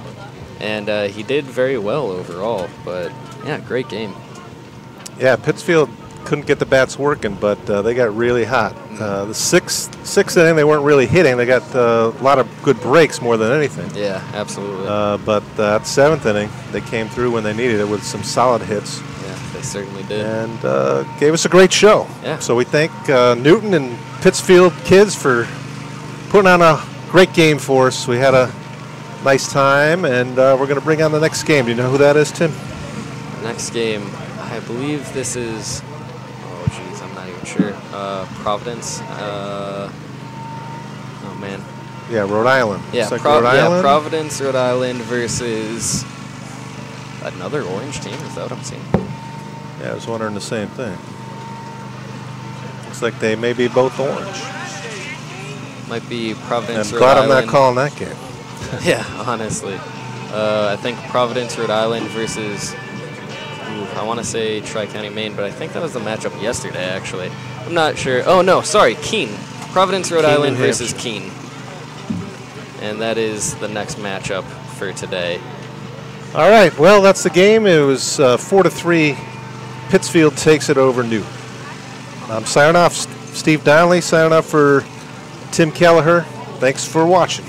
and he did very well overall. But, yeah, great game. Yeah, Pittsfield couldn't get the bats working, but they got really hot. The sixth inning, they weren't really hitting. They got a lot of good breaks more than anything. Yeah, absolutely. But that 7th inning, they came through when they needed it with some solid hits. Yeah, they certainly did. And gave us a great show. Yeah. So we thank Newton and Pittsfield kids for putting on a great game for us. We had a nice time, and we're going to bring on the next game. Do you know who that is, Tim? Next game, I believe this is, oh geez, I'm not even sure. Providence. Oh man. Yeah, Rhode Island. Yeah, like Rhode Island? Providence, Rhode Island versus another orange team. Is that what I'm seeing? Yeah, I was wondering the same thing. Looks like they may be both orange. Might be Providence, I'm Rhode glad Island. I'm not calling that game. Yeah, honestly. I think Providence, Rhode Island versus, I want to say Tri-County, Maine, but I think that was the matchup yesterday, actually. I'm not sure. Oh, no, sorry, Keene. Providence, Rhode Island versus Keene. And that is the next matchup for today. All right, well, that's the game. It was 4-3. Pittsfield takes it over Newton. I'm signing off. Steve Donnelly signing off for Tim Kelleher. Thanks for watching.